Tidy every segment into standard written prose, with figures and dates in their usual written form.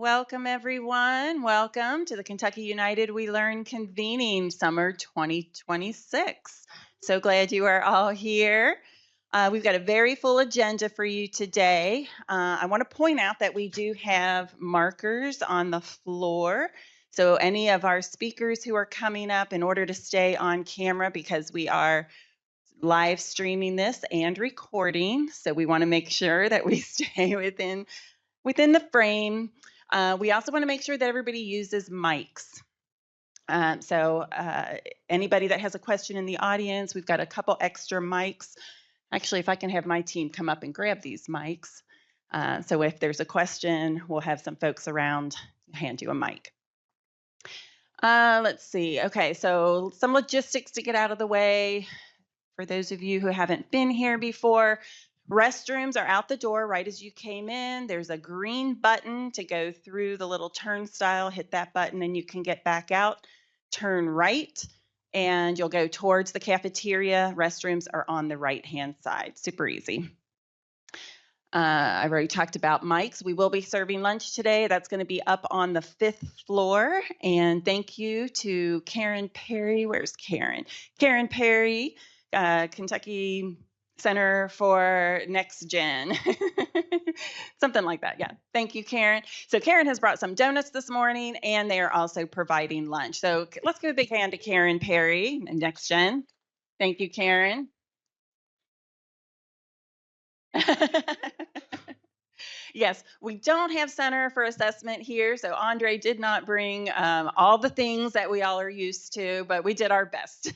Welcome, everyone. Welcome to the Kentucky United We Learn Convening Summer 2026. So glad you are all here. We've got a very full agenda for you today. I want to point out that we do have markers on the floor. So any of our speakers who are coming up, in order to stay on camera, because we are live streaming this and recording, so we want to make sure that we stay within the frame. We also want to make sure that everybody uses mics. Anybody that has a question in the audience, we've got a couple extra mics. Actually, if I can have my team come up and grab these mics. So if there's a question, we'll have some folks around hand you a mic. Let's see. Okay, so some logistics to get out of the way. For those of you who haven't been here before, restrooms are out the door right as you came in. There's a green button to go through the little turnstile. Hit that button and you can get back out. Turn right and you'll go towards the cafeteria. Restrooms are on the right-hand side. Super easy. I've already talked about mics. We will be serving lunch today. That's going to be up on the 5th floor. And thank you to Karen Perry. Where's Karen? Karen Perry, Kentucky Center for Next Gen. Something like that. Yeah. Thank you, Karen. So Karen has brought some donuts this morning, and they are also providing lunch. So let's give a big hand to Karen Perry and Next Gen. Thank you, Karen. Yes, we don't have Center for Assessment here, so Andre did not bring all the things that we all are used to, but we did our best.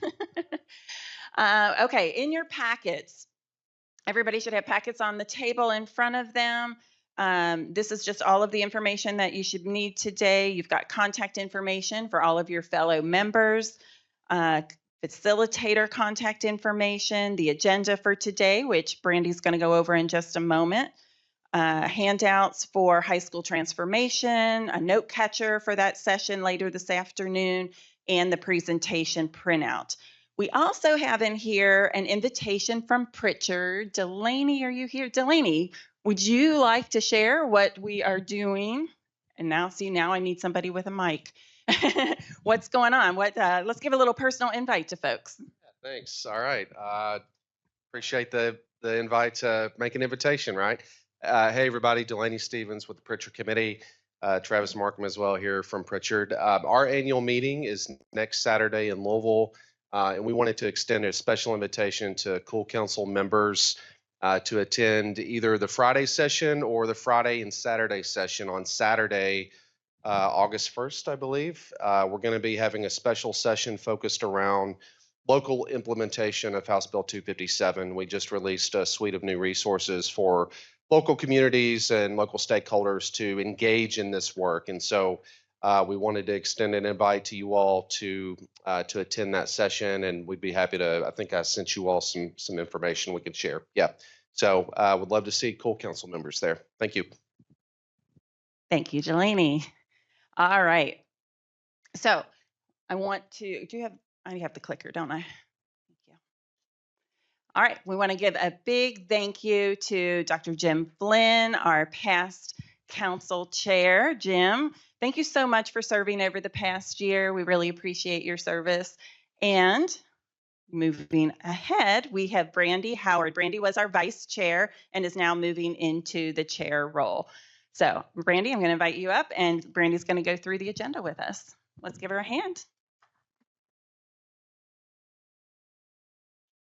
Okay, in your packets, everybody should have packets on the table in front of them. This is just all of the information that you should need today. You've got contact information for all of your fellow members, facilitator contact information, the agenda for today, which Brandy's going to go over in just a moment. Handouts for high school transformation, a note catcher for that session later this afternoon, and the presentation printout. We also have in here an invitation from Pritchard. Delaney, are you here? Delaney, would you like to share what we are doing? And now I need somebody with a mic. What's going on? Let's give a little personal invite to folks. Yeah, thanks. All right. Appreciate the invite to make an invitation, right? Hey, everybody. Delaney Stevens with the Pritchard Committee. Travis Markham as well here from Pritchard. Our annual meeting is next Saturday in Louisville, and we wanted to extend a special invitation to KUWL Council members to attend either the Friday session or the Friday and Saturday session. On Saturday, August 1st, I believe, we're going to be having a special session focused around local implementation of House Bill 257. We just released a suite of new resources for local communities and local stakeholders to engage in this work. And so we wanted to extend an invite to you all to attend that session, and we'd be happy to. I think I sent you all some information we could share. Yeah. So would love to see KUWL Council members there. Thank you. Thank you, Delaney. All right. So I have the clicker, don't I? Thank you. All right. We want to give a big thank you to Dr. Jim Flynn, our past council chair. Jim, thank you so much for serving over the past year. We really appreciate your service. And moving ahead, we have Brandy Howard. Brandy was our vice chair and is now moving into the chair role. So Brandy, I'm going to invite you up, and Brandy's going to go through the agenda with us. Let's give her a hand.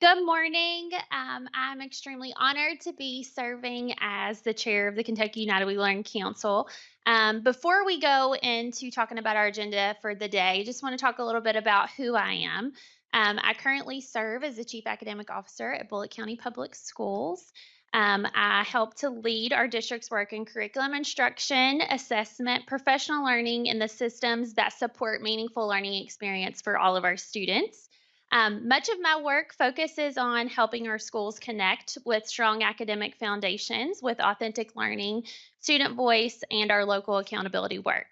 Good morning. I'm extremely honored to be serving as the chair of the Kentucky United We Learn Council. Before we go into talking about our agenda for the day, I just want to talk a little bit about who I am. I currently serve as the Chief Academic Officer at Bullitt County Public Schools. I help to lead our district's work in curriculum instruction, assessment, professional learning, and the systems that support meaningful learning experience for all of our students. Much of my work focuses on helping our schools connect with strong academic foundations with authentic learning, student voice, and our local accountability work.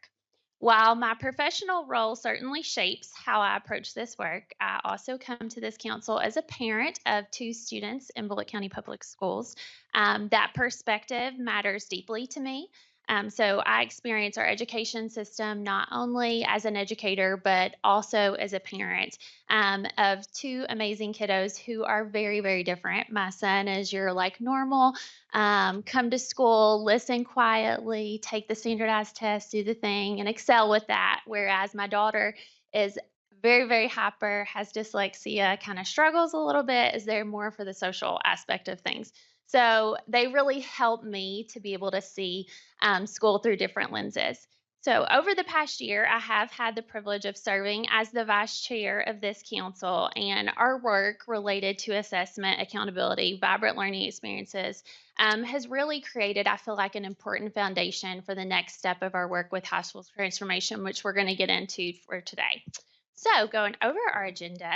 While my professional role certainly shapes how I approach this work, I also come to this council as a parent of 2 students in Bullitt County Public Schools. That perspective matters deeply to me. So I experience our education system not only as an educator, but also as a parent of two amazing kiddos who are very, very different. My son is your like normal, come to school, listen quietly, take the standardized test, do the thing, and excel with that. Whereas my daughter is very, very hyper, has dyslexia, kind of struggles a little bit, is there more for the social aspect of things. So they really help me to be able to see school through different lenses. So, over the past year, I have had the privilege of serving as the vice chair of this council, and our work related to assessment, accountability, vibrant learning experiences has really created, I feel like, an important foundation for the next step of our work with high school transformation, which we're going to get into for today. So, going over our agenda,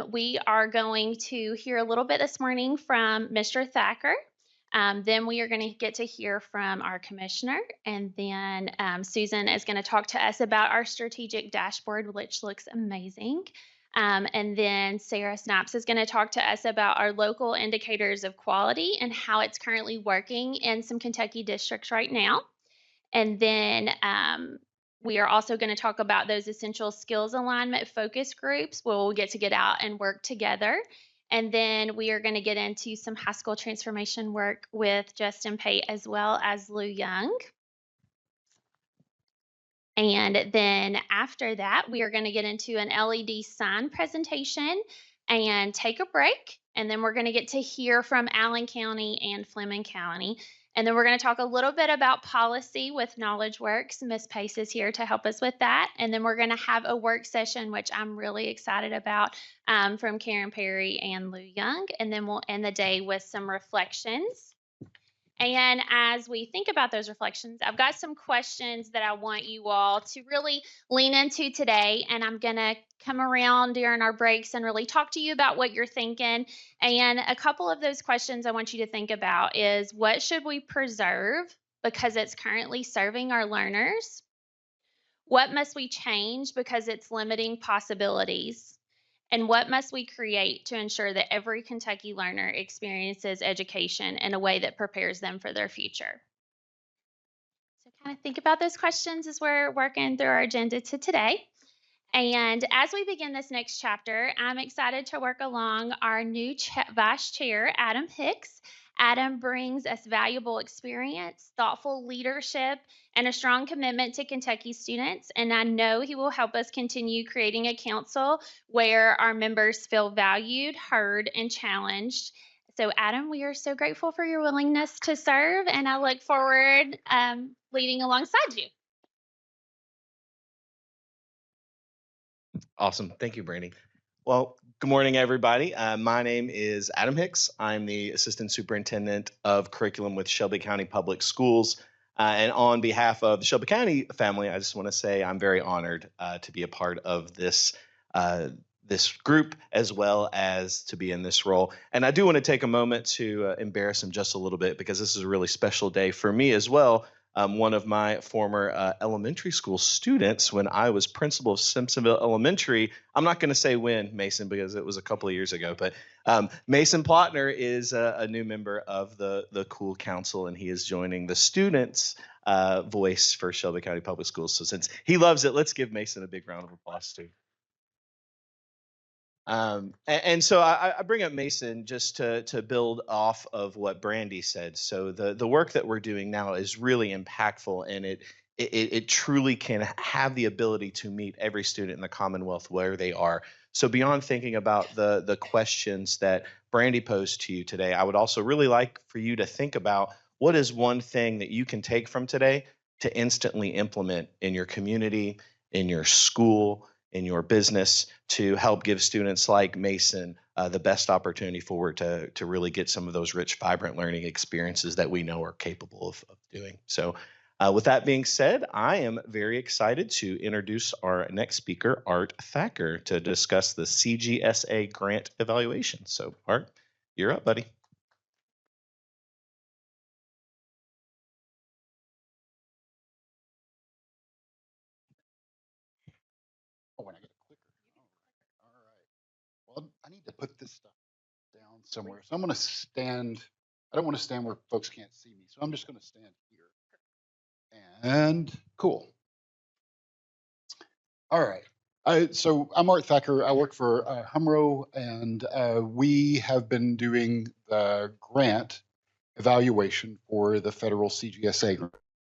we are going to hear a little bit this morning from Mr. Thacker. Then we are going to get to hear from our commissioner, and then Susan is going to talk to us about our strategic dashboard, which looks amazing. And then Sarah Snaps is going to talk to us about our local indicators of quality and how it's currently working in some Kentucky districts right now. And then we are also going to talk about those essential skills alignment focus groups where we'll get out and work together. And then we are going to get into some high school transformation work with Justin Pate as well as Lou Young. And then after that, we are going to get into an LED sign presentation and take a break. And then we're going to get to hear from Allen County and Fleming County. And then we're going to talk a little bit about policy with Knowledge Works. Miss Pace is here to help us with that. And then we're going to have a work session, which I'm really excited about, from Karen Perry and Lou Young. And then we'll end the day with some reflections. And as we think about those reflections, I've got some questions that I want you all to really lean into today. And I'm going to come around during our breaks and really talk to you about what you're thinking. And a couple of those questions I want you to think about is what should we preserve because it's currently serving our learners? What must we change because it's limiting possibilities? And what must we create to ensure that every Kentucky learner experiences education in a way that prepares them for their future? So, kind of think about those questions as we're working through our agenda to today. And as we begin this next chapter, I'm excited to work along our new vice chair, Adam Hicks. Adam brings us valuable experience, thoughtful leadership, and a strong commitment to Kentucky students. And I know he will help us continue creating a council where our members feel valued, heard, and challenged. So, Adam, we are so grateful for your willingness to serve, and I look forward leading alongside you. Awesome. Thank you, Brandy. Well, good morning, everybody. My name is Adam Hicks. I'm the Assistant Superintendent of Curriculum with Shelby County Public Schools. And on behalf of the Shelby County family, I just want to say I'm very honored to be a part of this this group as well as to be in this role. And I do want to take a moment to embarrass him just a little bit because this is a really special day for me as well. One of my former elementary school students when I was principal of Simpsonville Elementary. I'm not going to say when, Mason, because it was a couple of years ago, but Mason Plotner is a new member of the KUWL Council, and he is joining the students' voice for Shelby County Public Schools. So since he loves it, let's give Mason a big round of applause, too. And so I bring up Mason just to build off of what Brandy said. So the work that we're doing now is really impactful, and it truly can have the ability to meet every student in the Commonwealth where they are. So beyond thinking about the questions that Brandy posed to you today, I would also really like for you to think about what is one thing that you can take from today to instantly implement in your community, in your school, in your business to help give students like Mason the best opportunity forward to really get some of those rich, vibrant learning experiences that we know are capable of doing. So with that being said, I am very excited to introduce our next speaker, Art Thacker, to discuss the CGSA grant evaluation. So Art, you're up, buddy. Oh, when I get a clicker. All right. Well, I need to put this stuff down somewhere. So I'm going to stand. I don't want to stand where folks can't see me. So I'm just going to stand here. And cool. All right. So I'm Art Thacker. I work for Humro, and we have been doing the grant evaluation for the federal CGSA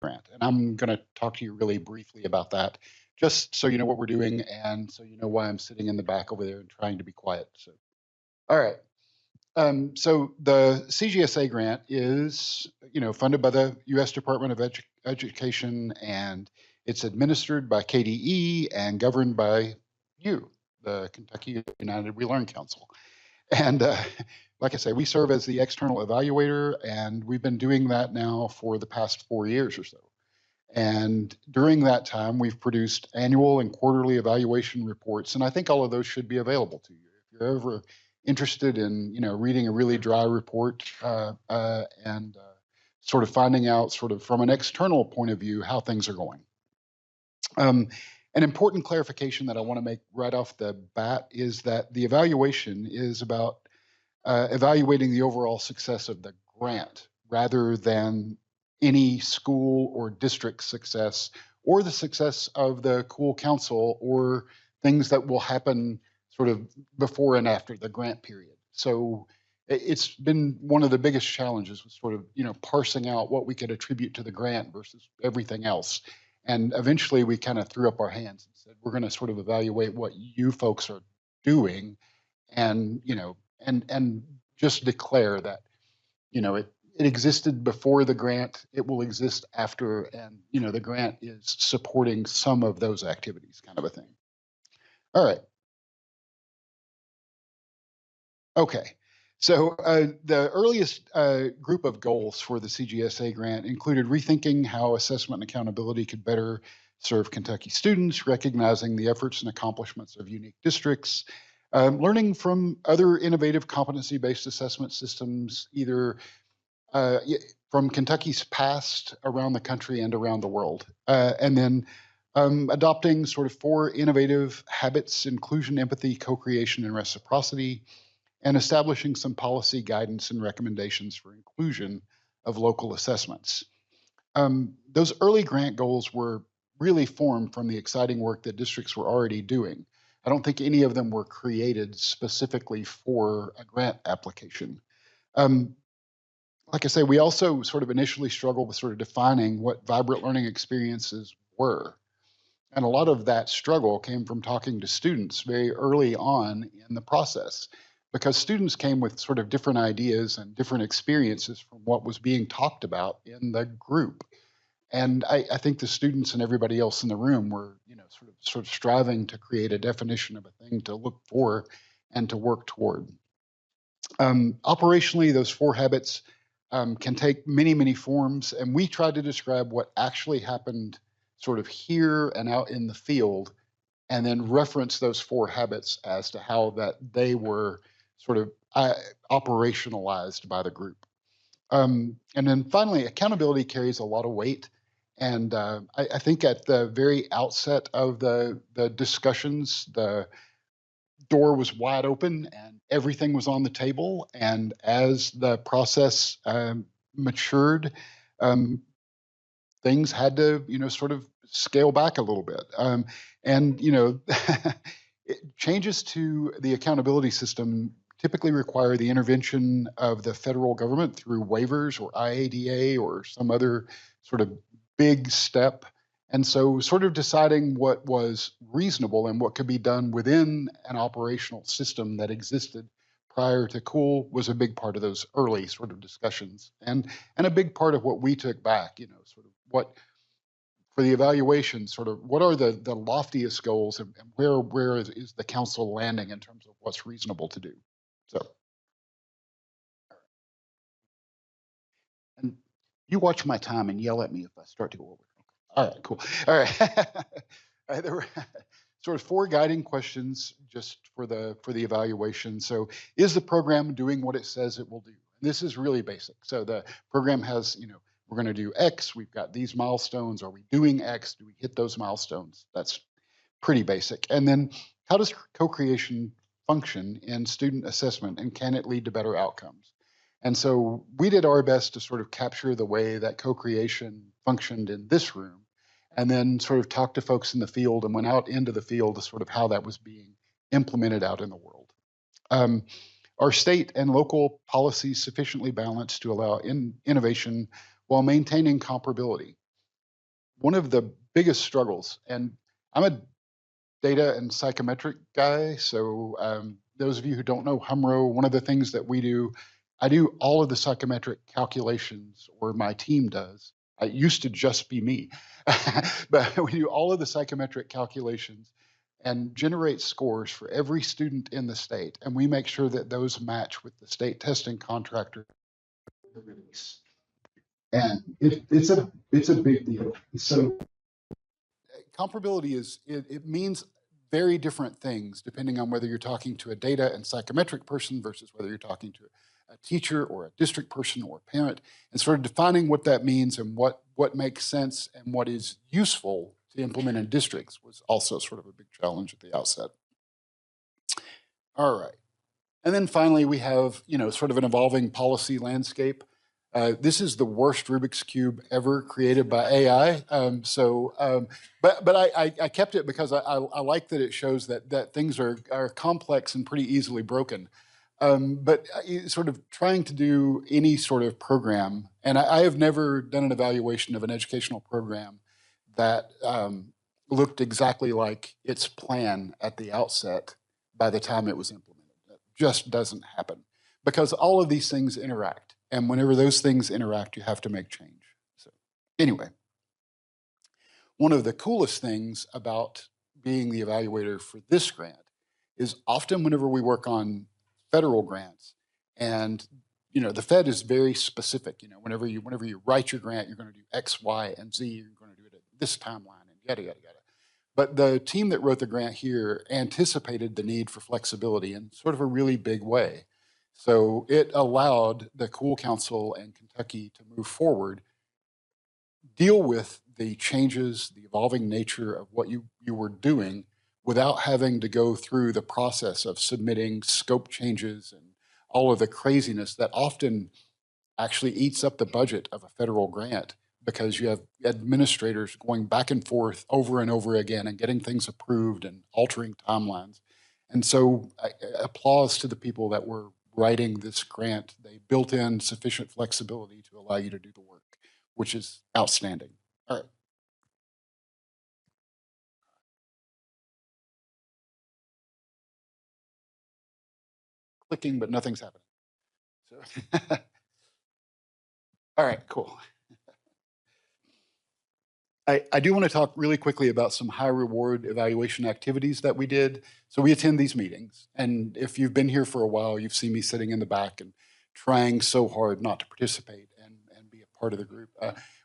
grant. And I'm going to talk to you really briefly about that, just so you know what we're doing and so you know why I'm sitting in the back over there and trying to be quiet. So, all right. So the CGSA grant is, funded by the U.S. Department of Education, and it's administered by KDE and governed by you, the Kentucky United We Learn Council. And like I say, we serve as the external evaluator, and we've been doing that now for the past 4 years or so. And during that time, we've produced annual and quarterly evaluation reports, and I think all of those should be available to you. If you're ever interested in, reading a really dry report and sort of finding out, sort of from an external point of view, how things are going. An important clarification that I want to make right off the bat is that the evaluation is about evaluating the overall success of the grant rather than any school or district success or the success of the KUWL Council or things that will happen sort of before and after the grant period. So it's been one of the biggest challenges with sort of, parsing out what we could attribute to the grant versus everything else. And eventually we kind of threw up our hands and said, we're going to sort of evaluate what you folks are doing and, and just declare that, it existed before the grant, it will exist after, and, the grant is supporting some of those activities, kind of a thing. All right. Okay. So the earliest group of goals for the CGSA grant included rethinking how assessment and accountability could better serve Kentucky students, recognizing the efforts and accomplishments of unique districts, learning from other innovative competency-based assessment systems, either from Kentucky's past, around the country, and around the world. And then adopting sort of 4 innovative habits: inclusion, empathy, co-creation, and reciprocity, and establishing some policy guidance and recommendations for inclusion of local assessments. Those early grant goals were really formed from the exciting work that districts were already doing. I don't think any of them were created specifically for a grant application. Like I say, we also sort of initially struggled with sort of defining what vibrant learning experiences were. And a lot of that struggle came from talking to students very early on in the process, because students came with sort of different ideas and different experiences from what was being talked about in the group. And I think the students and everybody else in the room were, sort of striving to create a definition of a thing to look for and to work toward. Operationally, those 4 habits can take many, many forms, and we tried to describe what actually happened sort of here and out in the field, and then reference those 4 habits as to how that they were sort of operationalized by the group. And then finally, accountability carries a lot of weight. And I think at the very outset of the discussions, the door was wide open and everything was on the table. And as the process matured, things had to, sort of scale back a little bit. And, changes to the accountability system typically require the intervention of the federal government through waivers or IADA or some other sort of big step. And so sort of deciding what was reasonable and what could be done within an operational system that existed prior to KUWL was a big part of those early sort of discussions, and a big part of what we took back, sort of what for the evaluation, sort of what are the loftiest goals, and where is the council landing in terms of what's reasonable to do. So, and you watch my time and yell at me if I start to go over. All right, cool. All right. All right, there were sort of 4 guiding questions just for the evaluation. So, is the program doing what it says it will do? And this is really basic. So the program has, we're going to do X. We've got these milestones. Are we doing X? Do we hit those milestones? That's pretty basic. And then, how does co-creation function in student assessment, and can it lead to better outcomes? And so we did our best to sort of capture the way that co-creation functioned in this room, and then sort of talked to folks in the field and went out into the field to sort of how that was being implemented out in the world. Are state and local policies sufficiently balanced to allow innovation while maintaining comparability? One of the biggest struggles, and I'm a data and psychometric guy, so those of you who don't know HUMRO, one of the things that we do, I do all of the psychometric calculations, or my team does. It used to just be me, but we do all of the psychometric calculations and generate scores for every student in the state, and we make sure that those match with the state testing contractor release. And it's a big deal. So comparability it means very different things depending on whether you're talking to a data and psychometric person versus whether you're talking to a teacher or a district person or a parent, and sort of defining what that means and what makes sense and what is useful to implement in districts was also sort of a big challenge at the outset. All right. And then finally, we have, sort of an evolving policy landscape. This is the worst Rubik's Cube ever created by AI. But I kept it because I like that it shows that things are complex and pretty easily broken. But sort of trying to do any sort of program, and I have never done an evaluation of an educational program that looked exactly like its plan at the outset by the time it was implemented. It just doesn't happen because all of these things interact. And whenever those things interact, you have to make change. So anyway, one of the coolest things about being the evaluator for this grant is often whenever we work on federal grants, and the Fed is very specific. Whenever you write your grant, you're going to do X, Y, and Z. You're going to do it at this timeline, and yada yada yada. But the team that wrote the grant here anticipated the need for flexibility in sort of a really big way. So it allowed the KUWL Council and Kentucky to move forward, deal with the changes, the evolving nature of what you were doing without having to go through the process of submitting scope changes and all of the craziness that often actually eats up the budget of a federal grant, because you have administrators going back and forth over and over again and getting things approved and altering timelines. And so applause to the people that were writing this grant. They built in sufficient flexibility to allow you to do the work, which is outstanding. All right. Clicking, but nothing's happening. So all right, cool. I do want to talk really quickly about some high reward evaluation activities that we did. So we attend these meetings, and if you've been here for a while, you've seen me sitting in the back and trying so hard not to participate and be a part of the group.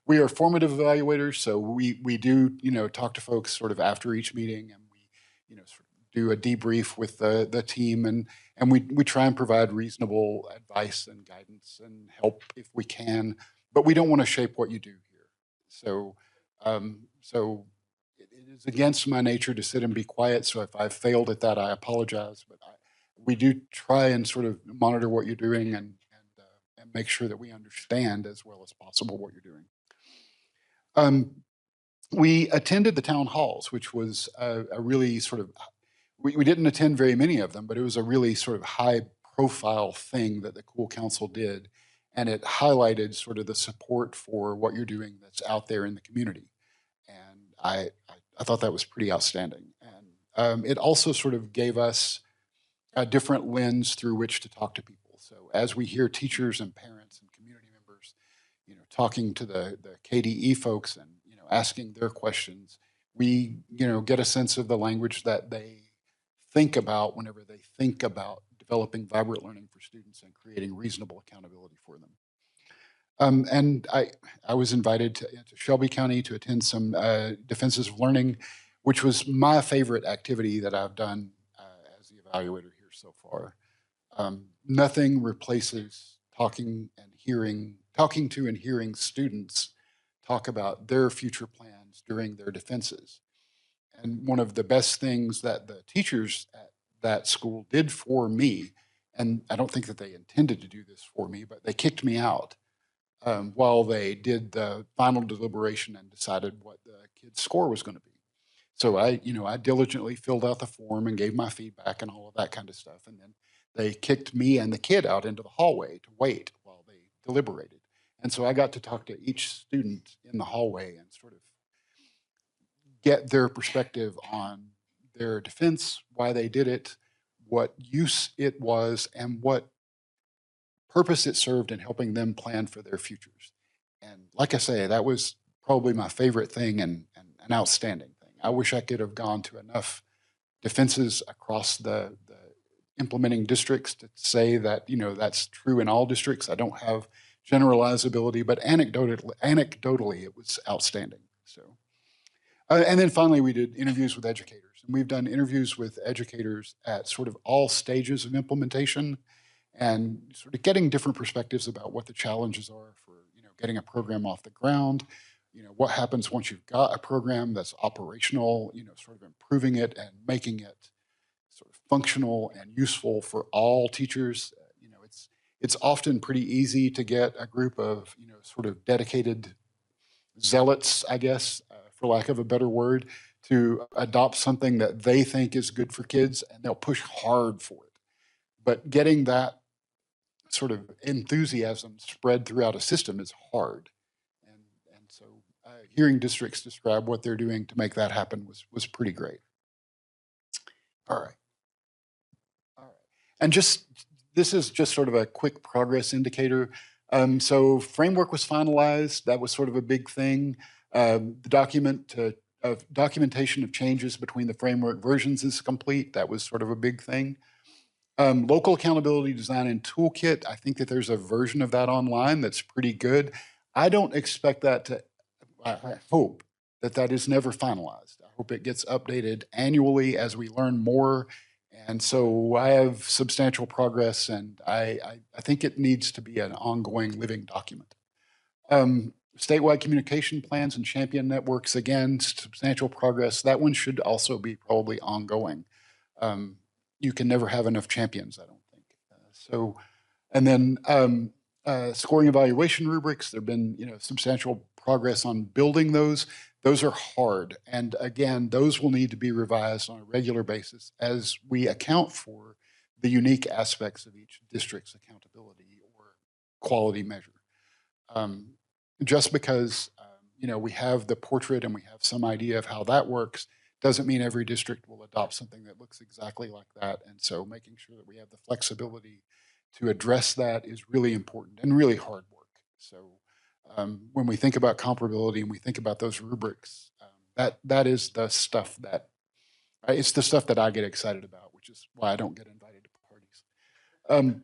We are formative evaluators, so we do talk to folks sort of after each meeting, and we sort of do a debrief with the team, and we try and provide reasonable advice and guidance and help if we can, but we don't want to shape what you do here. So it is against my nature to sit and be quiet. So if I've failed at that, I apologize. But we do try and sort of monitor what you're doing and make sure that we understand as well as possible what you're doing. We attended the town halls, which was a really sort of, we didn't attend very many of them, but it was a really sort of high profile thing that the KUWL Council did. And it highlighted sort of the support for what you're doing that's out there in the community. And I thought that was pretty outstanding. And it also sort of gave us a different lens through which to talk to people. So as we hear teachers and parents and community members, talking to the KDE folks and, asking their questions, we, get a sense of the language that they think about whenever they think about developing vibrant learning for students and creating reasonable accountability for them. And I was invited to Shelby County to attend some Defenses of Learning, which was my favorite activity that I've done as the evaluator here so far. Nothing replaces talking to and hearing students talk about their future plans during their defenses. And one of the best things that the teachers at that school did for me And I don't think that they intended to do this for me, but they kicked me out while they did the final deliberation and decided what the kid's score was going to be. So I diligently filled out the form and gave my feedback and all of that kind of stuff. And then they kicked me and the kid out into the hallway to wait while they deliberated. And so I got to talk to each student in the hallway and sort of get their perspective on their defense, why they did it, what use it was, and what purpose it served in helping them plan for their futures. And like I say, that was probably my favorite thing and an outstanding thing. I wish I could have gone to enough defenses across the implementing districts to say that, that's true in all districts. I don't have generalizability, but anecdotally, it was outstanding. So, and then finally, we did interviews with educators. And we've done interviews with educators at sort of all stages of implementation and sort of getting different perspectives about what the challenges are for, getting a program off the ground. What happens once you've got a program that's operational, sort of improving it and making it sort of functional and useful for all teachers. It's often pretty easy to get a group of, sort of dedicated zealots, I guess, for lack of a better word, to adopt something that they think is good for kids, and they'll push hard for it. But getting that sort of enthusiasm spread throughout a system is hard. And so hearing districts describe what they're doing to make that happen was pretty great. All right. And this is just sort of a quick progress indicator. So framework was finalized. That was sort of a big thing. The documentation of changes between the framework versions is complete. That was sort of a big thing. Local accountability design and toolkit. I think that there's a version of that online that's pretty good. I don't expect that to, I hope that is never finalized. I hope it gets updated annually as we learn more. And so I have substantial progress, and I think it needs to be an ongoing living document. Statewide communication plans and champion networks, again, substantial progress. That one should also be probably ongoing. You can never have enough champions, I don't think. And then scoring evaluation rubrics, there've been substantial progress on building those. Those are hard, and again, those will need to be revised on a regular basis as we account for the unique aspects of each district's accountability or quality measure. Just because we have the portrait and we have some idea of how that works doesn't mean every district will adopt something that looks exactly like that. And so making sure that we have the flexibility to address that is really important and really hard work. So when we think about comparability and we think about those rubrics, that is the stuff that it's the stuff that I get excited about, which is why I don't get invited to parties.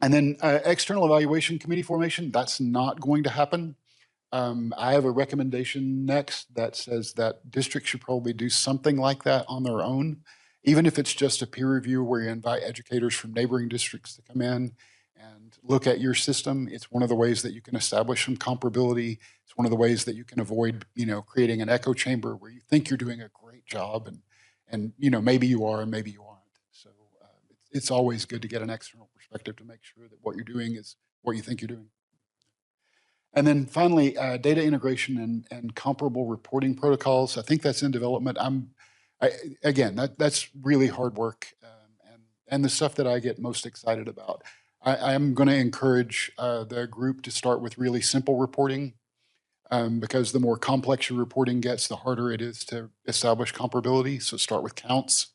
And then external evaluation committee formation, that's not going to happen. I have a recommendation next that says that districts should probably do something like that on their own, even if it's just a peer review where you invite educators from neighboring districts to come in and look at your system. It's one of the ways that you can establish some comparability. It's one of the ways that you can avoid, creating an echo chamber where you think you're doing a great job and maybe you are and maybe you aren't. So it's always good to get an external perspective to make sure that what you're doing is what you think you're doing. And then finally, data integration and comparable reporting protocols. I think that's in development. Again, that's really hard work and the stuff that I get most excited about. I'm going to encourage the group to start with really simple reporting because the more complex your reporting gets, the harder it is to establish comparability. So start with counts,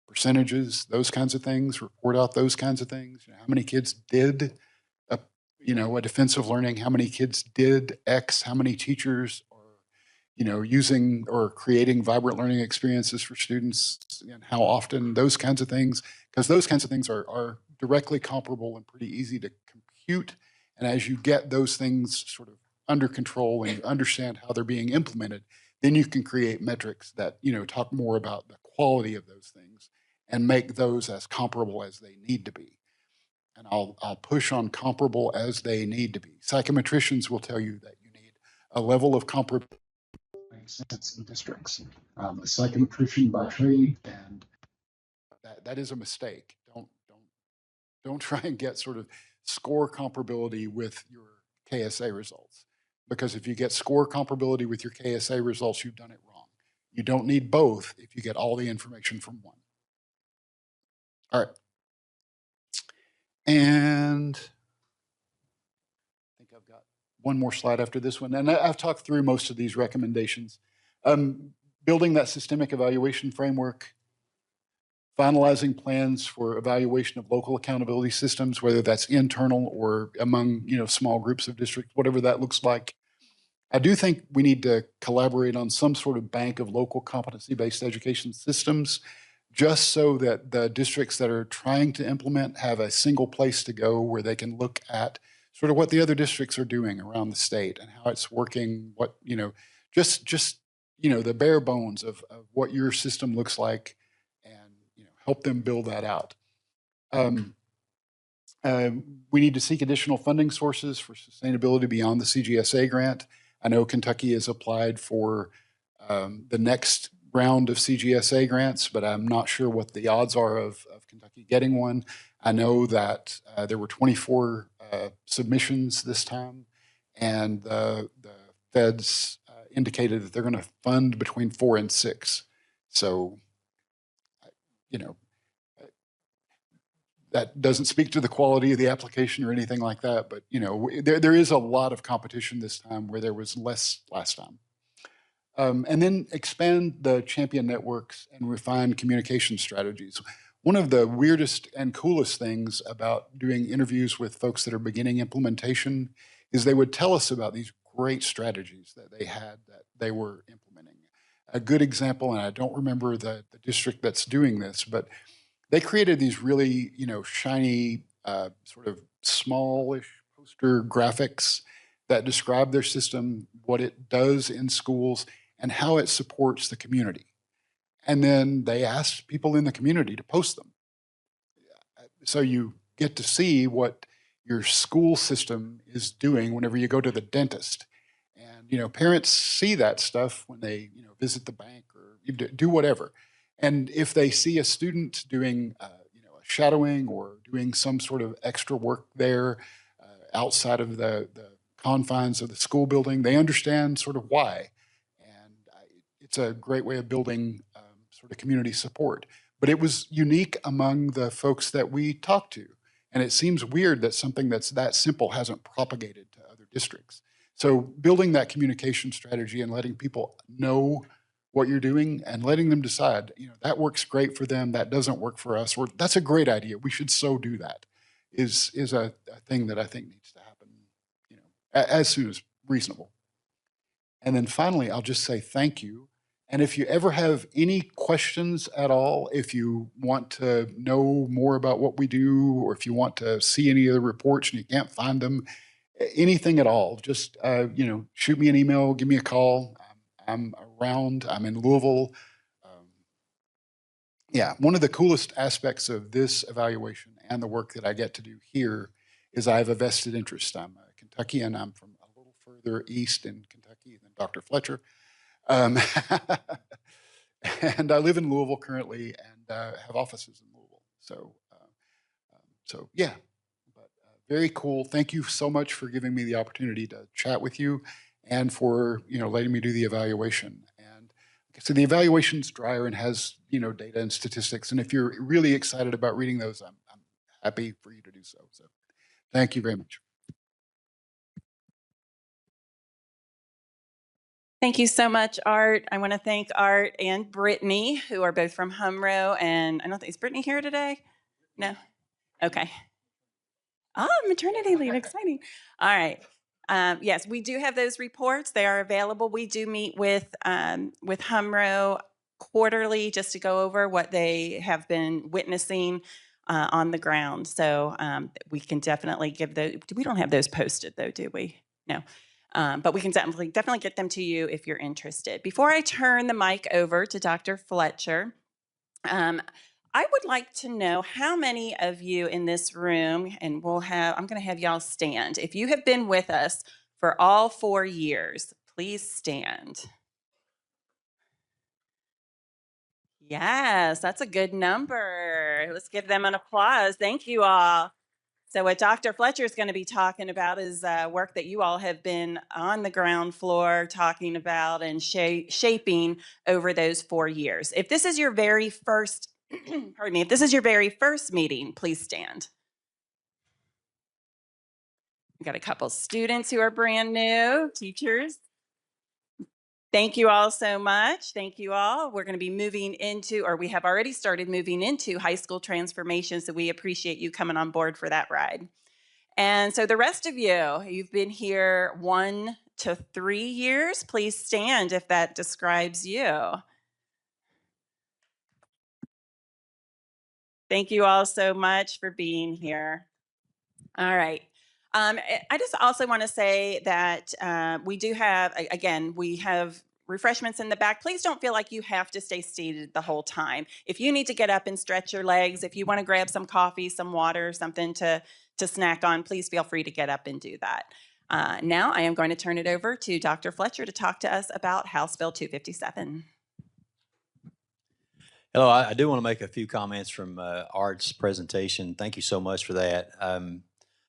percentages, those kinds of things, report out those kinds of things. How many kids did a defensive learning, how many kids did X, how many teachers are, using or creating vibrant learning experiences for students, and how often, those kinds of things, because those kinds of things are directly comparable and pretty easy to compute. And as you get those things sort of under control and you understand how they're being implemented, then you can create metrics that, talk more about the quality of those things and make those as comparable as they need to be. And I'll push on comparable as they need to be. Psychometricians will tell you that you need a level of comparability that makes sense in districts. A psychometrician by trade, and that is a mistake. Don't Don't try and get sort of score comparability with your KSA results. Because if you get score comparability with your KSA results, you've done it wrong. You don't need both if you get all the information from one. All right. And I think I've got one more slide after this one. And I've talked through most of these recommendations. Building that systemic evaluation framework, finalizing plans for evaluation of local accountability systems, whether that's internal or among small groups of districts, whatever that looks like. I do think we need to collaborate on some sort of bank of local competency-based education systems, just so that the districts that are trying to implement have a single place to go where they can look at sort of what the other districts are doing around the state and how it's working, what, just the bare bones of what your system looks like, and help them build that out. We need to seek additional funding sources for sustainability beyond the CGSA grant. I know Kentucky has applied for the next round of CGSA grants, but I'm not sure what the odds are of Kentucky getting one. I know that there were 24 submissions this time, and the feds indicated that they're going to fund between 4 and 6. So, that doesn't speak to the quality of the application or anything like that, but there is a lot of competition this time where there was less last time. And then expand the champion networks and refine communication strategies. One of the weirdest and coolest things about doing interviews with folks that are beginning implementation is they would tell us about these great strategies that they had that they were implementing. A good example, and I don't remember the district that's doing this, but they created these really, shiny, sort of smallish poster graphics that describe their system, what it does in schools, and how it supports the community. And then they asked people in the community to post them. So you get to see what your school system is doing whenever you go to the dentist. And, parents see that stuff when they, visit the bank or do whatever. And if they see a student doing, a shadowing or doing some sort of extra work there outside of the confines of the school building, they understand sort of why. And it's a great way of building sort of community support. But it was unique among the folks that we talked to. And it seems weird that something that's that simple hasn't propagated to other districts. So building that communication strategy and letting people know what you're doing and letting them decide, that works great for them, that doesn't work for us, or that's a great idea, we should so do that, is a thing that I think needs to happen, as soon as reasonable. And then finally, I'll just say thank you. And if you ever have any questions at all, if you want to know more about what we do, or if you want to see any of the reports and you can't find them, anything at all, just shoot me an email, give me a call. I'm around. I'm in Louisville. Yeah, one of the coolest aspects of this evaluation and the work that I get to do here is I have a vested interest. I'm a Kentuckian. I'm from a little further east in Kentucky than Dr. Fletcher. And I live in Louisville currently and have offices in Louisville. So yeah, but very cool. Thank you so much for giving me the opportunity to chat with you and for letting me do the evaluation. And so the evaluation's drier and has data and statistics. And if you're really excited about reading those, I'm happy for you to do so. So thank you very much. Thank you so much, Art. I want to thank Art and Brittany, who are both from Humro. And I don't think, is Brittany here today? No? Okay. Oh, maternity leave, exciting. All right. Yes, we do have those reports. They are available. We do meet with Humro quarterly just to go over what they have been witnessing on the ground. So we can definitely give those. We don't have those posted though, do we? No. But we can definitely get them to you if you're interested. Before I turn the mic over to Dr. Fletcher, I would like to know how many of you in this room, and I'm going to have y'all stand. If you have been with us for all 4 years, please stand. Yes, that's a good number. Let's give them an applause. Thank you all. So what Dr. Fletcher is going to be talking about is work that you all have been on the ground floor talking about and shaping over those 4 years. If this is your very first, pardon me, if this is your very first meeting, please stand. We've got a couple students who are brand new, teachers. Thank you all so much. Thank you all. We're going to be moving into, or we have already started moving into high school transformation. So we appreciate you coming on board for that ride. And so the rest of you, you've been here 1 to 3 years. Please stand if that describes you. Thank you all so much for being here. All right. I just also want to say that we do have, again, we have refreshments in the back. Please don't feel like you have to stay seated the whole time. If you need to get up and stretch your legs, if you want to grab some coffee, some water, something to snack on, please feel free to get up and do that. Now I am going to turn it over to Dr. Fletcher to talk to us about House Bill 257. Hello, I do want to make a few comments from Art's presentation. Thank you so much for that.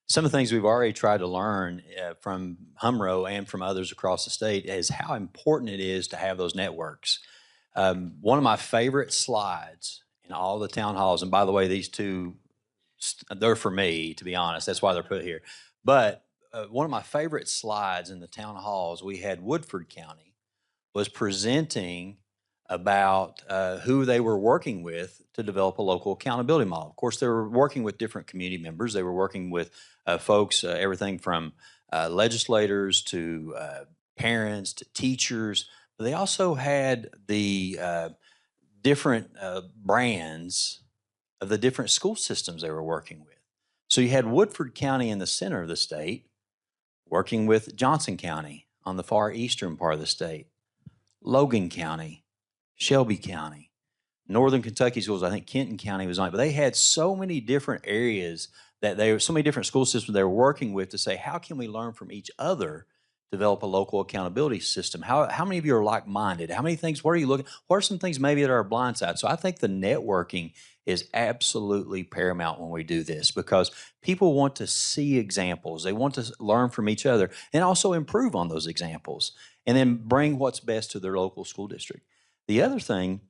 Some of the things we've already tried to learn from Humro and from others across the state is how important it is to have those networks. One of my favorite slides in all the town halls, and by the way, these two, they're for me, to be honest. That's why they're put here. But one of my favorite slides in the town halls, we had Woodford County was presenting about who they were working with to develop a local accountability model. Of course, they were working with different community members. They were working with folks, everything from legislators to parents to teachers. But they also had the different brands of the different school systems they were working with. So you had Woodford County in the center of the state working with Johnson County on the far eastern part of the state, Logan County, Shelby County, Northern Kentucky schools. I think Kenton County was on it, but they had so many different areas that they were, so many different school systems they were working with to say, how can we learn from each other, develop a local accountability system? How many of you are like-minded? How many things, what are you looking, what are some things maybe that are a blind side? So I think the networking is absolutely paramount when we do this because people want to see examples. They want to learn from each other and also improve on those examples and then bring what's best to their local school district. The other thing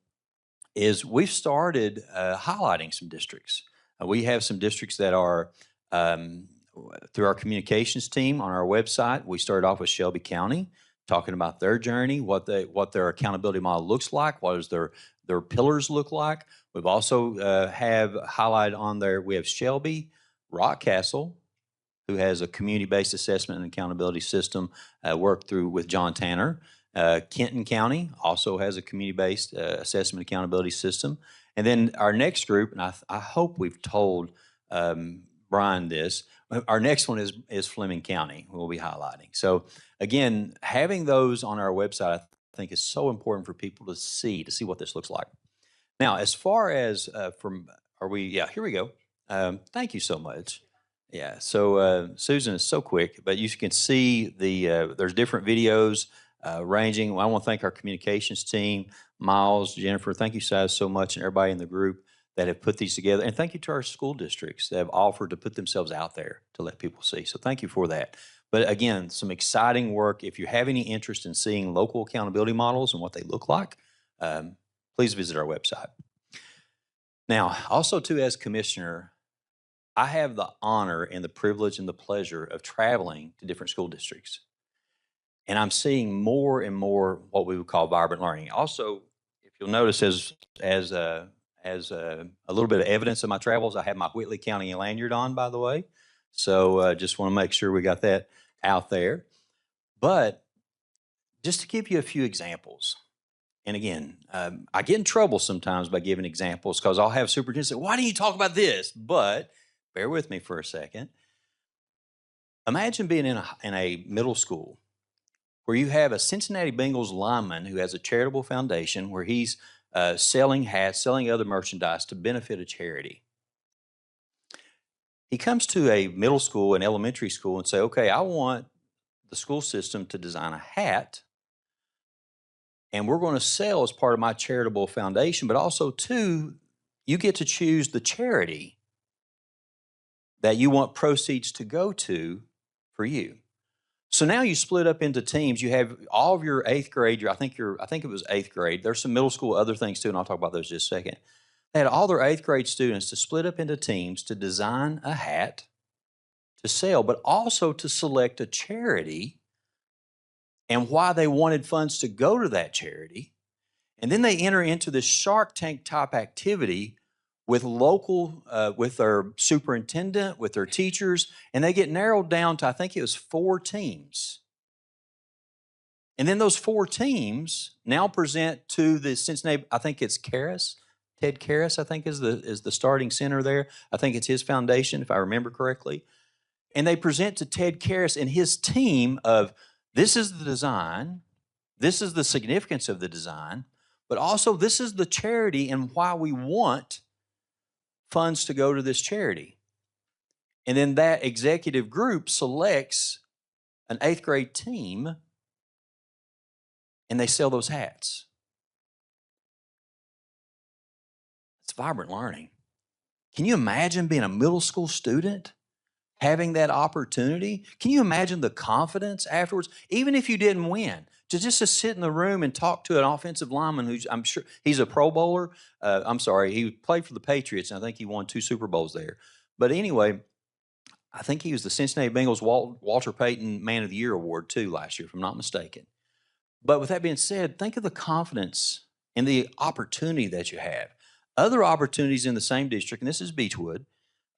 is we've started highlighting some districts. We have some districts that are, through our communications team on our website, we started off with Shelby County, talking about their journey, what their accountability model looks like, what does their pillars look like. We've also have highlighted on there, we have Shelby, Rockcastle, who has a community-based assessment and accountability system, worked through with John Tanner. Kenton County also has a community-based assessment accountability system. And then our next group, and I hope we've told Brian this, our next one is Fleming County, we'll be highlighting. So again, having those on our website, I think is so important for people to see what this looks like. Now, as far as here we go. Thank you so much. Yeah, so Susan is so quick, but you can see there's different videos ranging. I want to thank our communications team, Miles, Jennifer. Thank you guys so much, and everybody in the group that have put these together. And thank you to our school districts that have offered to put themselves out there to let people see. So thank you for that. But again, some exciting work. If you have any interest in seeing local accountability models and what they look like, please visit our website. Now, also too, as commissioner, I have the honor and the privilege and the pleasure of traveling to different school districts. And I'm seeing more and more what we would call vibrant learning. Also, if you'll notice, as a little bit of evidence of my travels, I have my Whitley County lanyard on, by the way. So just want to make sure we got that out there. But just to give you a few examples, and again, I get in trouble sometimes by giving examples because I'll have superintendents say, why do you talk about this? But bear with me for a second. Imagine being in a middle school where you have a Cincinnati Bengals lineman who has a charitable foundation where he's selling hats, selling other merchandise to benefit a charity. He comes to a middle school and elementary school and say, okay, I want the school system to design a hat, and we're going to sell as part of my charitable foundation, but also too, you get to choose the charity that you want proceeds to go to for you. So now you split up into teams. You have all of your 8th grade, I think it was 8th grade. There's some middle school other things too, and I'll talk about those in just a second. They had all their 8th grade students to split up into teams to design a hat to sell, but also to select a charity and why they wanted funds to go to that charity. And then they enter into this Shark Tank type activity with with their superintendent, with their teachers, and they get narrowed down to, I think it was 4 teams. And then those 4 teams now present to the Cincinnati, I think it's Karras, Ted Karras, I think is the starting center there. I think it's his foundation, if I remember correctly. And they present to Ted Karras and his team of, this is the design, this is the significance of the design, but also this is the charity and why we want funds to go to this charity. And then that executive group selects an 8th grade team and they sell those hats. It's vibrant learning. Can you imagine being a middle school student, having that opportunity? Can you imagine the confidence afterwards? Even if you didn't win, to sit in the room and talk to an offensive lineman who's, I'm sure, he's a Pro Bowler. He played for the Patriots, and I think he won 2 Super Bowls there. But anyway, I think he was the Cincinnati Bengals Walter Payton Man of the Year award too last year, if I'm not mistaken. But with that being said, think of the confidence and the opportunity that you have. Other opportunities in the same district, and this is Beechwood,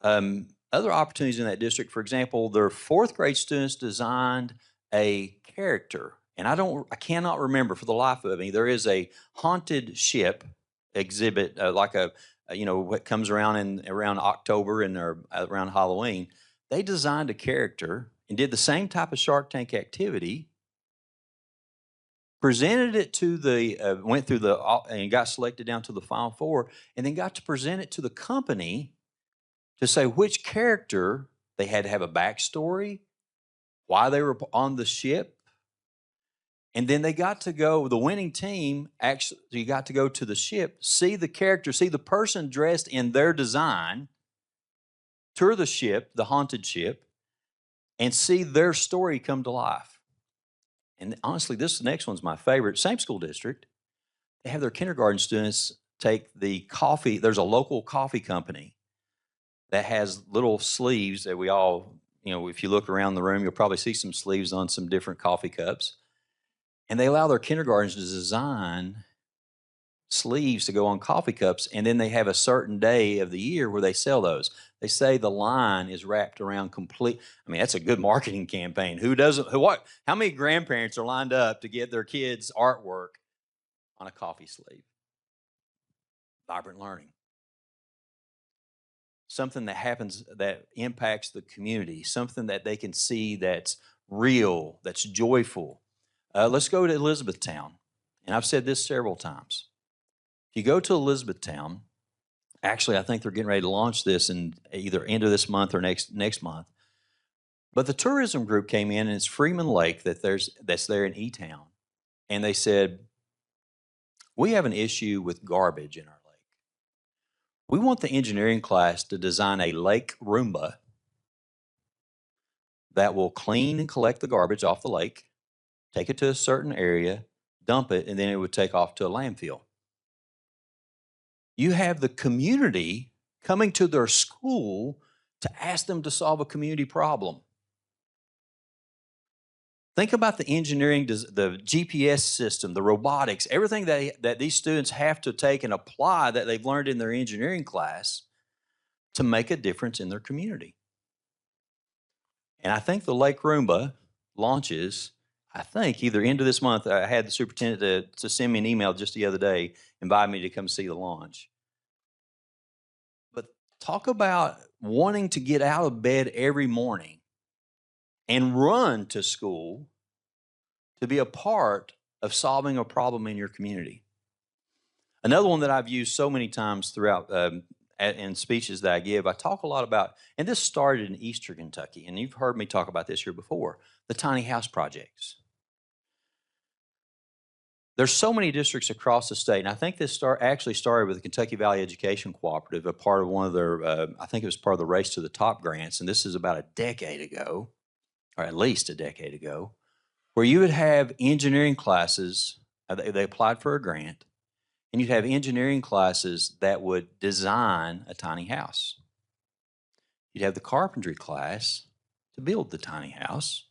other opportunities in that district, for example, their 4th grade students designed a character. And I cannot remember for the life of me. There is a haunted ship exhibit, what comes around around October and around Halloween. They designed a character and did the same type of Shark Tank activity, presented it to went through and got selected down to the Final 4, and then got to present it to the company to say which character they had to have a backstory, why they were on the ship. And then they got to go, the winning team actually, you got to go to the ship, see the character, see the person dressed in their design, tour the ship, the haunted ship, and see their story come to life. And honestly, this next one's my favorite. Same school district. They have their kindergarten students take the coffee. There's a local coffee company that has little sleeves that we all, if you look around the room, you'll probably see some sleeves on some different coffee cups. And they allow their kindergartners to design sleeves to go on coffee cups, and then they have a certain day of the year where they sell those. They say the line is wrapped around complete. I mean, that's a good marketing campaign. How many grandparents are lined up to get their kids' artwork on a coffee sleeve? Vibrant learning. Something that happens that impacts the community, something that they can see that's real, that's joyful. Let's go to Elizabethtown. And I've said this several times. If you go to Elizabethtown, actually, I think they're getting ready to launch this in either end of this month or next month. But the tourism group came in, and it's Freeman Lake that's there in E-Town. And they said, we have an issue with garbage in our lake. We want the engineering class to design a lake Roomba that will clean and collect the garbage off the lake, take it to a certain area, dump it, and then it would take off to a landfill. You have the community coming to their school to ask them to solve a community problem. Think about the engineering, the GPS system, the robotics, everything that these students have to take and apply that they've learned in their engineering class to make a difference in their community. And I think the Lake Roomba launches, I think, either end of this month. I had the superintendent to send me an email just the other day, invite me to come see the launch. But talk about wanting to get out of bed every morning and run to school to be a part of solving a problem in your community. Another one that I've used so many times throughout in speeches that I give, I talk a lot about, and this started in Eastern Kentucky, and you've heard me talk about this here before, the tiny house projects. there's so many districts across the state, and I think this actually started with the Kentucky Valley Education Cooperative, a part of one of their, I think it was part of the Race to the Top grants, and this is about a decade ago, or at least a decade ago, where you would have engineering classes, they applied for a grant, and you'd have engineering classes that would design a tiny house. You'd have the carpentry class to build the tiny house,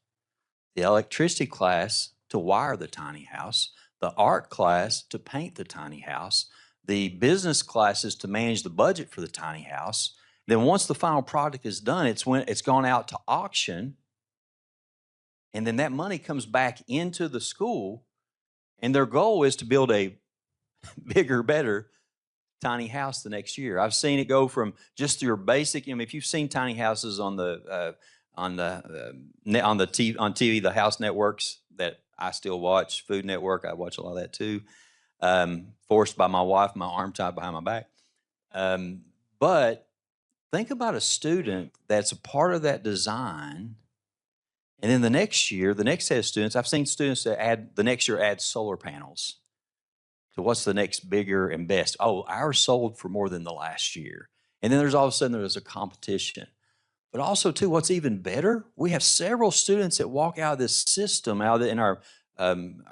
the electricity class to wire the tiny house, the art class to paint the tiny house, the business classes to manage the budget for the tiny house. Then once the final product is done, it's gone out to auction, and then that money comes back into the school, and their goal is to build a bigger, better tiny house the next year. I've seen it go from just your basic. If you've seen tiny houses on TV, the house networks that I still watch, Food Network, I watch a lot of that too. Forced by my wife, my arm tied behind my back. But think about a student that's a part of that design, and then the next year, the next set of students, I've seen students that the next year add solar panels. So what's the next bigger and best? Oh, ours sold for more than the last year. And then all of a sudden there's a competition. But also too, what's even better, we have several students that walk out of this system, in our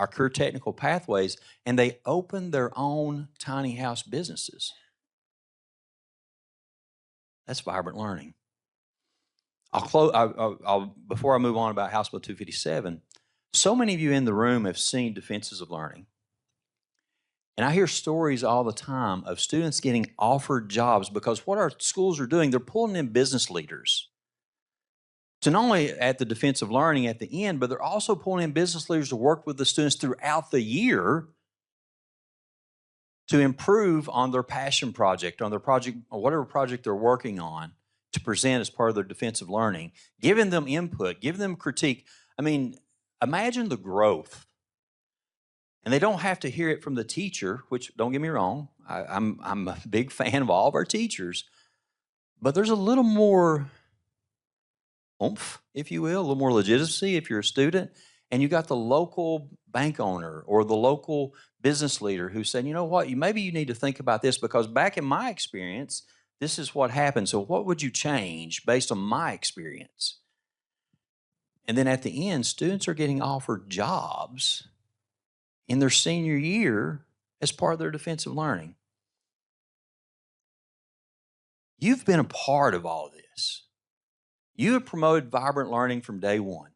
career technical pathways, and they open their own tiny house businesses. That's vibrant learning. I'll close. Before I move on about House Bill 257, so many of you in the room have seen Defenses of Learning. And I hear stories all the time of students getting offered jobs because what our schools are doing, they're pulling in business leaders to not only at the Defense of Learning at the end, but they're also pulling in business leaders to work with the students throughout the year to improve on their passion project, on their project, or whatever project they're working on, to present as part of their Defense of Learning, giving them input, giving them critique. I mean, imagine the growth. And they don't have to hear it from the teacher, which, don't get me wrong, I'm a big fan of all of our teachers, but there's a little more oomph, if you will, a little more legitimacy if you're a student, and you got the local bank owner or the local business leader who's saying, you know what, maybe you need to think about this because back in my experience, this is what happened. So what would you change based on my experience? And then at the end, students are getting offered jobs in their senior year as part of their Defensive Learning. You've been a part of all of this. You have promoted vibrant learning from day one.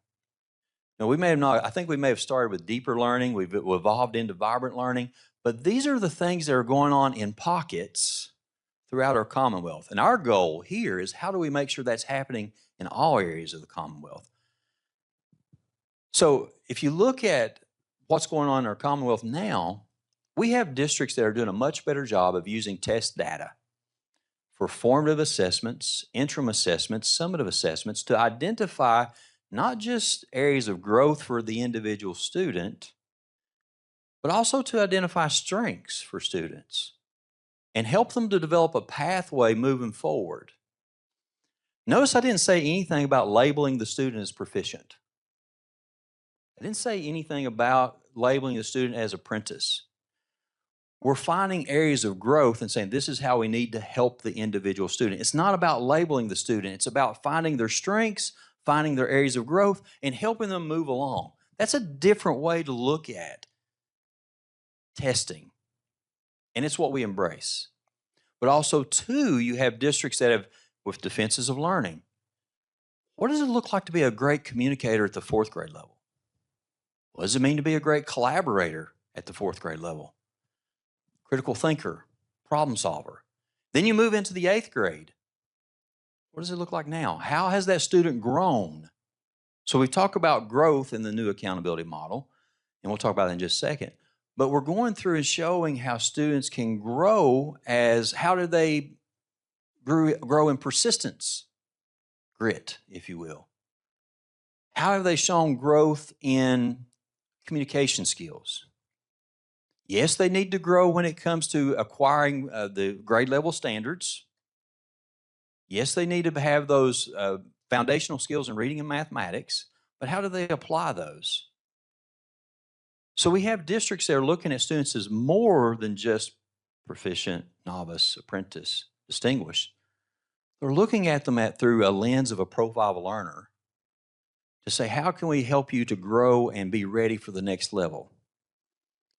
Now, we may have not, I think we may have started with deeper learning, we've evolved into vibrant learning, but these are the things that are going on in pockets throughout our Commonwealth. And our goal here is how do we make sure that's happening in all areas of the Commonwealth? So if you look at what's going on in our Commonwealth now, we have districts that are doing a much better job of using test data for formative assessments, interim assessments, summative assessments to identify not just areas of growth for the individual student, but also to identify strengths for students and help them to develop a pathway moving forward. Notice I didn't say anything about labeling the student as proficient. I didn't say anything about labeling the student as apprentice. We're finding areas of growth and saying this is how we need to help the individual student. It's not about labeling the student. It's about finding their strengths, finding their areas of growth, and helping them move along. That's a different way to look at testing, and it's what we embrace. But also, too, you have districts that have, with Defenses of Learning, what does it look like to be a great communicator at the fourth grade level? What does it mean to be a great collaborator at the fourth grade level? Critical thinker, problem solver. Then you move into the eighth grade. What does it look like now? How has that student grown? So we talk about growth in the new accountability model, and we'll talk about that in just a second. But we're going through and showing how students can grow as, how do they grow in persistence, grit, if you will. How have they shown growth in communication skills? Yes, they need to grow when it comes to acquiring the grade level standards. Yes, they need to have those foundational skills in reading and mathematics, but how do they apply those? So we have districts that are looking at students as more than just proficient, novice, apprentice, distinguished. They're looking at them through a lens of a profile of a learner to say, how can we help you to grow and be ready for the next level,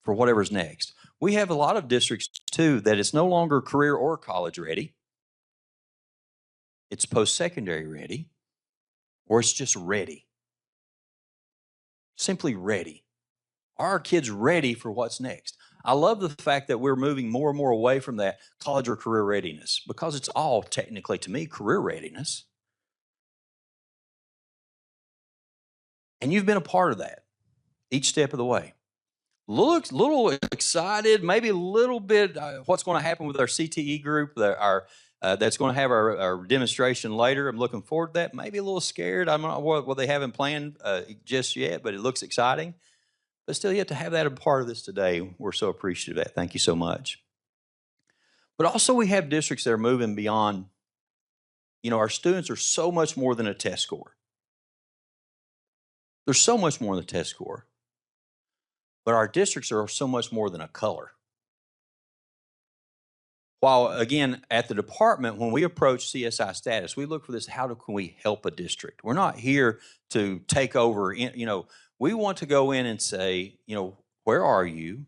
for whatever's next? We have a lot of districts, too, that it's no longer career or college ready. It's post-secondary ready, or it's just ready. Simply ready. Are our kids ready for what's next? I love the fact that we're moving more and more away from that college or career readiness, because it's all technically, to me, career readiness. And you've been a part of that each step of the way. Little excited, maybe a little bit what's going to happen with our CTE group, that's going to have our demonstration later. I'm looking forward to that. Maybe a little scared. I'm not what they haven't planned just yet, but it looks exciting. But still, yet to have that a part of this today, we're so appreciative of that. Thank you so much. But also, we have districts that are moving beyond. Our students are so much more than a test score. There's so much more than a test score. But our districts are so much more than a color. While, again, at the department, when we approach CSI status, we look for this, how can we help a district? We're not here to take over. We want to go in and say, where are you?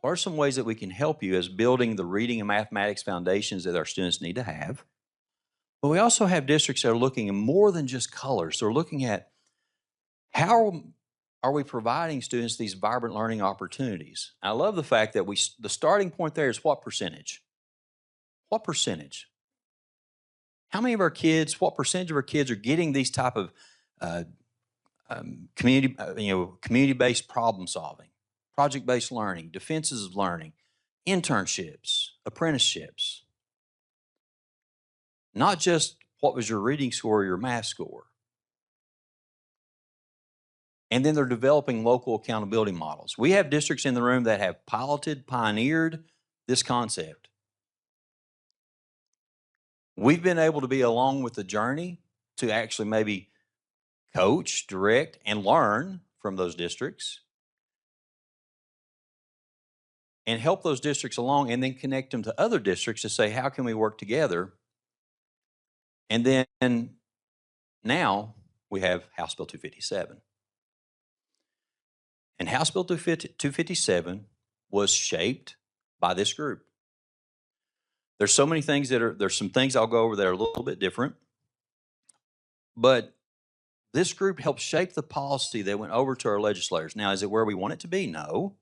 What are some ways that we can help you as building the reading and mathematics foundations that our students need to have? But we also have districts that are looking at more than just colors. They're looking at how are we providing students these vibrant learning opportunities? I love the fact that the starting point there is what percentage? What percentage? How many of our kids, what percentage of our kids are getting these type of community-based problem solving, project-based learning, defenses of learning, internships, apprenticeships? Not just what was your reading score or your math score. And then they're developing local accountability models. We have districts in the room that have pioneered this concept. We've been able to be along with the journey to actually maybe coach, direct, and learn from those districts and help those districts along, and then connect them to other districts to say, how can we work together? And then now we have House Bill 257. And House Bill 257 was shaped by this group. There's so many things there's some things I'll go over that are a little bit different. But this group helped shape the policy that went over to our legislators. Now, is it where we want it to be? No.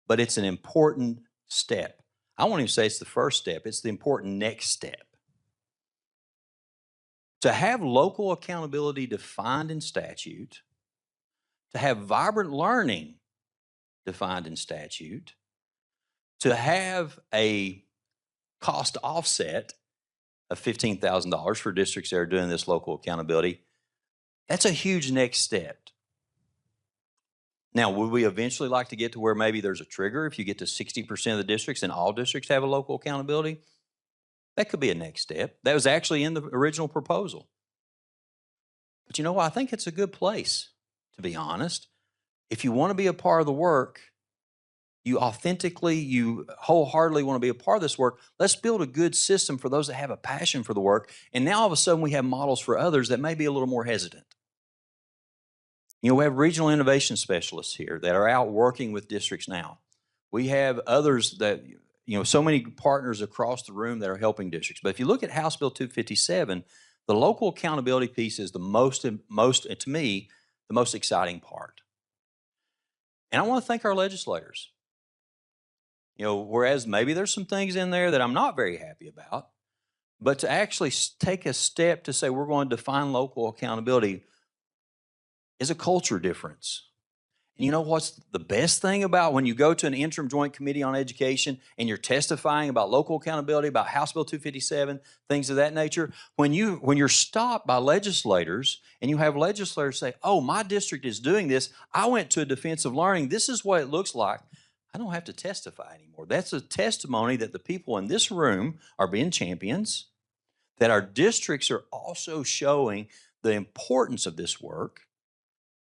But it's an important step. I won't even say it's the first step. It's the important next step. To have local accountability defined in statute, to have vibrant learning defined in statute, to have a cost offset of $15,000 for districts that are doing this local accountability, that's a huge next step. Now, would we eventually like to get to where maybe there's a trigger if you get to 60% of the districts and all districts have a local accountability? That could be a next step. That was actually in the original proposal. But you know what? I think it's a good place, to be honest. If you want to be a part of the work, you wholeheartedly want to be a part of this work, let's build a good system for those that have a passion for the work. And now all of a sudden we have models for others that may be a little more hesitant. We have regional innovation specialists here that are out working with districts now. We have others that, so many partners across the room that are helping districts. But if you look at House Bill 257, the local accountability piece is to me, the most exciting part. And I want to thank our legislators. Whereas maybe there's some things in there that I'm not very happy about, but to actually take a step to say we're going to define local accountability is a culture difference. And you know what's the best thing about when you go to an interim joint committee on education and you're testifying about local accountability, about House Bill 257, things of that nature? When you're stopped by legislators and you have legislators say, oh, my district is doing this, I went to a defense of learning, this is what it looks like, I don't have to testify anymore. That's a testimony that the people in this room are being champions, that our districts are also showing the importance of this work,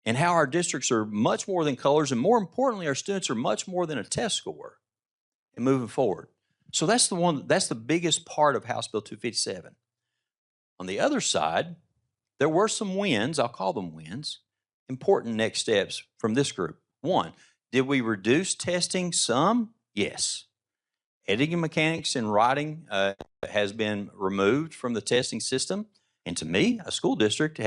and how our districts are much more than colors, and more importantly, our students are much more than a test score and moving forward. So that's the biggest part of House Bill 257. On the other side, there were some wins, I'll call them wins, important next steps from this group. One, did we reduce testing some? Yes. Editing mechanics and writing has been removed from the testing system. And to me, a school district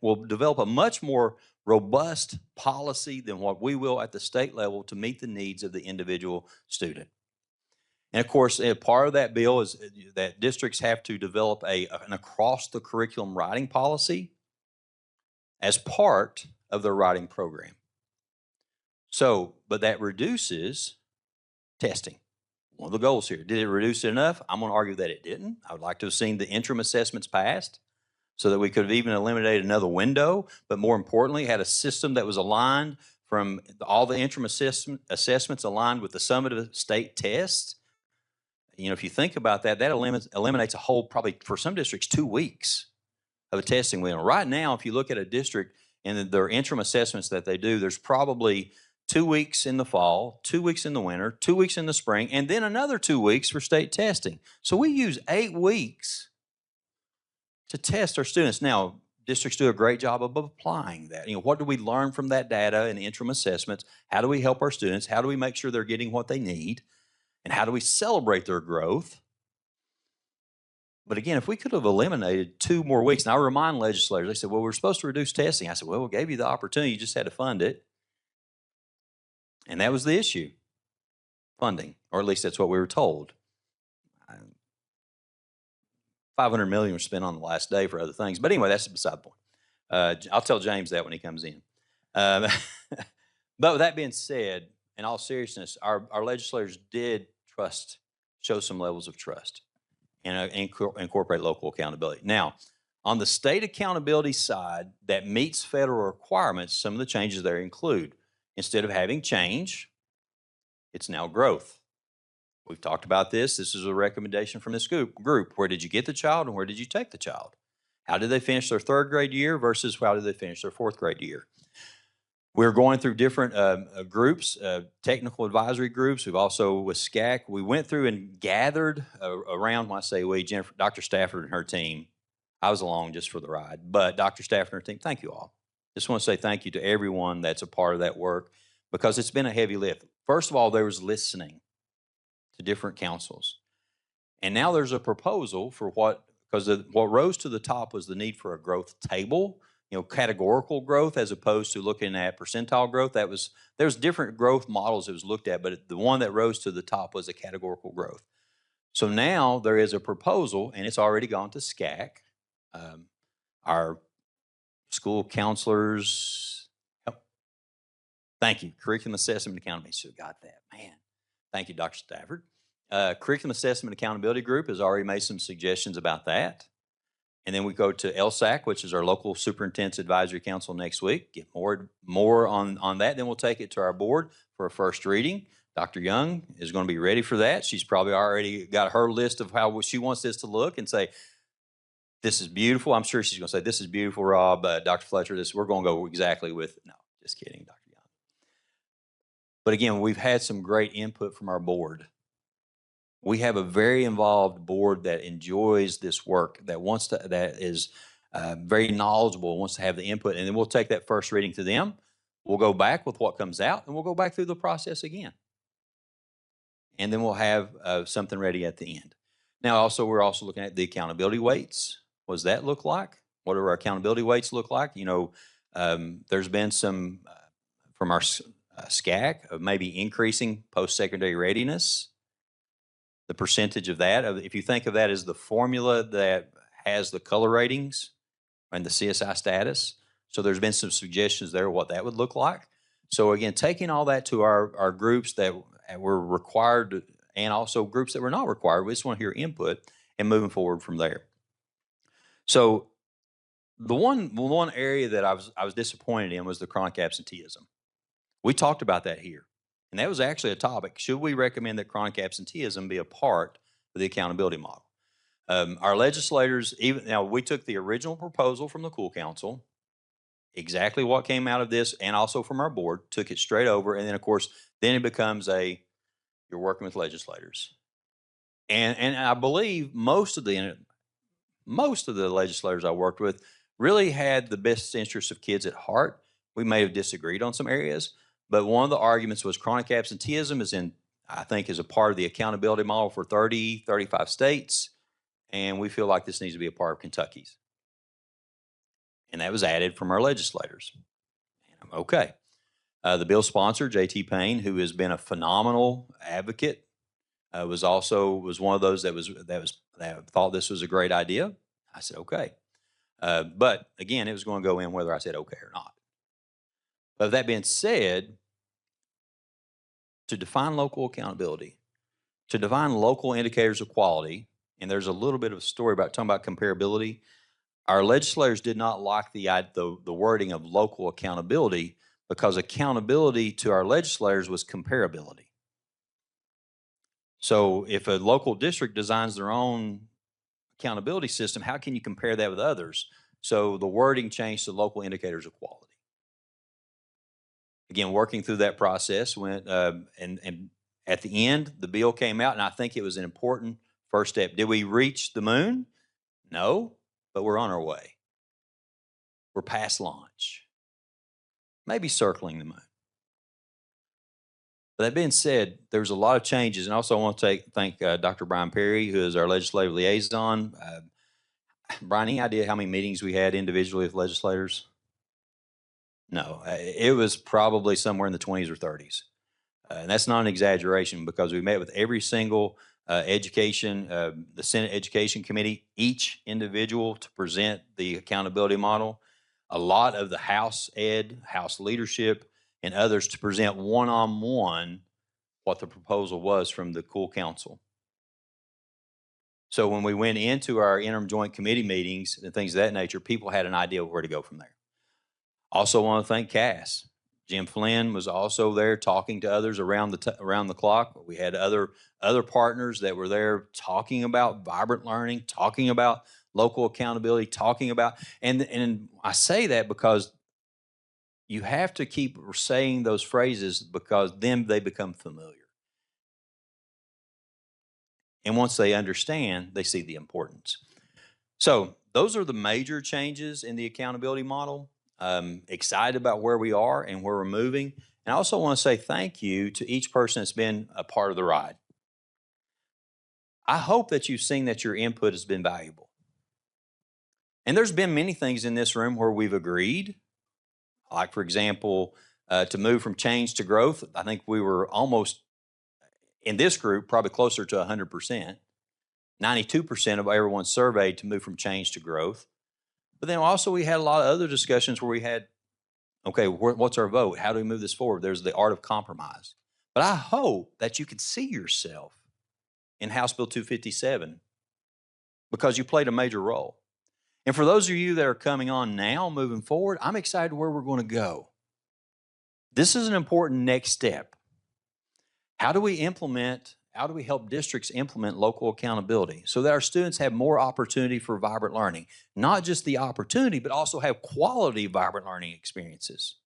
will develop a much more robust policy than what we will at the state level to meet the needs of the individual student. And of course, part of that bill is that districts have to develop an across the curriculum writing policy as part of their writing program. So, but that reduces testing. One of the goals here. Did it reduce it enough? I'm going to argue that it didn't. I would like to have seen the interim assessments passed so that we could have even eliminated another window, but more importantly, had a system that was aligned from all the interim assessments aligned with the summative state tests. You know, if you think about that, that eliminates a whole, probably for some districts, 2 weeks of a testing window. Right now, if you look at a district and their interim assessments that they do, there's probably 2 weeks in the fall, 2 weeks in the winter, 2 weeks in the spring, and then another 2 weeks for state testing. So we use 8 weeks to test our students. Now, districts do a great job of applying that. You know, what do we learn from that data and interim assessments? How do we help our students? How do we make sure they're getting what they need? And how do we celebrate their growth? But again, if we could have eliminated 2 more weeks, and I remind legislators, they said, well, we're supposed to reduce testing. I said, well, we gave you the opportunity, you just had to fund it. And that was the issue, funding, or at least that's what we were told. $500 million was spent on the last day for other things. But anyway, that's beside the point. I'll tell James that when he comes in. But with that being said, in all seriousness, our legislators did show some levels of trust and incorporate local accountability. Now, on the state accountability side that meets federal requirements, some of the changes there include, instead of having change, it's now growth. We've talked about this. This is a recommendation from this group. Where did you get the child and where did you take the child? How did they finish their 3rd grade year versus how did they finish their 4th grade year? We're going through different groups, technical advisory groups. We've also, with SCAC, we went through and gathered around, when I say we, Dr. Stafford and her team. I was along just for the ride, but Dr. Stafford and her team, thank you all. Just want to say thank you to everyone that's a part of that work because it's been a heavy lift. First of all, there was listening to different councils. And now there's a proposal for what rose to the top was the need for a growth table, you know, categorical growth as opposed to looking at percentile growth. There's different growth models that was looked at, but the one that rose to the top was a categorical growth. So now there is a proposal, and it's already gone to SCAC. Our school counselors, thank you, curriculum assessment and accountability. So got that, man. Thank you, Dr. Stafford. Curriculum Assessment Accountability Group has already made some suggestions about that. And then we go to LSAC, which is our local superintendent's advisory council next week. Get more on that. Then we'll take it to our board for a first reading. Dr. Young is going to be ready for that. She's probably already got her list of how she wants this to look and say, this is beautiful. I'm sure she's going to say, this is beautiful, Rob. Dr. Fletcher, we're going to go exactly with, no, just kidding, Dr. Young. But again, we've had some great input from our board. We have a very involved board that enjoys this work, that is very knowledgeable, wants to have the input, and then we'll take that first reading to them. We'll go back with what comes out, and we'll go back through the process again. And then we'll have something ready at the end. Now, we're also looking at the accountability weights. What does that look like? What do our accountability weights look like? You know, there's been some from our SCAC of maybe increasing post-secondary readiness. The percentage of that, if you think of that as the formula that has the color ratings and the CSI status. So there's been some suggestions there what that would look like. So again, taking all that to our groups that were required and also groups that were not required, we just want to hear input and moving forward from there. So the one area that I was disappointed in was the chronic absenteeism. We talked about that here. And that was actually a topic. Should we recommend that chronic absenteeism be a part of the accountability model? Our legislators, we took the original proposal from the KUWL Council exactly what came out of this and also from our board, took it straight over. And then, of course, then it becomes you're working with legislators. And I believe most of the legislators I worked with really had the best interests of kids at heart. We may have disagreed on some areas, but one of the arguments was chronic absenteeism I think is a part of the accountability model for 30, 35 states. And we feel like this needs to be a part of Kentucky's. And that was added from our legislators. And I'm okay. The bill sponsor, J.T. Payne, who has been a phenomenal advocate, was one of those that thought this was a great idea. I said, okay. But again, it was going to go in whether I said okay or not. But that being said, to define local accountability, to define local indicators of quality, and there's a little bit of a story about talking about comparability. Our legislators did not like the wording of local accountability because accountability to our legislators was comparability. So if a local district designs their own accountability system, how can you compare that with others? So the wording changed to local indicators of quality. Again, working through that process went, and at the end, the bill came out, and I think it was an important first step. Did we reach the moon? No, but we're on our way. We're past launch, maybe circling the moon. But that being said, there's a lot of changes, and also I want to thank Dr. Brian Perry, who is our legislative liaison. Brian, any idea how many meetings we had individually with legislators? No, it was probably somewhere in the 20s or 30s. And that's not an exaggeration because we met with every single the Senate Education Committee, each individual to present the accountability model, a lot of the House leadership, and others to present one-on-one what the proposal was from the KUWL Council. So when we went into our interim joint committee meetings and things of that nature, people had an idea of where to go from there. Also want to thank Cass. Jim Flynn was also there talking to others around the clock. We had other partners that were there talking about vibrant learning, talking about local accountability, and I say that because you have to keep saying those phrases because then they become familiar. And once they understand, they see the importance. So those are the major changes in the accountability model. Excited about where we are and where we're moving. And I also want to say thank you to each person that's been a part of the ride. I hope that you've seen that your input has been valuable. And there's been many things in this room where we've agreed, like, for example, to move from change to growth. I think we were almost, in this group, probably closer to 100%. 92% of everyone surveyed to move from change to growth. But then also we had a lot of other discussions where we had, okay, what's our vote? How do we move this forward? There's the art of compromise. But I hope that you can see yourself in House Bill 257 because you played a major role. And for those of you that are coming on now, moving forward, I'm excited where we're going to go. This is an important next step. How do we help districts implement local accountability so that our students have more opportunity for vibrant learning? Not just the opportunity, but also have quality vibrant learning experiences.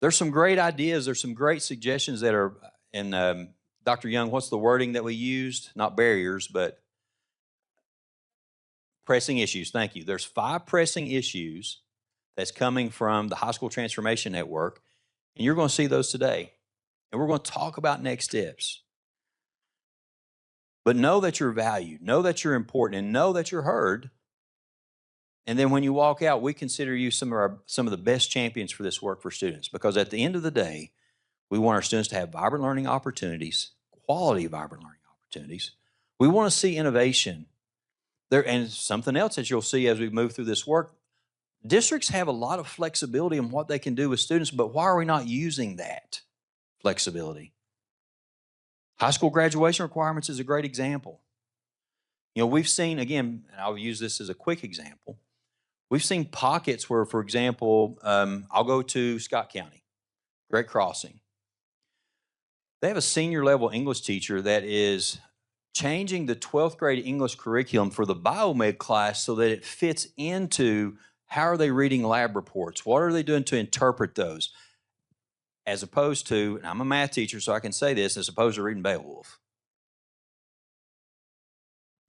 There's some great ideas. There's some great suggestions that are, and Dr. Young, what's the wording that we used? Not barriers, but pressing issues. Thank you. There's 5 pressing issues that's coming from the High School Transformation Network, and you're going to see those today. And we're going to talk about next steps. But know that you're valued, know that you're important, and know that you're heard. And then when you walk out, we consider you some of the best champions for this work for students. Because at the end of the day, we want our students to have vibrant learning opportunities, quality vibrant learning opportunities. We want to see innovation. And something else that you'll see as we move through this work, districts have a lot of flexibility in what they can do with students, but why are we not using that flexibility? High school graduation requirements is a great example. You know, we've seen, again, and I'll use this as a quick example, we've seen pockets where, for example, I'll go to Scott County, Great Crossing. They have a senior level English teacher that is changing the 12th grade English curriculum for the biomed class so that it fits into How are they reading lab reports? What are they doing to interpret those? As opposed to, and I'm a math teacher, so I can say this, as opposed to reading Beowulf.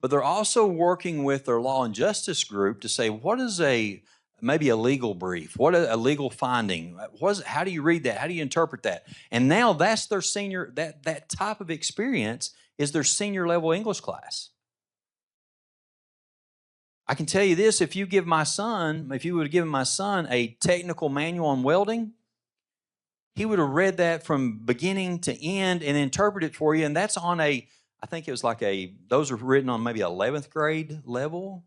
But they're also working with their law and justice group to say, what is maybe a legal brief? What a legal finding? How do you read that? How do you interpret that? And now that's their senior, that type of experience is their senior level English class. I can tell you this, if you would have given my son a technical manual on welding, he would have read that from beginning to end and interpreted it for you. And that's on I think it was those are written on maybe 11th grade level,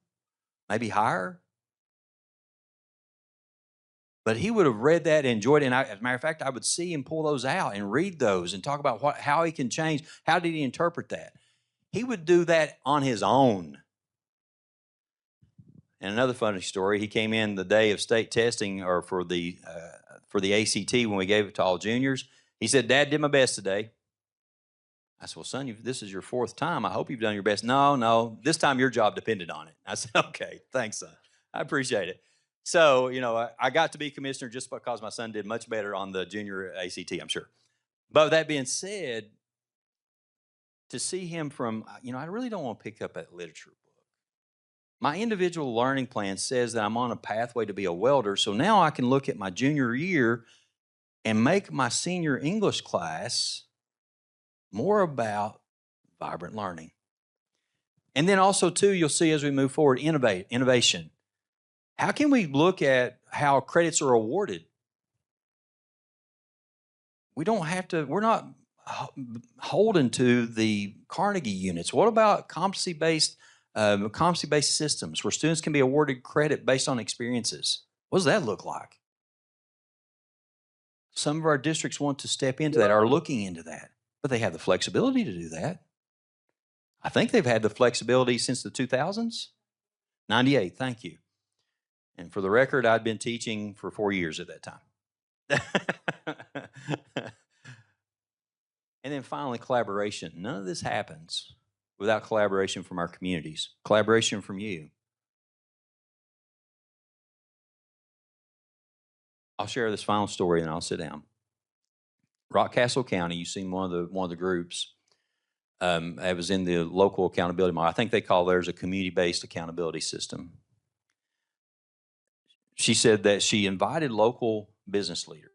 maybe higher. But he would have read that and enjoyed it. And as a matter of fact, I would see him pull those out and read those and talk about how he can change. How did he interpret that? He would do that on his own. And another funny story, he came in the day of state testing or for the ACT when we gave it to all juniors. He said, Dad, did my best today. I said, well, son, this is your 4th time. I hope you've done your best. No, this time your job depended on it. I said, okay, thanks, son. I appreciate it. So, I got to be commissioner just because my son did much better on the junior ACT, I'm sure. But with that being said, to see him from, I really don't want to pick up that literature book. My individual learning plan says that I'm on a pathway to be a welder. So now I can look at my junior year and make my senior English class more about vibrant learning. And then also, too, you'll see as we move forward, innovation. How can we look at how credits are awarded? We're not holden to the Carnegie units. What about competency-based systems where students can be awarded credit based on experiences? What does that look like? Some of our districts want to step into that, are looking into that, but they have the flexibility to do that. I think they've had the flexibility since the 2000s. 98, thank you. And for the record, I'd been teaching for 4 years at that time. And then finally, collaboration. None of this happens without collaboration from our communities, collaboration from you. I'll share this final story and I'll sit down. Rockcastle County, you've seen one of the groups. I was in the local accountability model. I think they call theirs a community-based accountability system. She said that she invited local business leaders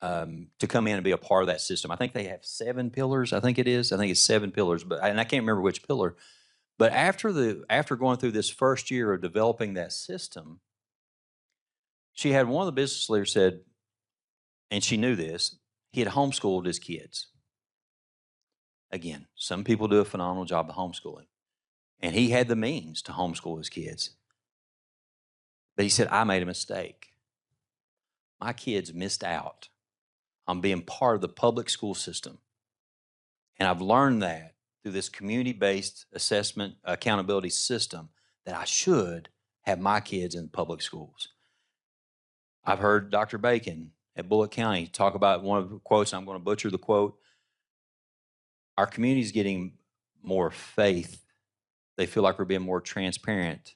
to come in and be a part of that system. I think they have 7 pillars. I think it's 7 pillars, and I can't remember which pillar. But after going through this first year of developing that system, she had one of the business leaders said, and she knew this, he had homeschooled his kids. Again, some people do a phenomenal job of homeschooling. And he had the means to homeschool his kids. But he said, I made a mistake. My kids missed out on being part of the public school system. And I've learned that through this community-based assessment accountability system that I should have my kids in public schools. I've heard Dr. Bacon at Bullitt County talk about one of the quotes, and I'm going to butcher the quote. Our community is getting more faith. They feel like we're being more transparent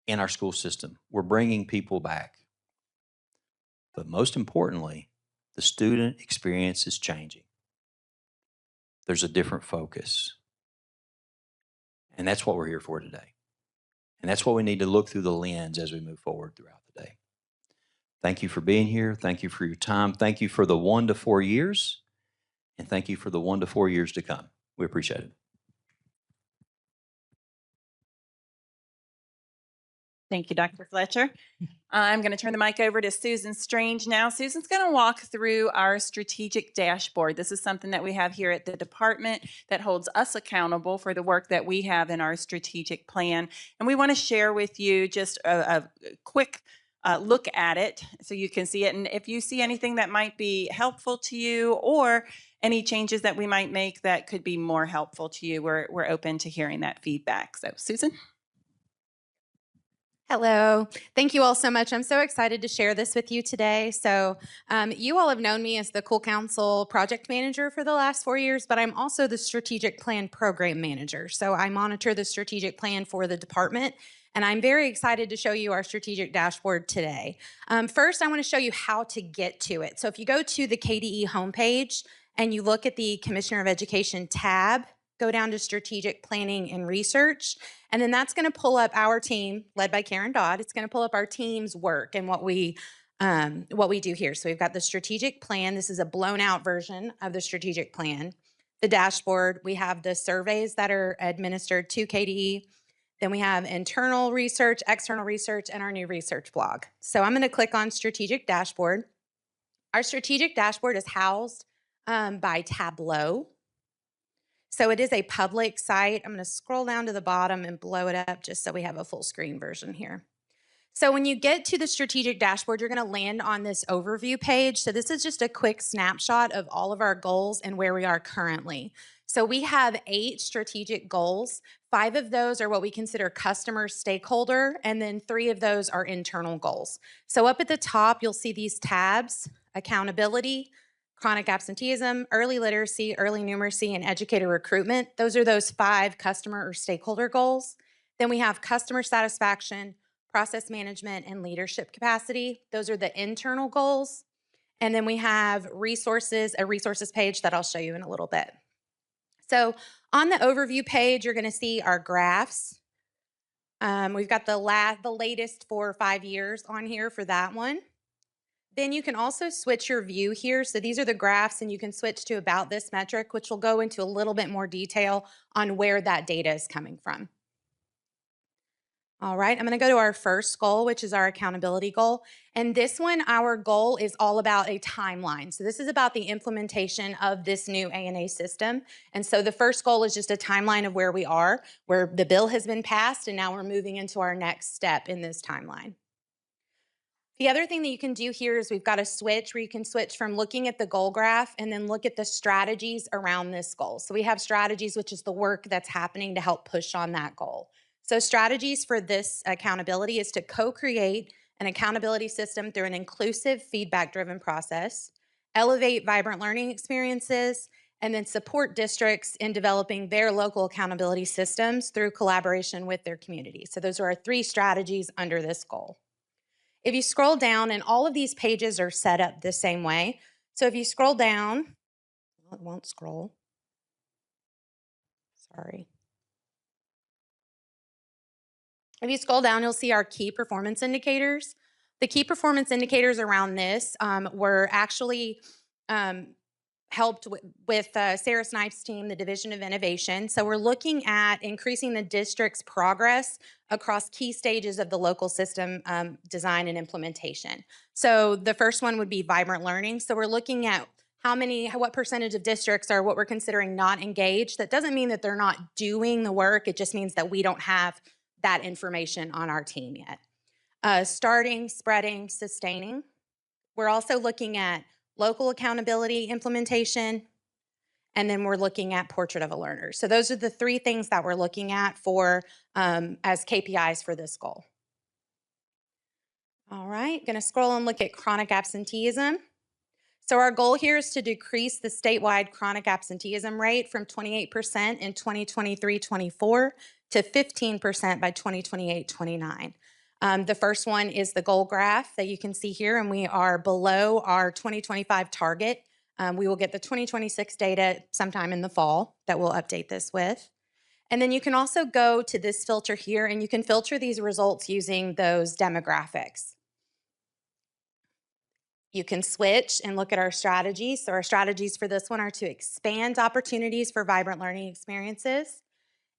in our school system. We're bringing people back. But most importantly, the student experience is changing. There's a different focus. And that's what we're here for today. And that's what we need to look through the lens as we move forward throughout the day. Thank you for being here. Thank you for your time. Thank you for the 1 to 4 years. And thank you for the 1 to 4 years to come. We appreciate it. Thank you, Dr. Fletcher. I'm going to turn the mic over to Susan Strange now. Susan's going to walk through our strategic dashboard. This is something that we have here at the department that holds us accountable for the work that we have in our strategic plan. And we want to share with you just a quick look at it so you can see it. And if you see anything that might be helpful to you or any changes that we might make that could be more helpful to you, we're open to hearing that feedback. So, Susan? Hello. Thank you all so much. I'm so excited to share this with you today. So, you all have known me as the KUWL Council project manager for the last 4 years, but I'm also the strategic plan program manager. So, I monitor the strategic plan for the department, and I'm very excited to show you our strategic dashboard today. First, I want to show you how to get to it. So, if you go to the KDE homepage and you look at the Commissioner of Education tab, go down to strategic planning and research. And then that's going to pull up our team, led by Karen Dodd. It's going to pull up our team's work and what we do here. So we've got the strategic plan. This is a blown out version of the strategic plan. The dashboard. We have the surveys that are administered to KDE. Then we have internal research, external research, and our new research blog. So I'm going to click on strategic dashboard. Our strategic dashboard is housed by Tableau. So it is a public site. I'm going to scroll down to the bottom and blow it up just so we have a full screen version here. So when you get to the strategic dashboard, you're going to land on this overview page. So this is just a quick snapshot of all of our goals and where we are currently. So we have 8 strategic goals. 5 of those are what we consider customer stakeholder, and then 3 of those are internal goals. So up at the top, you'll see these tabs: accountability, chronic absenteeism, early literacy, early numeracy, and educator recruitment. Those are those 5 customer or stakeholder goals. Then we have customer satisfaction, process management, and leadership capacity. Those are the internal goals. And then we have resources, a resources page that I'll show you in a little bit. So on the overview page, you're going to see our graphs. We've got the latest 4 or 5 years on here for that one. Then you can also switch your view here. So these are the graphs, and you can switch to about this metric, which will go into a little bit more detail on where that data is coming from. All right, I'm going to go to our first goal, which is our accountability goal. And this one, our goal is all about a timeline. So this is about the implementation of this new ANA system. And so the first goal is just a timeline of where we are, where the bill has been passed, and now we're moving into our next step in this timeline. The other thing that you can do here is we've got a switch where you can switch from looking at the goal graph and then look at the strategies around this goal. So we have strategies, which is the work that's happening to help push on that goal. So strategies for this accountability is to co-create an accountability system through an inclusive, feedback-driven process, elevate vibrant learning experiences, and then support districts in developing their local accountability systems through collaboration with their community. So those are our 3 strategies under this goal. If you scroll down, and all of these pages are set up the same way. So if you scroll down, well, it won't scroll. Sorry. If you scroll down, you'll see our key performance indicators. The key performance indicators around this were actually helped with Sarah Snipes' team, the Division of Innovation. So we're looking at increasing the district's progress across key stages of the local system design and implementation. So the first one would be vibrant learning. So we're looking at what percentage of districts are what we're considering not engaged. That doesn't mean that they're not doing the work. It just means that we don't have that information on our team yet. Starting, spreading, sustaining. We're also looking at local accountability implementation, and then we're looking at portrait of a learner. So those are the 3 things that we're looking at for as KPIs for this goal. All right, going to scroll and look at chronic absenteeism. So our goal here is to decrease the statewide chronic absenteeism rate from 28% in 2023-24 to 15% by 2028-29. The first one is the goal graph that you can see here, and we are below our 2025 target. We will get the 2026 data sometime in the fall that we'll update this with. And then you can also go to this filter here, and you can filter these results using those demographics. You can switch and look at our strategies. So our strategies for this one are to expand opportunities for vibrant learning experiences,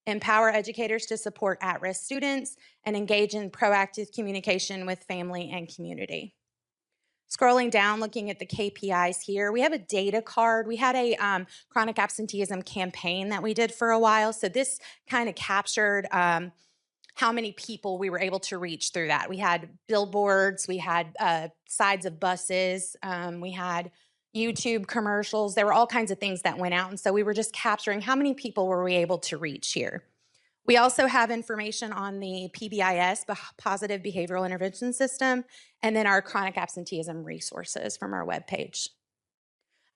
empower educators to support at-risk students, and engage in proactive communication with family and community. Scrolling down, looking at the KPIs here, we have a data card. We had a chronic absenteeism campaign that we did for a while. So this kind of captured how many people we were able to reach through that. We had billboards, we had sides of buses, we had YouTube commercials. There were all kinds of things that went out. And so we were just capturing how many people were we able to reach here. We also have information on the PBIS, Positive Behavioral Intervention System, and then our chronic absenteeism resources from our webpage.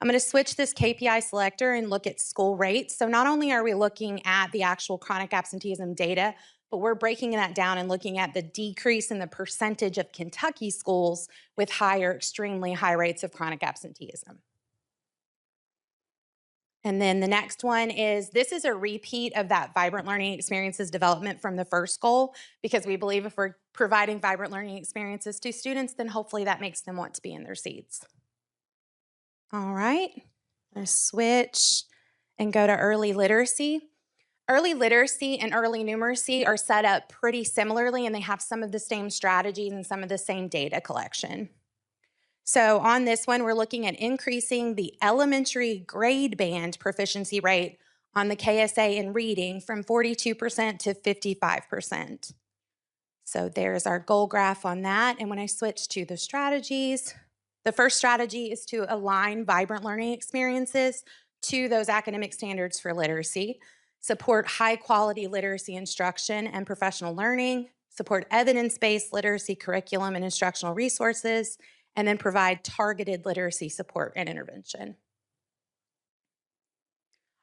I'm going to switch this KPI selector and look at school rates. So not only are we looking at the actual chronic absenteeism data, but we're breaking that down and looking at the decrease in the percentage of Kentucky schools with higher, extremely high rates of chronic absenteeism. And then the next one is, this is a repeat of that vibrant learning experiences development from the first goal, because we believe if we're providing vibrant learning experiences to students, then hopefully that makes them want to be in their seats. All right, I'm gonna switch and go to early literacy. Early literacy and early numeracy are set up pretty similarly, and they have some of the same strategies and some of the same data collection. So on this one, we're looking at increasing the elementary grade band proficiency rate on the KSA in reading from 42% to 55%. So there's our goal graph on that. And when I switch to the strategies, the first strategy is to align vibrant learning experiences to those academic standards for literacy, support high quality literacy instruction and professional learning, support evidence-based literacy curriculum and instructional resources, and then provide targeted literacy support and intervention.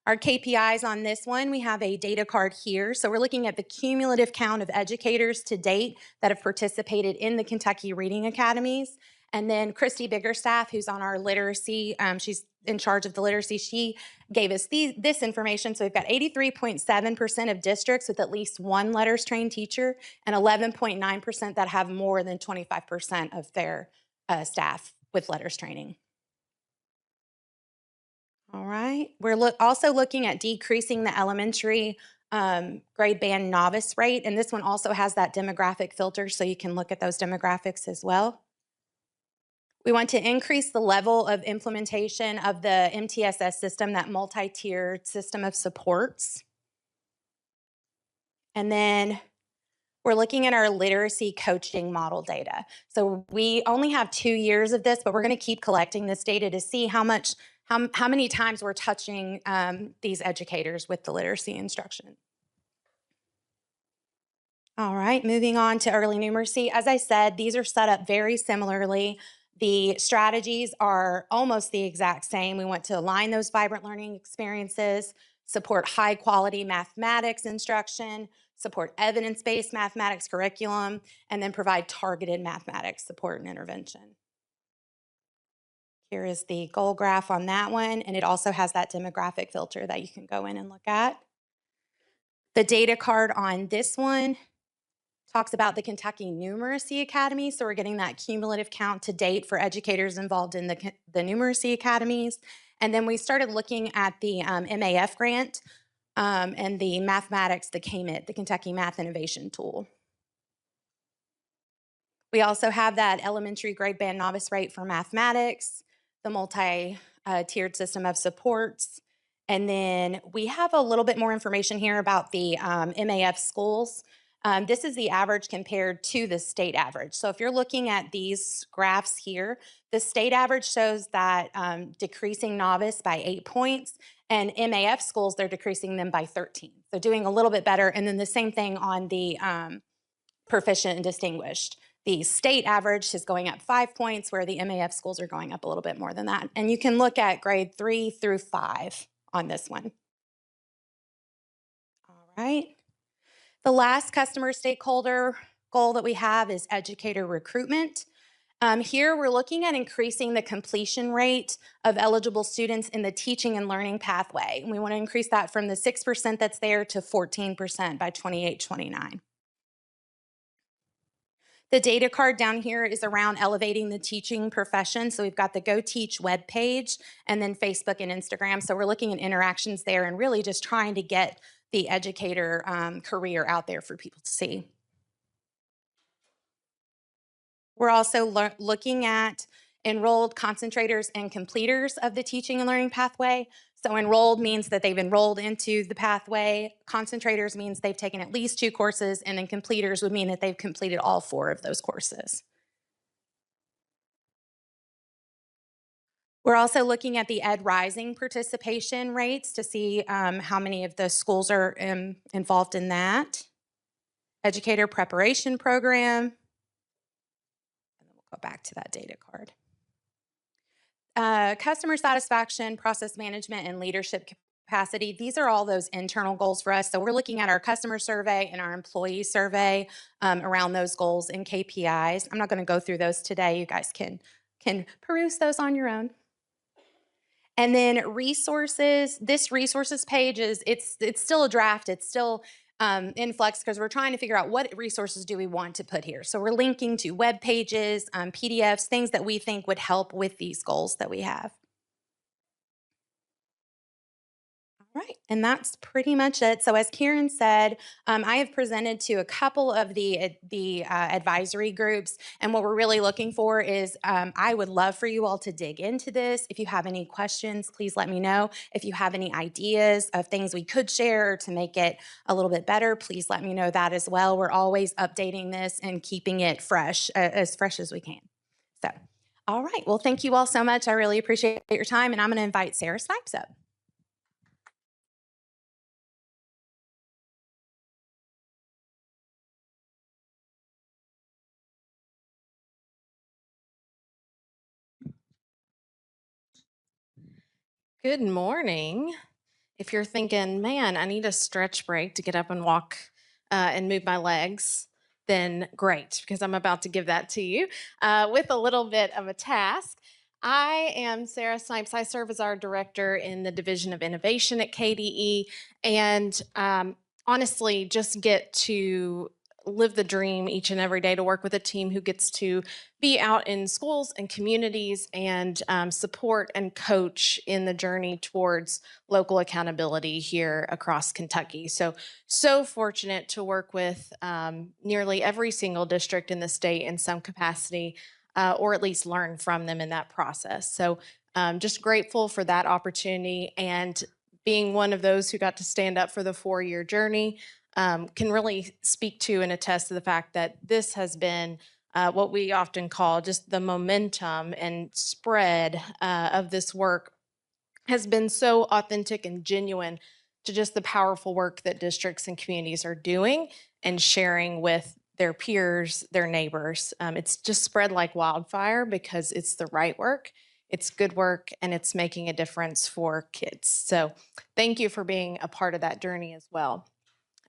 Our KPIs on this one, we have a data card here. So we're looking at the cumulative count of educators to date that have participated in the Kentucky Reading Academies. And then Christy Biggerstaff, who's on our literacy, she's in charge of the literacy, she gave us this information. So we've got 83.7% of districts with at least one letters trained teacher and 11.9% that have more than 25% of their staff with letters training. All right, we're also looking at decreasing the elementary grade band novice rate, and this one also has that demographic filter, so you can look at those demographics as well. We want to increase the level of implementation of the MTSS system, that multi-tiered system of supports. And then we're looking at our literacy coaching model data. So we only have 2 years of this, but we're going to keep collecting this data to see how many times we're touching these educators with the literacy instruction. All right, moving on to early numeracy. As I said, these are set up very similarly. The strategies are almost the exact same. We want to align those vibrant learning experiences, support high quality mathematics instruction, support evidence-based mathematics curriculum, and then provide targeted mathematics support and intervention. Here is the goal graph on that one, and it also has that demographic filter that you can go in and look at. The data card on this one talks about the Kentucky Numeracy Academy, so we're getting that cumulative count to date for educators involved in the Numeracy Academies. And then we started looking at the MAF grant and the mathematics, the KMIT, the Kentucky Math Innovation Tool. We also have that elementary grade band novice rate for mathematics, the multi-tiered system of supports, and then we have a little bit more information here about the MAF schools. This is the average compared to the state average. So if you're looking at these graphs here, the state average shows that decreasing novice by 8 points, and MAF schools, they're decreasing them by 13. So doing a little bit better. And then the same thing on the proficient and distinguished. The state average is going up 5 points, where the MAF schools are going up a little bit more than that. And you can look at grade 3 through 5 on this one. All right. The last customer stakeholder goal that we have is educator recruitment. Here we're looking at increasing the completion rate of eligible students in the teaching and learning pathway. And we want to increase that from the 6% that's there to 14% by 28-29. The data card down here is around elevating the teaching profession. So we've got the Go Teach webpage and then Facebook and Instagram. So we're looking at interactions there and really just trying to get the educator career out there for people to see. We're also looking at enrolled concentrators and completers of the teaching and learning pathway. So enrolled means that they've enrolled into the pathway. Concentrators means they've taken at least 2 courses, and then completers would mean that they've completed all 4 of those courses. We're also looking at the Ed Rising participation rates to see how many of the schools are involved in that. Educator preparation program. And then we'll go back to that data card. Customer satisfaction, process management, and leadership capacity. These are all those internal goals for us. So we're looking at our customer survey and our employee survey around those goals and KPIs. I'm not going to go through those today. You guys can peruse those on your own. And then resources. This resources page it's still a draft. It's still in flux because we're trying to figure out what resources do we want to put here. So we're linking to web pages, PDFs, things that we think would help with these goals that we have. All right, and that's pretty much it. So as Karen said, I have presented to a couple of the advisory groups, and what we're really looking for is I would love for you all to dig into this. If you have any questions, please let me know. If you have any ideas of things we could share to make it a little bit better, please let me know that as well. We're always updating this and keeping it fresh, as fresh as we can. So, all right, well, thank you all so much. I really appreciate your time, and I'm going to invite Sarah Snipes up. Good morning. If you're thinking, man, I need a stretch break to get up and walk and move my legs, then great, because I'm about to give that to you with a little bit of a task. I am Sarah Snipes. I serve as our director in the Division of Innovation at KDE, and honestly, just get to live the dream each and every day to work with a team who gets to be out in schools and communities and support and coach in the journey towards local accountability here across Kentucky. So fortunate to work with nearly every single district in the state in some capacity, or at least learn from them in that process. So just grateful for that opportunity, and being one of those who got to stand up for the 4-year journey. Can really speak to and attest to the fact that this has been what we often call just the momentum and spread of this work has been so authentic and genuine to just the powerful work that districts and communities are doing and sharing with their peers, their neighbors. It's just spread like wildfire because it's the right work, it's good work, and it's making a difference for kids. So thank you for being a part of that journey as well.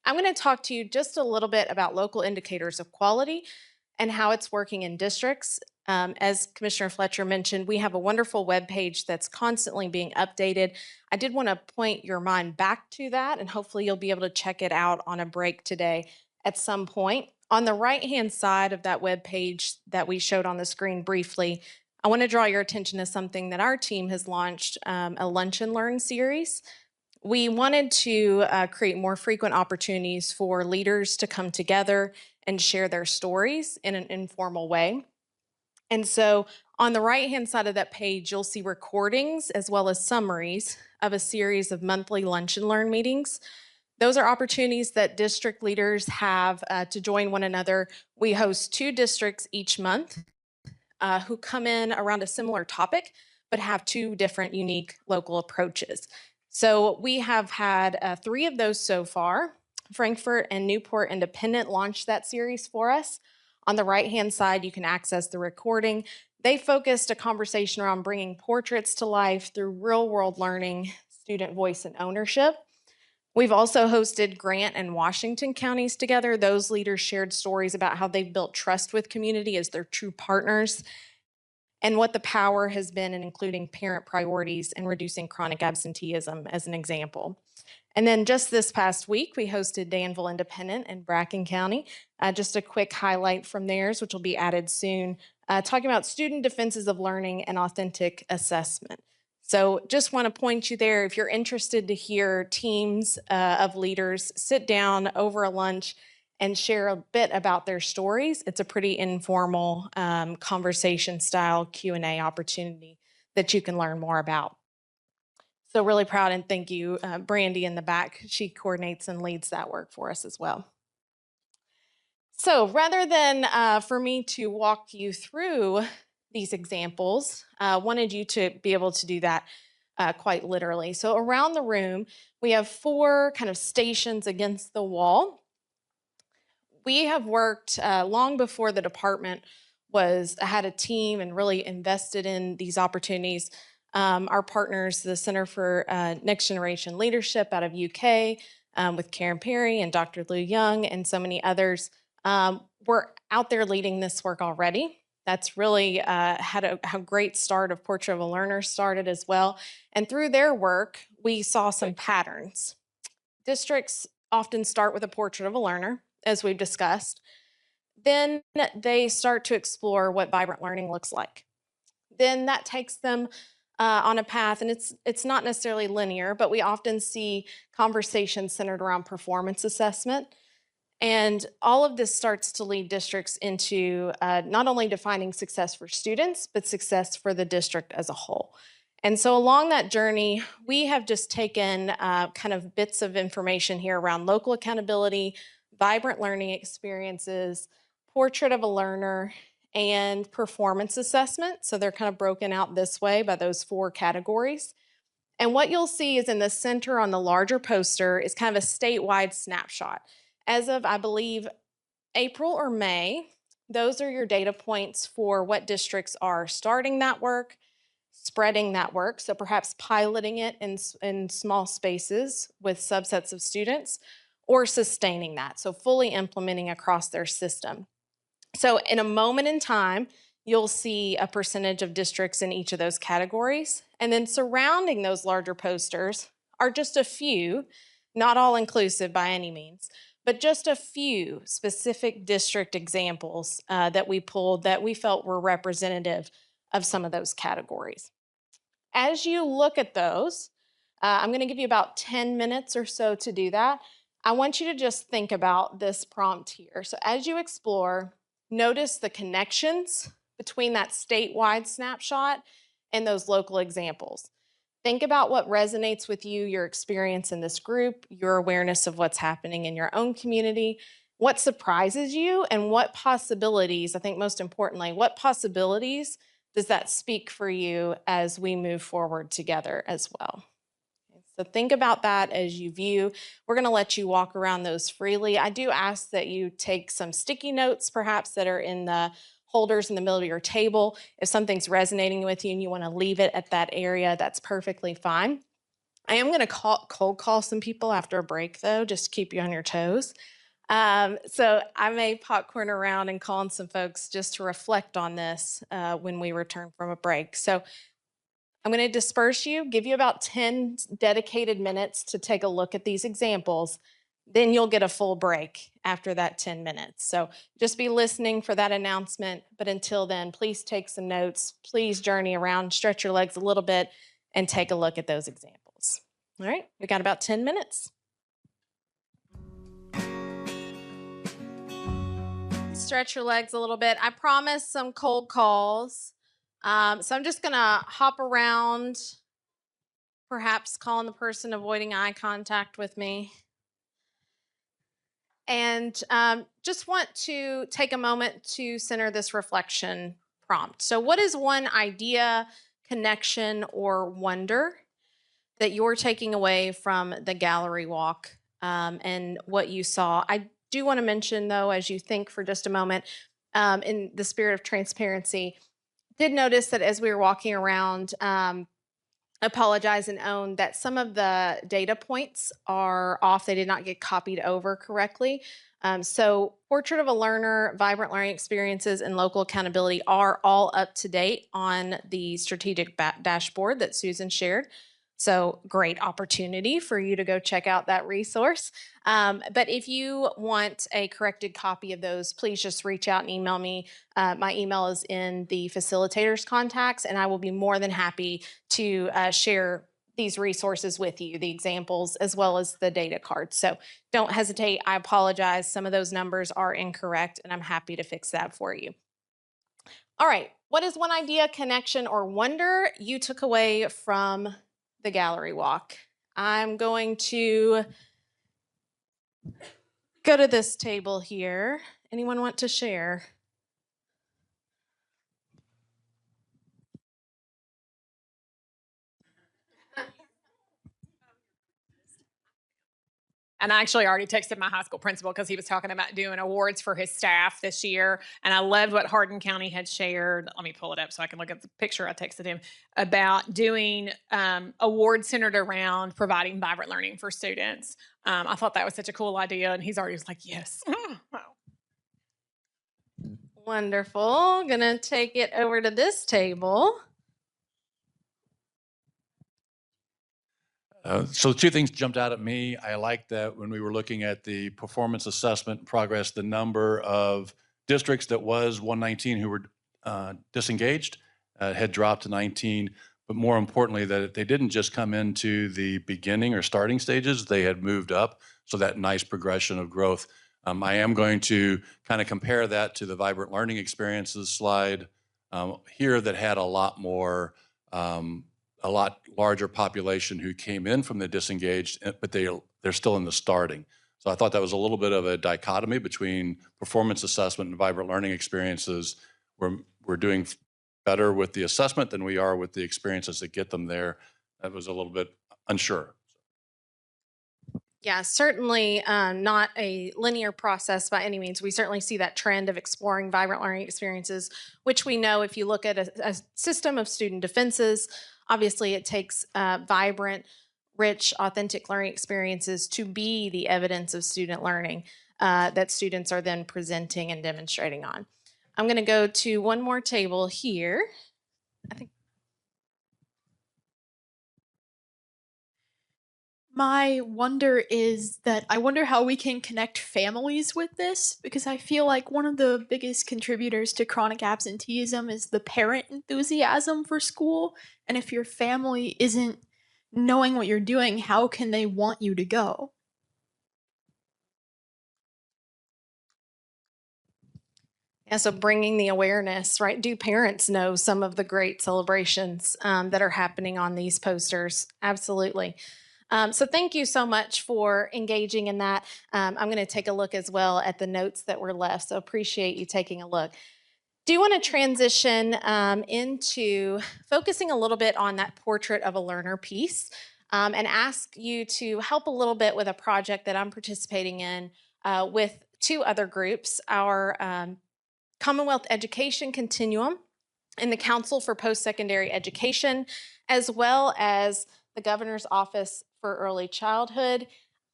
I'm going to talk to you just a little bit about local indicators of quality and how it's working in districts. As Commissioner Fletcher mentioned, we have a wonderful webpage that's constantly being updated. I did want to point your mind back to that, and hopefully you'll be able to check it out on a break today at some point. On the right-hand side of that webpage that we showed on the screen briefly, I want to draw your attention to something that our team has launched, a Lunch and Learn series. We wanted to create more frequent opportunities for leaders to come together and share their stories in an informal way. And so on the right-hand side of that page, you'll see recordings as well as summaries of a series of monthly Lunch and Learn meetings. Those are opportunities that district leaders have to join one another. We host 2 districts each month who come in around a similar topic, but have 2 different unique local approaches. So we have had 3 of those so far. Frankfort and Newport Independent launched that series for us. On the right-hand side, you can access the recording. They focused a conversation around bringing portraits to life through real-world learning, student voice, and ownership. We've also hosted Grant and Washington counties together. Those leaders shared stories about how they've built trust with community as their true partners, and what the power has been in including parent priorities and reducing chronic absenteeism as an example. And then just this past week, we hosted Danville Independent in Bracken County. Just a quick highlight from theirs, which will be added soon, talking about student defenses of learning and authentic assessment. So just want to point you there. If you're interested to hear teams of leaders sit down over a lunch and share a bit about their stories, it's a pretty informal conversation style Q&A opportunity that you can learn more about. So really proud, and thank you, Brandy in the back. She coordinates and leads that work for us as well. So rather than for me to walk you through these examples. Wanted you to be able to do that quite literally. So around the room, we have 4 kind of stations against the wall. We have worked long before the department had a team and really invested in these opportunities. Our partners, the Center for Next Generation Leadership out of UK, with Karen Perry and Dr. Lou Young and so many others, were out there leading this work already. That's really had a great start of Portrait of a Learner started as well. And through their work, we saw some patterns. Districts often start with a portrait of a learner, as we've discussed. Then they start to explore what vibrant learning looks like. Then that takes them on a path, and it's not necessarily linear, but we often see conversations centered around performance assessment. And all of this starts to lead districts into not only defining success for students, but success for the district as a whole. And so along that journey, we have just taken kind of bits of information here around local accountability, vibrant learning experiences, portrait of a learner, and performance assessment. So they're kind of broken out this way by those 4 categories. And what you'll see is in the center on the larger poster is kind of a statewide snapshot. As of, I believe, April or May, those are your data points for what districts are starting that work, spreading that work, so perhaps piloting it in small spaces with subsets of students, or sustaining that, so fully implementing across their system. So in a moment in time, you'll see a percentage of districts in each of those categories. And then surrounding those larger posters are just a few, not all inclusive by any means, but just a few specific district examples that we pulled that we felt were representative of some of those categories. As you look at those, I'm going to give you about 10 minutes or so to do that. I want you to just think about this prompt here. So as you explore, notice the connections between that statewide snapshot and those local examples. Think about what resonates with you, your experience in this group, your awareness of what's happening in your own community, what surprises you, and what possibilities, I think most importantly, what possibilities does that speak for you as we move forward together as well? So think about that as you view. We're going to let you walk around those freely. I do ask that you take some sticky notes, perhaps, that are in the holders in the middle of your table. If something's resonating with you and you want to leave it at that area, that's perfectly fine. I am going to cold call some people after a break, though, just to keep you on your toes. So I may popcorn around and call on some folks just to reflect on this when we return from a break. So I'm going to disperse you, give you about 10 dedicated minutes to take a look at these examples. Then you'll get a full break after that 10 minutes. So just be listening for that announcement. But until then, please take some notes. Please journey around, stretch your legs a little bit, and take a look at those examples. All right, we got about 10 minutes. Stretch your legs a little bit. I promise some cold calls. So I'm just going to hop around, perhaps calling the person avoiding eye contact with me. And just want to take a moment to center this reflection prompt. So what is one idea, connection, or wonder that you're taking away from the gallery walk and what you saw? I do want to mention, though, as you think for just a moment, in the spirit of transparency, did notice that as we were walking around, apologize and own that some of the data points are off. They did not get copied over correctly. So Portrait of a Learner, Vibrant Learning Experiences, and Local Accountability are all up to date on the strategic dashboard that Susan shared. So great opportunity for you to go check out that resource. But if you want a corrected copy of those, please just reach out and email me. My email is in the facilitator's contacts, and I will be more than happy to share these resources with you, the examples, as well as the data cards. So don't hesitate. I apologize. Some of those numbers are incorrect, and I'm happy to fix that for you. All right. What is one idea, connection, or wonder you took away from the gallery walk? I'm going to go to this table here. Anyone want to share? And I actually already texted my high school principal because he was talking about doing awards for his staff this year. And I loved what Hardin County had shared. Let me pull it up so I can look at the picture I texted him about doing awards centered around providing vibrant learning for students. I thought that was such a cool idea. And he's already like, yes. Wonderful. Gonna take it over to this table. So two things jumped out at me. I liked that when we were looking at the performance assessment progress, the number of districts that was 119 who were disengaged had dropped to 19. But more importantly, that they didn't just come into the beginning or starting stages, they had moved up. So that nice progression of growth. I am going to kind of compare that to the vibrant learning experiences slide here that had a lot more a lot larger population who came in from the disengaged, but they're still in the starting. So I thought that was a little bit of a dichotomy between performance assessment and vibrant learning experiences. We're doing better with the assessment than we are with the experiences that get them there. That was a little bit unsure. Yeah, certainly not a linear process by any means. We certainly see that trend of exploring vibrant learning experiences, which we know if you look at a system of student defenses, obviously it takes vibrant, rich, authentic learning experiences to be the evidence of student learning that students are then presenting and demonstrating on. I'm going to go to one more table here. I think. My wonder is that I wonder how we can connect families with this, because I feel like one of the biggest contributors to chronic absenteeism is the parent enthusiasm for school. And if your family isn't knowing what you're doing, how can they want you to go? Yeah, so bringing the awareness, right? Do parents know some of the great celebrations that are happening on these posters? Absolutely. So thank you so much for engaging in that. I'm going to take a look as well at the notes that were left. So appreciate you taking a look. Do you want to transition into focusing a little bit on that portrait of a learner piece and ask you to help a little bit with a project that I'm participating in with two other groups, our Commonwealth Education Continuum and the Council for Post-Secondary Education, as well as the Governor's Office for Early Childhood,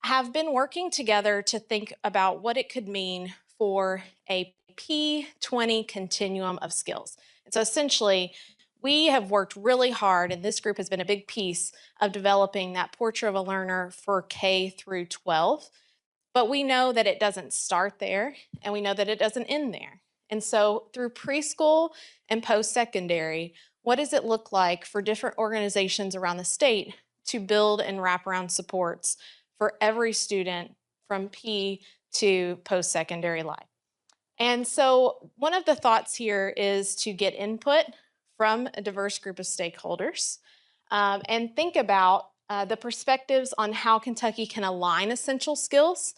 have been working together to think about what it could mean for a P20 continuum of skills. And so essentially, we have worked really hard, and this group has been a big piece of developing that portrait of a learner for K through 12. But we know that it doesn't start there, and we know that it doesn't end there. And so through preschool and post-secondary, what does it look like for different organizations around the state to build and wrap around supports for every student from P to post-secondary life? And so one of the thoughts here is to get input from a diverse group of stakeholders and think about the perspectives on how Kentucky can align essential skills,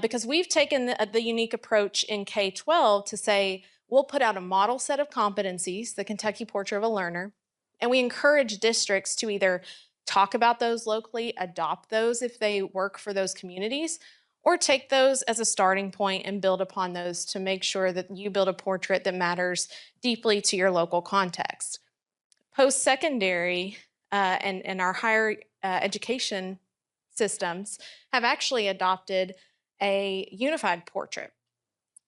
because we've taken the unique approach in K-12 to say, we'll put out a model set of competencies, the Kentucky Portrait of a Learner, and we encourage districts to either talk about those locally, adopt those if they work for those communities, or take those as a starting point and build upon those to make sure that you build a portrait that matters deeply to your local context. Post-secondary and our higher education systems have actually adopted a unified portrait.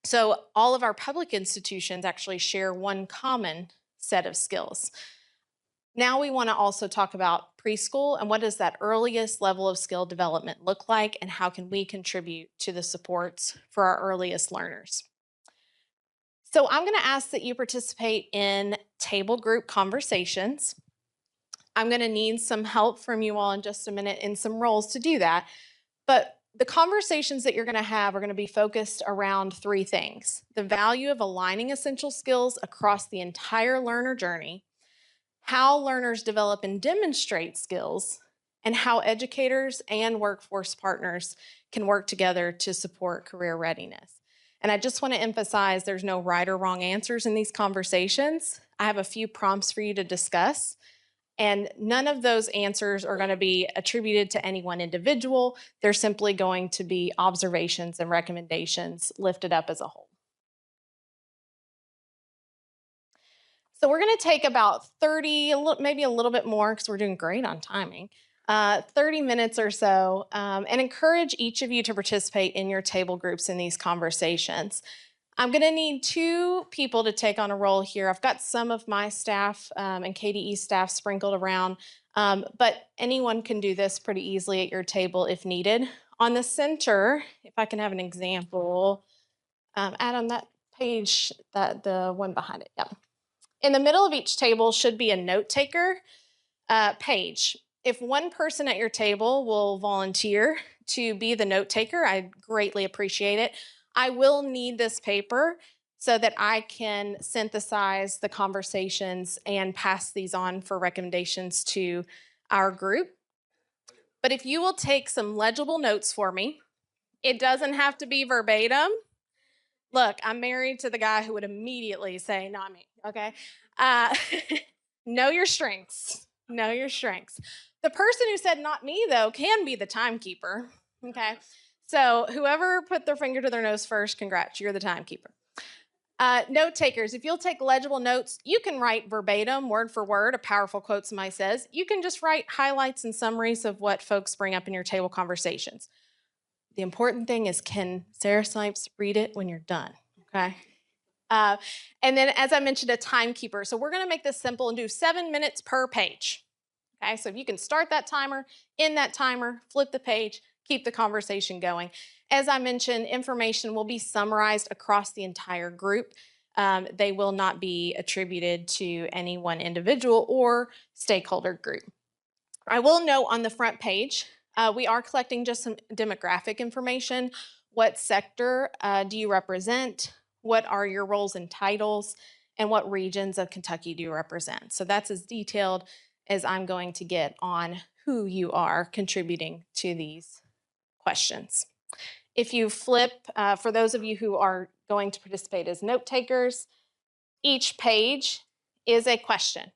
So all of our public institutions actually share one common set of skills. Now we want to also talk about preschool and what does that earliest level of skill development look like, and how can we contribute to the supports for our earliest learners. So I'm going to ask that you participate in table group conversations. I'm going to need some help from you all in just a minute in some roles to do that. But the conversations that you're going to have are going to be focused around three things: the value of aligning essential skills across the entire learner journey, how learners develop and demonstrate skills, and how educators and workforce partners can work together to support career readiness. And I just want to emphasize there's no right or wrong answers in these conversations. I have a few prompts for you to discuss. And none of those answers are going to be attributed to any one individual. They're simply going to be observations and recommendations lifted up as a whole. So we're going to take about 30, maybe a little bit more because we're doing great on timing, 30 minutes or so, and encourage each of you to participate in your table groups in these conversations. I'm going to need 2 people to take on a role here. I've got some of my staff and KDE staff sprinkled around, but anyone can do this pretty easily at your table if needed. On the center, if I can have an example, Adam, that page, the one behind it, yeah. In the middle of each table should be a note taker page. If one person at your table will volunteer to be the note taker, I greatly appreciate it. I will need this paper so that I can synthesize the conversations and pass these on for recommendations to our group. But if you will take some legible notes for me, it doesn't have to be verbatim. Look, I'm married to the guy who would immediately say, not me, okay? Know your strengths. Know your strengths. The person who said not me, though, can be the timekeeper, okay? So whoever put their finger to their nose first, congrats, you're the timekeeper. Note takers, if you'll take legible notes, you can write verbatim, word for word, a powerful quote somebody says. You can just write highlights and summaries of what folks bring up in your table conversations. The important thing is, can Sarah Snipes read it when you're done, okay? And then, as I mentioned, a timekeeper. So we're going to make this simple and do 7 minutes per page, okay? So if you can start that timer, end that timer, flip the page, keep the conversation going. As I mentioned, information will be summarized across the entire group. They will not be attributed to any one individual or stakeholder group. I will note on the front page, we are collecting just some demographic information. What sector do you represent? What are your roles and titles? And what regions of Kentucky do you represent? So that's as detailed as I'm going to get on who you are contributing to these questions. If you flip, for those of you who are going to participate as note takers, each page is a question.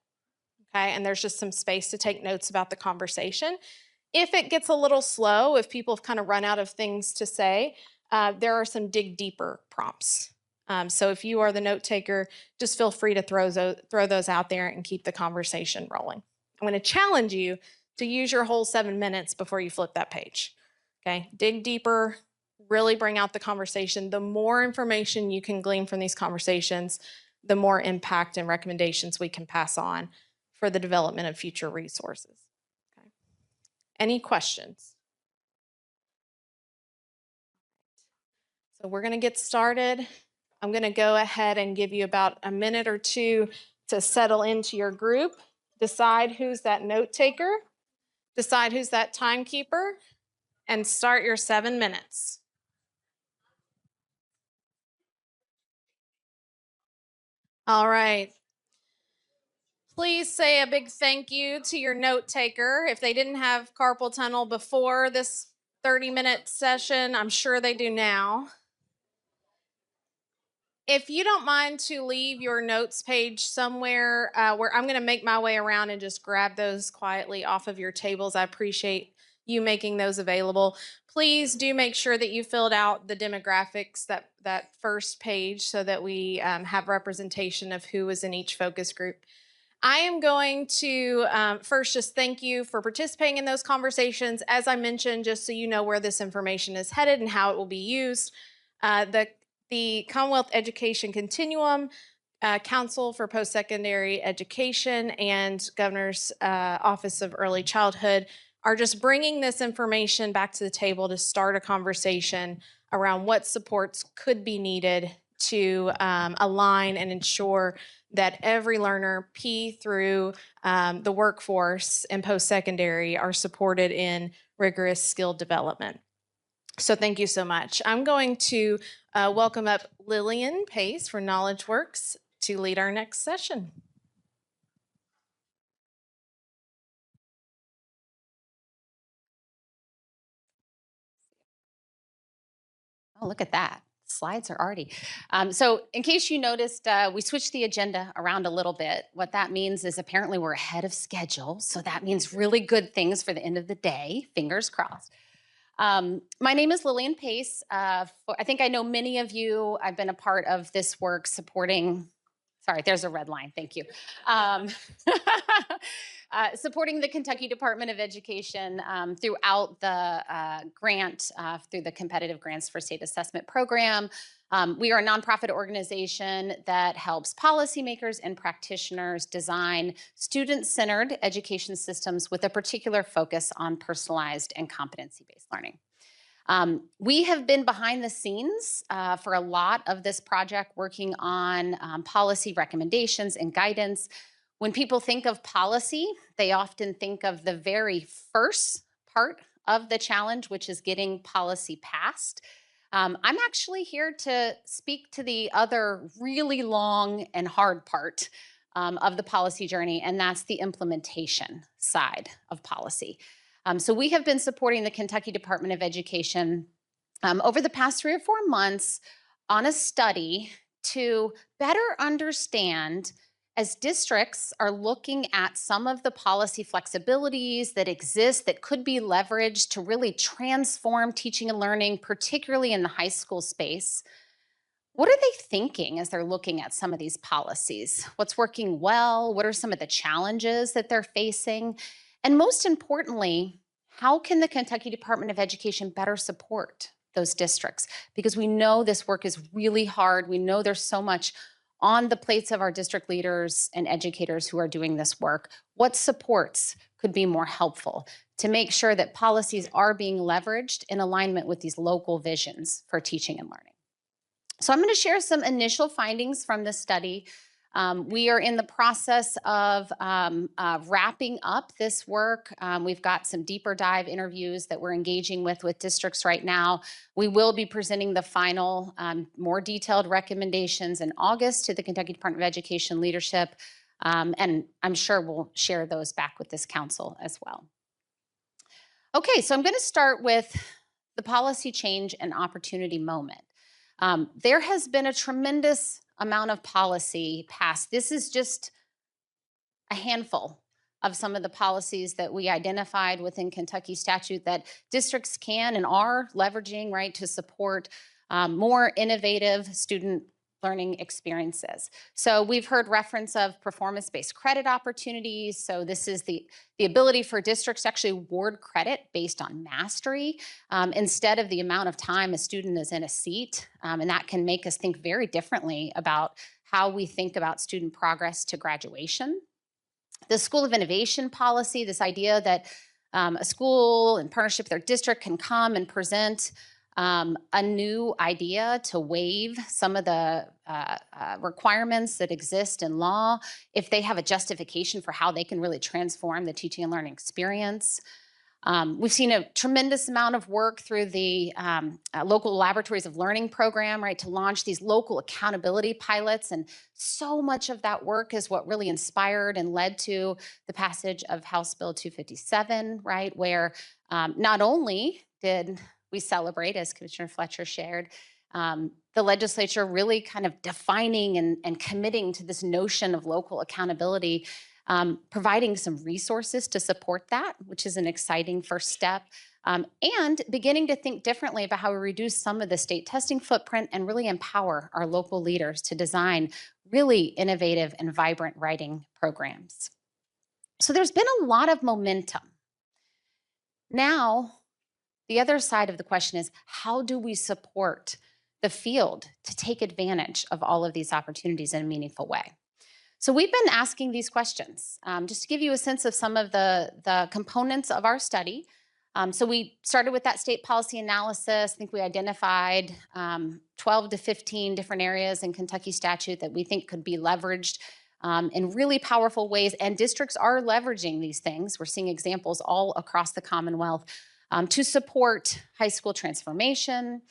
Okay, and there's just some space to take notes about the conversation. If it gets a little slow, if people have kind of run out of things to say, there are some dig deeper prompts. So if you are the note taker, just feel free to throw those out there and keep the conversation rolling. I'm going to challenge you to use your whole 7 minutes before you flip that page. Okay, dig deeper, really bring out the conversation. The more information you can glean from these conversations, the more impact and recommendations we can pass on for the development of future resources. Okay. Any questions? So we're going to get started. I'm going to go ahead and give you about a minute or 2 to settle into your group. Decide who's that note taker, decide who's that timekeeper, and start your 7 minutes. All right. Please say a big thank you to your note taker. If they didn't have carpal tunnel before this 30-minute session, I'm sure they do now. If you don't mind to leave your notes page somewhere where I'm going to make my way around and just grab those quietly off of your tables, I appreciate you making those available. Please do make sure that you filled out the demographics, that first page, so that we have representation of who is in each focus group. I am going to first just thank you for participating in those conversations. As I mentioned, just so you know where this information is headed and how it will be used, the Commonwealth Education Continuum, Council for Post-Secondary Education, and Governor's Office of Early Childhood are just bringing this information back to the table to start a conversation around what supports could be needed to align and ensure that every learner, P through the workforce and post-secondary, are supported in rigorous skill development. So thank you so much. I'm going to welcome up Lillian Pace for Knowledge Works to lead our next session. Oh, look at that. Slides are already. So in case you noticed, we switched the agenda around a little bit. What that means is apparently we're ahead of schedule. So that means really good things for the end of the day, fingers crossed. My name is Lillian Pace. I think I know many of you. I've been a part of this work supporting, sorry, there's a red line, thank you. Supporting the Kentucky Department of Education throughout the grant, through the Competitive Grants for State Assessment Program. We are a nonprofit organization that helps policymakers and practitioners design student-centered education systems with a particular focus on personalized and competency-based learning. We have been behind the scenes for a lot of this project, working on policy recommendations and guidance. When people think of policy, they often think of the very first part of the challenge, which is getting policy passed. I'm actually here to speak to the other really long and hard part of the policy journey, and that's the implementation side of policy. So we have been supporting the Kentucky Department of Education over the past 3 or 4 months on a study to better understand, as districts are looking at some of the policy flexibilities that exist that could be leveraged to really transform teaching and learning, particularly in the high school space. What are they thinking as they're looking at some of these policies? What's working well? What are some of the challenges that they're facing? And most importantly, how can the Kentucky Department of Education better support those districts? Because we know this work is really hard. We know there's so much on the plates of our district leaders and educators who are doing this work. What supports could be more helpful to make sure that policies are being leveraged in alignment with these local visions for teaching and learning? So I'm going to share some initial findings from this study. We are in the process of wrapping up this work. We've got some deeper dive interviews that we're engaging with districts right now. We will be presenting the final, more detailed recommendations in August to the Kentucky Department of Education leadership. And I'm sure we'll share those back with this council as well. Okay, so I'm going to start with the policy change and opportunity moment. There has been a tremendous amount of policy passed. This is just a handful of some of the policies that we identified within Kentucky statute that districts can and are leveraging, right, to support more innovative student learning experiences. So we've heard reference of performance-based credit opportunities. So this is the ability for districts to actually award credit based on mastery instead of the amount of time a student is in a seat. And that can make us think very differently about how we think about student progress to graduation. The School of Innovation policy, this idea that a school in partnership with their district can come and present a new idea to waive some of the requirements that exist in law if they have a justification for how they can really transform the teaching and learning experience. We've seen a tremendous amount of work through the local laboratories of learning program, right, to launch these local accountability pilots. And so much of that work is what really inspired and led to the passage of House Bill 257, right, where not only did we celebrate, as Commissioner Fletcher shared, the legislature really kind of defining and committing to this notion of local accountability, providing some resources to support that, which is an exciting first step, and beginning to think differently about how we reduce some of the state testing footprint and really empower our local leaders to design really innovative and vibrant writing programs. So there's been a lot of momentum. Now, the other side of the question is, how do we support the field to take advantage of all of these opportunities in a meaningful way? So we've been asking these questions. Just to give you a sense of some of the components of our study. So we started with that state policy analysis. I think we identified 12 to 15 different areas in Kentucky statute that we think could be leveraged in really powerful ways. And districts are leveraging these things. We're seeing examples all across the Commonwealth to support high school transformation.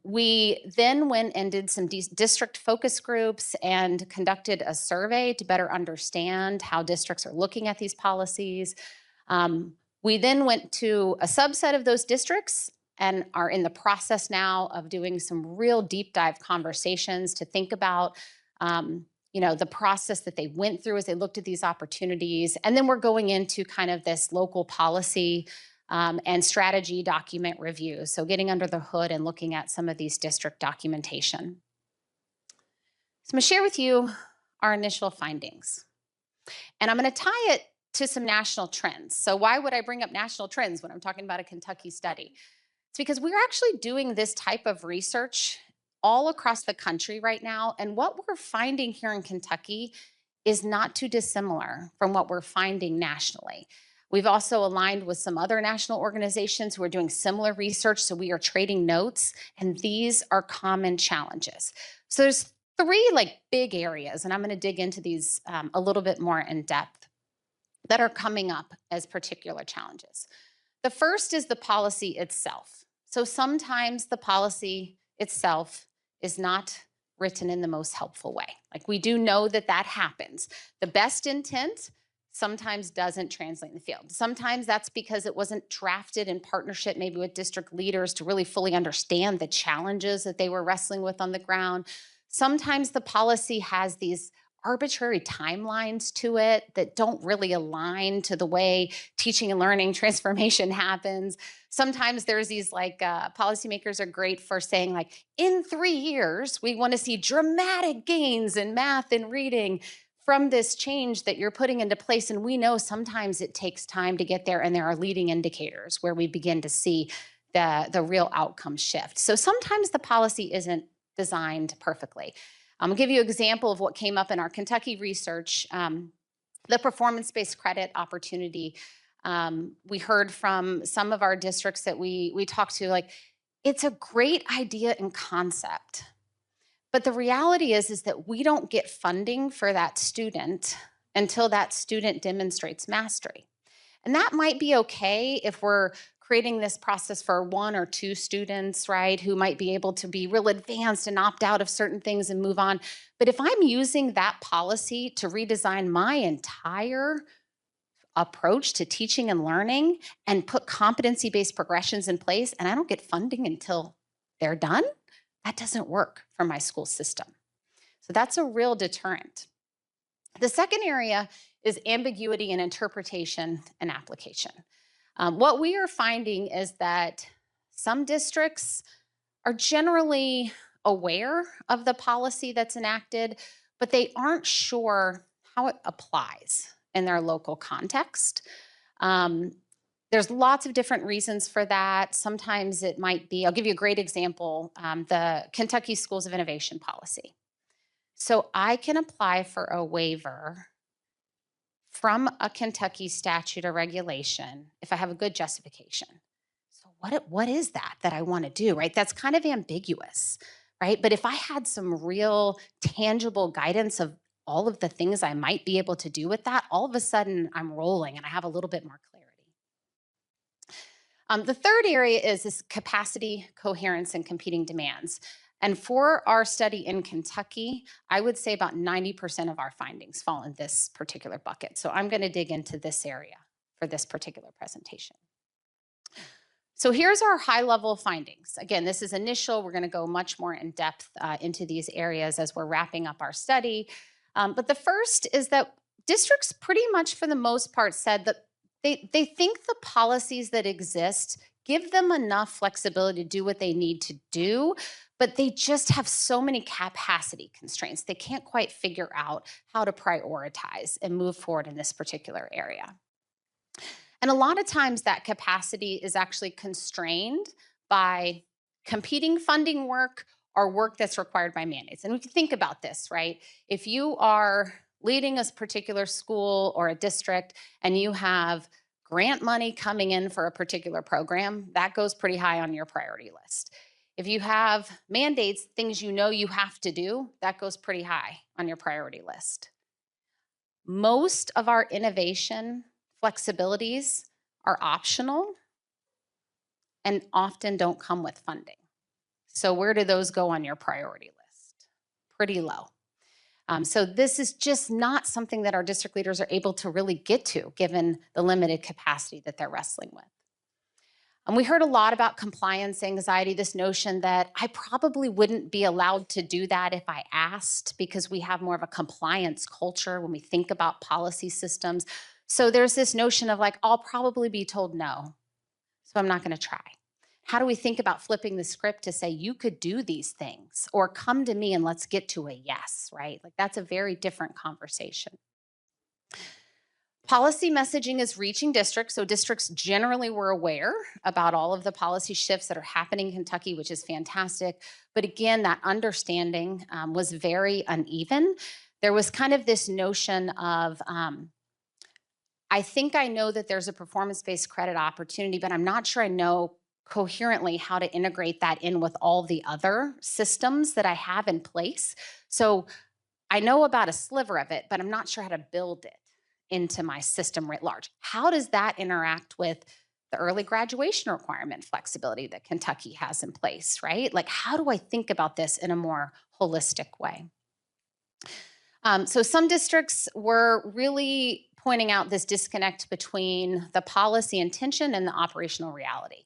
We then went and did some district focus groups and conducted a survey to better understand how districts are looking at these policies. We then went to a subset of those districts and are in the process now of doing some real deep dive conversations to think about the process that they went through as they looked at these opportunities. And then we're going into kind of this local policy and strategy document review. So getting under the hood and looking at some of these district documentation. So I'm going to share with you our initial findings. And I'm going to tie it to some national trends. So why would I bring up national trends when I'm talking about a Kentucky study? It's because we're actually doing this type of research all across the country right now. And what we're finding here in Kentucky is not too dissimilar from what we're finding nationally. We've also aligned with some other national organizations who are doing similar research. So we are trading notes, and these are common challenges. So there's three big areas, and I'm going to dig into these a little bit more in depth, that are coming up as particular challenges. The first is the policy itself. So sometimes the policy itself is not written in the most helpful way. We do know that that happens. The best intent sometimes doesn't translate in the field. Sometimes that's because it wasn't drafted in partnership maybe with district leaders to really fully understand the challenges that they were wrestling with on the ground. Sometimes the policy has these arbitrary timelines to it that don't really align to the way teaching and learning transformation happens. Sometimes there's these policymakers are great for saying in 3 years, we want to see dramatic gains in math and reading from this change that you're putting into place. And we know sometimes it takes time to get there, and there are leading indicators where we begin to see the real outcome shift. So sometimes the policy isn't designed perfectly. I'm gonna give you an example of what came up in our Kentucky research, the performance-based credit opportunity. We heard from some of our districts that we talked to, it's a great idea in concept, but the reality is that we don't get funding for that student until that student demonstrates mastery. And that might be okay if we're creating this process for 1 or 2 students, right, who might be able to be real advanced and opt out of certain things and move on. But if I'm using that policy to redesign my entire approach to teaching and learning and put competency-based progressions in place, and I don't get funding until they're done, that doesn't work for my school system. So that's a real deterrent. The second area is ambiguity in interpretation and application. What we are finding is that some districts are generally aware of the policy that's enacted, but they aren't sure how it applies in their local context. There's lots of different reasons for that. Sometimes it might be, I'll give you a great example, the Kentucky Schools of Innovation policy. So I can apply for a waiver from a Kentucky statute or regulation if I have a good justification. So what is that I want to do, right? That's kind of ambiguous, right? But if I had some real tangible guidance of all of the things I might be able to do with that, all of a sudden I'm rolling and I have a little bit more clarity. The third area is this capacity, coherence, and competing demands. And for our study in Kentucky, I would say about 90% of our findings fall in this particular bucket. So I'm going to dig into this area for this particular presentation. So here's our high-level findings. Again, this is initial. We're going to go much more in depth into these areas as we're wrapping up our study. But the first is that districts pretty much for the most part said that they think the policies that exist give them enough flexibility to do what they need to do, but they just have so many capacity constraints. They can't quite figure out how to prioritize and move forward in this particular area. And a lot of times that capacity is actually constrained by competing funding work or work that's required by mandates. And we can think about this, right? If you are leading a particular school or a district and you have grant money coming in for a particular program, that goes pretty high on your priority list. If you have mandates, things you know you have to do, that goes pretty high on your priority list. Most of our innovation flexibilities are optional and often don't come with funding. So where do those go on your priority list? Pretty low. So this is just not something that our district leaders are able to really get to given the limited capacity that they're wrestling with. And we heard a lot about compliance anxiety, this notion that I probably wouldn't be allowed to do that if I asked, because we have more of a compliance culture when we think about policy systems. So there's this notion of like, I'll probably be told no, so I'm not going to try. How do we think about flipping the script to say you could do these things, or come to me and let's get to a yes, right? Like that's a very different conversation. Policy messaging is reaching districts, so districts generally were aware about all of the policy shifts that are happening in Kentucky, which is fantastic. But again, that understanding was very uneven. There was kind of this notion of, I think I know that there's a performance-based credit opportunity, but I'm not sure I know coherently how to integrate that in with all the other systems that I have in place. So I know about a sliver of it, but I'm not sure how to build it into my system writ large. How does that interact with the early graduation requirement flexibility that Kentucky has in place, right? Like, how do I think about this in a more holistic way? So some districts were really pointing out this disconnect between the policy intention and the operational reality.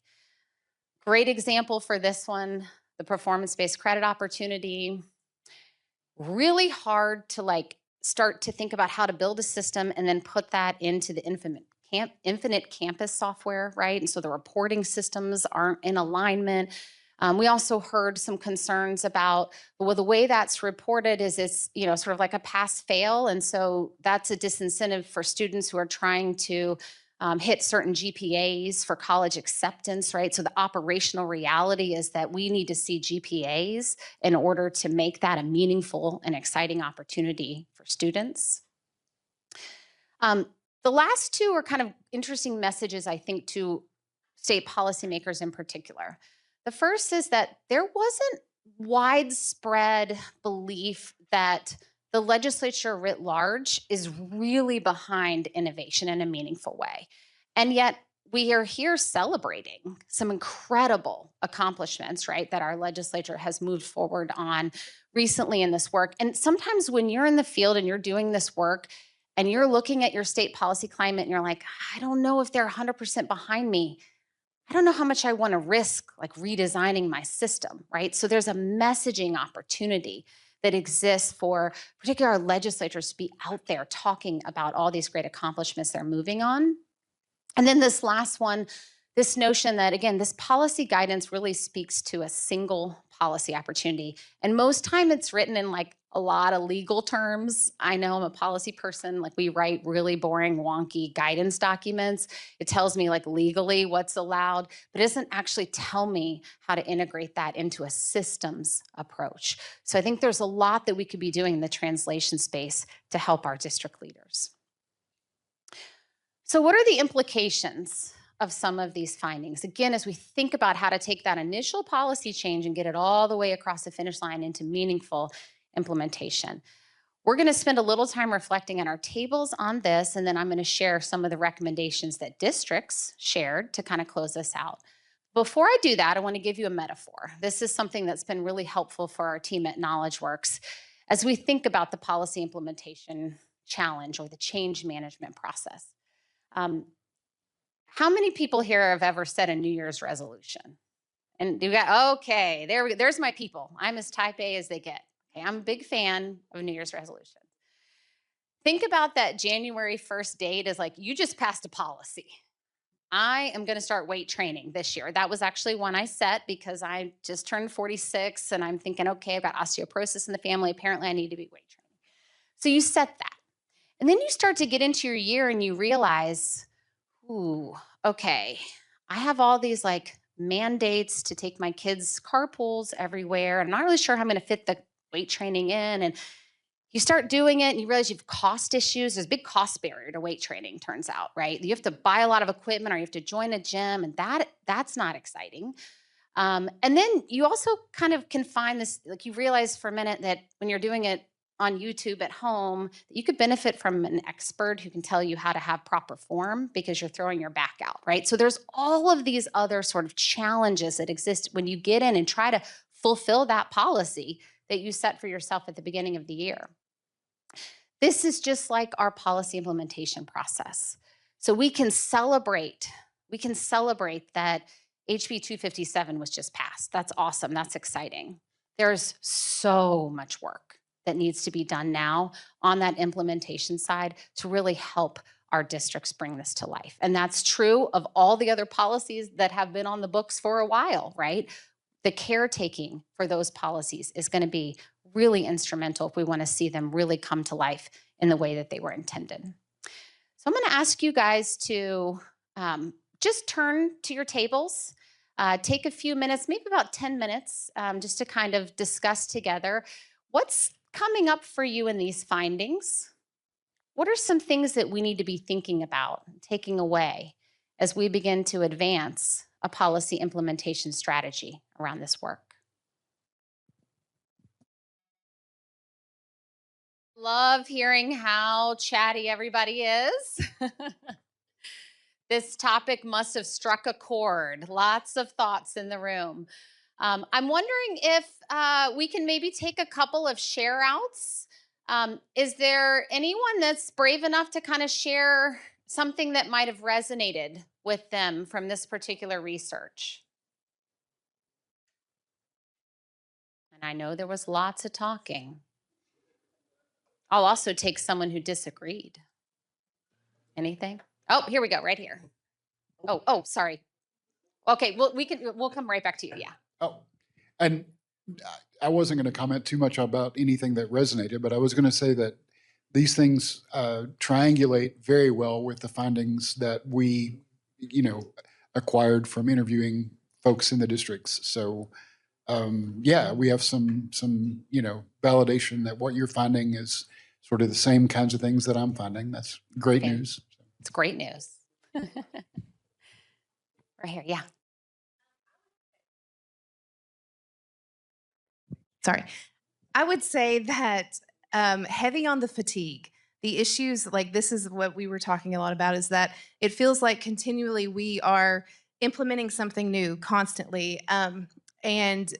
Great example for this one, the performance-based credit opportunity. Really hard to like start to think about how to build a system and then put that into the infinite campus software, right? And so the reporting systems aren't in alignment. We also heard some concerns about, well, the way that's reported is it's, you know, sort of like a pass-fail. And so that's a disincentive for students who are trying to hit certain GPAs for college acceptance, right? So the operational reality is that we need to see GPAs in order to make that a meaningful and exciting opportunity for students. The last two are kind of interesting messages, I think, to state policymakers in particular. The first is that there wasn't widespread belief that the legislature writ large is really behind innovation in a meaningful way. And yet we are here celebrating some incredible accomplishments, right, that our legislature has moved forward on recently in this work. And sometimes when you're in the field and you're doing this work and you're looking at your state policy climate and you're like, I don't know if they're 100% behind me. I don't know how much I want to risk like redesigning my system, right? So there's a messaging opportunity that exists for particularly our legislators to be out there talking about all these great accomplishments they're moving on. And then this last one, this notion that, again, this policy guidance really speaks to a single policy opportunity. And most time it's written in like a lot of legal terms. I know I'm a policy person, like we write really boring, wonky guidance documents. It tells me like legally what's allowed, but it doesn't actually tell me how to integrate that into a systems approach. So I think there's a lot that we could be doing in the translation space to help our district leaders. So what are the implications of some of these findings? Again, as we think about how to take that initial policy change and get it all the way across the finish line into meaningful implementation. We're going to spend a little time reflecting on our tables on this, and then I'm going to share some of the recommendations that districts shared to kind of close this out. Before I do that, I want to give you a metaphor. This is something that's been really helpful for our team at KnowledgeWorks as we think about the policy implementation challenge or the change management process. How many people here have ever set a New Year's resolution? And you got, okay, there's my people. I'm as type A as they get. Okay, I'm a big fan of New Year's resolutions. Think about that January 1st date as like, you just passed a policy. I am going to start weight training this year. That was actually one I set because I just turned 46 and I'm thinking, okay, I've got osteoporosis in the family. Apparently I need to be weight training. So you set that. And then you start to get into your year and you realize, ooh, okay, I have all these like mandates to take my kids carpools everywhere. I'm not really sure how I'm going to fit the weight training in. And you start doing it and you realize you have cost issues. There's a big cost barrier to weight training, turns out, right? You have to buy a lot of equipment or you have to join a gym, and that's not exciting. And then you also kind of can find this, like you realize for a minute that when you're doing it on YouTube at home, that you could benefit from an expert who can tell you how to have proper form because you're throwing your back out, right? So there's all of these other sort of challenges that exist when you get in and try to fulfill that policy that you set for yourself at the beginning of the year. This is just like our policy implementation process. So we can celebrate that HB 257 was just passed. That's awesome. That's exciting. There's so much work that needs to be done now on that implementation side to really help our districts bring this to life. And that's true of all the other policies that have been on the books for a while, right? The caretaking for those policies is going to be really instrumental if we want to see them really come to life in the way that they were intended. So I'm going to ask you guys to just turn to your tables, take a few minutes, maybe about 10 minutes, just to kind of discuss together what's coming up for you in these findings. What are some things that we need to be thinking about, taking away as we begin to advance a policy implementation strategy around this work? Love hearing how chatty everybody is. This topic must have struck a chord. Lots of thoughts in the room. I'm wondering if we can maybe take a couple of share outs. Is there anyone that's brave enough to kind of share something that might have resonated with them from this particular research? And I know there was lots of talking. I'll also take someone who disagreed. Anything? Oh, here we go, right here. Oh, sorry. Okay, well, we'll come right back to you. Yeah. Oh, and I wasn't going to comment too much about anything that resonated, but I was going to say that these things triangulate very well with the findings that we, acquired from interviewing folks in the districts. So, yeah, we have some, validation that what you're finding is sort of the same kinds of things that I'm finding. That's great news. It's great news. Right here, yeah. Sorry. I would say that heavy on the fatigue. The issues, like this is what we were talking a lot about, is that it feels like continually we are implementing something new constantly. And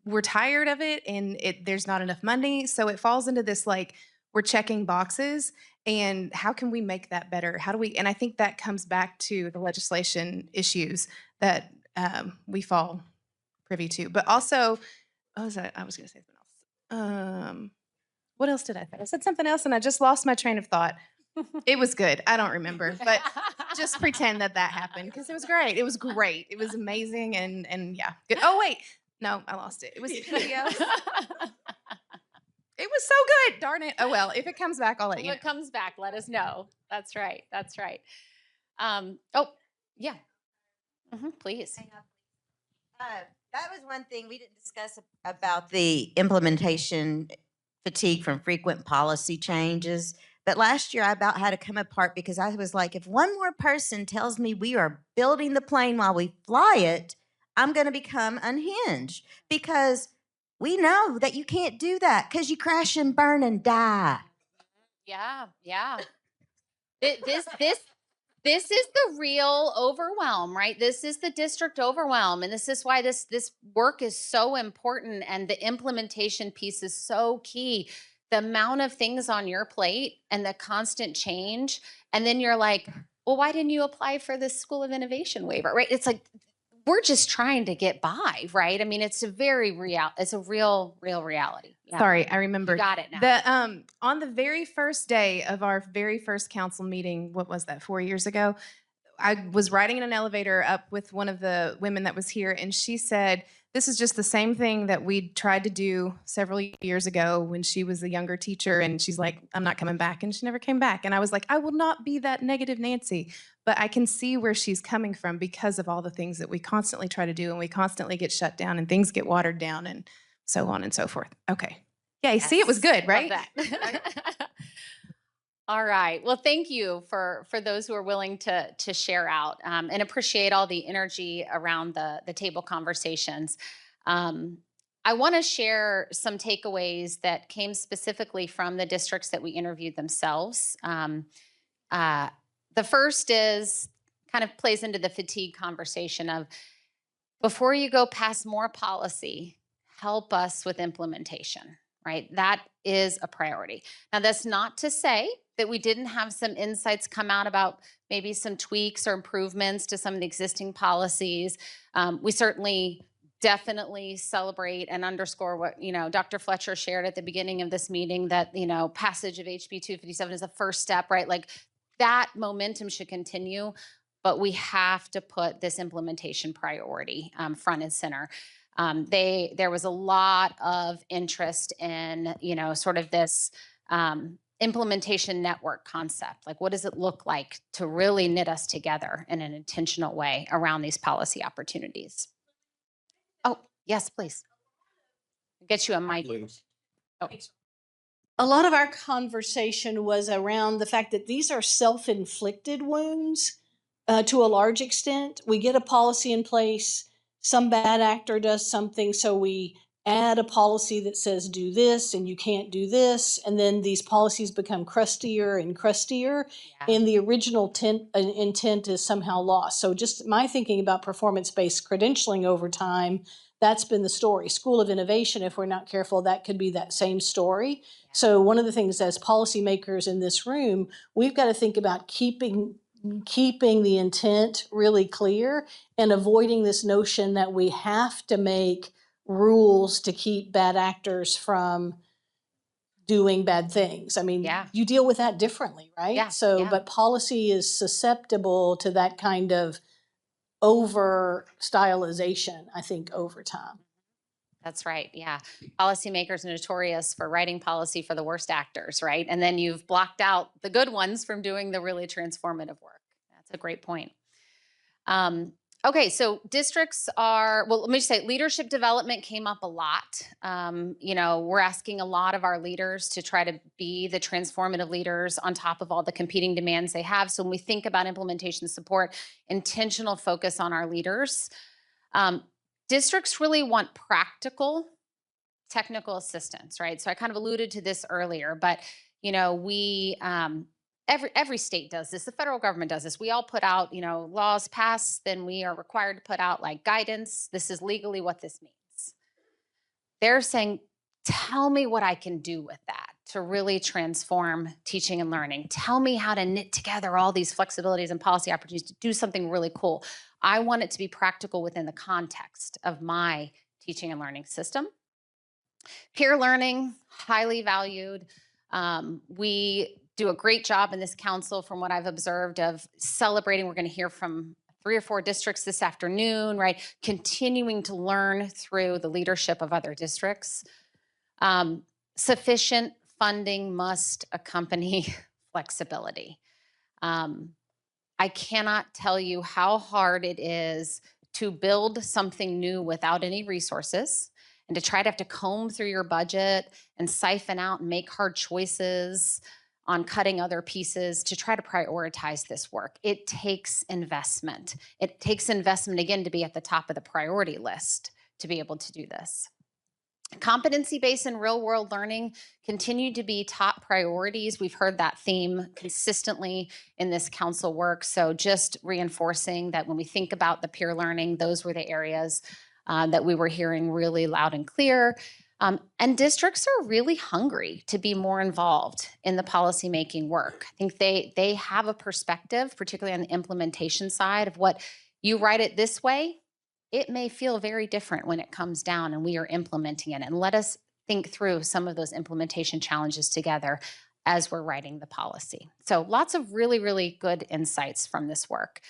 we're tired of it, and there's not enough money. So it falls into this, like, we're checking boxes, and how can we make that better? How do we, and I think that comes back to the legislation issues that we fall privy to. But also, I was going to say something else. What else did I say? I said something else and I just lost my train of thought. It was good. I don't remember, but just pretend that happened because it was great. It was great. It was amazing and yeah. Good. Oh wait, no, I lost it. It was the video. It was so good. Darn it. Oh well, if it comes back, I'll let you know. If it comes back, let us know. That's right. That's right. Oh yeah. Please. That was one thing we didn't discuss about the implementation fatigue from frequent policy changes. But last year I about had to come apart because I was like, if one more person tells me we are building the plane while we fly it, I'm going to become unhinged because we know that you can't do that because you crash and burn and die. Yeah. This is the real overwhelm, right? This is the district overwhelm. And this is why this work is so important and the implementation piece is so key. The amount of things on your plate and the constant change. And then you're like, well, why didn't you apply for this School of Innovation waiver, right? It's like, we're just trying to get by, right? I mean, it's a real reality. Yeah. Sorry, I remember. You got it now. On the very first day of our very first council meeting, what was that, 4 years ago? I was riding in an elevator up with one of the women that was here, and she said, this is just the same thing that we tried to do several years ago when she was a younger teacher, and she's like, I'm not coming back, and she never came back. And I was like, I will not be that negative Nancy, but I can see where she's coming from because of all the things that we constantly try to do, and we constantly get shut down, and things get watered down, and so on and so forth. Okay. Yeah, you see, it was good, right? Love that. All right. Well, thank you for those who are willing to share out and appreciate all the energy around the table conversations. I want to share some takeaways that came specifically from the districts that we interviewed themselves. The first is kind of plays into the fatigue conversation of before you go past more policy, help us with implementation, right? That is a priority. Now, that's not to say that we didn't have some insights come out about maybe some tweaks or improvements to some of the existing policies. We certainly definitely celebrate and underscore what, Dr. Fletcher shared at the beginning of this meeting, that, passage of HB 257 is a first step, right? Like, that momentum should continue, but we have to put this implementation priority front and center. There was a lot of interest in, sort of this implementation network concept. Like, what does it look like to really knit us together in an intentional way around these policy opportunities? Oh, yes, please. Get you a mic. Oh. A lot of our conversation was around the fact that these are self-inflicted wounds to a large extent. We get a policy in place, some bad actor does something, so we add a policy that says do this and you can't do this, and then these policies become crustier and crustier, and the original intent is somehow lost. So just my thinking about performance-based credentialing over time, that's been the story. School of Innovation, if we're not careful, that could be that same story. So one of the things as policymakers in this room, we've got to think about keeping the intent really clear and avoiding this notion that we have to make rules to keep bad actors from doing bad things. I mean, you deal with that differently, right? But policy is susceptible to that kind of over stylization, I think, over time. That's right. Yeah. Policymakers are notorious for writing policy for the worst actors, right? And then you've blocked out the good ones from doing the really transformative work. That's a great point. Okay, so districts are, well, let me just say, leadership development came up a lot. We're asking a lot of our leaders to try to be the transformative leaders on top of all the competing demands they have. So when we think about implementation support, intentional focus on our leaders. Districts really want practical technical assistance, right? So I kind of alluded to this earlier, but we every state does this. The federal government does this. We all put out, laws passed, then we are required to put out like guidance. This is legally what this means. They're saying, tell me what I can do with that to really transform teaching and learning. Tell me how to knit together all these flexibilities and policy opportunities to do something really cool. I want it to be practical within the context of my teaching and learning system. Peer learning, highly valued. We do a great job in this council, from what I've observed, of celebrating. We're going to hear from 3 or 4 districts this afternoon, right? Continuing to learn through the leadership of other districts. Sufficient funding must accompany flexibility. I cannot tell you how hard it is to build something new without any resources, and to try to have to comb through your budget and siphon out and make hard choices on cutting other pieces to try to prioritize this work. It takes investment. It takes investment, again, to be at the top of the priority list to be able to do this. Competency-based and real-world learning continue to be top priorities. We've heard that theme consistently in this council work. So just reinforcing that when we think about the peer learning, those were the areas that we were hearing really loud and clear. And districts are really hungry to be more involved in the policymaking work. I think they have a perspective, particularly on the implementation side, of what you write it this way, it may feel very different when it comes down and we are implementing it. And let us think through some of those implementation challenges together as we're writing the policy. So lots of really, really good insights from this work.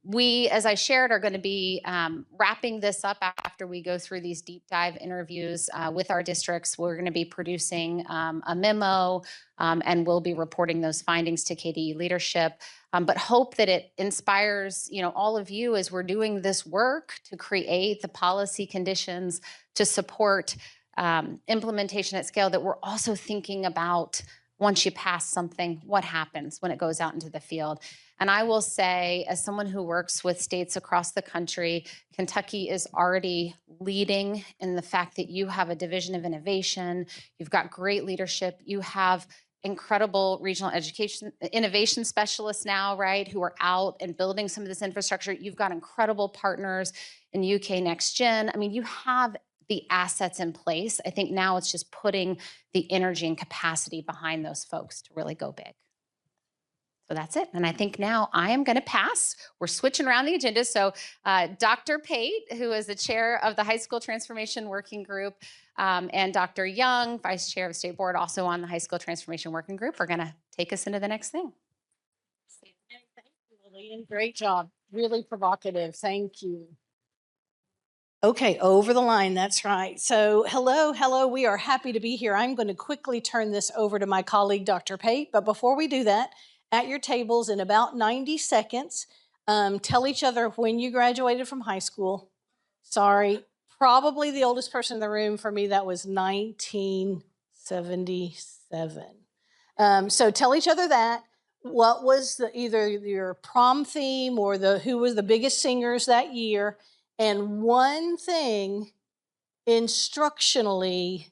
We, as I shared, are going to be wrapping this up after we go through these deep dive interviews with our districts. We're going to be producing a memo, and we'll be reporting those findings to KDE leadership. But hope that it inspires, all of you as we're doing this work to create the policy conditions to support implementation at scale, that we're also thinking about, once you pass something, what happens when it goes out into the field. And I will say, as someone who works with states across the country, Kentucky is already leading in the fact that you have a division of innovation, you've got great leadership, you have incredible regional education innovation specialists now, right, who are out and building some of this infrastructure. You've got incredible partners in UK Next Gen. I mean, you have the assets in place. I think now it's just putting the energy and capacity behind those folks to really go big. So that's it. And I think now I am going to pass. We're switching around the agenda. So Dr. Pate, who is the chair of the High School Transformation Working Group, and Dr. Young, vice chair of State Board, also on the High School Transformation Working Group, are going to take us into the next thing. Thank you, Lillian. Great job. Really provocative. Thank you. Okay, over the line, that's right. So hello, we are happy to be here. I'm going to quickly turn this over to my colleague, Dr. Pate, but before we do that, at your tables in about 90 seconds, tell each other when you graduated from high school. Sorry, probably the oldest person in the room for me, that was 1977. So tell each other that. What was either your prom theme or who was the biggest singers that year? And one thing instructionally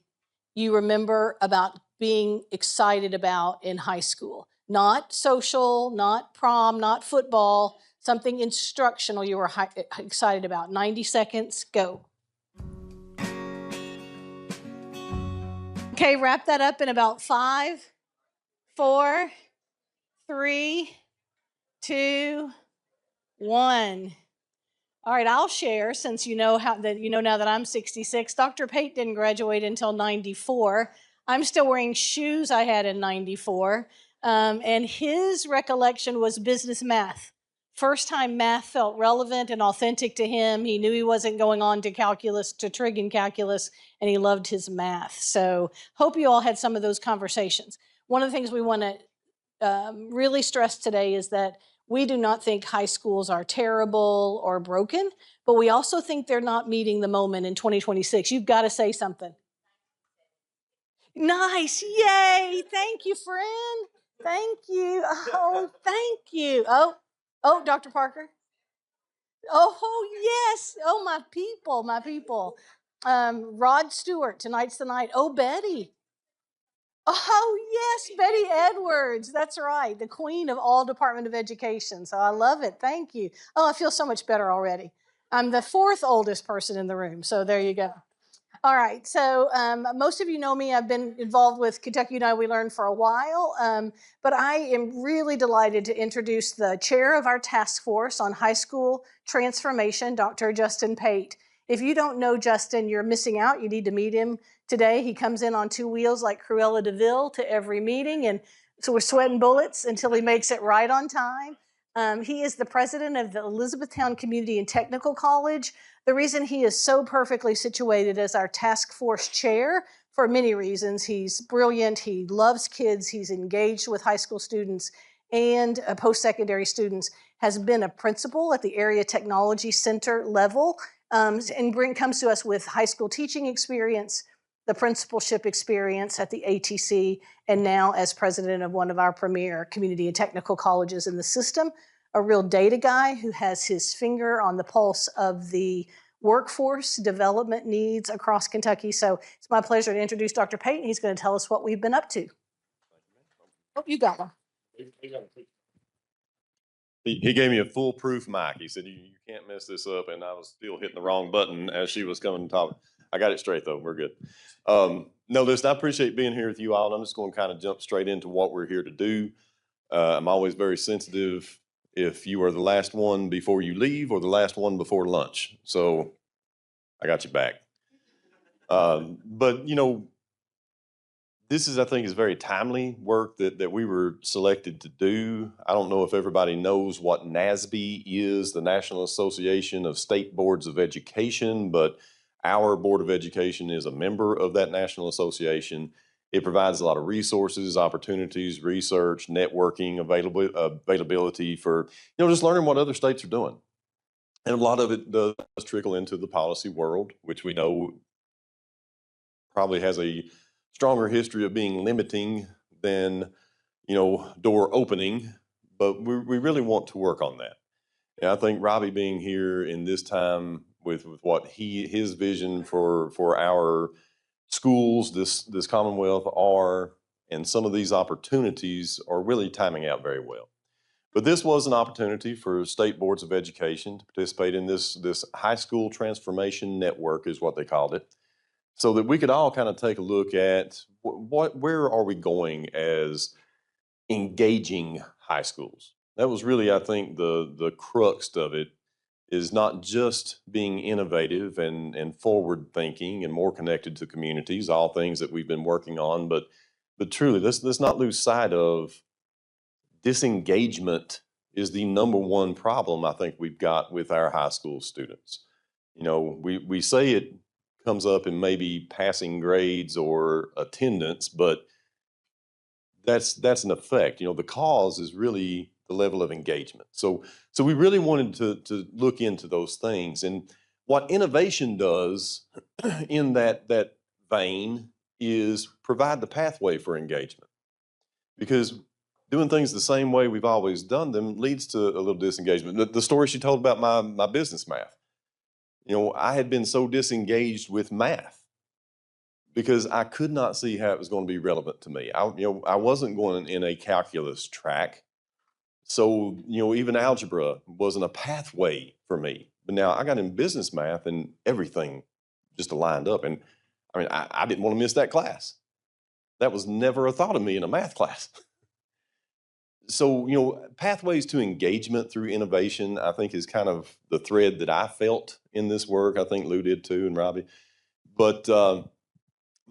you remember about being excited about in high school. Not social, not prom, not football, something instructional you were excited about. 90 seconds, go. Okay, wrap that up in about 5, 4, 3, 2, 1. All right, I'll share since you know now that I'm 66. Dr. Pate didn't graduate until 94. I'm still wearing shoes I had in 94. And his recollection was business math. First time math felt relevant and authentic to him. He knew he wasn't going on to calculus, to trig and calculus, and he loved his math. So hope you all had some of those conversations. One of the things we want to really stress today is that we do not think high schools are terrible or broken, but we also think they're not meeting the moment in 2026. You've got to say something. Nice. Yay. Thank you, friend. Thank you. Oh, thank you. Oh, Dr. Parker. Oh, yes. Oh, my people. Rod Stewart, tonight's the night. Oh, Betty. Oh, yes, Betty Edwards. That's right. The queen of all Department of Education. So I love it. Thank you. Oh, I feel so much better already. I'm the 4th oldest person in the room. So there you go. All right. So most of you know me. I've been involved with Kentucky United We Learn for a while. But I am really delighted to introduce the chair of our task force on high school transformation, Dr. Justin Pate. If you don't know Justin, you're missing out. You need to meet him today. He comes in on 2 wheels like Cruella de Vil to every meeting, and so we're sweating bullets until he makes it right on time. He is the president of the Elizabethtown Community and Technical College. The reason he is so perfectly situated as our task force chair, for many reasons. He's brilliant, he loves kids, he's engaged with high school students and post-secondary students, has been a principal at the Area Technology Center level, and comes to us with high school teaching experience, the principalship experience at the ATC, and now as president of one of our premier community and technical colleges in the system, a real data guy who has his finger on the pulse of the workforce development needs across Kentucky. So it's my pleasure to introduce Dr. Pate. He's going to tell us what we've been up to. Oh, you got one. He gave me a foolproof mic. He said, you can't mess this up. And I was still hitting the wrong button as she was coming to talk. I got it straight, though. We're good. No, listen, I appreciate being here with you all. I'm just going to kind of jump straight into what we're here to do. I'm always very sensitive if you are the last one before you leave or the last one before lunch. So I got you back. But, you know, this is, I think, is very timely work that we were selected to do. I don't know if everybody knows what NASB is, the National Association of State Boards of Education, but our Board of Education is a member of that National Association. It provides a lot of resources, opportunities, research, networking, availability for, you know, just learning what other states are doing. And a lot of it does trickle into the policy world, which we know probably has a stronger history of being limiting than, you know, door opening, but we really want to work on that. And I think Robbie being here in this time with what his vision for our schools, this Commonwealth are, and some of these opportunities are really timing out very well. But this was an opportunity for state boards of education to participate in this high school transformation network is what they called it. so that we could all kind of take a look at where are we going as engaging high schools. That was really, I think, the crux of it, is not just being innovative and forward thinking and more connected to communities, all things that we've been working on, but truly, let's not lose sight of disengagement is the number one problem I think we've got with our high school students. You know, we say it comes up in maybe passing grades or attendance, but that's an effect. You know, the cause is really the level of engagement. So we really wanted to look into those things. And what innovation does in that vein is provide the pathway for engagement. Because doing things the same way we've always done them leads to a little disengagement. The story she told about my business math. You know, I had been so disengaged with math because I could not see how it was going to be relevant to me. I wasn't going in a calculus track. So, you know, even algebra wasn't a pathway for me. But now I got in business math and everything just aligned up. And I mean, I didn't want to miss that class. That was never a thought of me in a math class. So, you know, pathways to engagement through innovation, I think, is kind of the thread that I felt in this work. I think Lou did too, and Robbie. But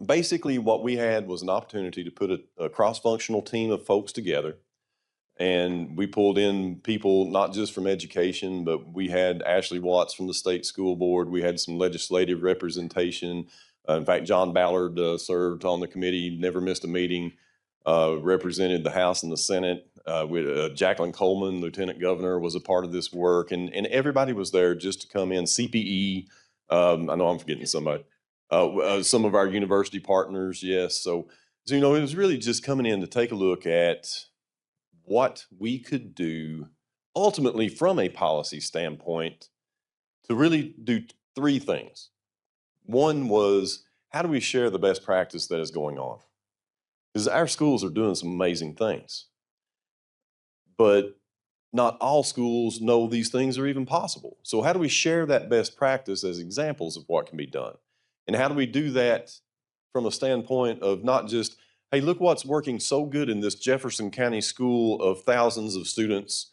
basically, what we had was an opportunity to put a cross-functional team of folks together. And we pulled in people not just from education, but we had Ashley Watts from the state school board. We had some legislative representation. In fact, John Ballard served on the committee, never missed a meeting, represented the House and the Senate. Jacqueline Coleman, Lieutenant Governor, was a part of this work. And everybody was there just to come in. CPE, I know I'm forgetting somebody. Some of our university partners, yes. So, you know, it was really just coming in to take a look at what we could do ultimately from a policy standpoint to really do three things. One was, how do we share the best practice that is going on? Because our schools are doing some amazing things, but not all schools know these things are even possible. So how do we share that best practice as examples of what can be done? And how do we do that from a standpoint of not just, hey, look what's working so good in this Jefferson County school of thousands of students,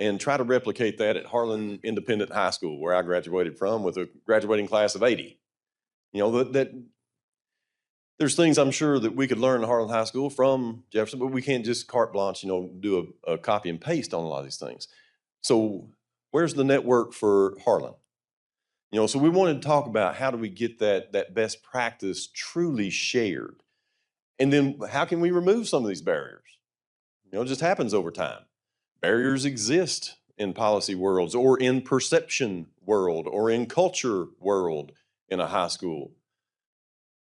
and try to replicate that at Harlan Independent High School, where I graduated from, with a graduating class of 80. You know, that there's things I'm sure that we could learn in Harlan High School from Jefferson, but we can't just carte blanche, you know, do a copy and paste on a lot of these things. So where's the network for Harlan? You know, so we wanted to talk about how do we get that best practice truly shared? And then how can we remove some of these barriers? You know, it just happens over time. Barriers exist in policy worlds, or in perception world, or in culture world in a high school.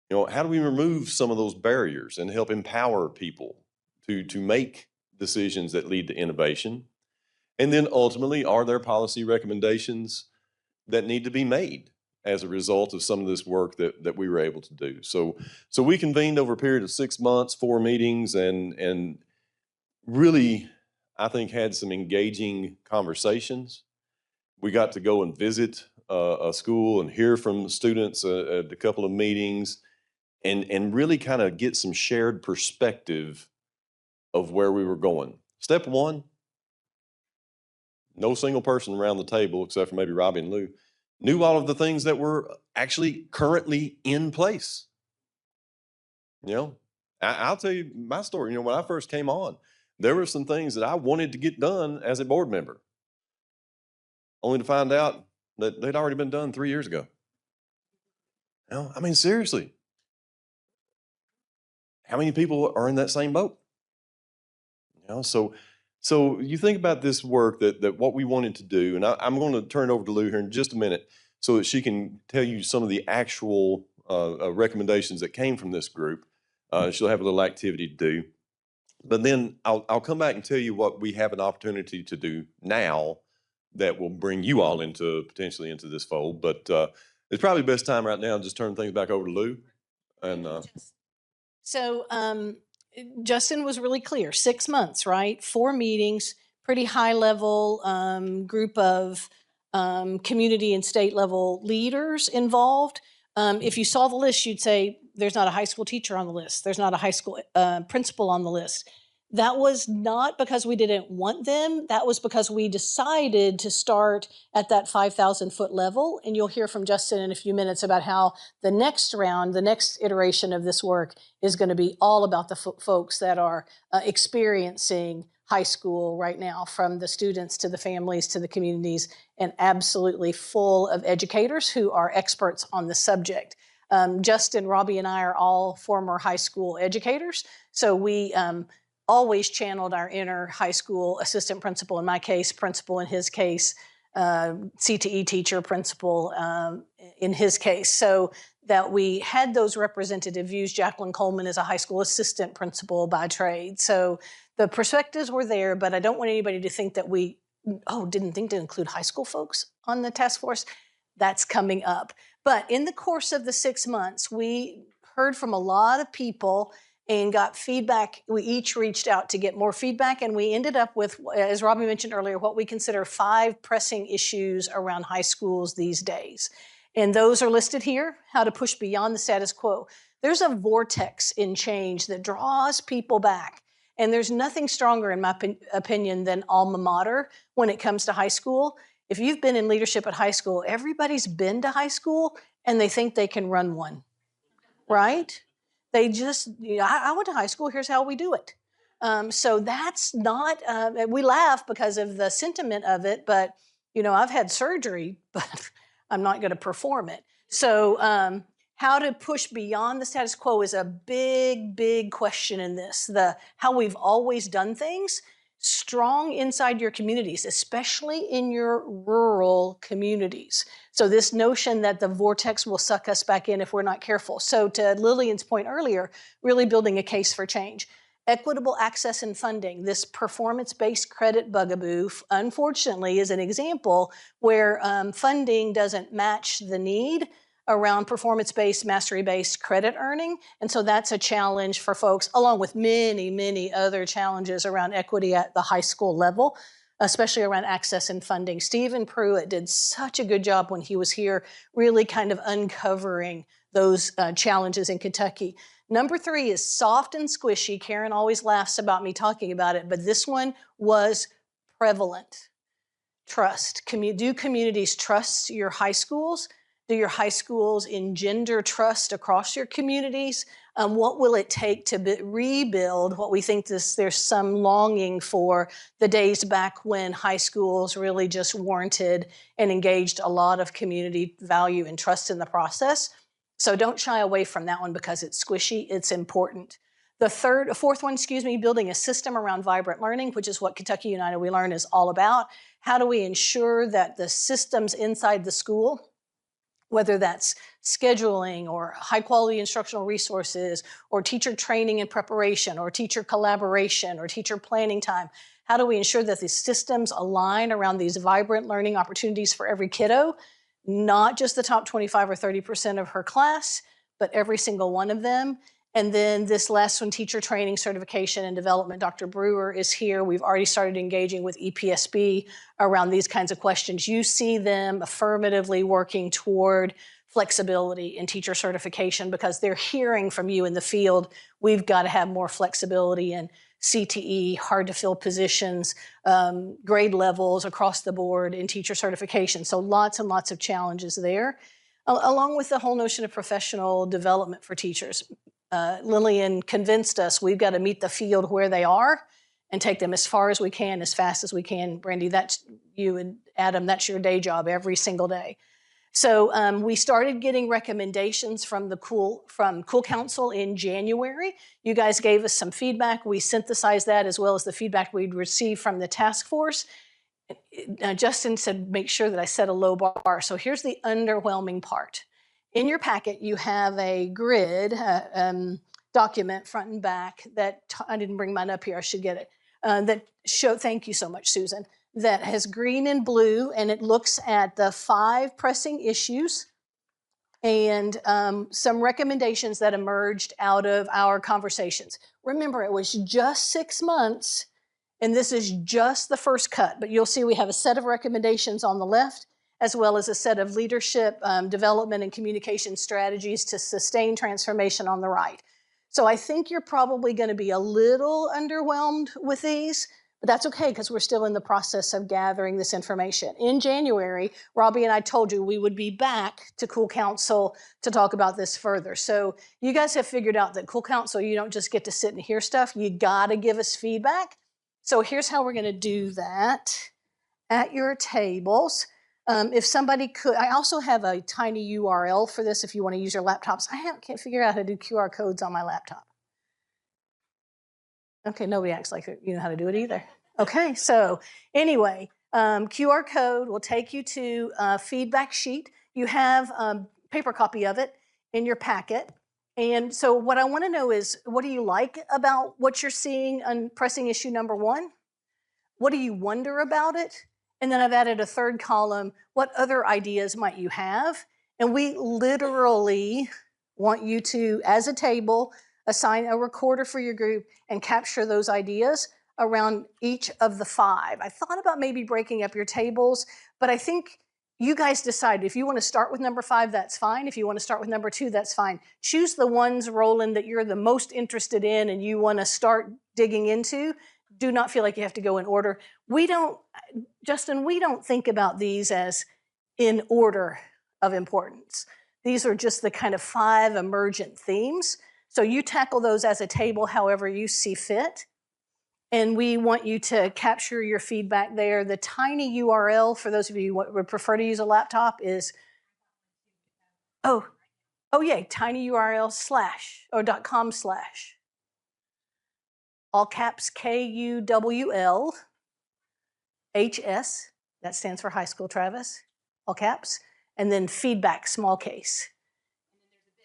You know, how do we remove some of those barriers and help empower people to make decisions that lead to innovation? And then ultimately, are there policy recommendations that need to be made as a result of some of this work that we were able to do? So we convened over a period of 6 months, 4 meetings, and really, I think, had some engaging conversations. We got to go and visit a school and hear from students at a couple of meetings, and really kind of get some shared perspective of where we were going. Step one, no single person around the table, except for maybe Robbie and Lou, knew all of the things that were actually currently in place. You know, I'll tell you my story. You know, when I first came on, there were some things that I wanted to get done as a board member, only to find out that they'd already been done 3 years ago. You know, I mean, seriously, how many people are in that same boat? You know, so you think about this work that what we wanted to do, and I'm going to turn it over to Lou here in just a minute so that she can tell you some of the actual recommendations that came from this group. She'll have a little activity to do. But then I'll come back and tell you what we have an opportunity to do now that will bring you all potentially into this fold. But it's probably the best time right now to just turn things back over to Lou. And So Justin was really clear. 6 months, right? 4 meetings, pretty high level group of community and state level leaders involved. If you saw the list, you'd say, there's not a high school teacher on the list. There's not a high school principal on the list. That was not because we didn't want them. That was because we decided to start at that 5,000 foot level. And you'll hear from Justin in a few minutes about how the next round, the next iteration of this work is going to be all about the folks that are experiencing high school right now, from the students to the families to the communities, and absolutely full of educators who are experts on the subject. Justin, Robbie, and I are all former high school educators, so we always channeled our inner high school assistant principal, in my case, principal in his case, CTE teacher, principal in his case, so that we had those representative views. Jacqueline Coleman is a high school assistant principal by trade. So the perspectives were there, but I don't want anybody to think that we, didn't think to include high school folks on the task force. That's coming up. But in the course of the 6 months, we heard from a lot of people and got feedback. We each reached out to get more feedback, and we ended up with, as Robbie mentioned earlier, what we consider 5 pressing issues around high schools these days. And those are listed here: how to push beyond the status quo. There's a vortex in change that draws people back. And there's nothing stronger, in my opinion, than alma mater when it comes to high school. If you've been in leadership at high school, everybody's been to high school and they think they can run one, right? They just, I went to high school, here's how we do it. So that's not, we laugh because of the sentiment of it, but I've had surgery, but I'm not going to perform it. So how to push beyond the status quo is a big, big question in this. How we've always done things, strong inside your communities, especially in your rural communities. So this notion that the vortex will suck us back in if we're not careful. So to Lillian's point earlier, really building a case for change. Equitable access and funding. This performance-based credit bugaboo, unfortunately, is an example where funding doesn't match the need around performance-based, mastery-based credit earning. And so that's a challenge for folks, along with many, many other challenges around equity at the high school level, especially around access and funding. Stephen Pruitt did such a good job when he was here, really kind of uncovering those challenges in Kentucky. Number 3 is soft and squishy. Karen always laughs about me talking about it, but this one was prevalent. Trust. Do communities trust your high schools? Do your high schools engender trust across your communities? What will it take to rebuild what we think there's some longing for, the days back when high schools really just warranted and engaged a lot of community value and trust in the process? So don't shy away from that one because it's squishy, it's important. The fourth one, building a system around vibrant learning, which is what Kentucky United We Learn is all about. How do we ensure that the systems inside the school, whether that's scheduling or high quality instructional resources or teacher training and preparation or teacher collaboration or teacher planning time, how do we ensure that these systems align around these vibrant learning opportunities for every kiddo, not just the top 25 or 30% of her class, but every single one of them? And then this last one, teacher training, certification, and development. Dr. Brewer is here. We've already started engaging with EPSB around these kinds of questions. You see them affirmatively working toward flexibility in teacher certification because they're hearing from you in the field, we've got to have more flexibility in CTE, hard to fill positions, grade levels across the board in teacher certification. So lots and lots of challenges there, along with the whole notion of professional development for teachers. Lillian convinced us we've got to meet the field where they are and take them as far as we can, as fast as we can. Brandy, that's you, and Adam, that's your day job every single day. So we started getting recommendations from KUWL Council in January. You guys gave us some feedback. We synthesized that as well as the feedback we'd received from the task force. Justin said, make sure that I set a low bar. So here's the underwhelming part. In your packet, you have a grid document, front and back, that I didn't bring mine up here, I should get it, thank you so much, Susan, that has green and blue, and it looks at the 5 pressing issues and some recommendations that emerged out of our conversations. Remember, it was just 6 months, and this is just the first cut, but you'll see we have a set of recommendations on the left as well as a set of leadership development and communication strategies to sustain transformation on the right. So I think you're probably going to be a little underwhelmed with these, but that's okay because we're still in the process of gathering this information. In January, Robbie and I told you we would be back to KUWL Council to talk about this further. So you guys have figured out that KUWL Council, you don't just get to sit and hear stuff, you gotta give us feedback. So here's how we're gonna do that at your tables. If somebody could, I also have a tiny URL for this if you want to use your laptops. Can't figure out how to do QR codes on my laptop. Okay, nobody acts like you know how to do it either. Okay, so anyway, QR code will take you to a feedback sheet. You have a paper copy of it in your packet. And so what I want to know is, what do you like about what you're seeing on pressing issue number 1? What do you wonder about it? And then I've added a third column. What other ideas might you have? And we literally want you to, as a table, assign a recorder for your group and capture those ideas around each of the 5. I thought about maybe breaking up your tables, but I think you guys decide. If you want to start with number 5, that's fine. If you want to start with number 2, that's fine. Choose the ones, Roland, that you're the most interested in and you want to start digging into. Do not feel like you have to go in order. Justin, we don't think about these as in order of importance. These are just the kind of 5 emergent themes. So you tackle those as a table however you see fit. And we want you to capture your feedback there. The tiny URL, for those of you who would prefer to use a laptop, is, oh yay, tiny URL .com/, all caps KUWL HS, that stands for high school, Travis, all caps, and then feedback, small case.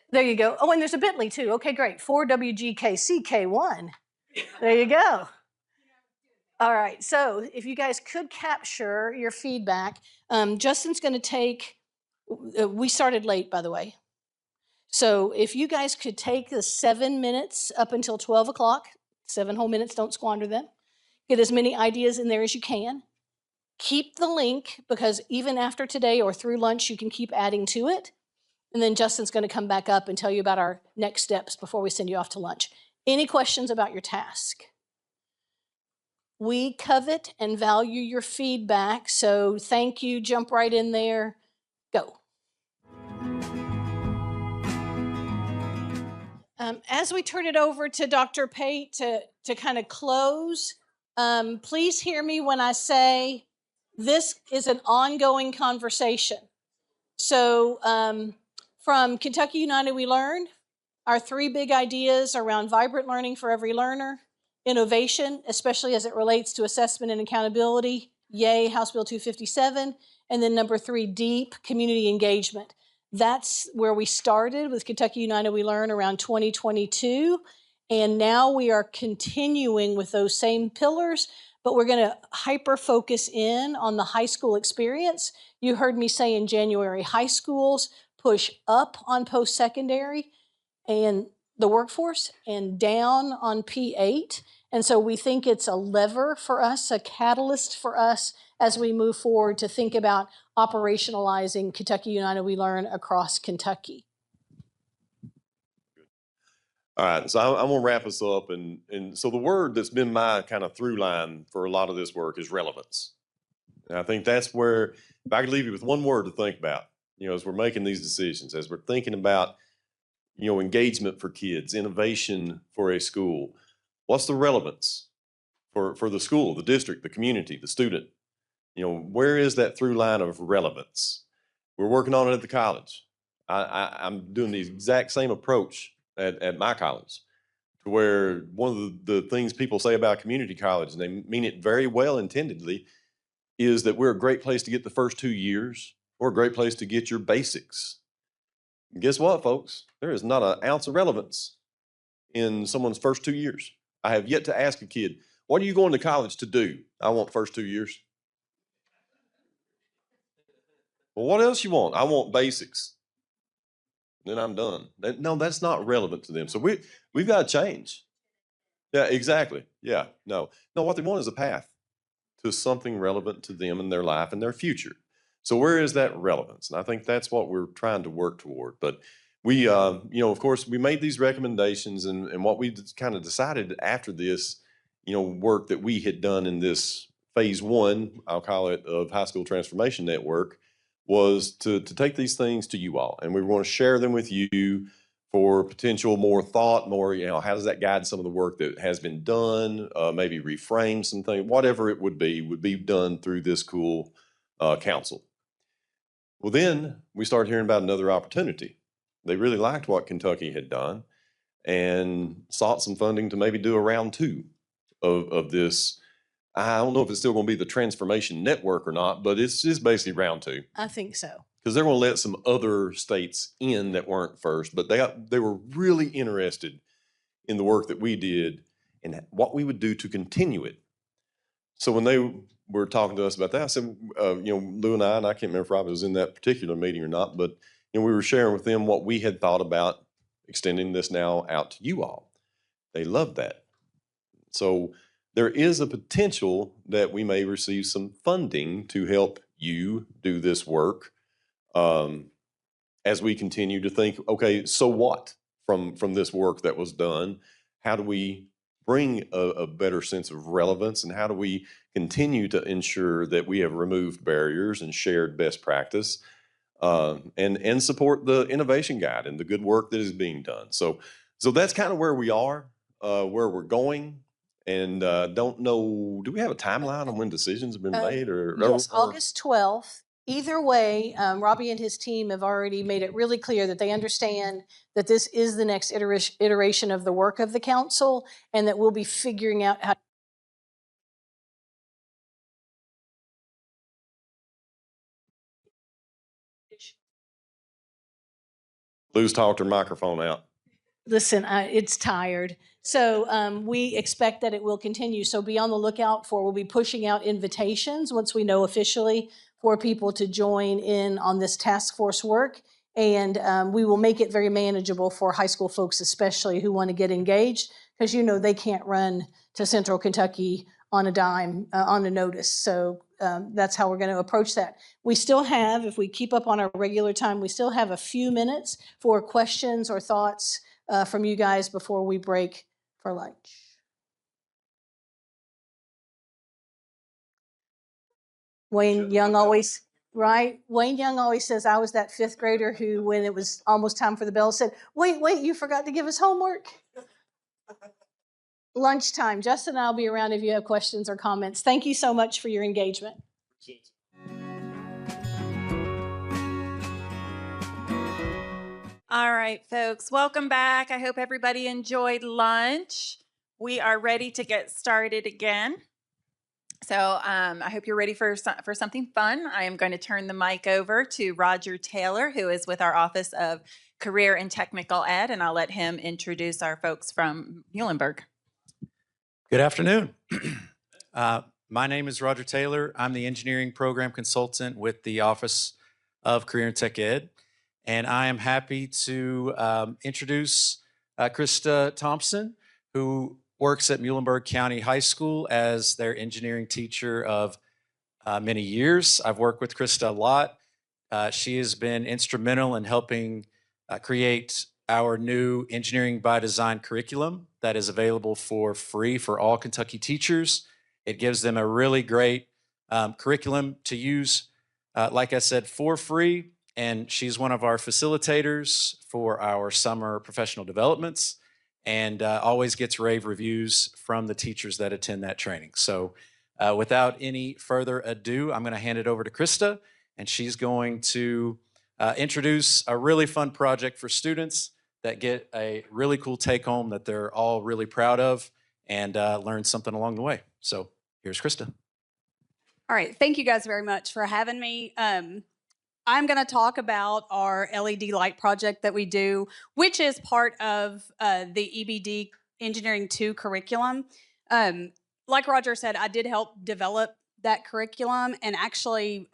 There you go. Oh, and there's a bit.ly too. Okay, great. 4WGKCK1. There you go. All right, so if you guys could capture your feedback, Justin's going to take, we started late, by the way. So if you guys could take the 7 minutes up until 12 o'clock, 7 whole minutes, don't squander them. Get as many ideas in there as you can. Keep the link, because even after today or through lunch, you can keep adding to it. And then Justin's going to come back up and tell you about our next steps before we send you off to lunch. Any questions about your task? We covet and value your feedback, so thank you. Jump right in there. Go. As we turn it over to Dr. Pate to kind of close, please hear me when I say this is an ongoing conversation. So from Kentucky United We Learn, our 3 big ideas around vibrant learning for every learner, innovation, especially as it relates to assessment and accountability, yay, House Bill 257, and then number 3, deep community engagement. That's where we started with Kentucky United We Learn around 2022, and now we are continuing with those same pillars, but we're going to hyper focus in on the high school experience. You heard me say in January, high schools push up on post-secondary and the workforce and down on P8. And so we think it's a lever for us, a catalyst for us as we move forward to think about operationalizing Kentucky United We Learn across Kentucky. All right, so I'm gonna wrap us up, and so the word that's been my kind of through line for a lot of this work is relevance. And I think that's where, if I could leave you with one word to think about, as we're making these decisions, as we're thinking about, engagement for kids, innovation for a school, what's the relevance for the school, the district, the community, the student? Where is that through line of relevance? We're working on it at the college. I'm doing the exact same approach at my college, to where one of the things people say about community college, and they mean it very well intendedly, is that we're a great place to get the first 2 years, or a great place to get your basics. And guess what, folks? There is not an ounce of relevance in someone's first 2 years. I have yet to ask a kid, what are you going to college to do? I want first 2 years. Well, what else you want? I want basics. Then I'm done. No, that's not relevant to them. So we've got to change. Yeah, exactly. Yeah, no. What they want is a path to something relevant to them in their life and their future. So where is that relevance? And I think that's what we're trying to work toward. But we, of course, we made these recommendations, and what we kind of decided after this, work that we had done in this phase one, I'll call it, of High School Transformation Network, was to take these things to you all, and we want to share them with you for potential more thought, more, how does that guide some of the work that has been done, maybe reframe some things, whatever it would be done through this KUWL council. Well, then we started hearing about another opportunity. They really liked what Kentucky had done and sought some funding to maybe do a round two of this. I don't know if it's still going to be the transformation network or not, but it's just basically round two. I think so. Because they're going to let some other states in that weren't first, but they were really interested in the work that we did and what we would do to continue it. So when they were talking to us about that, I said, Lou and I can't remember if Rob was in that particular meeting or not, but we were sharing with them what we had thought about extending this now out to you all. They loved that. So there is a potential that we may receive some funding to help you do this work. As we continue to think, okay, so what from this work that was done? How do we bring a better sense of relevance, and how do we continue to ensure that we have removed barriers and shared best practice, and support the innovation guide and the good work that is being done? So that's kind of where we are, where we're going, and don't know. Do we have a timeline on when decisions have been made, or Yes, August 12th. Either way, Robbie and his team have already made it really clear that they understand that this is the next iteration of the work of the council, and that we'll be figuring out how. Lou's talked her microphone out. Listen, it's tired. So we expect that it will continue. So be on the lookout for, we'll be pushing out invitations once we know officially for people to join in on this task force work. And we will make it very manageable for high school folks, especially who want to get engaged, because they can't run to Central Kentucky on a dime, on a notice. So that's how we're going to approach that. We still have, if we keep up on our regular time, we still have a few minutes for questions or thoughts from you guys before we break for lunch. Wayne Young always, right? Wayne Young always says, I was that fifth grader who, when it was almost time for the bell, said, wait, you forgot to give us homework. Lunchtime. Justin and I'll be around if you have questions or comments. Thank you so much for your engagement. All right, folks, welcome back. I hope everybody enjoyed lunch. We are ready to get started again. So I hope you're ready for something fun. I am going to turn the mic over to Roger Taylor, who is with our Office of Career and Technical Ed, and I'll let him introduce our folks from Muhlenberg. Good afternoon. My name is Roger Taylor. I'm the engineering program consultant with the Office of Career and Tech Ed, and I am happy to introduce Krista Thompson, who works at Muhlenberg County High School as their engineering teacher of many years. I've worked with Krista a lot. She has been instrumental in helping create our new Engineering by Design curriculum that is available for free for all Kentucky teachers. It gives them a really great curriculum to use, like I said, for free. And she's one of our facilitators for our summer professional developments, and always gets rave reviews from the teachers that attend that training. So without any further ado, I'm going to hand it over to Krista, and she's going to introduce a really fun project for students that get a really cool take home that they're all really proud of, and learn something along the way. So here's Krista. All right, thank you guys very much for having me. I'm going to talk about our LED light project that we do, which is part of the EBD Engineering 2 curriculum. Like Roger said, I did help develop that curriculum, and actually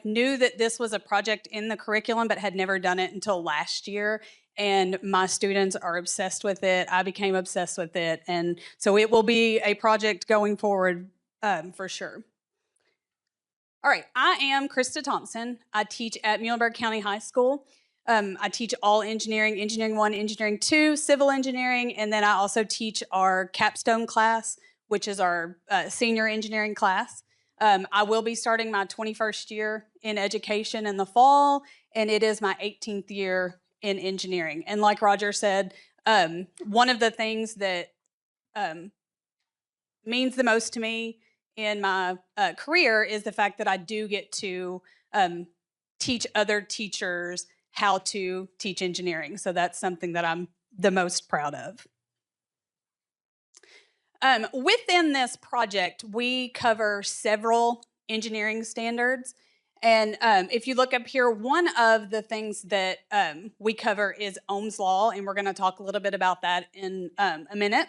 knew that this was a project in the curriculum, but had never done it until last year. And my students are obsessed with it. I became obsessed with it. And so it will be a project going forward for sure. All right, I am Krista Thompson. I teach at Muhlenberg County High School. I teach all engineering, Engineering 1, Engineering 2, Civil Engineering, and then I also teach our capstone class, which is our senior engineering class. I will be starting my 21st year in education in the fall, and it is my 18th year in engineering. And like Roger said, one of the things that means the most to me in my career is the fact that I do get to teach other teachers how to teach engineering. So that's something that I'm the most proud of. Within this project, we cover several engineering standards. And if you look up here, one of the things that we cover is Ohm's Law, and we're going to talk a little bit about that in a minute.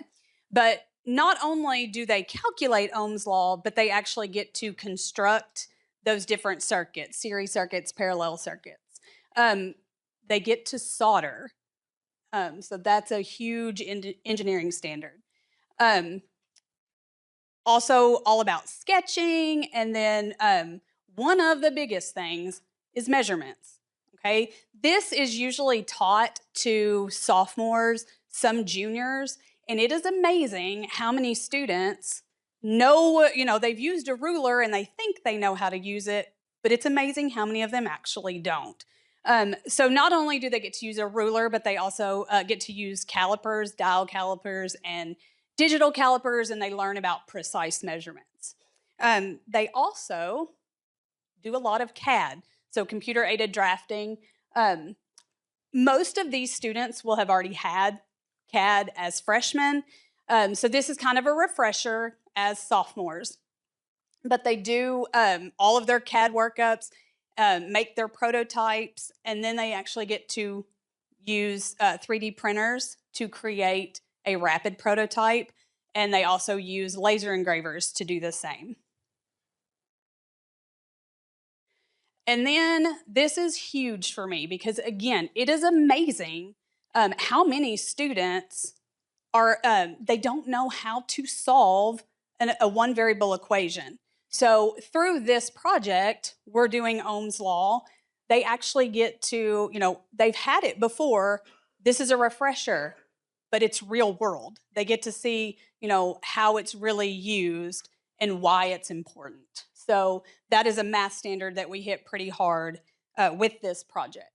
But not only do they calculate Ohm's Law, but they actually get to construct those different circuits, series circuits, parallel circuits. They get to solder. So that's a huge engineering standard. Also all about sketching, and then one of the biggest things is measurements. Okay, this is usually taught to sophomores, some juniors, and it is amazing how many students know, they've used a ruler and they think they know how to use it, but it's amazing how many of them actually don't. So not only do they get to use a ruler, but they also get to use calipers, dial calipers, and digital calipers, and they learn about precise measurements. They also do a lot of CAD, so computer-aided drafting. Most of these students will have already had CAD as freshmen, so this is kind of a refresher as sophomores. But they do all of their CAD workups, make their prototypes, and then they actually get to use 3D printers to create a rapid prototype, and they also use laser engravers to do the same. And then this is huge for me because, again, it is amazing how many students are, they don't know how to solve a one variable equation. So through this project, we're doing Ohm's Law. They actually get to, they've had it before. This is a refresher, but it's real world. They get to see, how it's really used and why it's important. So that is a math standard that we hit pretty hard with this project.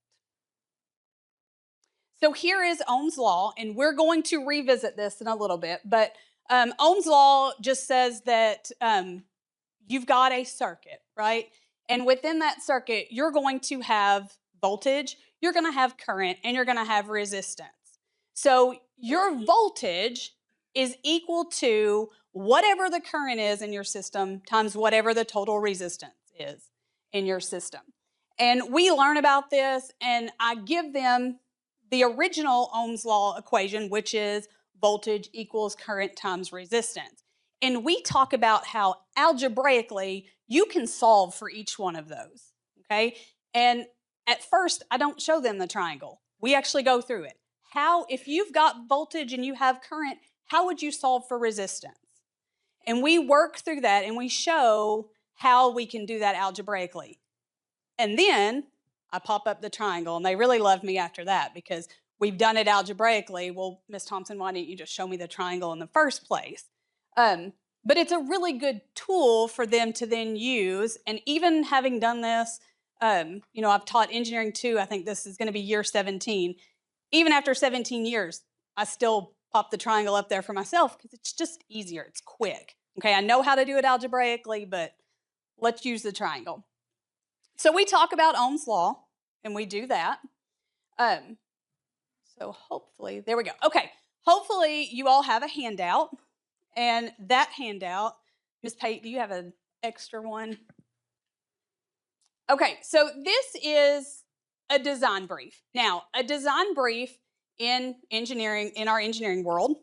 So here is Ohm's Law, and we're going to revisit this in a little bit, but Ohm's Law just says that you've got a circuit, right? And within that circuit, you're going to have voltage, you're going to have current, and you're going to have resistance. So your voltage is equal to whatever the current is in your system times whatever the total resistance is in your system. And we learn about this, and I give them the original Ohm's Law equation, which is voltage equals current times resistance. And we talk about how algebraically you can solve for each one of those, okay? And at first, I don't show them the triangle. We actually go through it. How, if you've got voltage and you have current, how would you solve for resistance? And we work through that and we show how we can do that algebraically. And then I pop up the triangle, and they really love me after that because we've done it algebraically. Well, Ms. Thompson, why didn't you just show me the triangle in the first place? But it's a really good tool for them to then use. And even having done this, I've taught engineering 2. I think this is going to be year 17. Even after 17 years, I still pop the triangle up there for myself because it's just easier. It's quick. Okay, I know how to do it algebraically, but let's use the triangle. So we talk about Ohm's Law, and we do that. So hopefully, there we go. Okay, hopefully you all have a handout, and that handout, Ms. Pate, do you have an extra one? Okay, so this is a design brief. Now, a design brief in engineering, in our engineering world,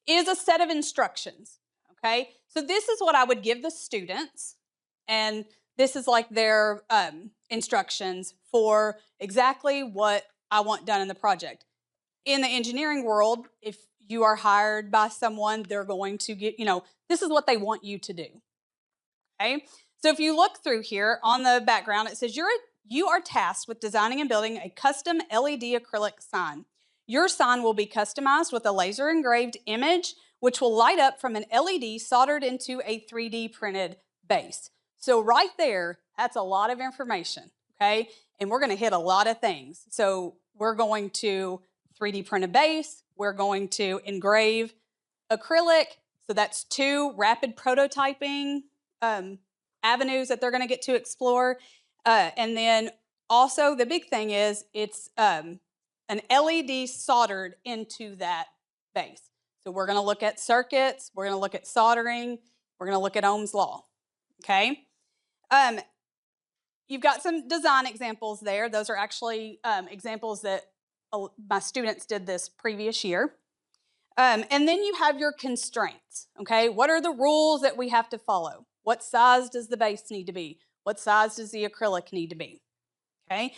is a set of instructions, okay? So this is what I would give the students, and this is like their instructions for exactly what I want done in the project. In the engineering world, if you are hired by someone, they're going to get, this is what they want you to do, okay? So if you look through here on the background, it says you are tasked with designing and building a custom LED acrylic sign. Your sign will be customized with a laser engraved image, which will light up from an LED soldered into a 3D printed base. So right there, that's a lot of information, okay? And we're gonna hit a lot of things. So we're going to 3D print a base, we're going to engrave acrylic, so that's 2 rapid prototyping avenues that they're gonna get to explore. And then also the big thing is it's an LED soldered into that base. So we're gonna look at circuits, we're gonna look at soldering, we're gonna look at Ohm's law, okay? You've got some design examples there. Those are actually examples that my students did this previous year. And then you have your constraints, okay? What are the rules that we have to follow? What size does the base need to be? What size does the acrylic need to be, okay?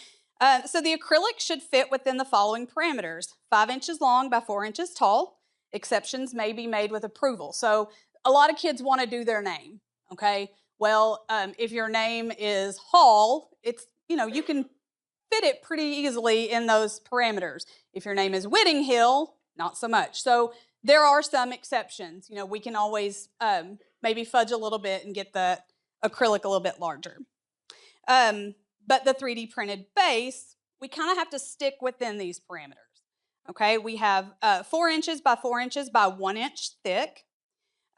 So the acrylic should fit within the following parameters: 5 inches long by 4 inches tall. Exceptions may be made with approval. So a lot of kids want to do their name, okay? Well, if your name is Hall, it's, you can fit it pretty easily in those parameters. If your name is Whittinghill, not so much. So there are some exceptions. We can always maybe fudge a little bit and get the acrylic a little bit larger. But the 3D printed base, we kind of have to stick within these parameters. Okay, we have 4 inches by 4 inches by 1 inch thick.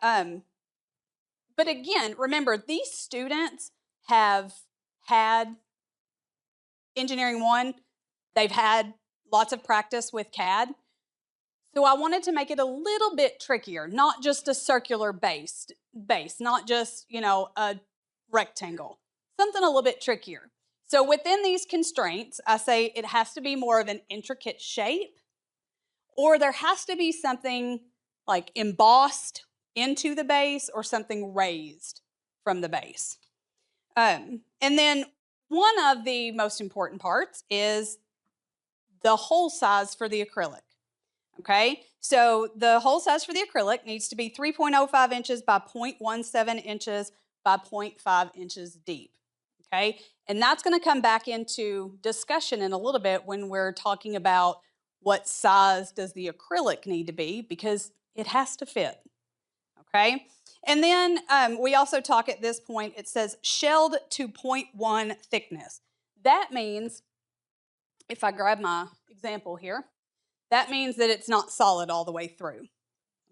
But again, remember, these students have had Engineering 1, they've had lots of practice with CAD. So I wanted to make it a little bit trickier, not just a circular base, not just, a rectangle, something a little bit trickier. So within these constraints, I say it has to be more of an intricate shape, or there has to be something like embossed into the base or something raised from the base. And then one of the most important parts is the hole size for the acrylic. Okay, so the hole size for the acrylic needs to be 3.05 inches by 0.17 inches by 0.5 inches deep. Okay, and that's going to come back into discussion in a little bit when we're talking about what size does the acrylic need to be, because it has to fit. Okay, and then we also talk at this point, it says shelled to 0.1 thickness. That means, if I grab my example here, that means that it's not solid all the way through,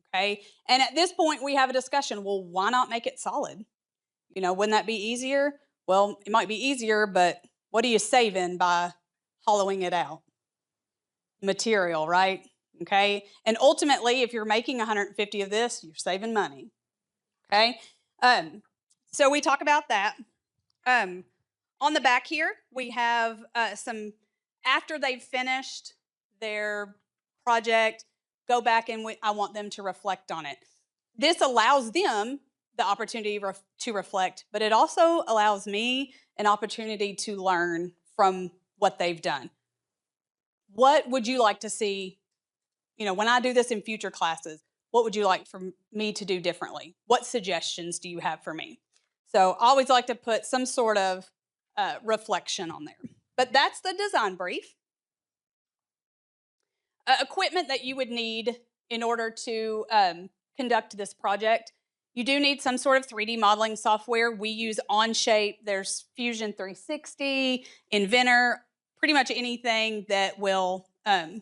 okay? And at this point, we have a discussion, well, why not make it solid? Wouldn't that be easier? Well, it might be easier, but what are you saving by hollowing it out? Material, right? Okay? And ultimately, if you're making 150 of this, you're saving money, okay? So we talk about that. On the back here, we have some, after they've finished their project, go back and I want them to reflect on it. This allows them the opportunity to reflect, but it also allows me an opportunity to learn from what they've done. What would you like to see, when I do this in future classes, what would you like for me to do differently? What suggestions do you have for me? So I always like to put some sort of reflection on there. But that's the design brief. Equipment that you would need in order to conduct this project. You do need some sort of 3D modeling software. We use Onshape. There's Fusion 360, Inventor, pretty much anything that will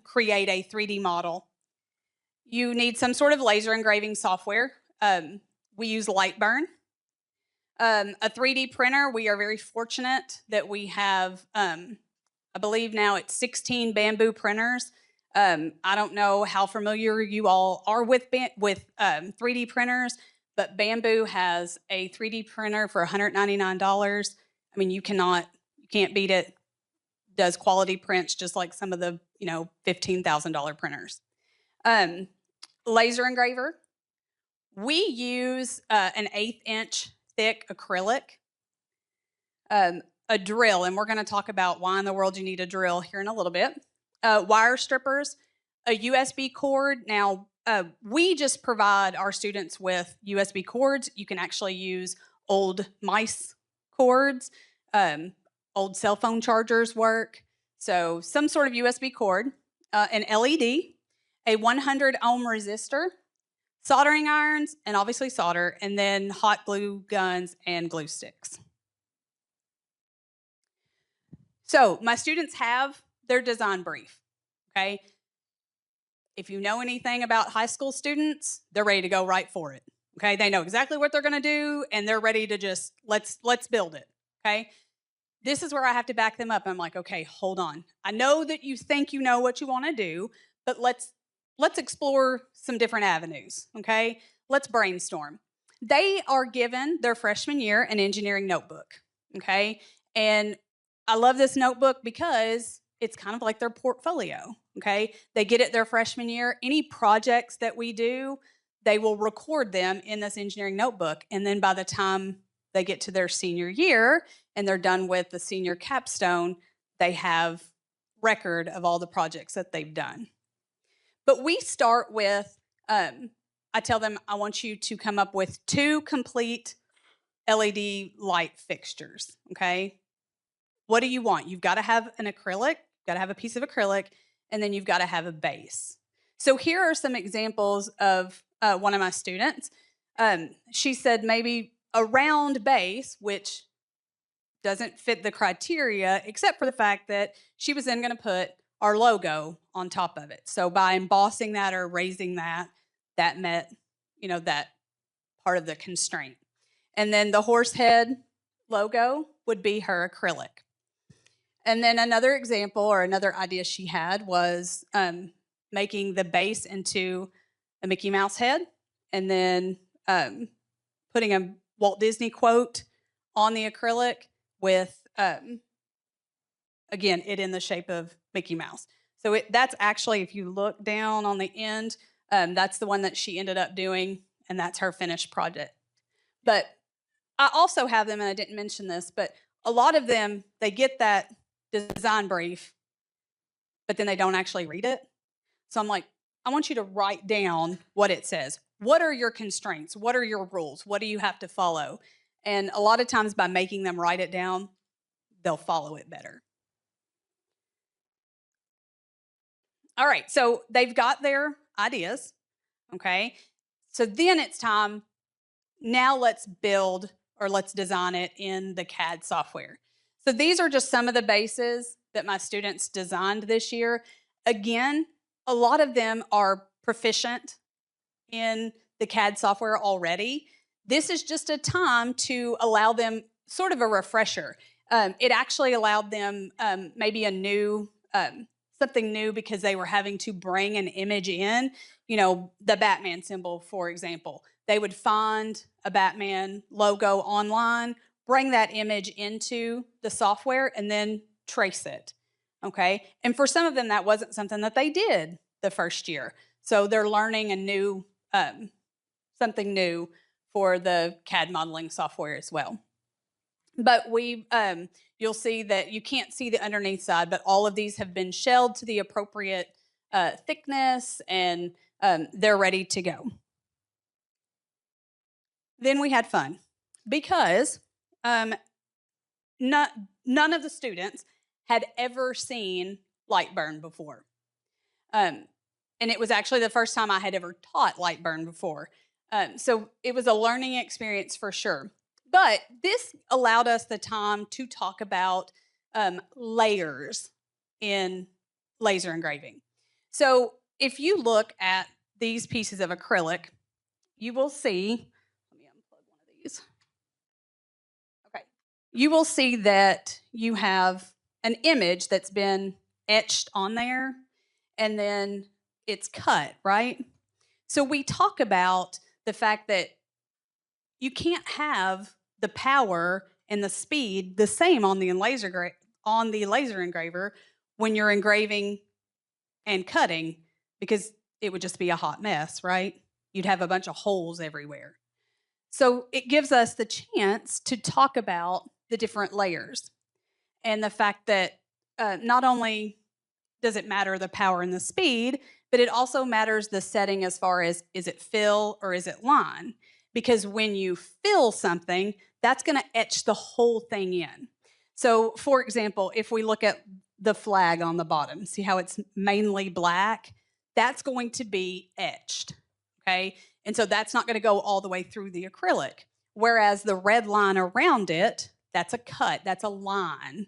create a 3D model. You need some sort of laser engraving software. We use Lightburn. A 3D printer, we are very fortunate that we have, I believe now it's 16 Bamboo printers. I don't know how familiar you all are with 3D printers, but Bamboo has a 3D printer for $199. I mean, you can't beat it. Does quality prints just like some of the, $15,000 printers. Laser engraver. We use an 1/8 inch thick acrylic. A drill, and we're going to talk about why in the world you need a drill here in a little bit. Wire strippers, a USB cord. Now, we just provide our students with USB cords. You can actually use old mice cords. Old cell phone chargers work. So some sort of USB cord, an LED, a 100 ohm resistor, soldering irons, and obviously solder, and then hot glue guns and glue sticks. So my students have their design brief, okay? If you know anything about high school students, they're ready to go right for it, okay? They know exactly what they're gonna do, and they're ready to just, let's build it, okay? This is where I have to back them up. I'm like, okay, hold on. I know that you think you know what you wanna do, but let's explore some different avenues, okay? Let's brainstorm. They are given their freshman year an engineering notebook, okay? And I love this notebook because it's kind of like their portfolio, okay? They get it their freshman year. Any projects that we do, they will record them in this engineering notebook. And then by the time they get to their senior year and they're done with the senior capstone, they have record of all the projects that they've done. But we start with, I tell them, I want you to come up with 2 complete LED light fixtures, okay? What do you want? You've got to have an acrylic, got to have a piece of acrylic, and then you've got to have a base. So here are some examples of one of my students. She said maybe a round base, which doesn't fit the criteria, except for the fact that she was then going to put our logo on top of it. So by embossing that or raising that, that met, that part of the constraint. And then the horse head logo would be her acrylic. And then another example or another idea she had was making the base into a Mickey Mouse head and then putting a Walt Disney quote on the acrylic with, again, it in the shape of Mickey Mouse. So that's actually, if you look down on the end, that's the one that she ended up doing, and that's her finished project. But I also have them, and I didn't mention this, but a lot of them, they get that design brief, but then they don't actually read it. So I'm like, I want you to write down what it says. What are your constraints? What are your rules? What do you have to follow? And a lot of times by making them write it down, they'll follow it better. All right, so they've got their ideas, okay? So then it's time, now let's build or let's design it in the CAD software. So these are just some of the bases that my students designed this year. Again, a lot of them are proficient in the CAD software already. This is just a time to allow them sort of a refresher. It actually allowed them maybe a new, something new because they were having to bring an image in, the Batman symbol, for example. They would find a Batman logo online, bring that image into the software, and then trace it, okay? And for some of them, that wasn't something that they did the first year. So they're learning a new, something new for the CAD modeling software as well. But you'll see that you can't see the underneath side, but all of these have been shelled to the appropriate thickness, and they're ready to go. Then we had fun because none of the students had ever seen light burn before. And it was actually the first time I had ever taught light burn before. So it was a learning experience for sure. But this allowed us the time to talk about layers in laser engraving. So if you look at these pieces of acrylic, you will see, let me unplug one of these. Okay. You will see that you have an image that's been etched on there, and then it's cut, right? So we talk about the fact that you can't have the power and the speed the same on the laser engraver when you're engraving and cutting, because it would just be a hot mess, right? You'd have a bunch of holes everywhere. So it gives us the chance to talk about the different layers and the fact that not only does it matter the power and the speed, but it also matters the setting as far as, is it fill or is it line? Because when you fill something, that's going to etch the whole thing in. So, for example, if we look at the flag on the bottom, see how it's mainly black? That's going to be etched, okay? And so that's not going to go all the way through the acrylic. Whereas the red line around it, that's a cut, that's a line,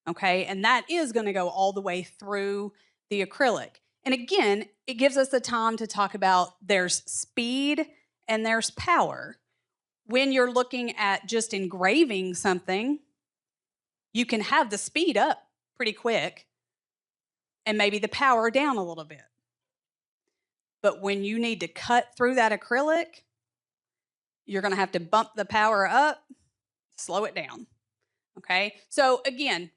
okay? And that is going to go all the way through the acrylic. And again, it gives us the time to talk about there's speed and there's power. When you're looking at just engraving something, you can have the speed up pretty quick and maybe the power down a little bit. But when you need to cut through that acrylic, you're going to have to bump the power up, slow it down. Okay? So again,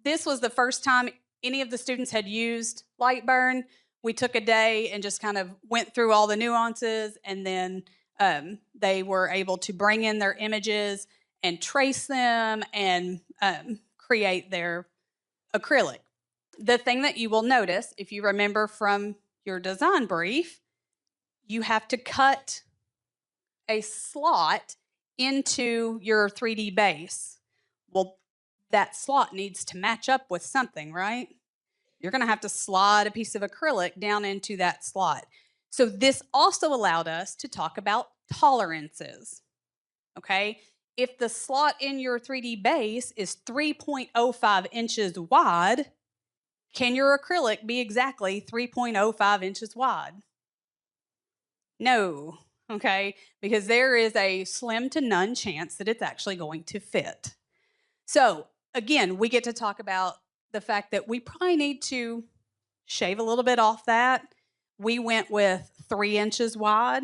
this was the first time any of the students had used Lightburn. We took a day and just kind of went through all the nuances, and then they were able to bring in their images and trace them and create their acrylic. The thing that you will notice, if you remember from your design brief, you have to cut a slot into your 3D base. Well, that slot needs to match up with something, right? You're going to have to slide a piece of acrylic down into that slot. So this also allowed us to talk about tolerances, okay? If the slot in your 3D base is 3.05 inches wide, can your acrylic be exactly 3.05 inches wide? No, okay? Because there is a slim to none chance that it's actually going to fit. So again, we get to talk about the fact that we probably need to shave a little bit off that. We went with 3 inches wide,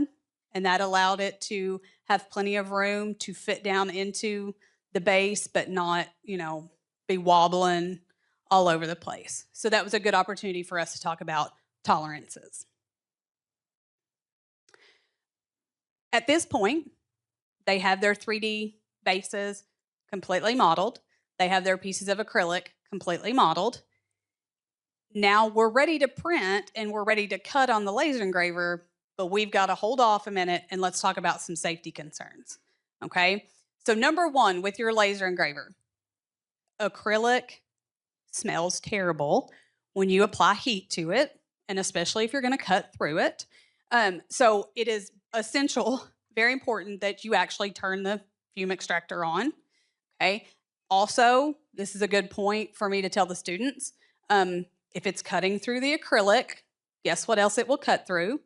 and that allowed it to have plenty of room to fit down into the base, but not, be wobbling all over the place. So that was a good opportunity for us to talk about tolerances. At this point, they have their 3D bases completely modeled. They have their pieces of acrylic completely modeled. Now we're ready to print and we're ready to cut on the laser engraver, but we've got to hold off a minute and let's talk about some safety concerns, okay? So number one, with your laser engraver, acrylic smells terrible when you apply heat to it, and especially if you're going to cut through it. So it is essential, very important, that you actually turn the fume extractor on, okay? Also, this is a good point for me to tell the students, if it's cutting through the acrylic, guess what else it will cut through?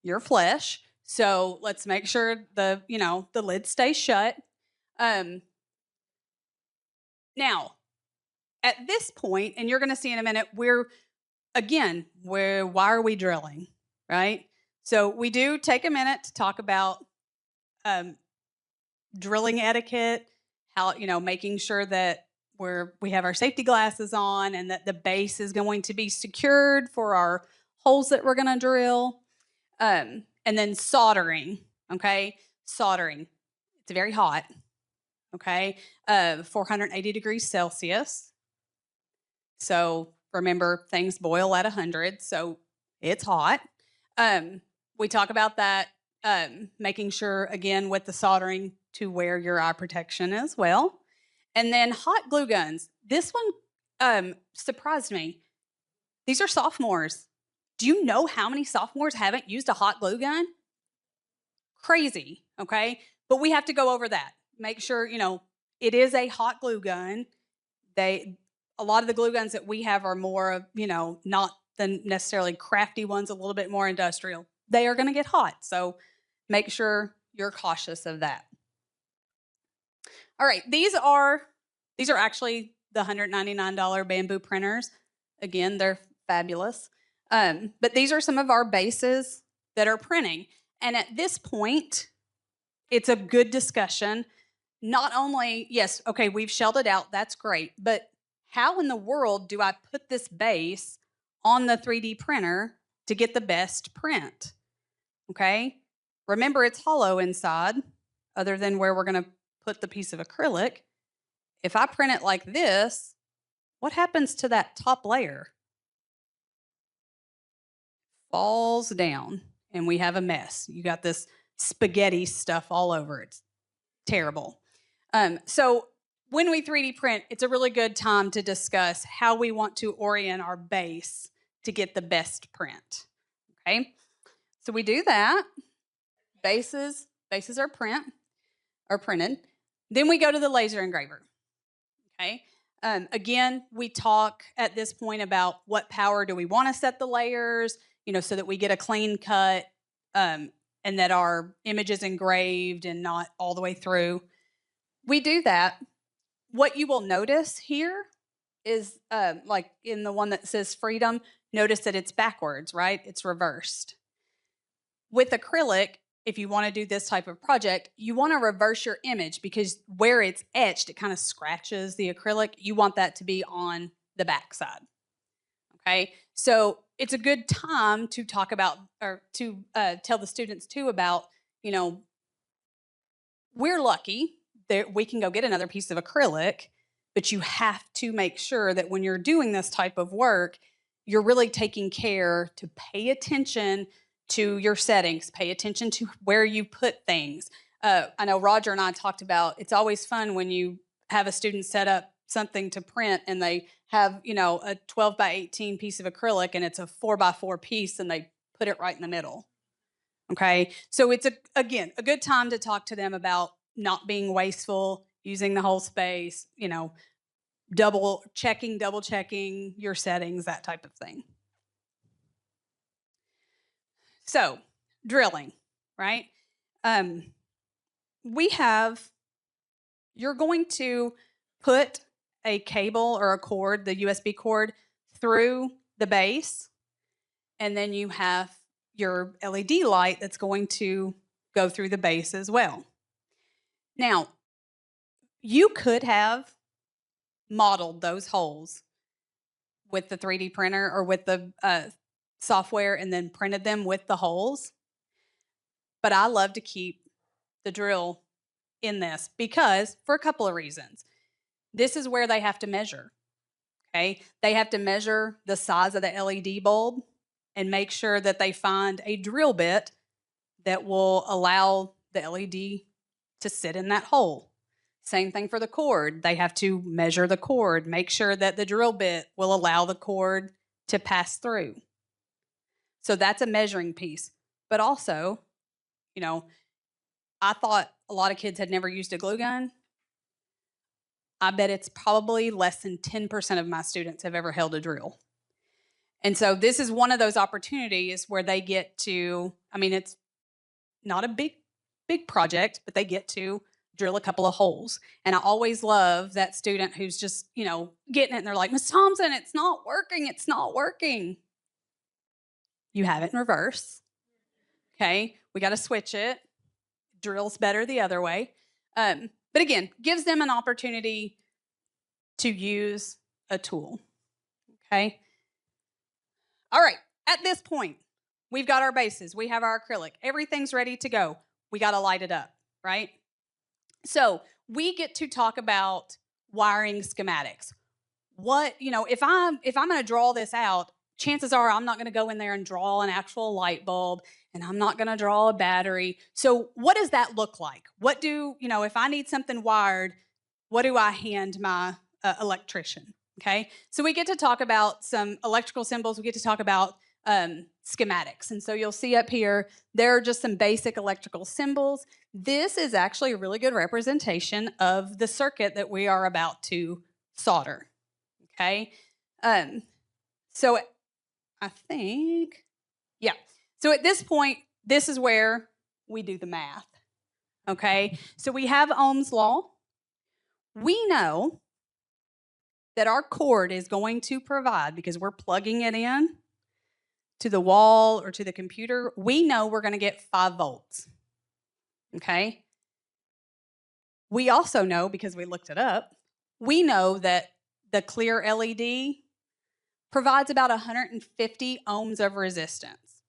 Your flesh. So let's make sure the lid stays shut. Now, at this point, and you're going to see in a minute, why are we drilling, right? So we do take a minute to talk about drilling etiquette, how, making sure that we have our safety glasses on and that the base is going to be secured for our holes that we're going to drill. And then soldering, okay? Soldering, it's very hot, okay? 480 degrees Celsius. So remember, things boil at 100, so it's hot. We talk about that, making sure, again, with the soldering, to wear your eye protection as well. And then hot glue guns. This one surprised me. These are sophomores. Do you know how many sophomores haven't used a hot glue gun? Crazy, okay? But we have to go over that. Make sure, it is a hot glue gun. A lot of the glue guns that we have are more of, not the necessarily crafty ones, a little bit more industrial. They are going to get hot, so make sure you're cautious of that. All right, these are actually the $199 bamboo printers. Again, they're fabulous. But these are some of our bases that are printing. And at this point, it's a good discussion. Not only, yes, okay, we've shelled it out, that's great, but how in the world do I put this base on the 3D printer to get the best print? Okay, remember it's hollow inside, other than where we're going to put the piece of acrylic. If I print it like this, what happens to that top layer? Falls down and we have a mess. You got this spaghetti stuff all over it. It's terrible. So when we 3D print, it's a really good time to discuss how we want to orient our base to get the best print. Okay, so we do that. Bases are printed. Then we go to the laser engraver. Okay. Again, we talk at this point about what power do we want to set the layers, so that we get a clean cut, and that our image is engraved and not all the way through. We do that. What you will notice here is, like in the one that says freedom, notice that it's backwards, right? It's reversed. With acrylic, if you want to do this type of project, you want to reverse your image because where it's etched, it kind of scratches the acrylic. You want that to be on the backside. Okay, so it's a good time to talk about, or to tell the students too about, we're lucky that we can go get another piece of acrylic, but you have to make sure that when you're doing this type of work, you're really taking care to pay attention to your settings, pay attention to where you put things. I know Roger and I talked about, it's always fun when you have a student set up something to print and they have, a 12 by 18 piece of acrylic and it's a 4 by 4 piece and they put it right in the middle. Okay, so it's, again, a good time to talk to them about not being wasteful, using the whole space, double checking your settings, that type of thing. So, drilling, right? You're going to put a cable or a cord, the USB cord, through the base, and then you have your LED light that's going to go through the base as well. Now, you could have modeled those holes with the 3D printer or with the software and then printed them with the holes. But I love to keep the drill in this because, for a couple of reasons. This is where they have to measure. Okay, they have to measure the size of the LED bulb and make sure that they find a drill bit that will allow the LED to sit in that hole. Same thing for the cord. They have to measure the cord, make sure that the drill bit will allow the cord to pass through. So that's a measuring piece. But also, I thought a lot of kids had never used a glue gun. I bet it's probably less than 10% of my students have ever held a drill. And so this is one of those opportunities where they get to, it's not a big project, but they get to drill a couple of holes. And I always love that student who's just, getting it and they're like, Miss Thompson, it's not working. You have it in reverse. Okay, we got to switch it. Drill's better the other way. But again, gives them an opportunity to use a tool. Okay. All right. At this point, we've got our bases. We have our acrylic. Everything's ready to go. We got to light it up, right? So we get to talk about wiring schematics. If I'm going to draw this out, chances are I'm not going to go in there and draw an actual light bulb, and I'm not going to draw a battery. So what does that look like? If I need something wired, what do I hand my electrician? Okay, so we get to talk about some electrical symbols. We get to talk about schematics. And so you'll see up here, there are just some basic electrical symbols. This is actually a really good representation of the circuit that we are about to solder. Okay, so I think, yeah. So at this point, this is where we do the math. Okay, so we have Ohm's law. We know that our cord is going to provide, because we're plugging it in to the wall or to the computer, we know we're going to get 5 volts. Okay? We also know, because we looked it up, we know that the clear LED provides about 150 ohms of resistance.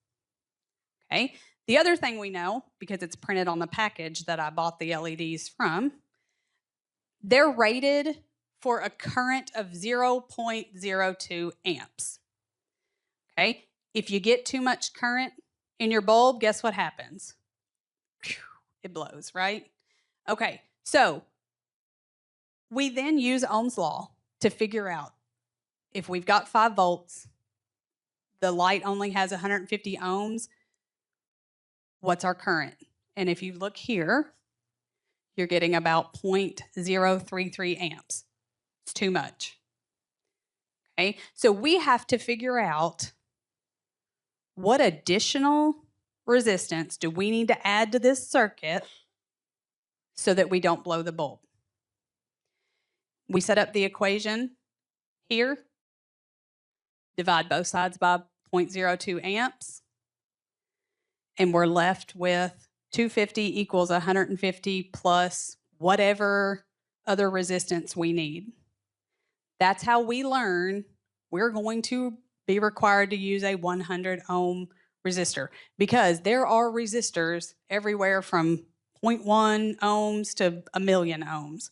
Okay? The other thing we know, because it's printed on the package that I bought the LEDs from, they're rated for a current of 0.02 amps. Okay? If you get too much current in your bulb, guess what happens? It blows, right? Okay, So we then use Ohm's law to figure out if we've got 5 volts, the light only has 150 ohms, what's our current? And if you look here, you're getting about 0.033 amps. It's too much. Okay, so we have to figure out what additional resistance do we need to add to this circuit so that we don't blow the bulb. We set up the equation here, divide both sides by 0.02 amps, and we're left with 250 equals 150 plus whatever other resistance we need. That's how we learn we're going to be required to use a 100 ohm resistor, because there are resistors everywhere from 0.1 ohms to 1,000,000 ohms.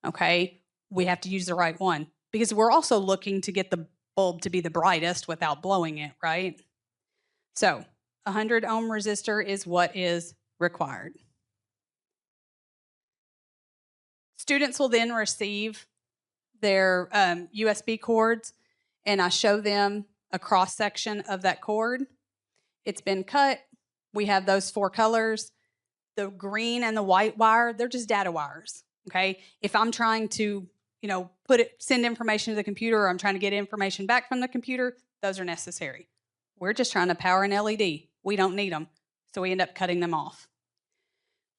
Okay, we have to use the right one because we're also looking to get the bulb to be the brightest without blowing it, right? So 100 ohm resistor is what is required. Students will then receive their USB cords, and I show them a cross section of that cord. It's been cut. We have those 4 colors. The green and the white wire, they're just data wires. Okay, if I'm trying to, send information to the computer, or I'm trying to get information back from the computer, those are necessary. We're just trying to power an LED. We don't need them, so we end up cutting them off.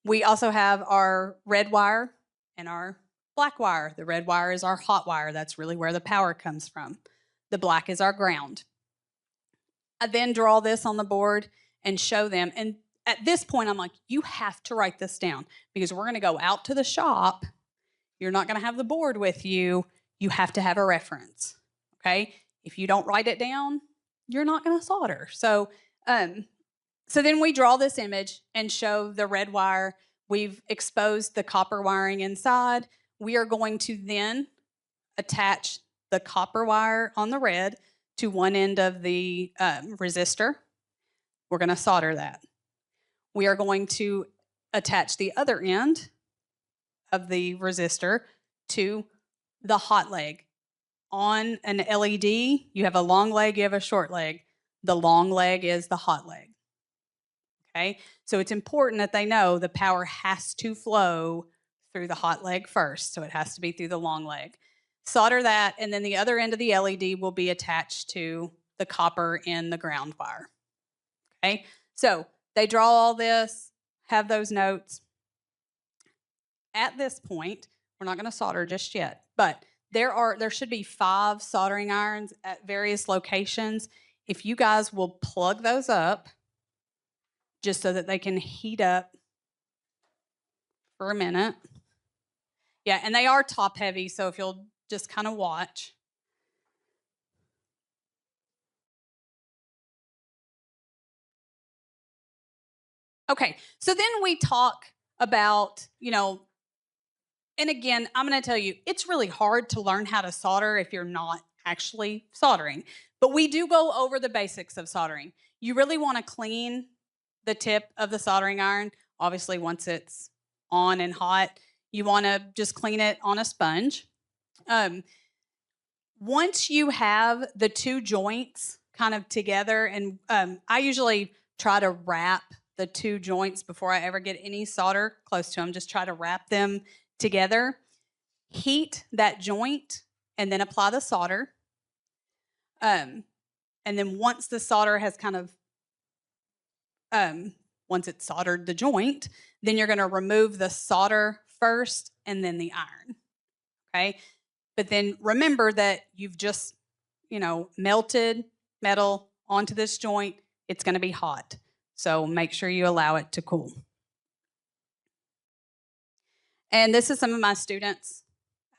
We also have our red wire and our black wire. The red wire is our hot wire. That's really where the power comes from. The black is our ground. I then draw this on the board and show them. And at this point, I'm like, you have to write this down because we're going to go out to the shop. You're not going to have the board with you. You have to have a reference. Okay? If you don't write it down, you're not going to solder. So then we draw this image and show the red wire. We've exposed the copper wiring inside. We are going to then attach the copper wire on the red to one end of the resistor. We're going to solder that. We are going to attach the other end of the resistor to the hot leg. On an LED, you have a long leg, you have a short leg. The long leg is the hot leg. Okay, so it's important that they know the power has to flow through the hot leg first, so it has to be through the long leg. Solder that, and then the other end of the LED will be attached to the copper in the ground wire. Okay, so they draw all this, have those notes. At this point, we're not going to solder just yet, but there should be 5 soldering irons at various locations. If you guys will plug those up, just so that they can heat up for a minute. Yeah, and they are top heavy, so if you'll just kind of watch. Okay, so then we talk about, and again, I'm going to tell you, it's really hard to learn how to solder if you're not actually soldering. But we do go over the basics of soldering. You really want to clean the tip of the soldering iron. Obviously, once it's on and hot, you want to just clean it on a sponge. Once you have the 2 joints kind of together, and I usually try to wrap the 2 joints before I ever get any solder close to them, just try to wrap them together. Heat that joint and then apply the solder. And then once the solder has kind of, once it's soldered the joint, then you're going to remove the solder first and then the iron. Okay? But then remember that you've just, melted metal onto this joint. It's going to be hot. So make sure you allow it to cool. And this is some of my students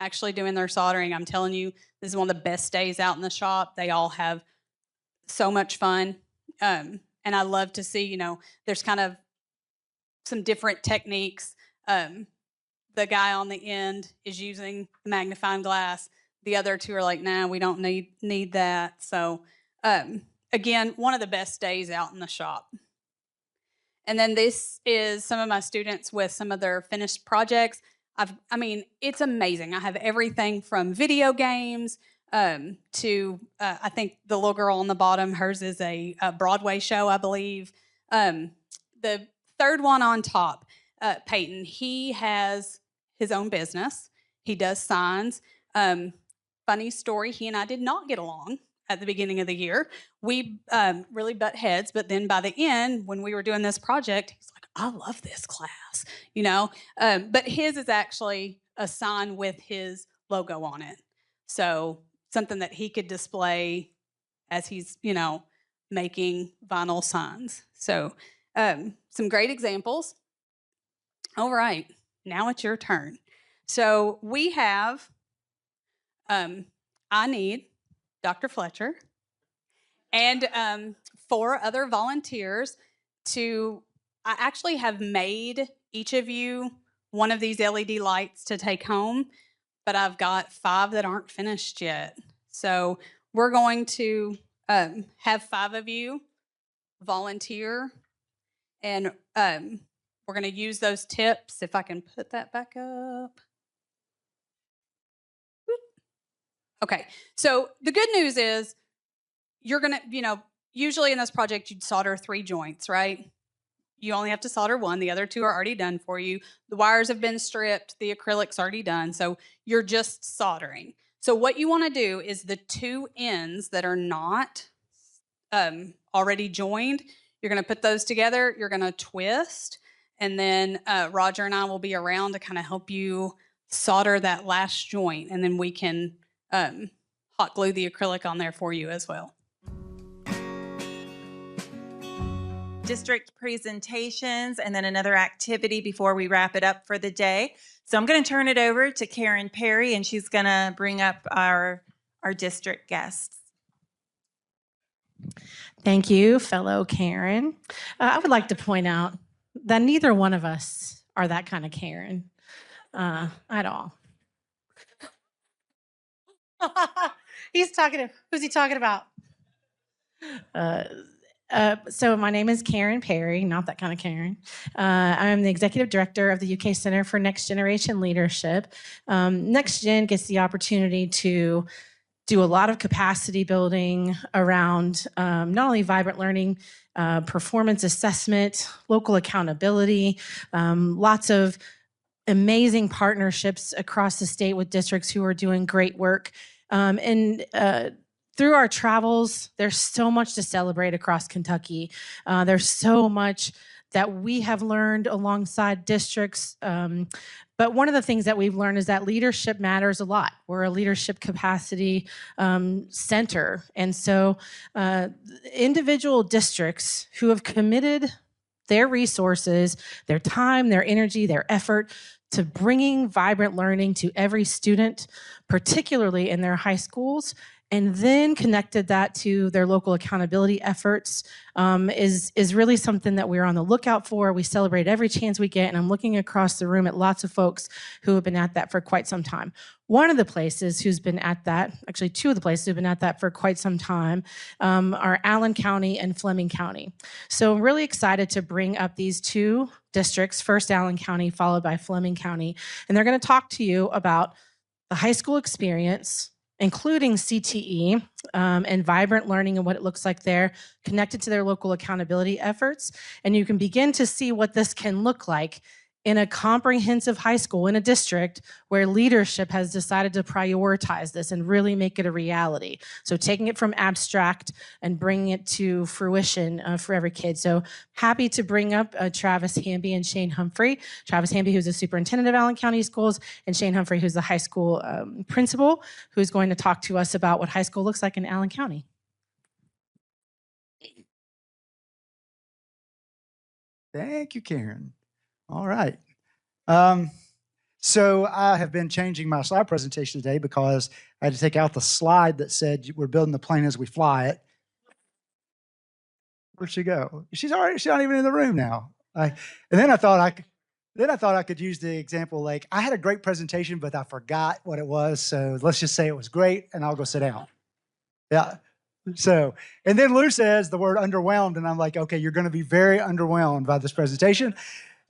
actually doing their soldering. I'm telling you, this is one of the best days out in the shop. They all have so much fun. And I love to see, there's kind of some different techniques. The guy on the end is using the magnifying glass. The other 2 are like, nah, we don't need that. So again, one of the best days out in the shop. And then this is some of my students with some of their finished projects. I mean, it's amazing. I have everything from video games to I think the little girl on the bottom, hers is a Broadway show, I believe. The third one on top, Peyton, he has his own business. He does signs. Funny story, he and I did not get along at the beginning of the year. We really butt heads, but then by the end, when we were doing this project, he's like, I love this class, you know? But his is actually a sign with his logo on it. So something that he could display as he's, you know, making vinyl signs. So some great examples. All right, now it's your turn. So we have, I need Dr. Fletcher and 4 other volunteers I actually have made each of you one of these LED lights to take home, but I've got 5 that aren't finished yet. So we're going to have 5 of you volunteer, and we're going to use those tips. If I can put that back up. Okay, so the good news is you're going to, you know, usually in this project you'd solder 3 joints, right? You only have to solder 1. The other 2 are already done for you. The wires have been stripped. The acrylic's already done. So you're just soldering. So what you want to do is the 2 ends that are not already joined, you're going to put those together. You're going to twist. And then Roger and I will be around to kind of help you solder that last joint. And then we can hot glue the acrylic on there for you as well. District presentations, and then another activity before we wrap it up for the day. So I'm going to turn it over to Karen Perry, and she's going to bring up our district guests. Thank you, fellow Karen. I would like to point out that neither one of us are that kind of Karen at all. Who's he talking about? So my name is Karen Perry, not that kind of Karen. I'm the executive director of the UK Center for Next Generation Leadership. Next Gen gets the opportunity to do a lot of capacity building around not only vibrant learning, performance assessment, local accountability, lots of amazing partnerships across the state with districts who are doing great work. Through our travels, there's so much to celebrate across Kentucky. There's so much that we have learned alongside districts. But one of the things that we've learned is that leadership matters a lot. We're a leadership capacity center. And so individual districts who have committed their resources, their time, their energy, their effort to bringing vibrant learning to every student, particularly in their high schools, and then connected that to their local accountability efforts is really something that we're on the lookout for. We celebrate every chance we get, and I'm looking across the room at lots of folks who have been at that for quite some time. One of the places who's been at that, actually 2 of the places who've been at that for quite some time are Allen County and Fleming County. So I'm really excited to bring up these 2 districts, first Allen County, followed by Fleming County, and they're going to talk to you about the high school experience, including CTE and vibrant learning and what it looks like there, connected to their local accountability efforts. And you can begin to see what this can look like in a comprehensive high school, in a district where leadership has decided to prioritize this and really make it a reality. So taking it from abstract and bringing it to fruition for every kid. So happy to bring up Travis Hamby and Shane Humphrey. Travis Hamby, who's the superintendent of Allen County Schools, and Shane Humphrey, who's the high school principal, who's going to talk to us about what high school looks like in Allen County. Thank you, Karen. All right. So I have been changing my slide presentation today because I had to take out the slide that said we're building the plane as we fly it. Where'd she go? She's not even in the room now. And then I thought I could use the example, like I had a great presentation, but I forgot what it was. So let's just say it was great and I'll go sit down. Yeah. So, and then Lou says the word underwhelmed, and I'm like, okay, you're going to be very underwhelmed by this presentation.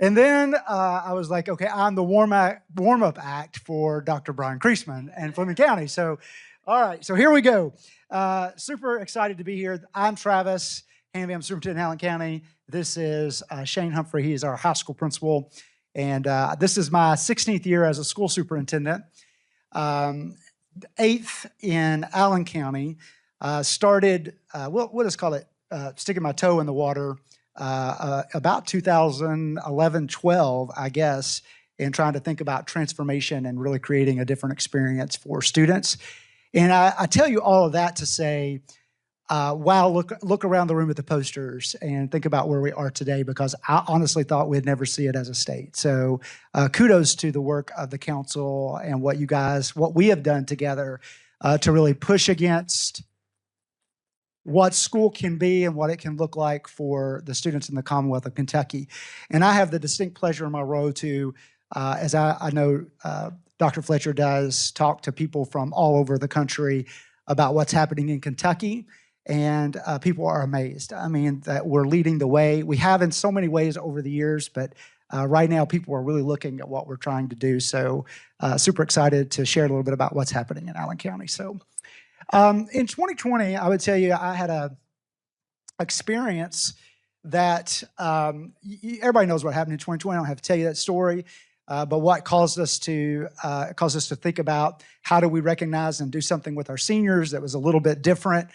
And then I was like, okay, I'm the warm-up act for Dr. Brian Kreisman and Fleming County. So, all right, so here we go. Super excited to be here. I'm Travis Hanby. I'm superintendent in Allen County. This is Shane Humphrey. He is our high school principal. And this is my 16th year as a school superintendent. 8th in Allen County. Started, we'll just call it sticking my toe in the water about 2011, 12, I guess, and trying to think about transformation and really creating a different experience for students. And I tell you all of that to say, wow, look around the room at the posters and think about where we are today, because I honestly thought we'd never see it as a state. So kudos to the work of the council and what we have done together to really push against what school can be and what it can look like for the students in the Commonwealth of Kentucky. And I have the distinct pleasure in my role to, as I know Dr. Fletcher does, talk to people from all over the country about what's happening in Kentucky. And people are amazed. I mean, that we're leading the way. We have in so many ways over the years, but right now people are really looking at what we're trying to do. So super excited to share a little bit about what's happening in Allen County. So in 2020, I would tell you I had a experience that everybody knows what happened in 2020. I don't have to tell you that story. But what caused us to think about how do we recognize and do something with our seniors that was a little bit different.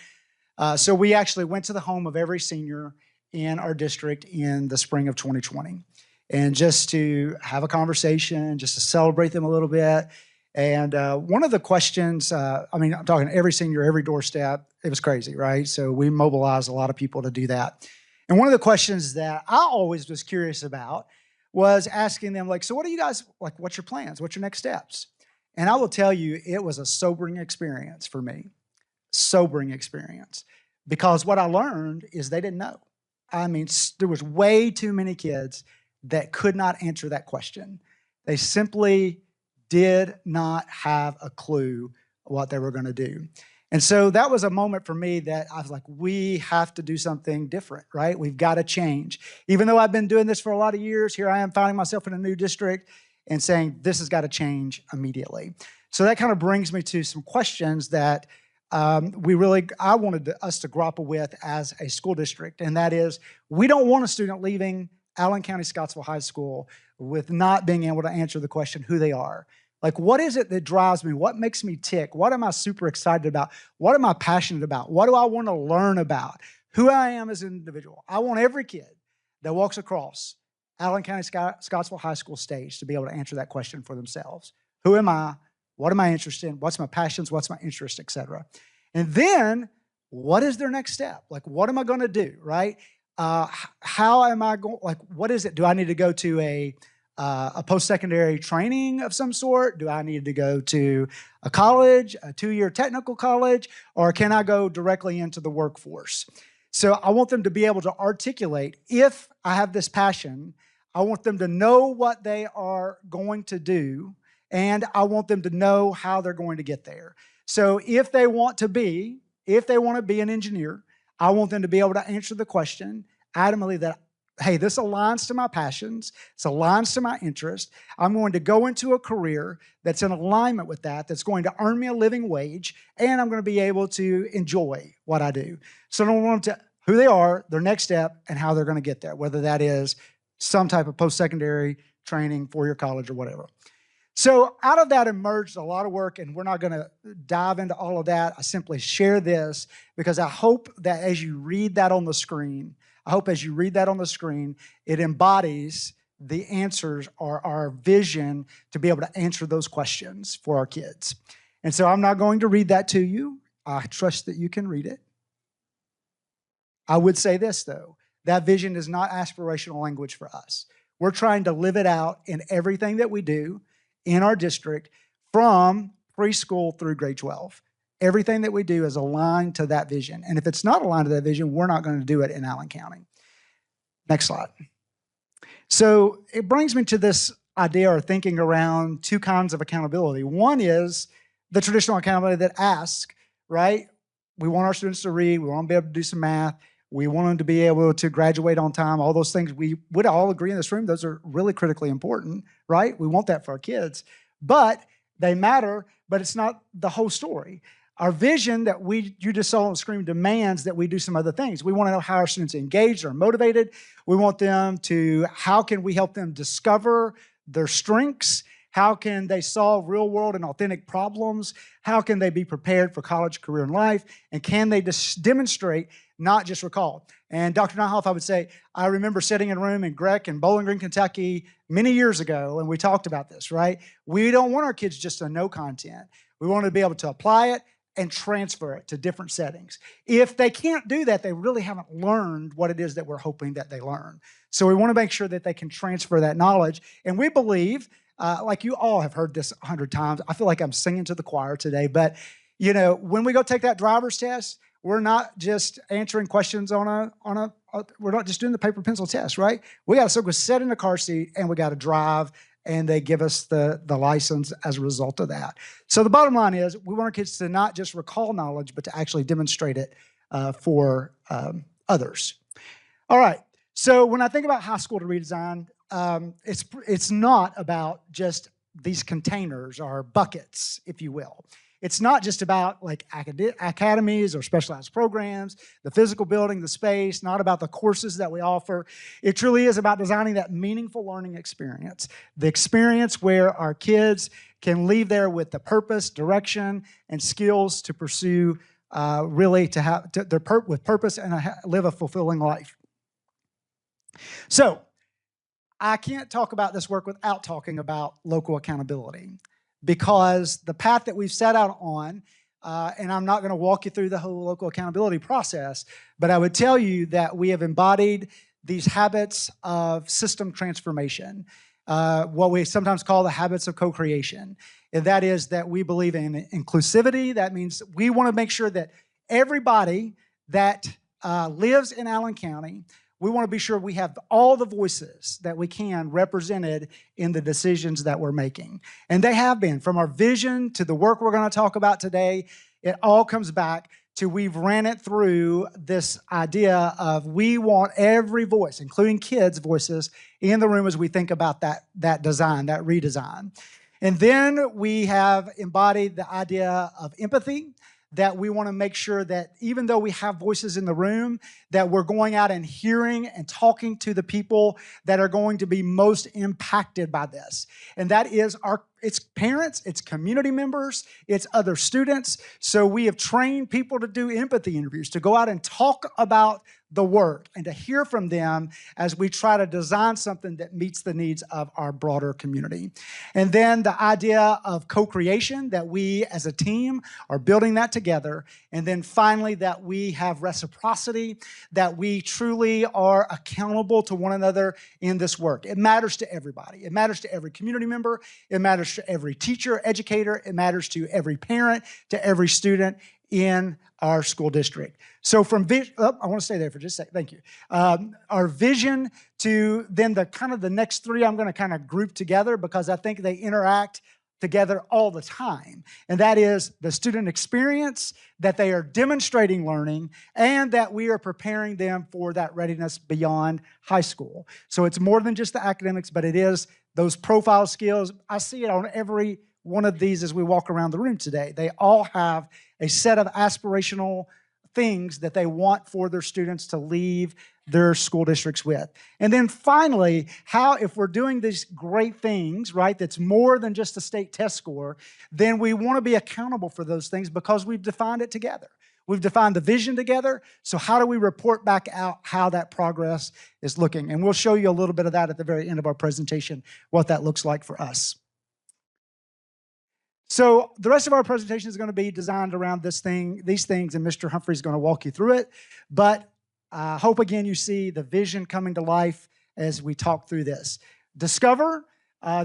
So we actually went to the home of every senior in our district in the spring of 2020, and just to have a conversation, just to celebrate them a little bit. And one of the questions, I mean, I'm talking every senior, every doorstep, it was crazy, right? So we mobilized a lot of people to do that. And one of the questions that I always was curious about was asking them, like, so what do you guys, like, what's your plans? What's your next steps? And I will tell you, it was a sobering experience for me. Sobering experience, because what I learned is they didn't know. I mean, there was way too many kids that could not answer that question. They simply did not have a clue what they were going to do. And so that was a moment for me that I was like, we have to do something different, right? We've got to change. Even though I've been doing this for a lot of years, here I am finding myself in a new district and saying, this has got to change immediately. So that kind of brings me to some questions that I wanted us to grapple with as a school district. And that is, we don't want a student leaving Allen County Scottsville High School with not being able to answer the question who they are. Like, what is it that drives me? What makes me tick? What am I super excited about? What am I passionate about? What do I want to learn about? Who I am as an individual. I want every kid that walks across Allen County Scottsville High School stage to be able to answer that question for themselves. Who am I? What am I interested in? What's my passions? What's my interest, et cetera? And then, what is their next step? Like, what am I going to do, right? How am I going, like, what is it? Do I need to go to a post-secondary training of some sort? Do I need to go to a college, a 2-year technical college, or can I go directly into the workforce? So I want them to be able to articulate, if I have this passion, I want them to know what they are going to do, and I want them to know how they're going to get there. So if they want to be an engineer, I want them to be able to answer the question adamantly that, hey, this aligns to my passions, this aligns to my interest. I'm going to go into a career that's in alignment with that, that's going to earn me a living wage, and I'm going to be able to enjoy what I do. So I want them to, who they are, their next step, and how they're going to get there, whether that is some type of post-secondary training, 4-year college, or whatever. So out of that emerged a lot of work, and we're not going to dive into all of that. I simply share this because I hope that as you read that on the screen, it embodies the answers or our vision to be able to answer those questions for our kids. And so I'm not going to read that to you. I trust that you can read it. I would say this, though. That vision is not aspirational language for us. We're trying to live it out in everything that we do in our district from preschool through grade 12. Everything that we do is aligned to that vision. And if it's not aligned to that vision, we're not going to do it in Allen County. Next slide. So it brings me to this idea or thinking around two kinds of accountability. One is the traditional accountability that asks, right? We want our students to read. We want them to be able to do some math. We want them to be able to graduate on time. All those things we would all agree in this room. Those are really critically important, right? We want that for our kids, but they matter, but it's not the whole story. Our vision that you just saw on the screen demands that we do some other things. We want to know how our students are engaged or motivated. We want them to, how can we help them discover their strengths? How can they solve real world and authentic problems? How can they be prepared for college, career, and life? And can they demonstrate, not just recall? And Dr. Nyhoff, I would say, I remember sitting in a room in Grec in Bowling Green, Kentucky many years ago, and we talked about this, right? We don't want our kids just to know content. We want to be able to apply it and transfer it to different settings. If they can't do that, they really haven't learned what it is that we're hoping that they learn. So we want to make sure that they can transfer that knowledge. And we believe, like you all have heard this 100 times, I feel like I'm singing to the choir today, but you know, when we go take that driver's test, we're not just answering questions we're not just doing the paper pencil test, right? We got to sit in the car seat and we got to drive, and they give us the license as a result of that. So the bottom line is we want our kids to not just recall knowledge, but to actually demonstrate it for others. All right, so when I think about high school to redesign, it's not about just these containers or buckets, if you will. It's not just about like academies or specialized programs, the physical building, the space, not about the courses that we offer. It truly is about designing that meaningful learning experience, the experience where our kids can leave there with the purpose, direction, and skills to pursue with purpose and live a fulfilling life. So I can't talk about this work without talking about local accountability, because the path that we've set out on, and I'm not going to walk you through the whole local accountability process, but I would tell you that we have embodied these habits of system transformation, what we sometimes call the habits of co-creation. And that is that we believe in inclusivity. That means we want to make sure that everybody that lives in Allen County, we want to be sure we have all the voices that we can represented in the decisions that we're making. And they have been. From our vision to the work we're going to talk about today, it all comes back to we've ran it through this idea of we want every voice, including kids' voices, in the room as we think about that design, that redesign. And then we have embodied the idea of empathy, that we want to make sure that even though we have voices in the room, that we're going out and hearing and talking to the people that are going to be most impacted by this. And that is it's parents, it's community members, it's other students. So we have trained people to do empathy interviews, to go out and talk about the work and to hear from them as we try to design something that meets the needs of our broader community. And then the idea of co-creation, that we as a team are building that together. And then finally, that we have reciprocity, that we truly are accountable to one another in this work. It matters to everybody. It matters to every community member. It matters to every teacher, educator. It matters to every parent, to every student in our school district. So from I want to stay there for just a second. Thank you. Our vision to then the next three I'm going to kind of group together because I think they interact together all the time. And that is the student experience, that they are demonstrating learning, and that we are preparing them for that readiness beyond high school. So it's more than just the academics, but it is those profile skills. I see it on every one of these as we walk around the room today. They all have a set of aspirational things that they want for their students to leave their school districts with. And then finally, if we're doing these great things, right, that's more than just a state test score, then we want to be accountable for those things because we've defined it together. We've defined the vision together. So how do we report back out how that progress is looking? And we'll show you a little bit of that at the very end of our presentation, what that looks like for us. So the rest of our presentation is going to be designed around these things, and Mr. Humphrey is going to walk you through it. But I hope, again, you see the vision coming to life as we talk through this. Discover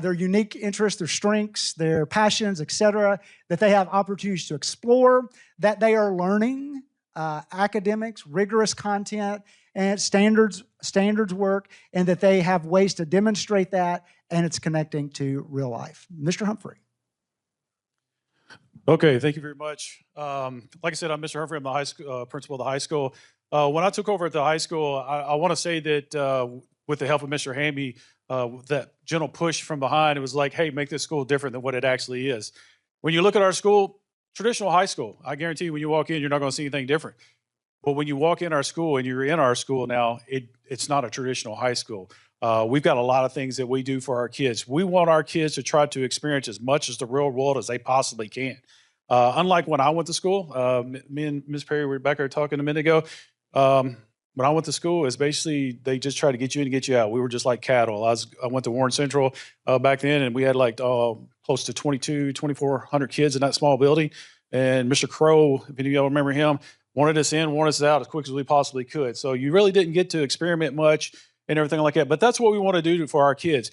their unique interests, their strengths, their passions, etc., that they have opportunities to explore, that they are learning academics, rigorous content, and standards work, and that they have ways to demonstrate that, and it's connecting to real life. Mr. Humphrey. Okay, thank you very much. Like I said, I'm Mr. Humphrey. I'm the principal of the high school. When I took over at the high school, I want to say that with the help of Mr. Hamby, that gentle push from behind, it was like, hey, make this school different than what it actually is. When you look at our school, traditional high school, I guarantee you when you walk in, you're not going to see anything different. But when you walk in our school and you're in our school now, it's not a traditional high school. We've got a lot of things that we do for our kids. We want our kids to try to experience as much as the real world as they possibly can. Unlike when I went to school, me and Ms. Perry, Rebecca were talking a minute ago. When I went to school, it's basically they just try to get you in and get you out. We were just like cattle. I went to Warren Central back then, and we had like close to 2,400 kids in that small building. And Mr. Crow, if any of y'all remember him, wanted us in, wanted us out as quick as we possibly could. So you really didn't get to experiment much and everything like that. But that's what we want to do for our kids.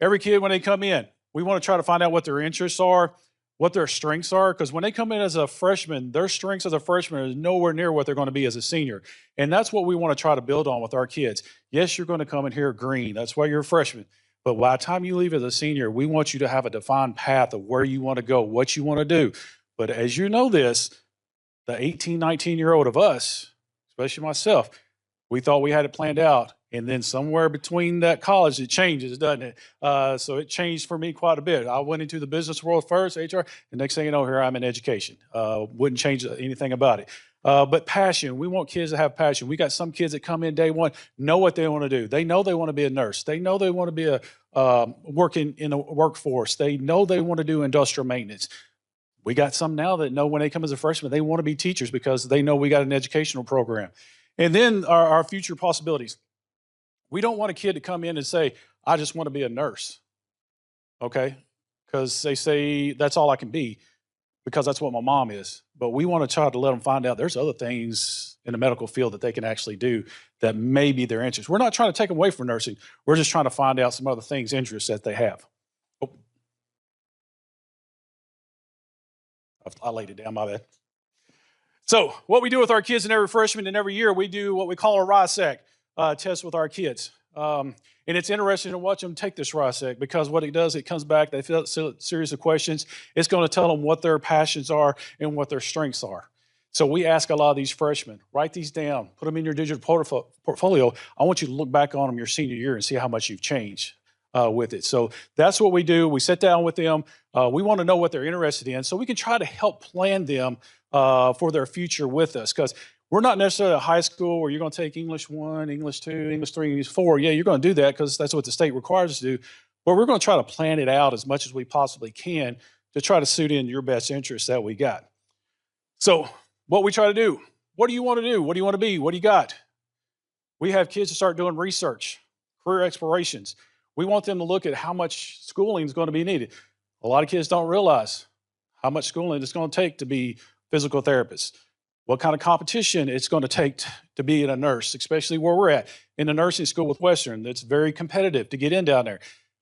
Every kid, when they come in, we want to try to find out what their interests are, what their strengths are, because when they come in as a freshman, their strengths as a freshman is nowhere near what they're going to be as a senior. And that's what we want to try to build on with our kids. Yes, you're going to come in here green. That's why you're a freshman. But by the time you leave as a senior, we want you to have a defined path of where you want to go, what you want to do. But as you know this, the 18, 19-year-old of us, especially myself, we thought we had it planned out. And then somewhere between that college, it changes, doesn't it? So it changed for me quite a bit. I went into the business world first, HR, and next thing you know, here I'm in education. Wouldn't change anything about it. But passion, we want kids to have passion. We got some kids that come in day one, know what they want to do. They know they want to be a nurse. They know they want to be working in the workforce. They know they want to do industrial maintenance. We got some now that know when they come as a freshman, they want to be teachers because they know we got an educational program. And then our future possibilities. We don't want a kid to come in and say, I just want to be a nurse, okay? Because they say that's all I can be because that's what my mom is. But we want to try to let them find out there's other things in the medical field that they can actually do that may be their interest. We're not trying to take them away from nursing. We're just trying to find out some other things, interests that they have. Oh. I laid it down, my bad. So what we do with our kids in every freshman and every year, we do what we call a RISAC test with our kids. And it's interesting to watch them take this RISAC because what it does, it comes back, they fill out a series of questions. It's going to tell them what their passions are and what their strengths are. So we ask a lot of these freshmen, write these down, put them in your digital portfolio. I want you to look back on them your senior year and see how much you've changed with it. So that's what we do. We sit down with them. We want to know what they're interested in so we can try to help plan them for their future with us because we're not necessarily a high school where you're going to take English 1, English 2, English 3, English 4. Yeah, you're going to do that because that's what the state requires us to do. But we're going to try to plan it out as much as we possibly can to try to suit in your best interests that we got. So what we try to do, what do you want to do? What do you want to be? What do you got? We have kids to start doing research, career explorations. We want them to look at how much schooling is going to be needed. A lot of kids don't realize how much schooling it's going to take to be physical therapists. What kind of competition it's going to take to be a nurse, especially where we're at in the nursing school with Western. That's very competitive to get in down there.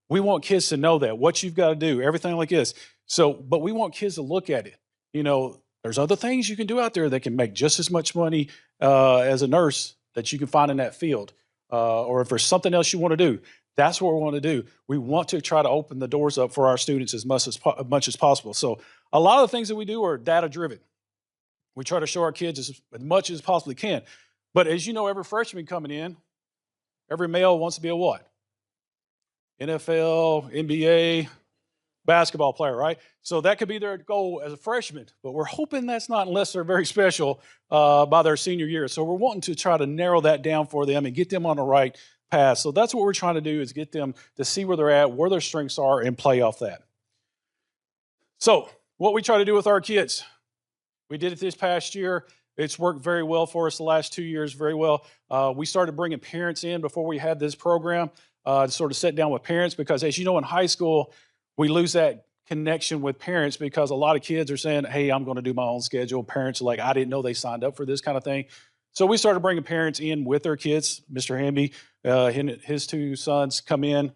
We want kids to know that, what you've got to do, everything like this. So, but we want kids to look at it. You know, there's other things you can do out there that can make just as much money as a nurse that you can find in that field. Or if there's something else you want to do, that's what we want to do. We want to try to open the doors up for our students as much as possible. So a lot of the things that we do are data-driven. We try to show our kids as much as possibly can. But as you know, every freshman coming in, every male wants to be a what? NFL, NBA, basketball player, right? So that could be their goal as a freshman. But we're hoping that's not unless they're very special by their senior year. So we're wanting to try to narrow that down for them and get them on the right path. So that's what we're trying to do is get them to see where they're at, where their strengths are, and play off that. So what we try to do with our kids, we did it this past year. It's worked very well for us the last 2 years, very well. We started bringing parents in before we had this program to sort of sit down with parents because, as you know, in high school, we lose that connection with parents because a lot of kids are saying, hey, I'm going to do my own schedule. Parents are like, I didn't know they signed up for this kind of thing. So we started bringing parents in with their kids. Mr. Hamby, his 2 sons come in,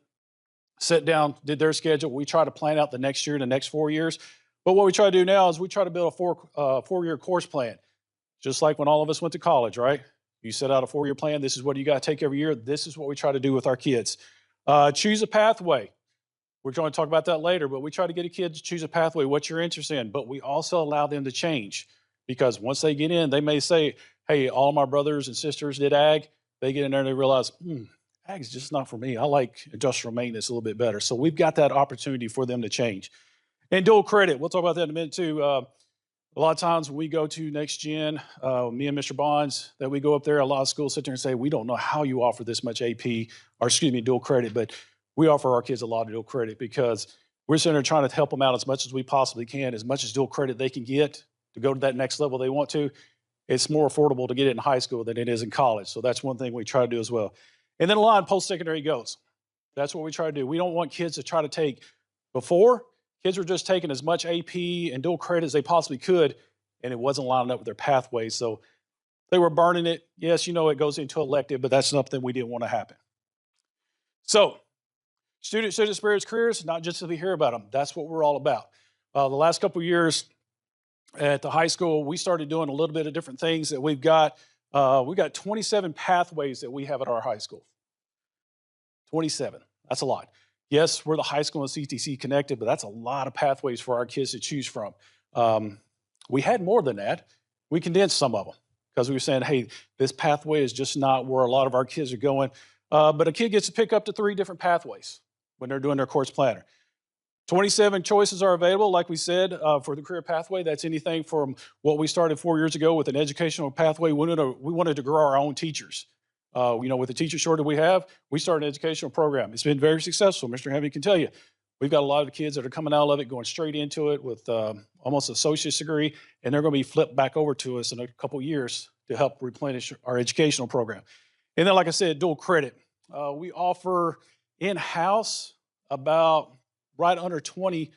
sat down, did their schedule. We try to plan out the next year, the next 4 years. But what we try to do now is we try to build a 4-year course plan, just like when all of us went to college, right? You set out a 4-year plan. This is what you got to take every year. This is what we try to do with our kids. Choose a pathway. We're going to talk about that later, but we try to get a kid to choose a pathway, what you're interested in. But we also allow them to change because once they get in, they may say, hey, all my brothers and sisters did ag. They get in there and they realize, ag is just not for me. I like industrial maintenance a little bit better. So we've got that opportunity for them to change. And dual credit, we'll talk about that in a minute too. A lot of times when we go to Next Gen, me and Mr. Bonds, that we go up there, a lot of schools sit there and say, we don't know how you offer this much AP, or excuse me, dual credit, but we offer our kids a lot of dual credit because we're sitting there trying to help them out as much as we possibly can, as much as dual credit they can get to go to that next level they want to. It's more affordable to get it in high school than it is in college. So that's one thing we try to do as well. And then a lot of post-secondary goes. That's what we try to do. We don't want kids to try to take before. Kids were just taking as much AP and dual credit as they possibly could, and it wasn't lining up with their pathways. So they were burning it. Yes, you know, it goes into elective, but that's something we didn't want to happen. So student experience careers, not just to hear about them. That's what we're all about. The last couple of years at the high school, we started doing a little bit of different things that we've got. We've got 27 pathways that we have at our high school. 27. That's a lot. Yes, we're the high school and CTC connected, but that's a lot of pathways for our kids to choose from. We had more than that. We condensed some of them because we were saying, hey, this pathway is just not where a lot of our kids are going. But a kid gets to pick up to 3 different pathways when they're doing their course planner. 27 choices are available, like we said, for the career pathway. That's anything from what we started 4 years ago with an educational pathway. We wanted to grow our own teachers. You know, with the teacher shortage we have, we started an educational program. It's been very successful. Mr. Hamby can tell you. We've got a lot of kids that are coming out of it, going straight into it with almost an associate's degree, and they're going to be flipped back over to us in a couple of years to help replenish our educational program. And then, like I said, dual credit. We offer in-house about right under 20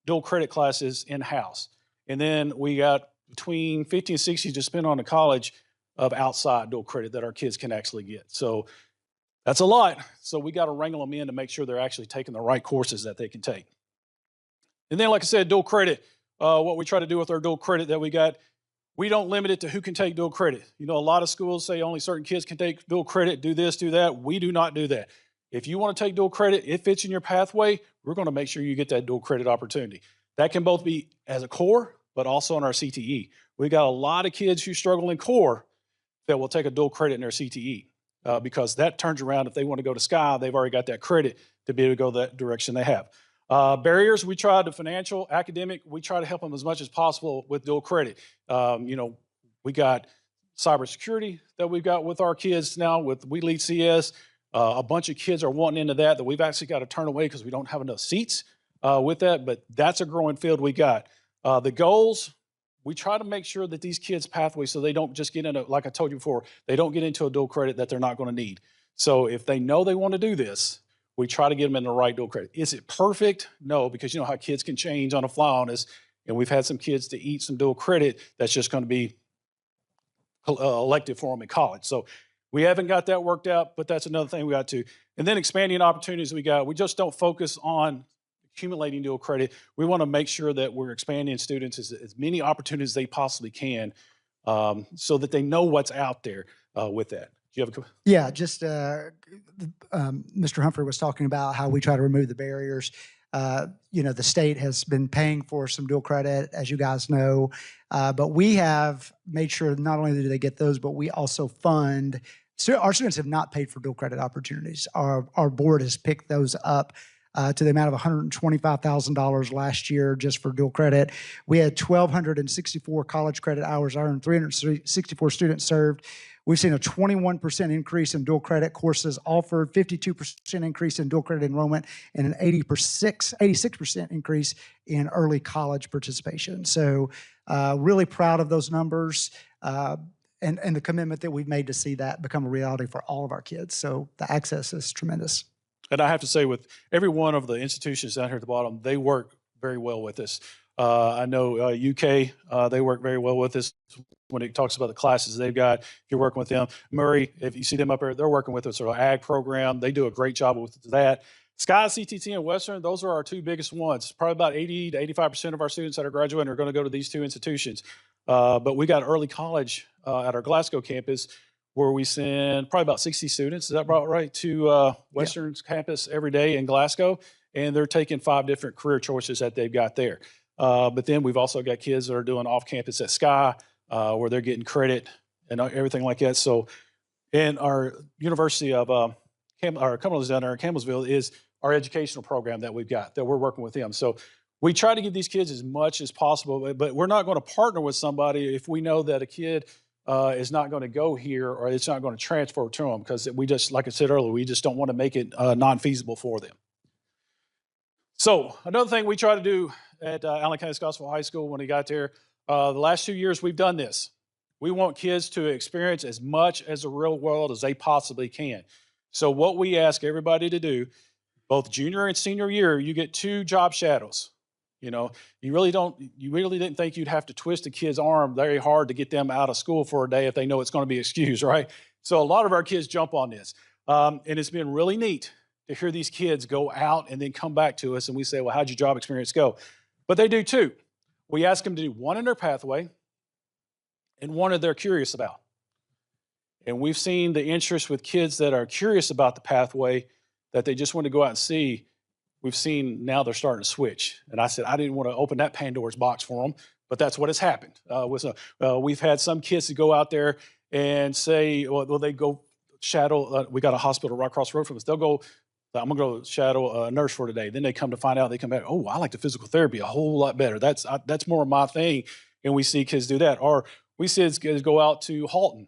dual credit classes in-house. And then we got between 50 and 60 to spend on the college of outside dual credit that our kids can actually get. So that's a lot. So we got to wrangle them in to make sure they're actually taking the right courses that they can take. And then, like I said, dual credit, what we try to do with our dual credit that we got, we don't limit it to who can take dual credit. You know, a lot of schools say only certain kids can take dual credit, do this, do that. We do not do that. If you want to take dual credit, it fits in your pathway, we're going to make sure you get that dual credit opportunity. That can both be as a core, but also on our CTE. We got a lot of kids who struggle in core that will take a dual credit in their CTE because that turns around. If they want to go to SCI, they've already got that credit to be able to go that direction they have. Barriers, we try to financial, academic, we try to help them as much as possible with dual credit. You know, we got cybersecurity that we've got with our kids now with We Lead CS. A bunch of kids are wanting into that we've actually got to turn away because we don't have enough seats with that, but that's a growing field we got. The goals, we try to make sure that these kids' pathways, so they don't just get into, like I told you before, they don't get into a dual credit that they're not going to need. So if they know they want to do this, we try to get them in the right dual credit. Is it perfect? No, because you know how kids can change on a fly on us, and we've had some kids to eat some dual credit that's just going to be elective for them in college. So we haven't got that worked out, but that's another thing we got to. And then expanding opportunities we got. We just don't focus on accumulating dual credit. We want to make sure that we're expanding students as many opportunities as they possibly can so that they know what's out there with that. Do you have a Yeah, just Mr. Humphrey was talking about how we try to remove the barriers. You know, the state has been paying for some dual credit, as you guys know, but we have made sure not only do they get those, but we also fund. So our students have not paid for dual credit opportunities. Our board has picked those up to the amount of $125,000 last year just for dual credit. We had 1,264 college credit hours earned, 364 students served. We've seen a 21% increase in dual credit courses offered, 52% increase in dual credit enrollment, and an 86% increase in early college participation. So really proud of those numbers and the commitment that we've made to see that become a reality for all of our kids. So the access is tremendous. And I have to say, with every one of the institutions down here at the bottom, they work very well with us. I know UK, they work very well with us when it talks about the classes they've got. If you're working with them, Murray, if you see them up there, they're working with us. Our ag program, they do a great job with that. Sky, CTT, and Western, those are our two biggest ones. Probably about 80 to 85% of our students that are graduating are going to go to these two institutions. But we got early college at our Glasgow campus, where we send probably about 60 students, is that about right, to Western's campus every day in Glasgow, and they're taking 5 different career choices that they've got there. But then we've also got kids that are doing off campus at Sky, where they're getting credit and everything like that. So, and our University of our Cumberland's down there in Campbellsville is our educational program that we've got that we're working with them. So we try to give these kids as much as possible, but we're not going to partner with somebody if we know that a kid is not going to go here or it's not going to transfer to them, because we just, like I said earlier, we just don't want to make it non-feasible for them. So another thing we try to do at Allen County Scottsville High School when we got there, the last 2 years we've done this. We want kids to experience as much as the real world as they possibly can. So what we ask everybody to do, both junior and senior year, you get 2 job shadows. You know, you really didn't think you'd have to twist a kid's arm very hard to get them out of school for a day if they know it's going to be excused, right? So a lot of our kids jump on this. And it's been really neat to hear these kids go out and then come back to us and we say, well, how'd your job experience go? But they do 2. We ask them to do 1 in their pathway and 1 that they're curious about. And we've seen the interest with kids that are curious about the pathway, that they just want to go out and see. We've seen now they're starting to switch. And I said, I didn't want to open that Pandora's box for them, but that's what has happened. We've had some kids that go out there and say, well they go shadow, we got a hospital right across the road from us. They'll go, I'm going to go shadow a nurse for today. Then they come to find out, they come back, oh, I like the physical therapy a whole lot better. That's more my thing. And we see kids do that. Or we see kids go out to Halton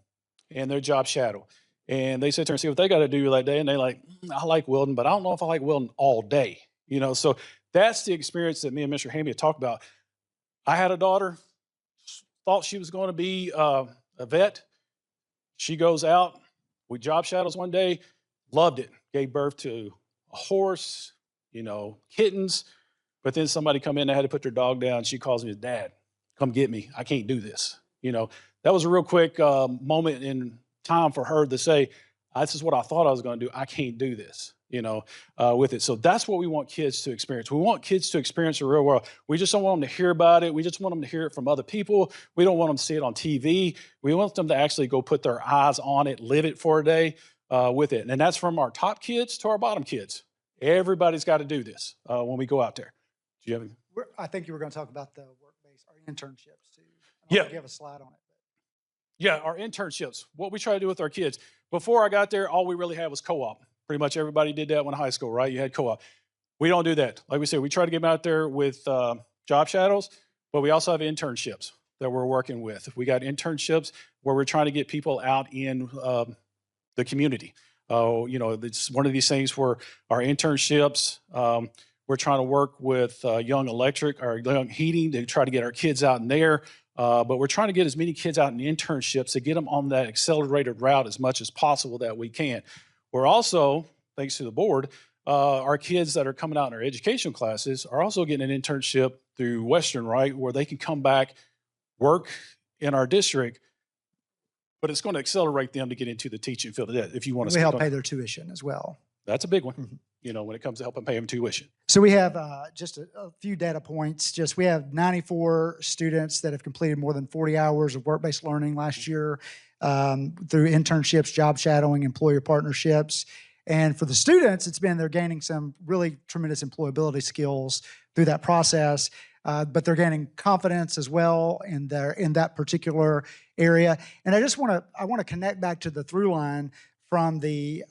and their job shadow. And they sit there and see what they got to do that day. And they like, I like welding, but I don't know if I like welding all day. You know, so that's the experience that me and Mr. Hamby had talked about. I had a daughter, thought she was going to be a vet. She goes out, we job shadows one day, loved it, gave birth to a horse, you know, kittens. But then somebody come in, they had to put their dog down. She calls me, Dad, come get me. I can't do this. You know, that was a real quick moment in time for her to say, this is what I thought I was going to do. I can't do this, you know, with it. So that's what we want kids to experience. We want kids to experience the real world. We just don't want them to hear about it. We just want them to hear it from other people. We don't want them to see it on TV. We want them to actually go put their eyes on it, live it for a day with it. And that's from our top kids to our bottom kids. Everybody's got to do this when we go out there. Do you have any? I think you were going to talk about the work-based, our internships too. Yeah. You have a slide on it. Yeah, our internships, what we try to do with our kids. Before I got there, all we really had was co-op. Pretty much everybody did that when high school, right? You had co-op. We don't do that. Like we said, we try to get them out there with job shadows, but we also have internships that we're working with. We got internships where we're trying to get people out in the community. You know, it's one of these things where our internships, we're trying to work with Young Electric or Young Heating to try to get our kids out in there. But we're trying to get as many kids out in internships to get them on that accelerated route as much as possible that we can. We're also, thanks to the board, our kids that are coming out in our education classes are also getting an internship through Western, right, where they can come back, work in our district, but it's going to accelerate them to get into the teaching field. If you want to, we help pay their tuition as well. That's a big one, you know, when it comes to helping pay them tuition. So we have just a few data points. We have 94 students that have completed more than 40 hours of work-based learning last year through internships, job shadowing, employer partnerships. And for the students, they're gaining some really tremendous employability skills through that process. But they're gaining confidence as well in that particular area. And I want to connect back to the through line from the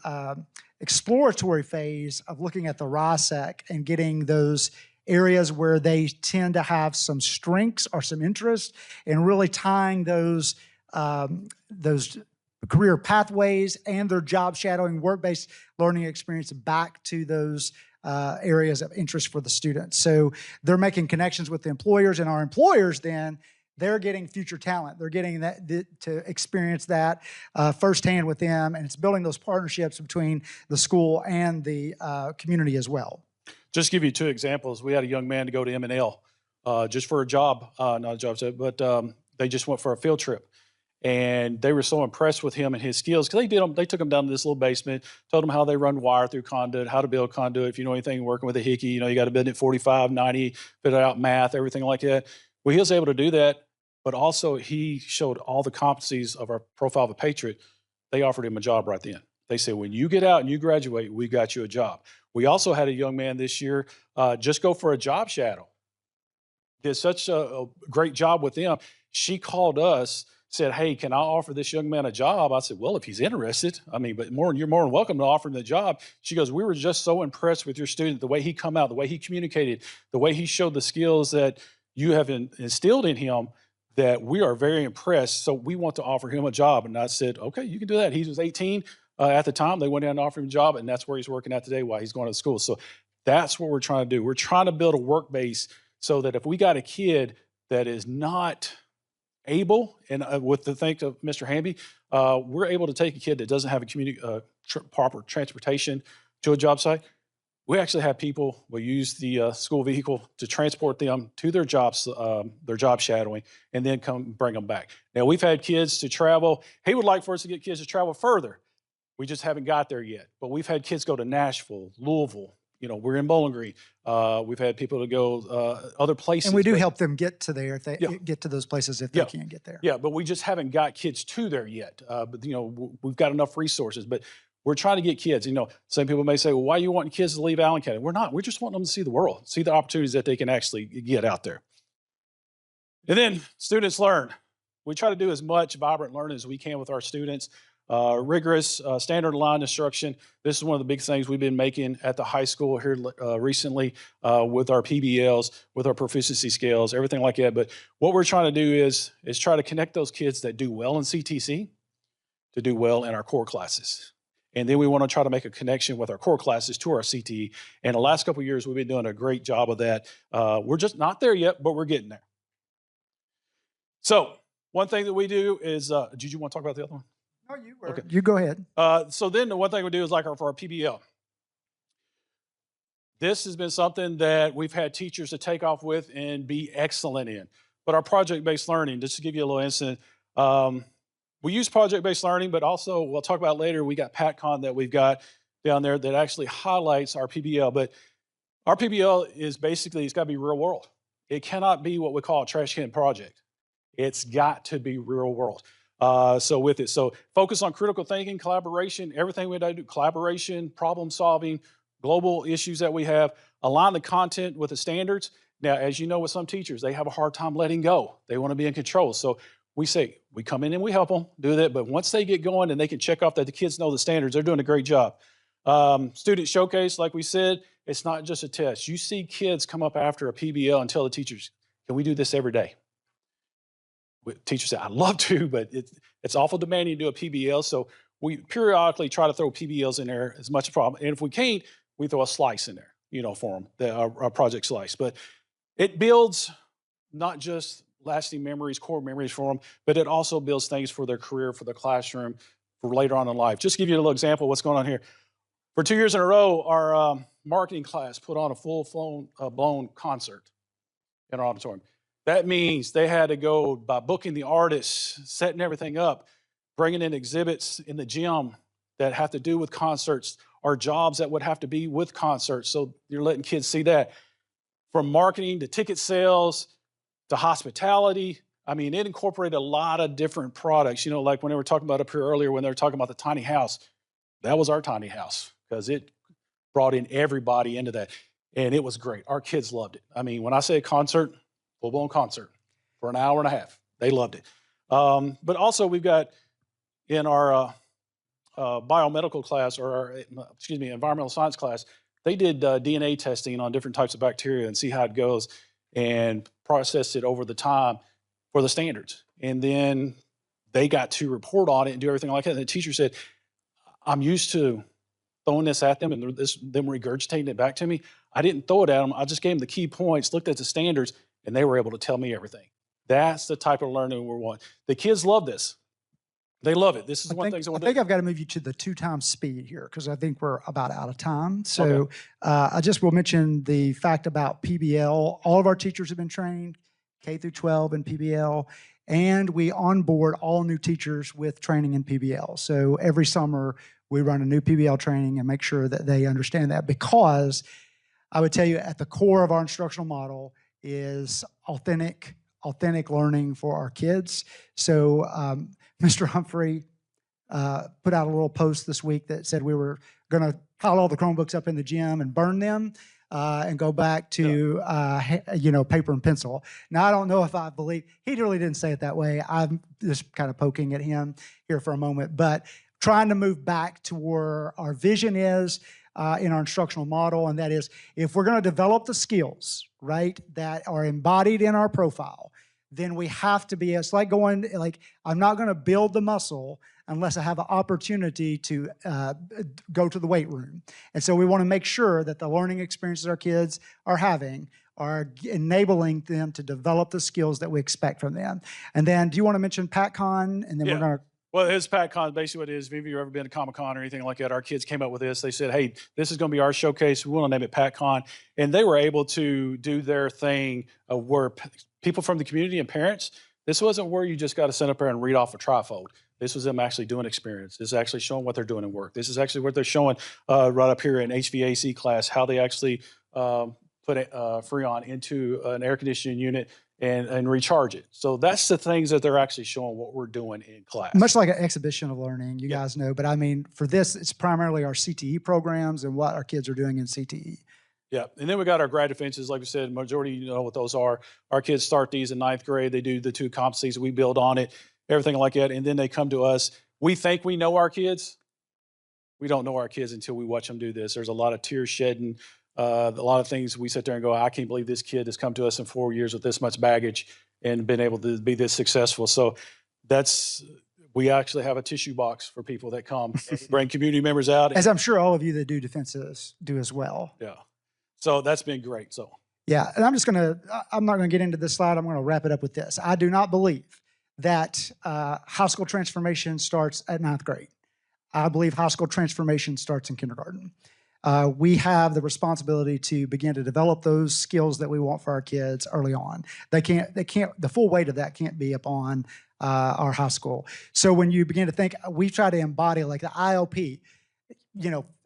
exploratory phase of looking at the RISEC and getting those areas where they tend to have some strengths or some interest, and really tying those career pathways and their job shadowing, work-based learning experience back to those areas of interest for the students. So they're making connections with the employers, and our employers then, they're getting future talent. They're getting to experience that firsthand with them, and it's building those partnerships between the school and the community as well. Just to give you 2 examples, we had a young man to go to M&L just for a job, not a job, but they just went for a field trip. And they were so impressed with him and his skills because they took him down to this little basement, told him how they run wire through conduit, how to build conduit. If you know anything working with a hickey, you know, you got to bend it 45, 90, fit out math, everything like that. Well, he was able to do that, but also he showed all the competencies of our profile of a patriot. They offered him a job right then. They said, when you get out and you graduate, we got you a job. We also had a young man this year just go for a job shadow. Did such a great job with them. She called us said, hey, can I offer this young man a job? I said, well, if he's interested, I mean, but you're more than welcome to offer him the job. She goes, we were just so impressed with your student, the way he come out, the way he communicated, the way he showed the skills that you have instilled in him, that we are very impressed. So we want to offer him a job. And I said, okay, you can do that. He was 18 at the time. They went down and offered him a job, and that's where he's working at today while he's going to school. So that's what we're trying to do. We're trying to build a work base so that if we got a kid that is not able, and with the thanks of Mr. Hamby, we're able to take a kid that doesn't have a proper transportation to a job site. We actually have people, we use the school vehicle to transport them to their jobs, their job shadowing, and then come bring them back. Now, we've had kids to travel. He would like for us to get kids to travel further. We just haven't got there yet. But we've had kids go to Nashville, Louisville. You know, we're in Bowling Green. We've had people to go other places. And we do help them get to there if they get to those places if they Yeah. can't get there. Yeah, but we just haven't got kids to there yet. But, you know, we've got enough resources. But we're trying to get kids. You know, some people may say, well, why are you wanting kids to leave Allen County? We're not. We're just wanting them to see the world, see the opportunities that they can actually get out there. And then students learn. We try to do as much vibrant learning as we can with our students. Rigorous, standard aligned instruction. This is one of the big things we've been making at the high school here recently with our PBLs, with our proficiency scales, everything like that. But what we're trying to do is try to connect those kids that do well in CTC to do well in our core classes. And then we want to try to make a connection with our core classes to our CTE. And the last couple of years, we've been doing a great job of that. We're just not there yet, but we're getting there. So one thing that we do is, did you want to talk about the other one? No, you were. Okay. You go ahead. So then the one thing we do is like for our PBL. This has been something that we've had teachers to take off with and be excellent in. But our project-based learning, just to give you a little insight, we use project-based learning, but also we'll talk about later, we got PatCon that we've got down there that actually highlights our PBL. But our PBL is basically, it's got to be real world. It cannot be what we call a trash can project. It's got to be real world. So focus on critical thinking, collaboration, everything we do, collaboration, problem solving, global issues that we have, align the content with the standards. Now, as you know, with some teachers, they have a hard time letting go. They want to be in control. So we say, we come in and we help them do that. But once they get going and they can check off that the kids know the standards, they're doing a great job. Student showcase, like we said, it's not just a test. You see kids come up after a PBL and tell the teachers, can we do this every day? Teachers say, I'd love to, but it's awful demanding to do a PBL. So we periodically try to throw PBLs in there as much a problem. And if we can't, we throw a slice in there, you know, for them, our project slice. But it builds not just lasting memories, core memories for them, but it also builds things for their career, for their classroom, for later on in life. Just to give you a little example of what's going on here. For 2 years in a row, our marketing class put on a full-blown concert in our auditorium. That means they had to go by booking the artists, setting everything up, bringing in exhibits in the gym that have to do with concerts, or jobs that would have to be with concerts. So you're letting kids see that. From marketing to ticket sales to hospitality. I mean, it incorporated a lot of different products. You know, like when they were talking about up here earlier, when they were talking about the tiny house, that was our tiny house because it brought in everybody into that. And it was great. Our kids loved it. I mean, when I say a concert, full-blown concert for an hour and a half. They loved it. But also we've got in our biomedical class, or our, environmental science class, they did DNA testing on different types of bacteria and see how it goes and processed it over the time for the standards. And then they got to report on it and do everything like that. And the teacher said, I'm used to throwing this at them and them regurgitating it back to me. I didn't throw it at them. I just gave them the key points, looked at the standards, and they were able to tell me everything. That's the type of learning we want. The kids love this. They love it. This is one thing I think I've got to move you to the 2 times speed here because I think we're about out of time. So I just will mention the fact about PBL. All of our teachers have been trained, K through 12 in PBL, and we onboard all new teachers with training in PBL. So every summer we run a new PBL training and make sure that they understand that, because I would tell you at the core of our instructional model is authentic learning for our kids. So Mr. Humphrey put out a little post this week that said we were going to pile all the Chromebooks up in the gym and burn them. and go back to paper and pencil. Now I don't know if I believe he really didn't say it that way. I'm just kind of poking at him here for a moment, but trying to move back to where our vision is in our instructional model, and that is if we're going to develop the skills, right, that are embodied in our profile, then we have to be, it's like going, like, I'm not going to build the muscle unless I have an opportunity to go to the weight room. And so we want to make sure that the learning experiences our kids are having are enabling them to develop the skills that we expect from them. And then do you want to mention PatCon? And then we're going to. Well, his PatCon, basically what it is, if you've ever been to Comic-Con or anything like that, our kids came up with this. They said, hey, this is going to be our showcase. We want to name it PatCon. And they were able to do their thing where people from the community and parents, this wasn't where you just got to sit up there and read off a trifold. This was them actually doing experience. This is actually showing what they're doing in work. This is actually what they're showing right up here in HVAC class, how they actually put a Freon into an air conditioning unit and recharge it. So that's the things that they're actually showing what we're doing in class. Much like an exhibition of learning, you guys know, but I mean, for this, it's primarily our CTE programs and what our kids are doing in CTE. Yeah, and then we got our grad defenses, like we said, majority you know what those are. Our kids start these in 9th grade. They do the 2 competencies, we build on it, everything like that, and then they come to us. We think we know our kids. We don't know our kids until we watch them do this. There's a lot of tears shedding, a lot of things we sit there and go, I can't believe this kid has come to us in 4 years with this much baggage and been able to be this successful. So we actually have a tissue box for people that come, bring community members out. As I'm sure all of you that do defenses do as well. Yeah. So that's been great. So. Yeah, and I'm not going to get into this slide. I'm going to wrap it up with this. I do not believe that high school transformation starts at 9th grade. I believe high school transformation starts in kindergarten. We have the responsibility to begin to develop those skills that we want for our kids early on. The full weight of that can't be upon our high school. So when you begin to think, we try to embody like the ILP.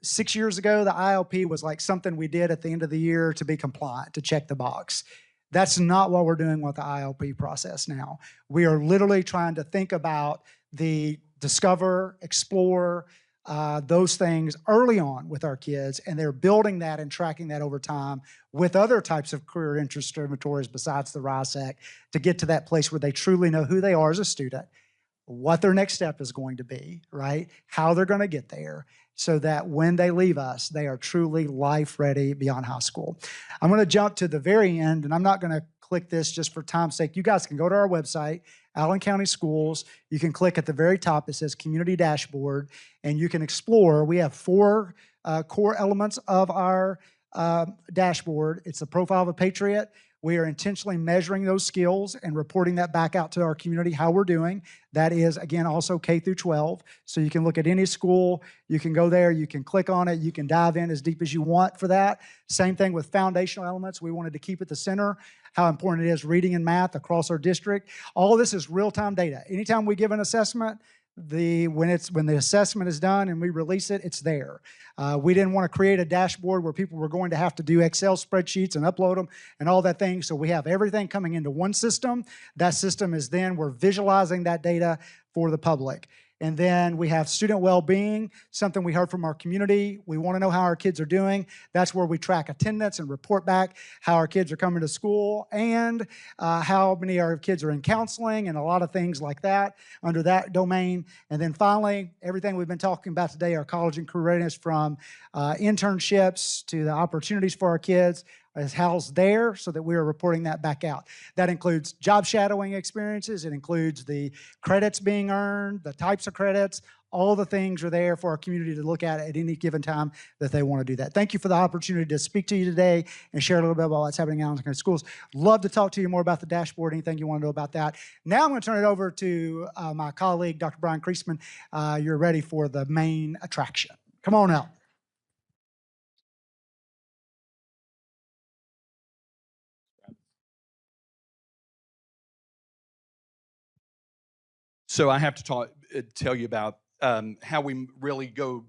6 years ago, the ILP was like something we did at the end of the year to be compliant, to check the box. That's not what we're doing with the ILP process now. We are literally trying to think about the discover, explore, those things early on with our kids, and they're building that and tracking that over time with other types of career interest inventories besides the RISAC to get to that place where they truly know who they are as a student, what their next step is going to be, right? How they're going to get there, so that when they leave us, they are truly life ready beyond high school. I'm going to jump to the very end, and I'm not going to click this just for time's sake. You guys can go to our website, Allen County Schools. You can click at the very top. It says Community Dashboard, and you can explore. We have 4 core elements of our dashboard. It's the profile of a patriot. We are intentionally measuring those skills and reporting that back out to our community, how we're doing. That is, again, also K through 12. So you can look at any school, you can go there, you can click on it, you can dive in as deep as you want for that. Same thing with foundational elements. We wanted to keep at the center how important it is reading and math across our district. All of this is real-time data. Anytime we give an assessment, when the assessment is done and we release it, it's there. We didn't want to create a dashboard where people were going to have to do Excel spreadsheets and upload them and all that thing. So we have everything coming into one system. That system is then we're visualizing that data for the public. And then we have student well-being, something we heard from our community. We want to know how our kids are doing. That's where we track attendance and report back how our kids are coming to school and how many of our kids are in counseling and a lot of things like that under that domain. And then finally, everything we've been talking about today, our college and career readiness, from internships to the opportunities for our kids, is housed there so that we are reporting that back out. That includes job shadowing experiences. It includes the credits being earned, the types of credits. All the things are there for our community to look at any given time that they want to do that. Thank you for the opportunity to speak to you today and share a little bit about what's happening in Allen County Schools. Love to talk to you more about the dashboard, anything you want to know about that. Now I'm going to turn it over to my colleague, Dr. Brian Kreisman. You're ready for the main attraction. Come on out. So I have to tell you about how we really go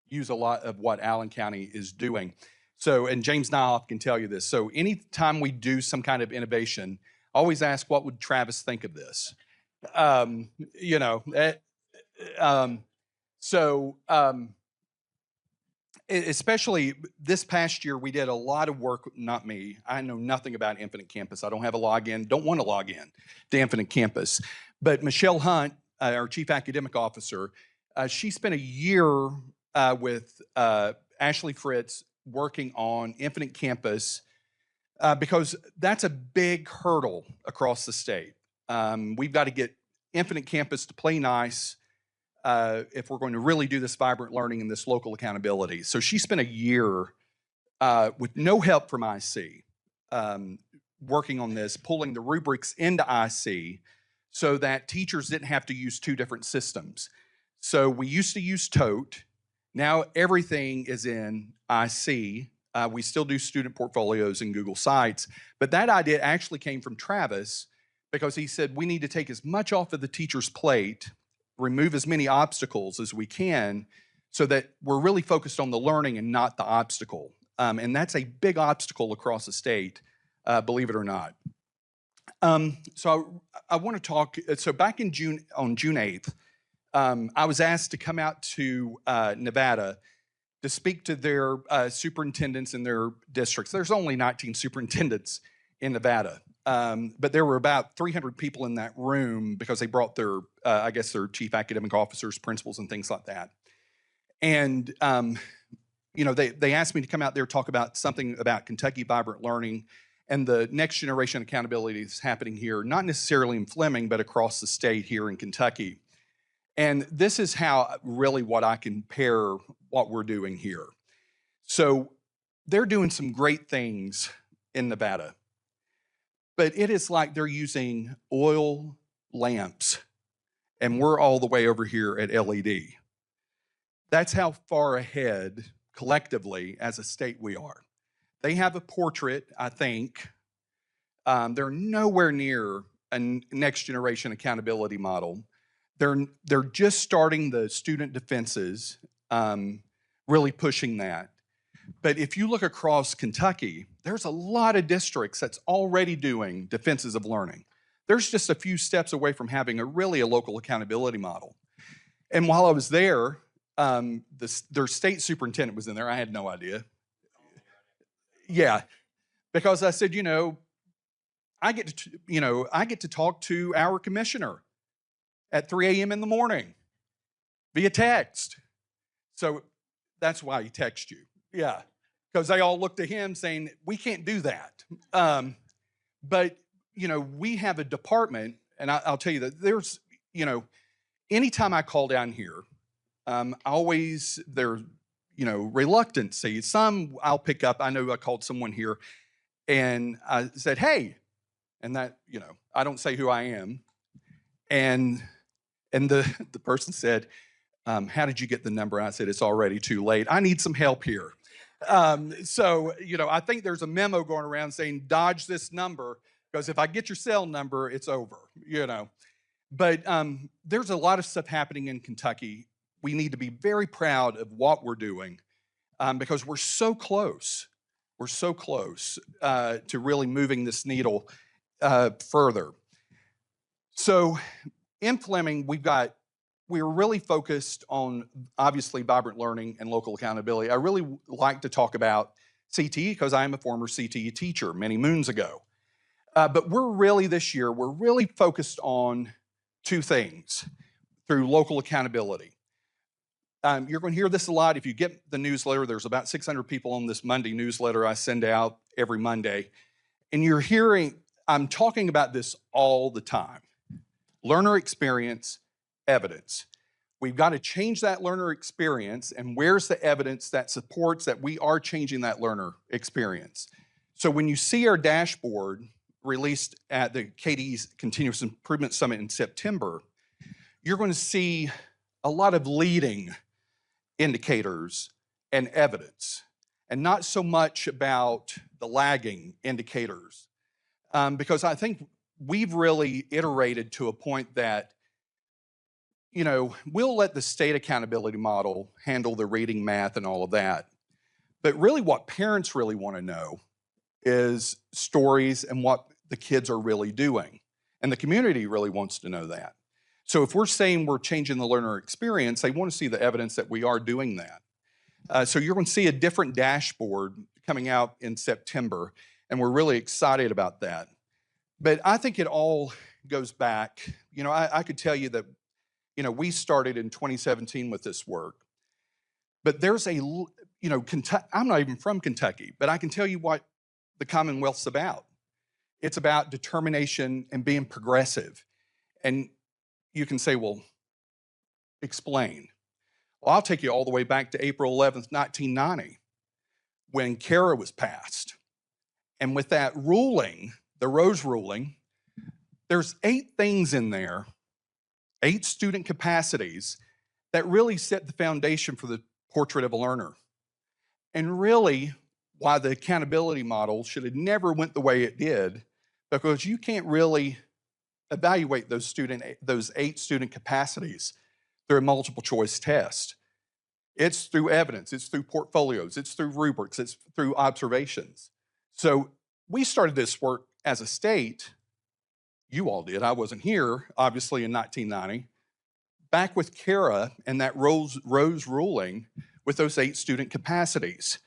use a lot of what Allen County is doing. So, and James Nyhoff can tell you this. So anytime we do some kind of innovation, I always ask, what would Travis think of this? especially this past year, we did a lot of work, not me. I know nothing about Infinite Campus. I don't have a login, don't want to log in to Infinite Campus. But Michelle Hunt, our Chief Academic Officer, she spent a year with Ashley Fritz working on Infinite Campus because that's a big hurdle across the state. We've got to get Infinite Campus to play nice if we're going to really do this vibrant learning and this local accountability. So she spent a year with no help from IC working on this, pulling the rubrics into IC so that teachers didn't have to use two different systems. So we used to use TOTE. Now everything is in IC. We still do student portfolios and Google Sites, but that idea actually came from Travis because he said we need to take as much off of the teacher's plate, remove as many obstacles as we can so that we're really focused on the learning and not the obstacle. And that's a big obstacle across the state, believe it or not. So I want to talk, so back in June, on June 8th, I was asked to come out to Nevada to speak to their superintendents in their districts. There's only 19 superintendents in Nevada, but there were about 300 people in that room because they brought their, I guess, their chief academic officers, principals, and things like that. And you know, they asked me to come out there talk about something about Kentucky Vibrant Learning and the next generation accountability that's happening here, not necessarily in Fleming, but across the state here in Kentucky. And this is how really what I compare what we're doing here. So they're doing some great things in Nevada, but it is like they're using oil lamps and we're all the way over here at LED. That's how far ahead collectively as a state we are. They have a portrait, I think. They're nowhere near a next generation accountability model. They're just starting the student defenses, really pushing that. But if you look across Kentucky, there's a lot of districts that's already doing defenses of learning. There's just a few steps away from having a local accountability model. And while I was there, their state superintendent was in there. I had no idea. Yeah, because I said, you know, I get to talk to our commissioner at 3 a.m. in the morning via text. So that's why he texts you. Yeah, because they all look to him saying, we can't do that. But, you know, we have a department, and I'll tell you that there's, you know, anytime I call down here, there's, you know, reluctancy. Some I'll pick up. I know I called someone here and I said, hey, and that, you know, I don't say who I am. And the person said, how did you get the number? And I said, it's already too late. I need some help here. So, you know, I think there's a memo going around saying, dodge this number, because if I get your cell number, it's over, you know. But there's a lot of stuff happening in Kentucky. We need to be very proud of what we're doing because we're so close. We're so close to really moving this needle further. So in Fleming, we're really focused on, obviously, vibrant learning and local accountability. I really like to talk about CTE because I am a former CTE teacher many moons ago. But this year, we're really focused on two things through local accountability. You're going to hear this a lot. If you get the newsletter, there's about 600 people on this Monday newsletter I send out every Monday. And you're hearing, I'm talking about this all the time. Learner experience, evidence. We've got to change that learner experience, and where's the evidence that supports that we are changing that learner experience? So when you see our dashboard released at the KDE's Continuous Improvement Summit in September, you're going to see a lot of leading indicators and evidence, and not so much about the lagging indicators. Because I think we've really iterated to a point that, you know, we'll let the state accountability model handle the reading, math, and all of that. But really what parents really want to know is stories and what the kids are really doing. And the community really wants to know that. So if we're saying we're changing the learner experience, they want to see the evidence that we are doing that. So you're going to see a different dashboard coming out in September, and we're really excited about that. But I think it all goes back. You know, I could tell you that, you know, we started in 2017 with this work, but there's a, you know, Kentucky, I'm not even from Kentucky, but I can tell you what the Commonwealth's about. It's about determination and being progressive. And you can say, well, explain. Well, I'll take you all the way back to April 11th, 1990, when KUWL was passed. And with that ruling, the Rose ruling, there's 8 things in there, 8 student capacities that really set the foundation for the portrait of a learner. And really, why the accountability model should have never went the way it did, because you can't really evaluate those 8 student capacities through a multiple choice test. It's through evidence, it's through portfolios, it's through rubrics, it's through observations. So we started this work as a state. You all did. I wasn't here, obviously, in 1990. Back with Kara and that Rose ruling with those 8 student capacities.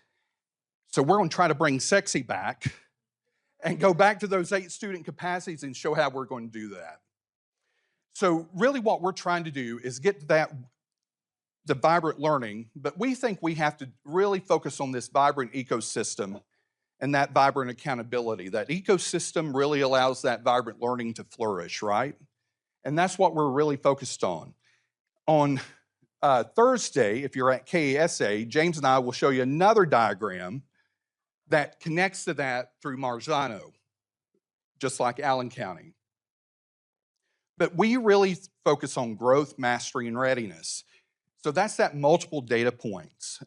So we're going to try to bring sexy back and go back to those 8 student capacities and show how we're going to do that. So really what we're trying to do is get to that, the vibrant learning, but we think we have to really focus on this vibrant ecosystem and that vibrant accountability. That ecosystem really allows that vibrant learning to flourish, right? And that's what we're really focused on. On Thursday, if you're at KESA, James and I will show you another diagram that connects to that through Marzano, just like Allen County. But we really focus on growth, mastery, and readiness. So that's that multiple data points.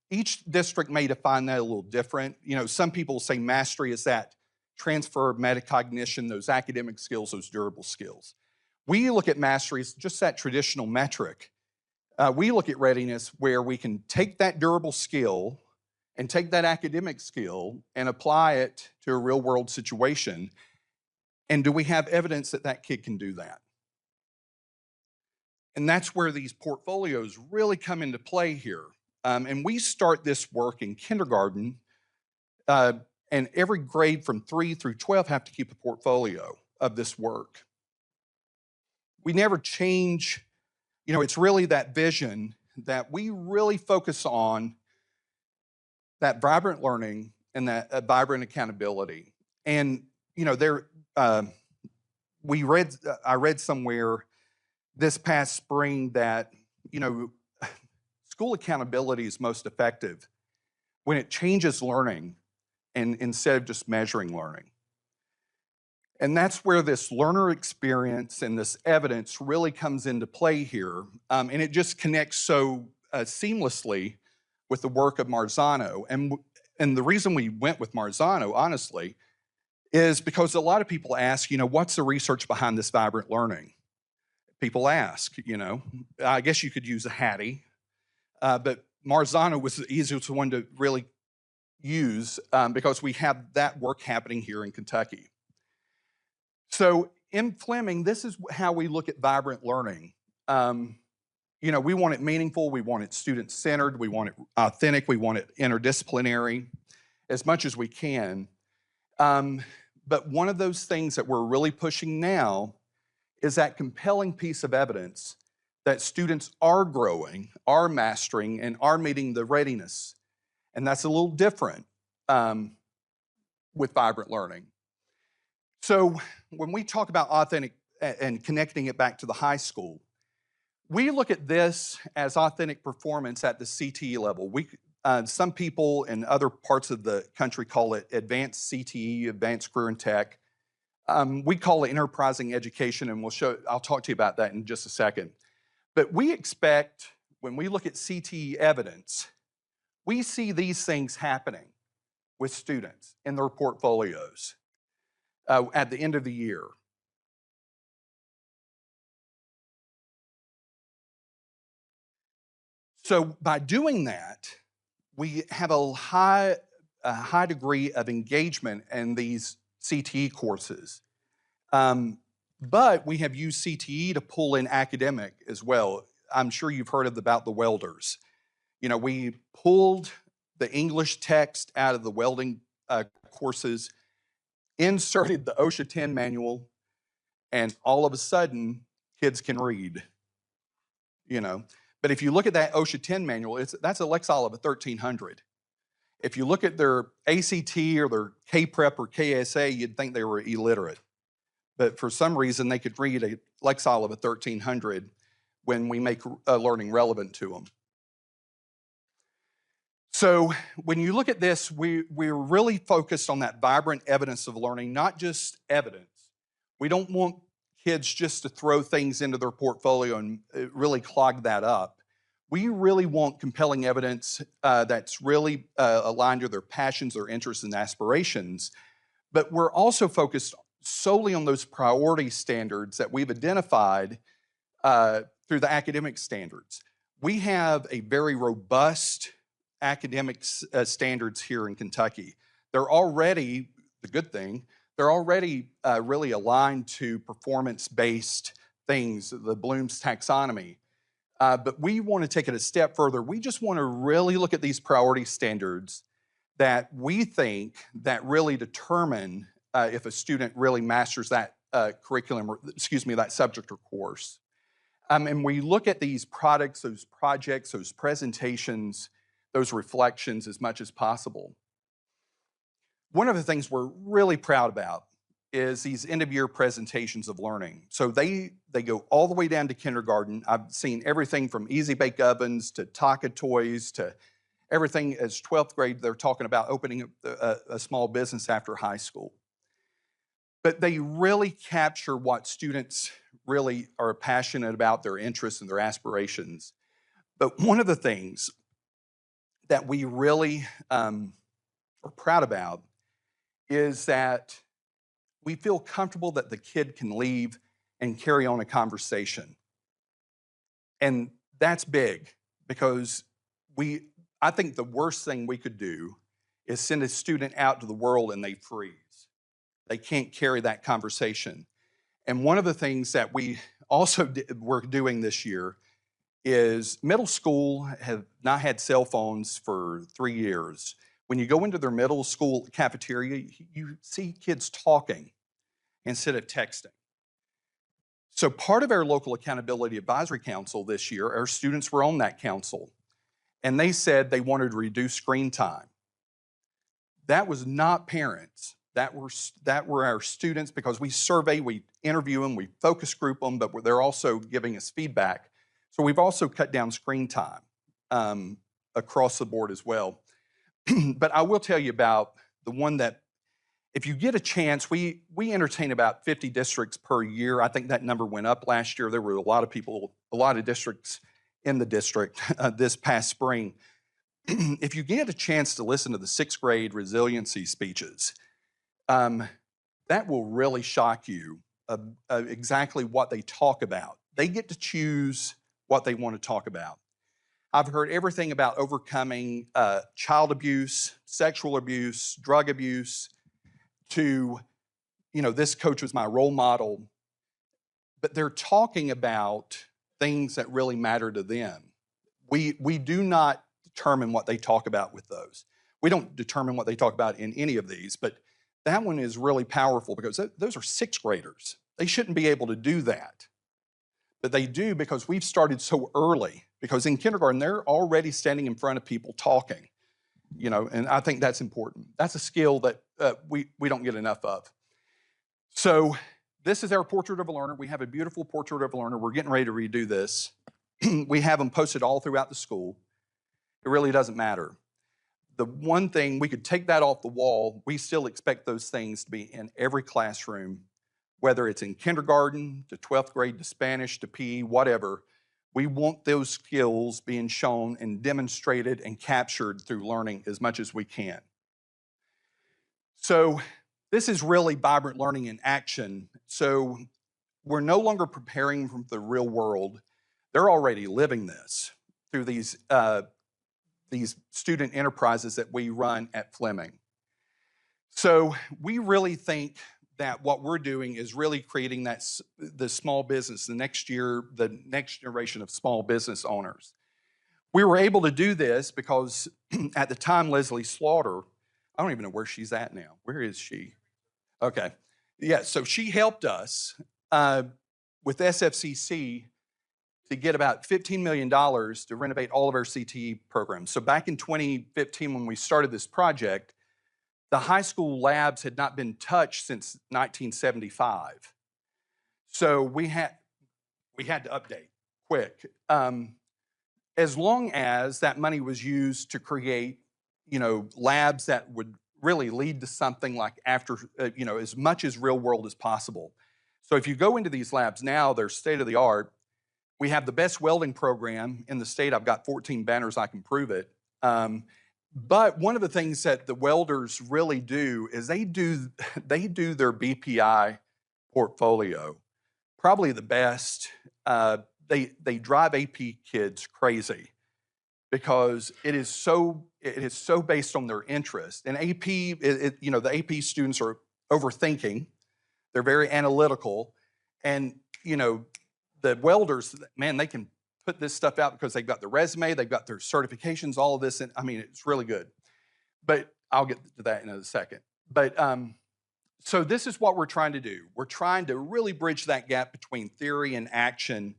Each district may define that a little different. You know, some people say mastery is that transfer of metacognition, those academic skills, those durable skills. We look at mastery as just that traditional metric. We look at readiness where we can take that durable skill and take that academic skill and apply it to a real world situation. And do we have evidence that that kid can do that? And that's where these portfolios really come into play here. And we start this work in kindergarten, and every grade from 3 through 12 have to keep a portfolio of this work. We never change, you know, it's really that vision that we really focus on that vibrant learning and that vibrant accountability. And, you know, I read somewhere this past spring that, you know, school accountability is most effective when it changes learning and instead of just measuring learning. And that's where this learner experience and this evidence really comes into play here. And it just connects so seamlessly with the work of Marzano. And the reason we went with Marzano, honestly, is because a lot of people ask, you know, what's the research behind this vibrant learning? People ask, you know, I guess you could use a Hattie, but Marzano was the easiest one to really use because we have that work happening here in Kentucky. So in Fleming, this is how we look at vibrant learning. You know, we want it meaningful, we want it student-centered, we want it authentic, we want it interdisciplinary as much as we can. But one of those things that we're really pushing now is that compelling piece of evidence that students are growing, are mastering, and are meeting the readiness. And that's a little different with vibrant learning. So when we talk about authentic and connecting it back to the high school, we look at this as authentic performance at the CTE level. Some people in other parts of the country call it advanced CTE, advanced career and tech. We call it enterprising education, and I'll talk to you about that in just a second. But we expect, when we look at CTE evidence, we see these things happening with students in their portfolios at the end of the year. So by doing that, we have a high degree of engagement in these CTE courses. But we have used CTE to pull in academic as well. I'm sure you've heard about the welders. You know, we pulled the English text out of the welding courses, inserted the OSHA 10 manual, and all of a sudden, kids can read, you know. But if you look at that OSHA 10 manual, that's a Lexile of a 1300. If you look at their ACT or their K-Prep or KSA, you'd think they were illiterate. But for some reason, they could read a Lexile of a 1300 when we make learning relevant to them. So when you look at this, we're really focused on that vibrant evidence of learning, not just evidence. We don't want kids just to throw things into their portfolio and really clog that up. We really want compelling evidence that's really aligned to their passions, their interests, and aspirations. But we're also focused solely on those priority standards that we've identified through the academic standards. We have a very robust academic standards here in Kentucky. They're already, the good thing, they're already really aligned to performance-based things, the Bloom's taxonomy. But we want to take it a step further. We just want to really look at these priority standards that we think that really determine if a student really masters that curriculum, or that subject or course. And we look at these products, those projects, those presentations, those reflections as much as possible. One of the things we're really proud about is these end-of-year presentations of learning. So they go all the way down to kindergarten. I've seen everything from easy bake ovens to Taka toys to everything as 12th grade. They're talking about opening a small business after high school. But they really capture what students really are passionate about, their interests and their aspirations. But one of the things that we really are proud about is that we feel comfortable that the kid can leave and carry on a conversation. And that's big because I think the worst thing we could do is send a student out to the world and they freeze. They can't carry that conversation. And one of the things that we also we're doing this year is middle school have not had cell phones for 3 years. When you go into their middle school cafeteria, you see kids talking instead of texting. So part of our local accountability advisory council this year, our students were on that council, and they said they wanted to reduce screen time. That was not parents. That were our students, because we survey, we interview them, we focus group them, but they're also giving us feedback. So we've also cut down screen time across the board as well. But I will tell you about the one that, if you get a chance, we entertain about 50 districts per year. I think that number went up last year. There were a lot of people, a lot of districts in the district this past spring. If you get a chance to listen to the 6th grade resiliency speeches, that will really shock you exactly what they talk about. They get to choose what they want to talk about. I've heard everything about overcoming child abuse, sexual abuse, drug abuse, to, this coach was my role model. But they're talking about things that really matter to them. We do not determine what they talk about with those. We don't determine what they talk about in any of these, but that one is really powerful because those are 6th graders. They shouldn't be able to do that. But they do because we've started so early. Because in kindergarten, they're already standing in front of people talking, and I think that's important. That's a skill that we don't get enough of. So this is our portrait of a learner. We have a beautiful portrait of a learner. We're getting ready to redo this. We have them posted all throughout the school. It really doesn't matter. The one thing, we could take that off the wall. We still expect those things to be in every classroom, whether it's in kindergarten, to 12th grade, to Spanish, to PE, whatever. We want those skills being shown and demonstrated and captured through learning as much as we can. So this is really vibrant learning in action. So we're no longer preparing from the real world. They're already living this through these student enterprises that we run at Fleming. So we really think that what we're doing is really creating the small business, the next generation of small business owners. We were able to do this because at the time, Leslie Slaughter, I don't even know where she's at now. Where is she? Okay. Yeah, so she helped us with SFCC to get about $15 million to renovate all of our CTE programs. So back in 2015, when we started this project, the high school labs had not been touched since 1975. So we had to update quick. As long as that money was used to create, labs that would really lead to something like as much as real world as possible. So if you go into these labs now, they're state of the art. We have the best welding program in the state. I've got 14 banners, I can prove it. But one of the things that the welders really do is they do their BPI portfolio probably the best. They drive AP kids crazy because it is so based on their interest. And AP, the AP students are overthinking. They're very analytical, and the welders, man, they can put this stuff out because they've got their resume, they've got their certifications, all of this, and I mean, it's really good. But I'll get to that in a second. But so this is what we're trying to do. We're trying to really bridge that gap between theory and action,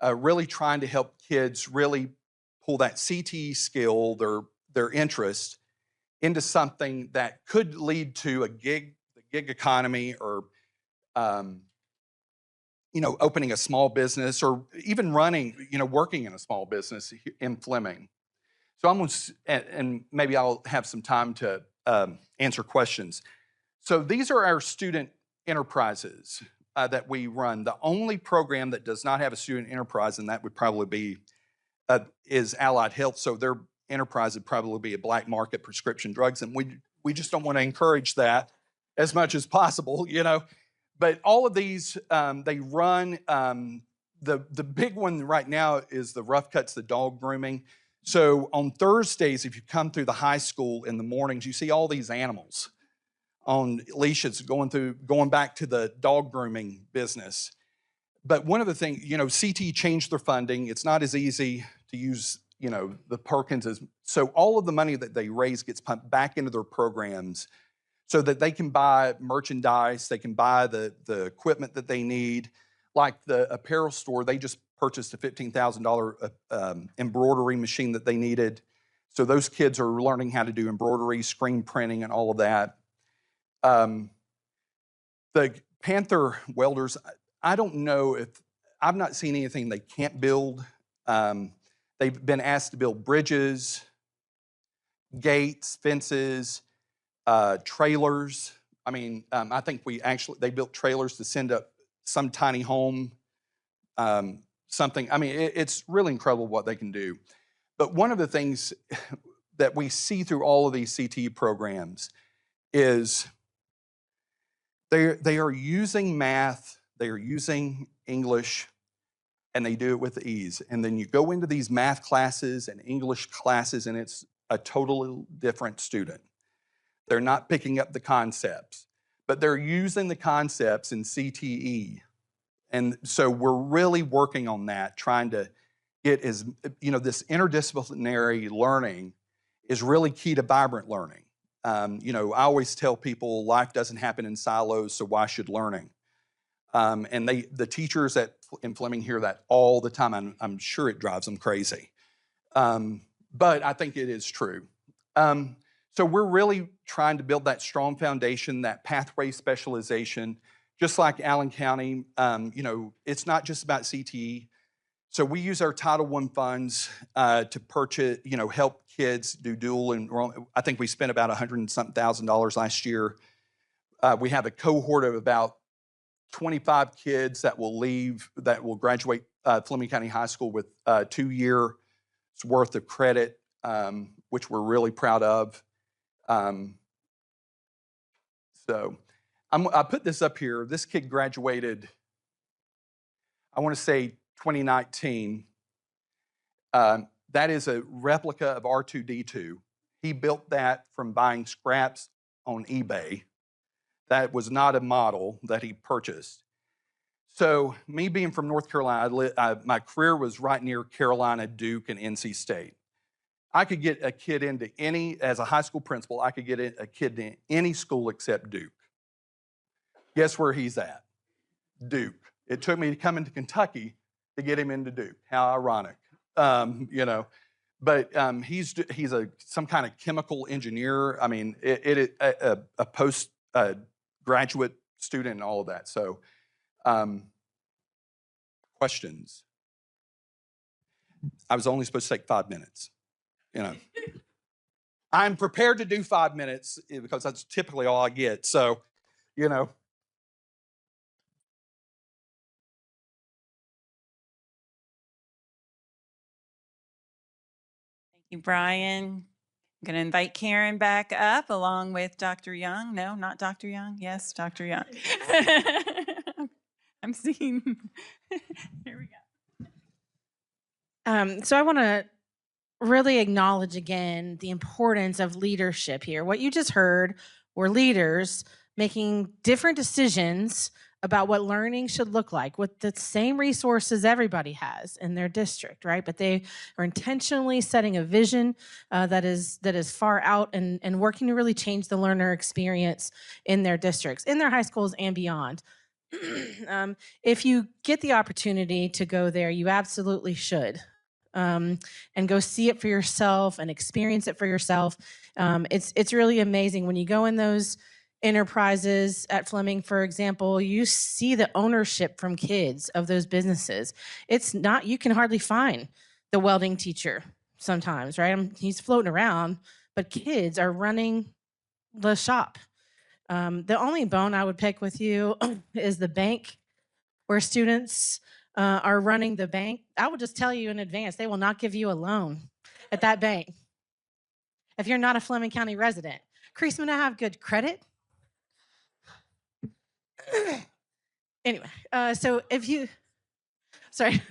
really trying to help kids really pull that CTE skill, their interest, into something that could lead to the gig economy, or opening a small business, or even working in a small business in Fleming. So I'm going to, and maybe I'll have some time to answer questions. So these are our student enterprises that we run. The only program that does not have a student enterprise, and that would probably be, is Allied Health. So their enterprise would probably be a black market prescription drugs. And we just don't want to encourage that as much as possible, But all of these, they run, the big one right now is the Rough Cuts, the dog grooming. So on Thursdays, if you come through the high school in the mornings, you see all these animals on leashes going back to the dog grooming business. But one of the things, CT changed their funding. It's not as easy to use, the Perkins as, so all of the money that they raise gets pumped back into their programs so that they can buy merchandise, they can buy the equipment that they need. Like the apparel store, they just purchased a $15,000 embroidery machine that they needed. So those kids are learning how to do embroidery, screen printing, and all of that. The Panther welders, I don't know if, I've not seen anything they can't build. They've been asked to build bridges, gates, fences, trailers. I mean, I think they built trailers to send up some tiny home, something. I mean, it's really incredible what they can do. But one of the things that we see through all of these CTE programs is they are using math, they are using English, and they do it with ease. And then you go into these math classes and English classes, and it's a totally different student. They're not picking up the concepts, but they're using the concepts in CTE. And so we're really working on that, trying to get this interdisciplinary learning is really key to vibrant learning. I always tell people life doesn't happen in silos, so why should learning? And the teachers in Fleming hear that all the time. I'm sure it drives them crazy. But I think it is true. So we're really trying to build that strong foundation, that pathway specialization, just like Allen County. It's not just about CTE. So we use our Title I funds to purchase, help kids do dual enrollment. I think we spent about $100,000 last year. We have a cohort of about 25 kids that will graduate Fleming County High School with 2 years worth of credit, which we're really proud of. So I put this up here. This kid graduated, I want to say 2019. That is a replica of R2-D2. He built that from buying scraps on eBay. That was not a model that he purchased. So me being from North Carolina, my career was right near Carolina, Duke, and NC State. I could get a kid into any, as a high school principal, I could get a kid to any school except Duke. Guess where he's at? Duke. It took me to come into Kentucky to get him into Duke. How ironic, you know. But he's some kind of chemical engineer. I mean, a post graduate student and all of that. So, questions? I was only supposed to take 5 minutes. You know, I'm prepared to do 5 minutes because that's typically all I get. So, you know. Thank you, Brian. I'm going to invite Karen back up along with Dr. Young. No, not Dr. Young. Yes, Dr. Young. I'm seeing. Here we go. So I want to really acknowledge again the importance of leadership here. What you just heard were leaders making different decisions about what learning should look like with the same resources everybody has in their district, right? But they are intentionally setting a vision that is far out and working to really change the learner experience in their districts, in their high schools and beyond. If you get the opportunity to go there, you absolutely should. And go see it for yourself and experience it for yourself. It's really amazing when you go in those enterprises at Fleming, for example, you see the ownership from kids of those businesses. It's not, you can hardly find the welding teacher sometimes, right? He's floating around, but kids are running the shop. The only bone I would pick with you is the bank, where students are running the bank. I will just tell you in advance, they will not give you a loan at that bank if you're not a Fleming County resident. Creasman, I have good credit. Anyway, so if you, sorry.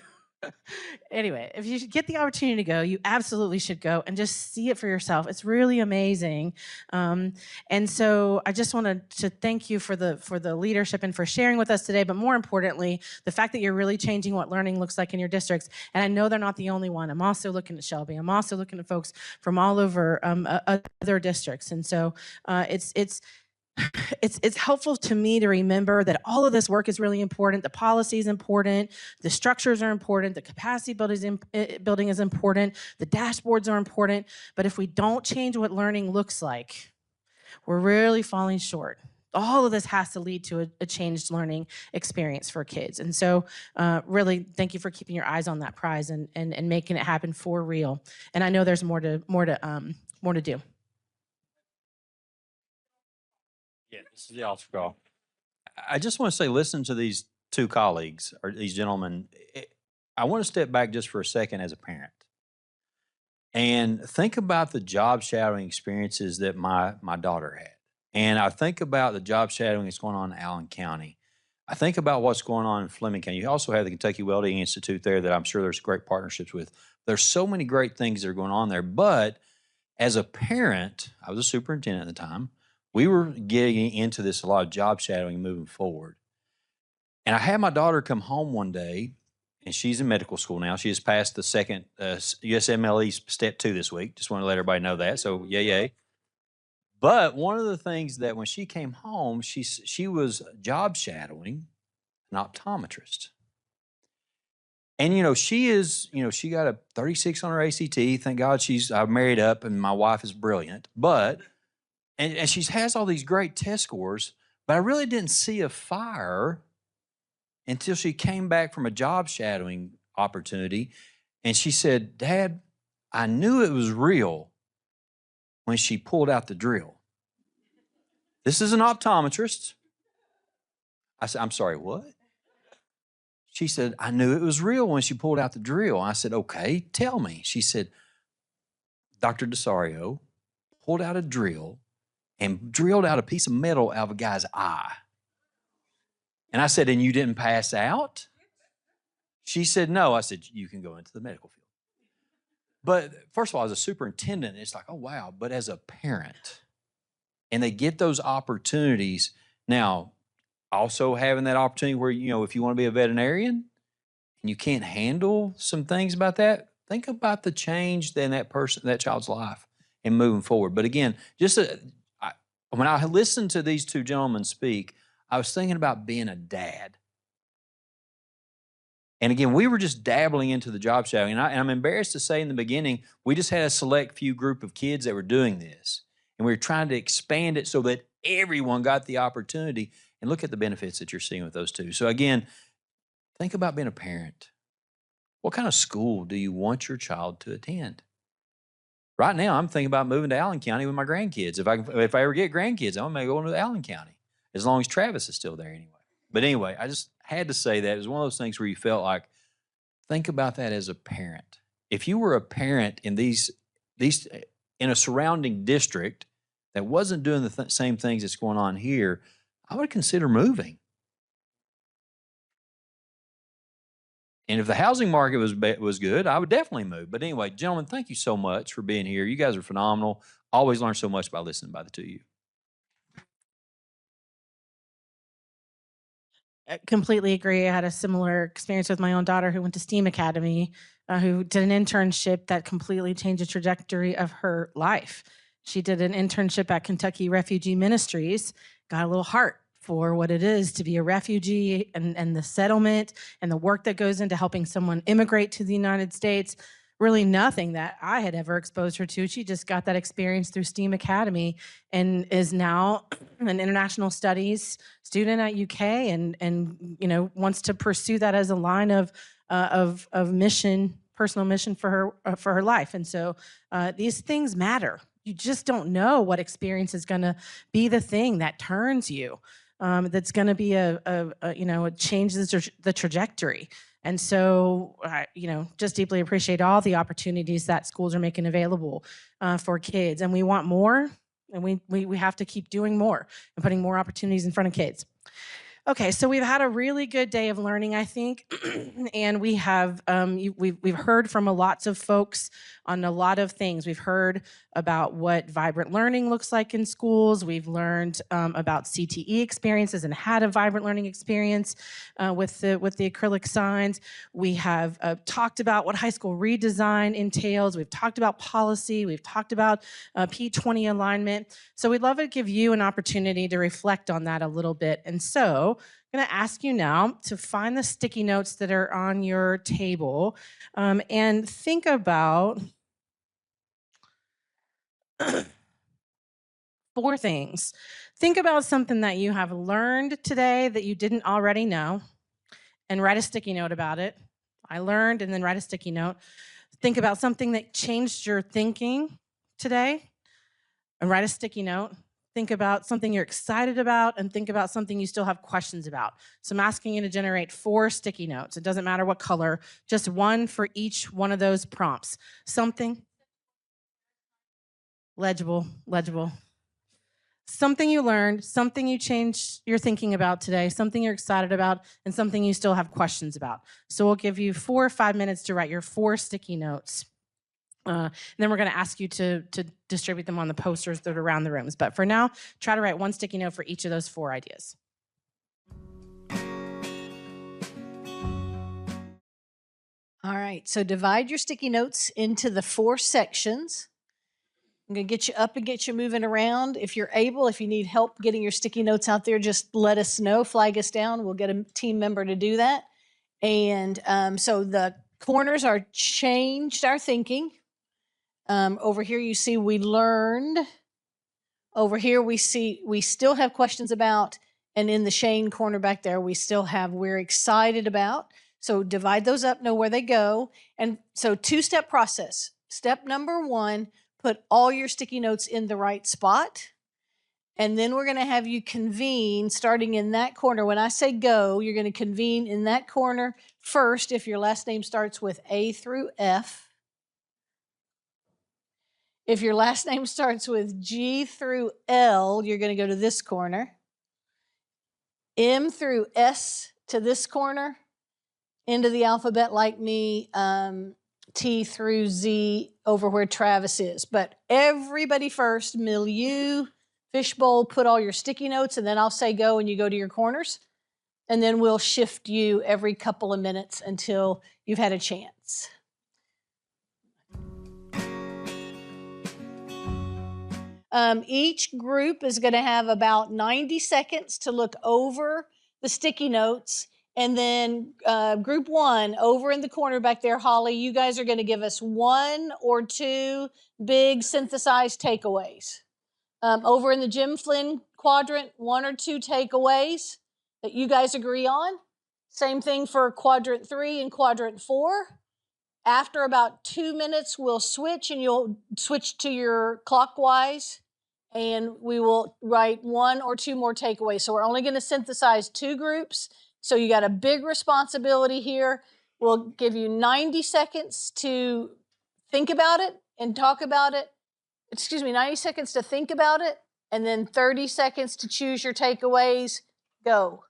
Anyway, if you get the opportunity to go, you absolutely should go and just see it for yourself. It's really amazing. And so I just wanted to thank you for the leadership and for sharing with us today, but more importantly, the fact that you're really changing what learning looks like in your districts. And I know they're not the only one. I'm also looking at Shelby. I'm also looking at folks from all over other districts. And so it's helpful to me to remember that all of this work is really important. The policy is important. The structures are important. The capacity building is important. The dashboards are important. But if we don't change what learning looks like, we're really falling short. All of this has to lead to a changed learning experience for kids. And so really, thank you for keeping your eyes on that prize and making it happen for real. And I know there's more to do. Yeah, this is the altar call. I just want to say, listen to these two colleagues or these gentlemen. I want to step back just for a second as a parent and think about the job shadowing experiences that my daughter had. And I think about the job shadowing that's going on in Allen County. I think about what's going on in Fleming County. You also have the Kentucky Welding Institute there that I'm sure there's great partnerships with. There's so many great things that are going on there. But as a parent, I was a superintendent at the time. We were getting into this a lot of job shadowing moving forward. And I had my daughter come home one day, and she's in medical school now. She has passed the second USMLE Step 2 this week. Just want to let everybody know that. So, yay. But one of the things that when she came home, she was job shadowing an optometrist. And, she got a 36 on her ACT. Thank God I'm married up and my wife is brilliant. But, and she has all these great test scores, but I really didn't see a fire until she came back from a job shadowing opportunity. And she said, Dad, I knew it was real when she pulled out the drill. This is an optometrist. I said, I'm sorry, what? She said, I knew it was real when she pulled out the drill. I said, okay, tell me. She said, Dr. DeSario pulled out a drill and drilled out a piece of metal out of a guy's eye. And I said, and you didn't pass out? She said, no. I said, you can go into the medical field. But first of all, as a superintendent, it's like, oh, wow. But as a parent, and they get those opportunities. Now, also having that opportunity where, you know, if you want to be a veterinarian and you can't handle some things about that, think about the change in that child's life and moving forward. But again, when I listened to these two gentlemen speak, I was thinking about being a dad. And again, we were just dabbling into the job shadowing. And I'm embarrassed to say in the beginning, we just had a select few group of kids that were doing this. And we were trying to expand it so that everyone got the opportunity. And look at the benefits that you're seeing with those two. So again, think about being a parent. What kind of school do you want your child to attend? Right now, I'm thinking about moving to Allen County with my grandkids. If I ever get grandkids, I'm going to go into Allen County, as long as Travis is still there anyway. But anyway, I just had to say that. It was one of those things where you felt like, think about that as a parent. If you were a parent in these in a surrounding district that wasn't doing the same things that's going on here, I would consider moving. And if the housing market was good, I would definitely move. But anyway, gentlemen, thank you so much for being here. You guys are phenomenal. Always learn so much by listening by the two of you. I completely agree. I had a similar experience with my own daughter who went to STEAM Academy, who did an internship that completely changed the trajectory of her life. She did an internship at Kentucky Refugee Ministries, got a little heart for what it is to be a refugee and the settlement and the work that goes into helping someone immigrate to the United States. Really nothing that I had ever exposed her to. She just got that experience through STEAM Academy and is now an international studies student at UK and you know wants to pursue that as a line of mission, personal mission for her life. And so these things matter. You just don't know what experience is going to be the thing that turns you. That's going to be it changes the trajectory. And so, just deeply appreciate all the opportunities that schools are making available for kids. And we want more, and we have to keep doing more and putting more opportunities in front of kids. Okay, so we've had a really good day of learning, I think, and we have we've heard from lots of folks on a lot of things. We've heard about what vibrant learning looks like in schools. We've learned about CTE experiences and had a vibrant learning experience with the acrylic signs. We have talked about what high school redesign entails. We've talked about policy. We've talked about P20 alignment. So we'd love to give you an opportunity to reflect on that a little bit. And so I'm going to ask you now to find the sticky notes that are on your table and think about 4 things. Think about something that you have learned today that you didn't already know and write a sticky note about it. I learned, and then write a sticky note. Think about something that changed your thinking today and write a sticky note. Think about something you're excited about and think about something you still have questions about. So I'm asking you to generate 4 sticky notes. It doesn't matter what color, just one for each one of those prompts. Something legible. Something you learned, something you changed your thinking about today, something you're excited about, and something you still have questions about. So we'll give you 4 or 5 minutes to write your 4 sticky notes. And then we're going to ask you to distribute them on the posters that are around the rooms. But for now, try to write 1 sticky note for each of those 4 ideas. All right, so divide your sticky notes into the 4 sections. I'm going to get you up and get you moving around. If you're able, if you need help getting your sticky notes out there, just let us know, flag us down. We'll get a team member to do that. And so the corners are changed our thinking. Over here, you see we learned. Over here, we see we still have questions about. And in the Shane corner back there, we still have we're excited about. So divide those up, know where they go. And so 2-step process. Step number 1, put all your sticky notes in the right spot. And then we're going to have you convene starting in that corner. When I say go, you're going to convene in that corner first if your last name starts with A through F. If your last name starts with G through L, you're going to go to this corner. M through S to this corner. End of the alphabet like me. T through Z over where Travis is. But everybody first, milieu, Fishbowl, put all your sticky notes, and then I'll say go and you go to your corners. And then we'll shift you every couple of minutes until you've had a chance. Each group is going to have about 90 seconds to look over the sticky notes. And then group one, over in the corner back there, Holly, you guys are going to give us 1 or 2 big synthesized takeaways. Over in the Jim Flynn quadrant, 1 or 2 takeaways that you guys agree on. Same thing for quadrant 3 and quadrant 4. After about 2 minutes, we'll switch and you'll switch to your clockwise and we will write 1 or 2 more takeaways. So we're only going to synthesize 2 groups. So you got a big responsibility here. We'll give you 90 seconds to think about it and talk about it. 90 seconds to think about it, and then 30 seconds to choose your takeaways. Go.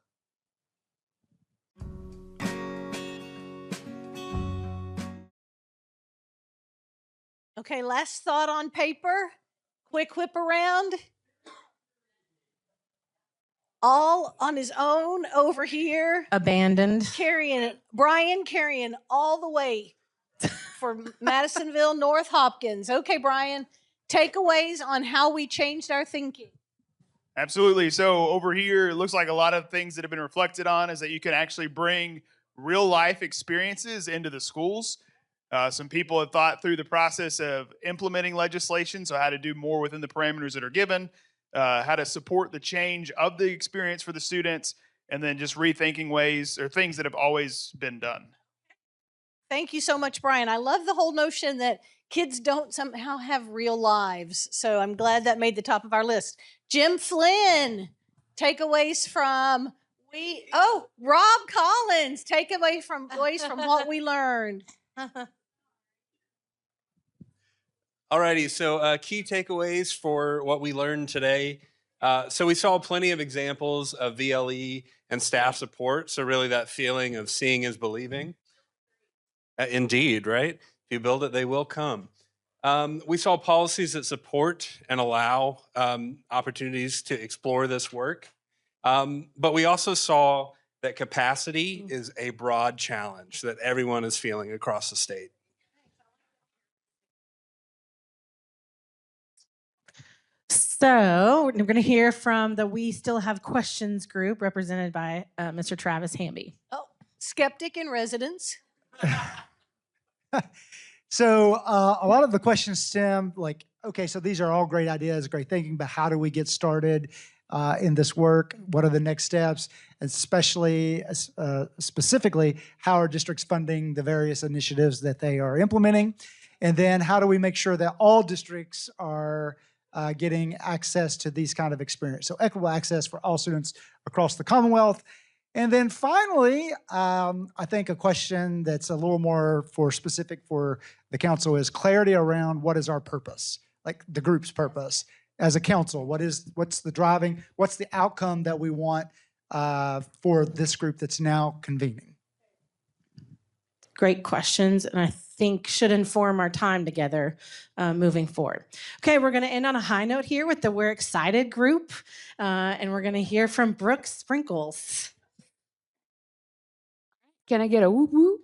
Okay, last thought on paper. Quick whip around. All on his own over here. Abandoned. Brian carrying all the way for Madisonville, North Hopkins. Okay, Brian, takeaways on how we changed our thinking. Absolutely. So over here, it looks like a lot of things that have been reflected on is that you can actually bring real life experiences into the schools. Some people have thought through the process of implementing legislation, so how to do more within the parameters that are given, how to support the change of the experience for the students, and then just rethinking ways or things that have always been done. Thank you so much, Brian. I love the whole notion that kids don't somehow have real lives. So I'm glad that made the top of our list. Jim Flynn, takeaways from Rob Collins, takeaways from what we learned. Alrighty, so key takeaways for what we learned today. So we saw plenty of examples of VLE and staff support. So really that feeling of seeing is believing. Indeed, right? If you build it, they will come. We saw policies that support and allow opportunities to explore this work. But we also saw that capacity is a broad challenge that everyone is feeling across the state. So we're going to hear from the We Still Have Questions group represented by Mr. Travis Hamby. Oh, skeptic in residence. So a lot of the questions stem like, okay, so these are all great ideas, great thinking, but how do we get started in this work? What are the next steps? Especially, specifically, how are districts funding the various initiatives that they are implementing? And then how do we make sure that all districts are getting access to these kind of experience? So equitable access for all students across the Commonwealth. And then finally, I think a question that's a little more specific for the council is clarity around what is our purpose, like the group's purpose as a council. What's the outcome that we want for this group that's now convening? Great questions, and I think should inform our time together moving forward. Okay, we're going to end on a high note here with the We're Excited group, and we're going to hear from Brooke Sprinkles. Can I get a whoop whoop?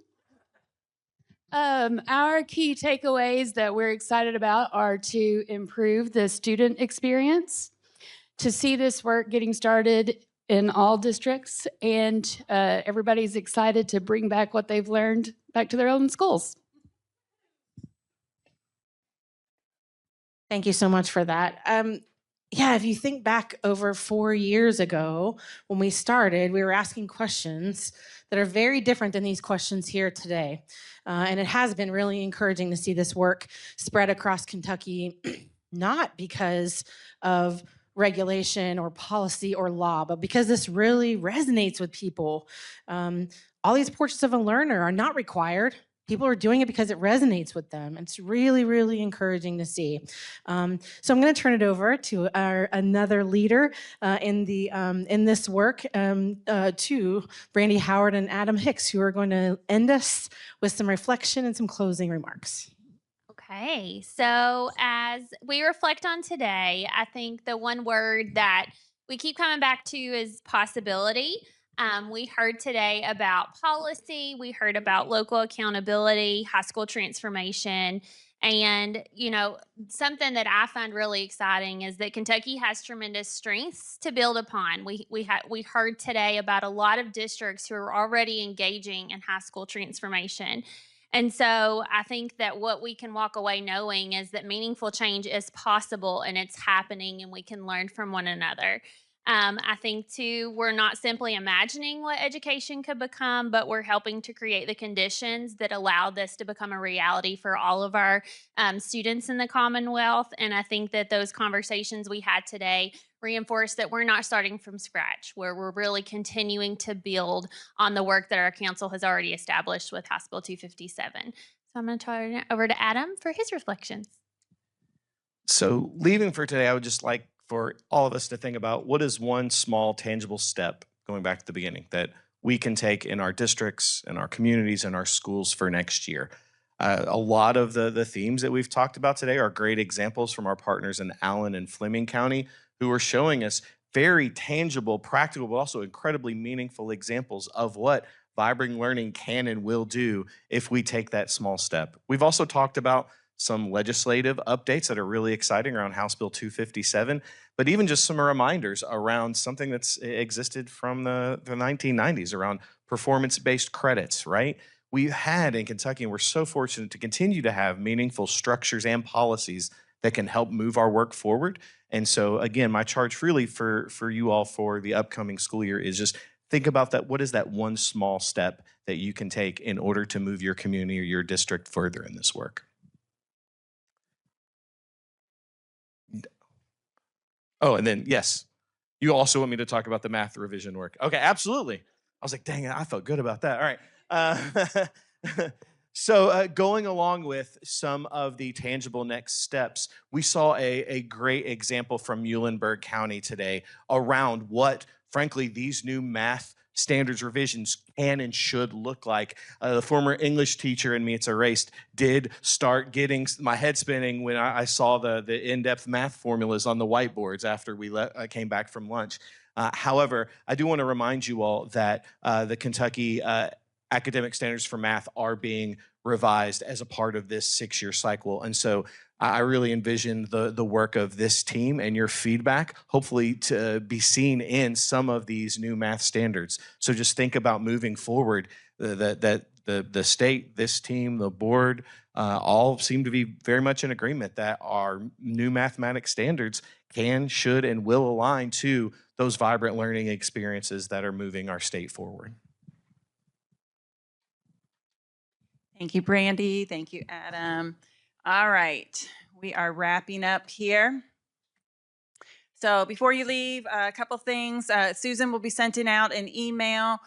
Our key takeaways that we're excited about are to improve the student experience, to see this work getting started in all districts, and everybody's excited to bring back what they've learned back to their own schools. Thank you so much for that. Yeah, if you think back over 4 years ago when we started, we were asking questions that are very different than these questions here today. And it has been really encouraging to see this work spread across Kentucky, not because of regulation or policy or law, but because this really resonates with people. All these portraits of a learner are not required. People are doing it because it resonates with them. It's really, really encouraging to see. So I'm going to turn it over to another leader in this work, to Brandy Howard and Adam Hicks, who are going to end us with some reflection and some closing remarks. Okay, so as we reflect on today, I think the one word that we keep coming back to is possibility. We heard today about policy, we heard about local accountability, high school transformation, and something that I find really exciting is that Kentucky has tremendous strengths to build upon. We heard today about a lot of districts who are already engaging in high school transformation. And so I think that what we can walk away knowing is that meaningful change is possible and it's happening, and we can learn from one another. I think, too, we're not simply imagining what education could become, but we're helping to create the conditions that allow this to become a reality for all of our students in the Commonwealth. And I think that those conversations we had today reinforce that we're not starting from scratch, where we're really continuing to build on the work that our council has already established with House Bill 257. So I'm going to turn it over to Adam for his reflections. So, leaving for today, I would just like for all of us to think about what is one small, tangible step, going back to the beginning, that we can take in our districts, in our communities, and our schools for next year. A lot of the themes that we've talked about today are great examples from our partners in Allen and Fleming County, who are showing us very tangible, practical, but also incredibly meaningful examples of what vibrant learning can and will do if we take that small step. We've also talked about some legislative updates that are really exciting around House Bill 257, but even just some reminders around something that's existed from the 1990s around performance-based credits, right? We've had in Kentucky, and we're so fortunate to continue to have meaningful structures and policies that can help move our work forward. And so again, my charge really for you all for the upcoming school year is just think about that. What is that one small step that you can take in order to move your community or your district further in this work? Oh, and then, yes, you also want me to talk about the math revision work. Okay, absolutely. I was like, dang it, I felt good about that. All right. So going along with some of the tangible next steps, we saw a great example from Muhlenberg County today around what, frankly, these new math standards revisions can and should look like. The former English teacher in me, it's erased, did start getting my head spinning when I saw the in-depth math formulas on the whiteboards after I came back from lunch. However, I do want to remind you all that the Kentucky academic standards for math are being revised as a part of this 6-year cycle. And so I really envision the work of this team and your feedback, hopefully to be seen in some of these new math standards. So just think about moving forward that the state, this team, the board, all seem to be very much in agreement that our new mathematics standards can, should, and will align to those vibrant learning experiences that are moving our state forward. Thank you, Brandy. Thank you, Adam. All right, we are wrapping up here. So before you leave, a couple things. Susan will be sending out an email.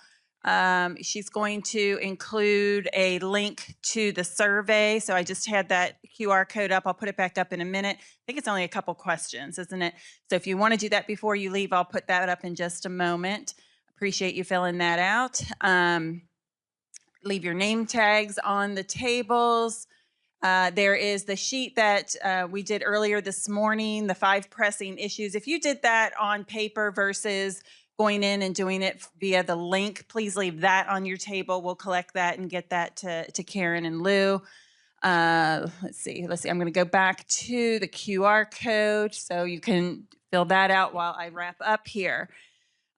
She's going to include a link to the survey. So I just had that QR code up. I'll put it back up in a minute. I think it's only a couple questions, isn't it? So if you want to do that before you leave, I'll put that up in just a moment. Appreciate you filling that out. Leave your name tags on the tables. There is the sheet that we did earlier this morning, the 5 pressing issues. If you did that on paper versus going in and doing it via the link, please leave that on your table. We'll collect that and get that to Karen and Lou. Let's see. I'm going to go back to the QR code so you can fill that out while I wrap up here.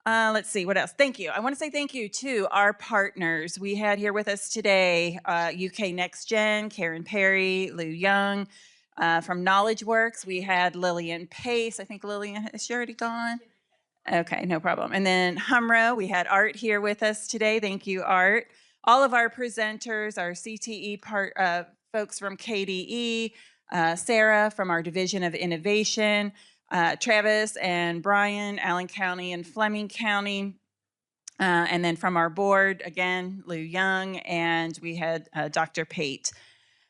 Let's see, what else? Thank you. I want to say thank you to our partners. We had here with us today UK Next Gen, Karen Perry, Lou Young. From Knowledge Works, we had Lillian Pace. I think Lillian, is she already gone? Okay, no problem. And then Humro, we had Art here with us today. Thank you, Art. All of our presenters, our CTE folks from KDE, Sarah from our Division of Innovation, Travis and Brian, Allen County and Fleming County. And then from our board, again, Lou Young, and we had Dr. Pate.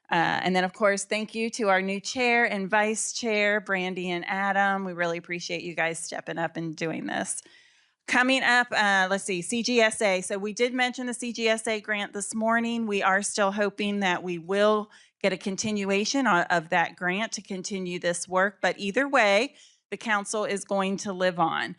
And then, of course, thank you to our new chair and vice chair, Brandy and Adam. We really appreciate you guys stepping up and doing this. Coming up, let's see, CGSA. So we did mention the CGSA grant this morning. We are still hoping that we will get a continuation of that grant to continue this work. But either way, the council is going to live on.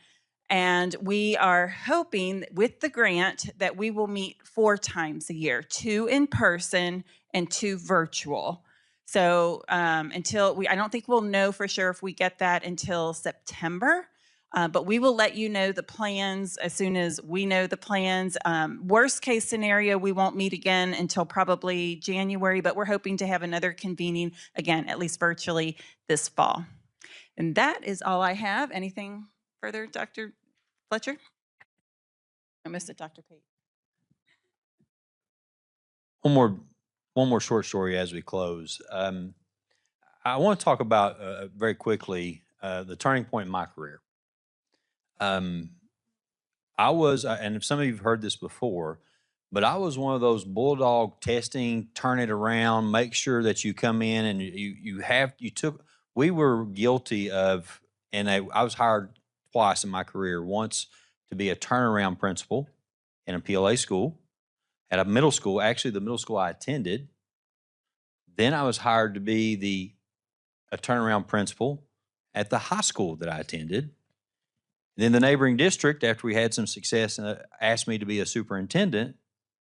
And we are hoping with the grant that we will meet 4 times a year, 2 in person and 2 virtual. So I don't think we'll know for sure if we get that until September. But we will let you know the plans as soon as we know the plans. Worst case scenario, we won't meet again until probably January, but we're hoping to have another convening again, at least virtually this fall. And that is all I have. Anything further, Dr. Fletcher? I missed it, Dr. Pate. One more short story as we close. I want to talk about very quickly the turning point in my career. I was, and some of you have heard this before, but I was one of those bulldog testing, turn it around, make sure that you come in and we were guilty of, and I was hired twice in my career, once to be a turnaround principal in a PLA school, at a middle school, actually the middle school I attended. Then I was hired to be a turnaround principal at the high school that I attended. Then the neighboring district, after we had some success, asked me to be a superintendent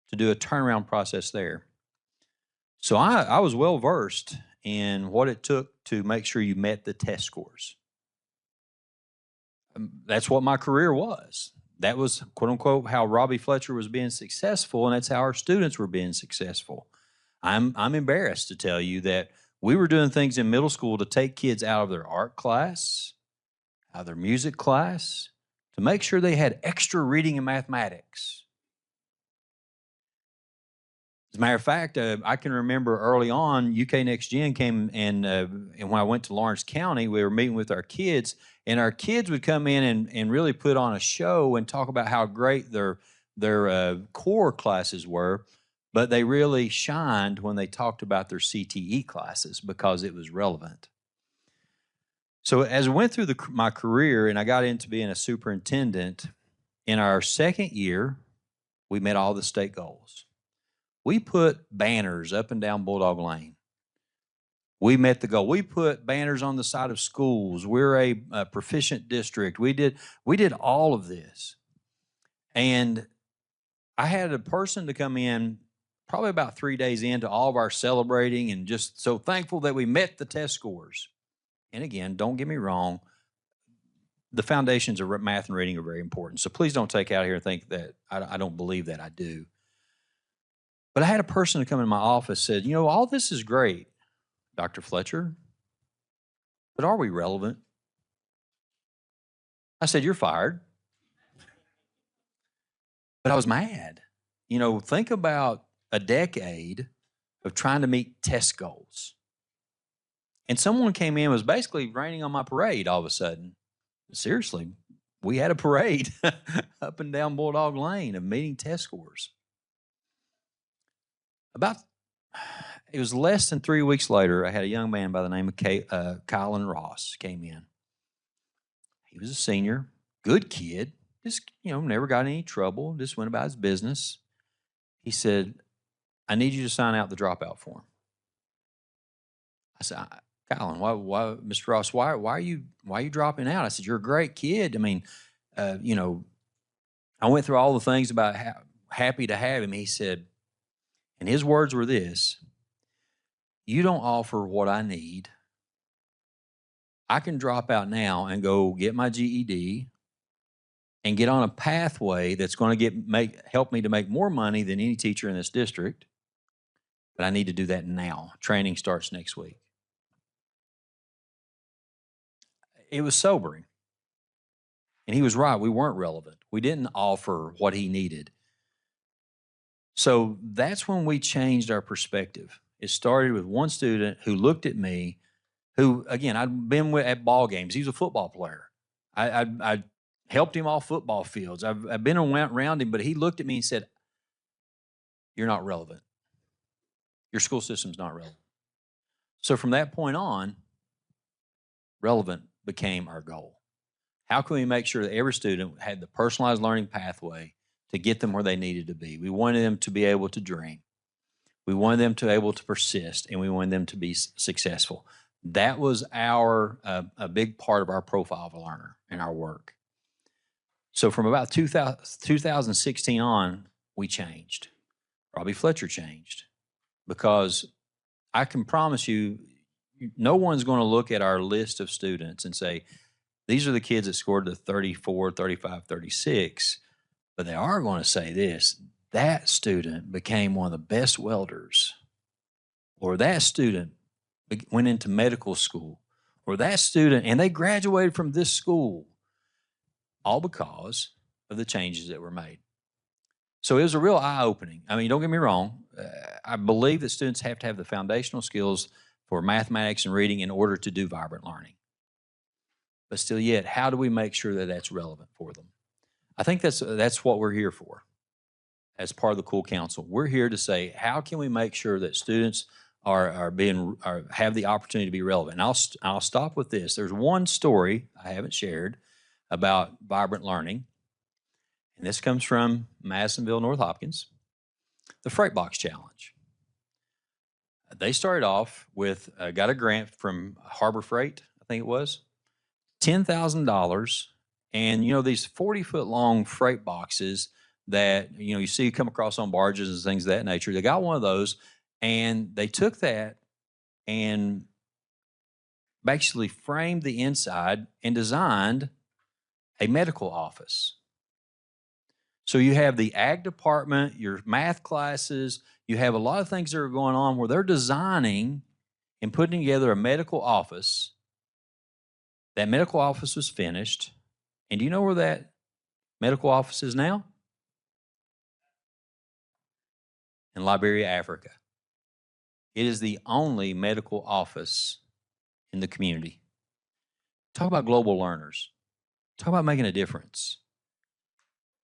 to do a turnaround process there. So I was well versed in what it took to make sure you met the test scores. That's what my career was. That was, quote unquote, how Robbie Fletcher was being successful, and that's how our students were being successful. I'm embarrassed to tell you that we were doing things in middle school to take kids out of their art class, out of their music class, to make sure they had extra reading and mathematics. As a matter of fact, I can remember early on, UK Next Gen came and when I went to Lawrence County, we were meeting with our kids, and our kids would come in and really put on a show and talk about how great their core classes were, but they really shined when they talked about their CTE classes because it was relevant. So as I went through my career and I got into being a superintendent, in our second year, we met all the state goals. We put banners up and down Bulldog Lane. We met the goal. We put banners on the side of schools. We're a proficient district. We did all of this. And I had a person to come in probably about 3 days into all of our celebrating and just so thankful that we met the test scores. And again, don't get me wrong, the foundations of math and reading are very important. So please don't take out here and think that I don't believe that I do. But I had a person to come in my office said, all this is great, Dr. Fletcher, but are we relevant? I said, you're fired. But I was mad. Think about a decade of trying to meet test goals. And someone came in and was basically raining on my parade all of a sudden. Seriously, we had a parade up and down Bulldog Lane of meeting test scores. It was less than 3 weeks later, I had a young man by the name of KUWL Ross came in. He was a senior, good kid, just, never got in any trouble, just went about his business. He said, I need you to sign out the dropout form. I said, Colin, why, Mr. Ross, why are you dropping out? I said, you're a great kid. I mean, I went through all the things about how happy to have him. He said, and his words were this, you don't offer what I need. I can drop out now and go get my GED and get on a pathway that's going to help me to make more money than any teacher in this district. But I need to do that now. Training starts next week. It was sobering. And he was right. We weren't relevant. We didn't offer what he needed. So that's when we changed our perspective. It started with one student who looked at me, who, again, I'd been at ball games. He was a football player. I helped him off football fields. I've been around him, but he looked at me and said, you're not relevant. Your school system's not relevant. So from that point on, relevant became our goal. How can we make sure that every student had the personalized learning pathway to get them where they needed to be? We wanted them to be able to dream. We wanted them to be able to persist, and we wanted them to be successful. That was a big part of our profile of a learner in our work. So from about 2016 on, we changed. Robbie Fletcher changed, because I can promise you, no one's going to look at our list of students and say, these are the kids that scored the 34, 35, 36, but they are going to say this: that student became one of the best welders, or that student went into medical school, or that student, and they graduated from this school, all because of the changes that were made. So it was a real eye-opening. I mean, don't get me wrong. I believe that students have to have the foundational skills for mathematics and reading in order to do vibrant learning. But still yet, how do we make sure that that's relevant for them? I think that's what we're here for as part of the KUWL Council. We're here to say, how can we make sure that students have the opportunity to be relevant? And I'll stop with this. There's one story I haven't shared about vibrant learning, and this comes from Madisonville, North Hopkins, the Freight Box Challenge. They started off with, got a grant from Harbor Freight, I think it was, $10,000. And, you know, these 40-foot long freight boxes that, you know, you see come across on barges and things of that nature. They got one of those, and they took that and actually framed the inside and designed a medical office. So you have the ag department, your math classes, you have a lot of things that are going on where they're designing and putting together a medical office. That medical office was finished. And do you know where that medical office is now? In Liberia, Africa. It is the only medical office in the community. Talk about global learners. Talk about making a difference.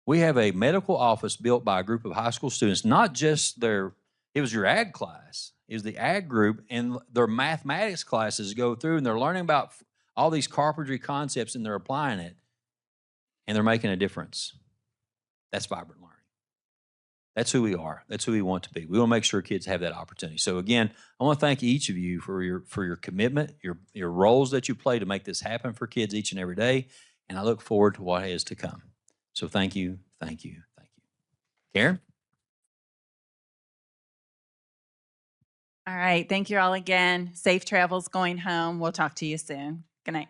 We have a medical office built by a group of high school students, not just it was your ag class. It was the ag group, and their mathematics classes go through, and they're learning about all these carpentry concepts, and they're applying it, and they're making a difference. That's vibrant learning. That's who we are. That's who we want to be. We want to make sure kids have that opportunity. So again, I want to thank each of you for your commitment, your roles that you play to make this happen for kids each and every day, and I look forward to what is to come. So thank you, thank you, thank you. Karen? All right. Thank you all again. Safe travels going home. We'll talk to you soon. Good night.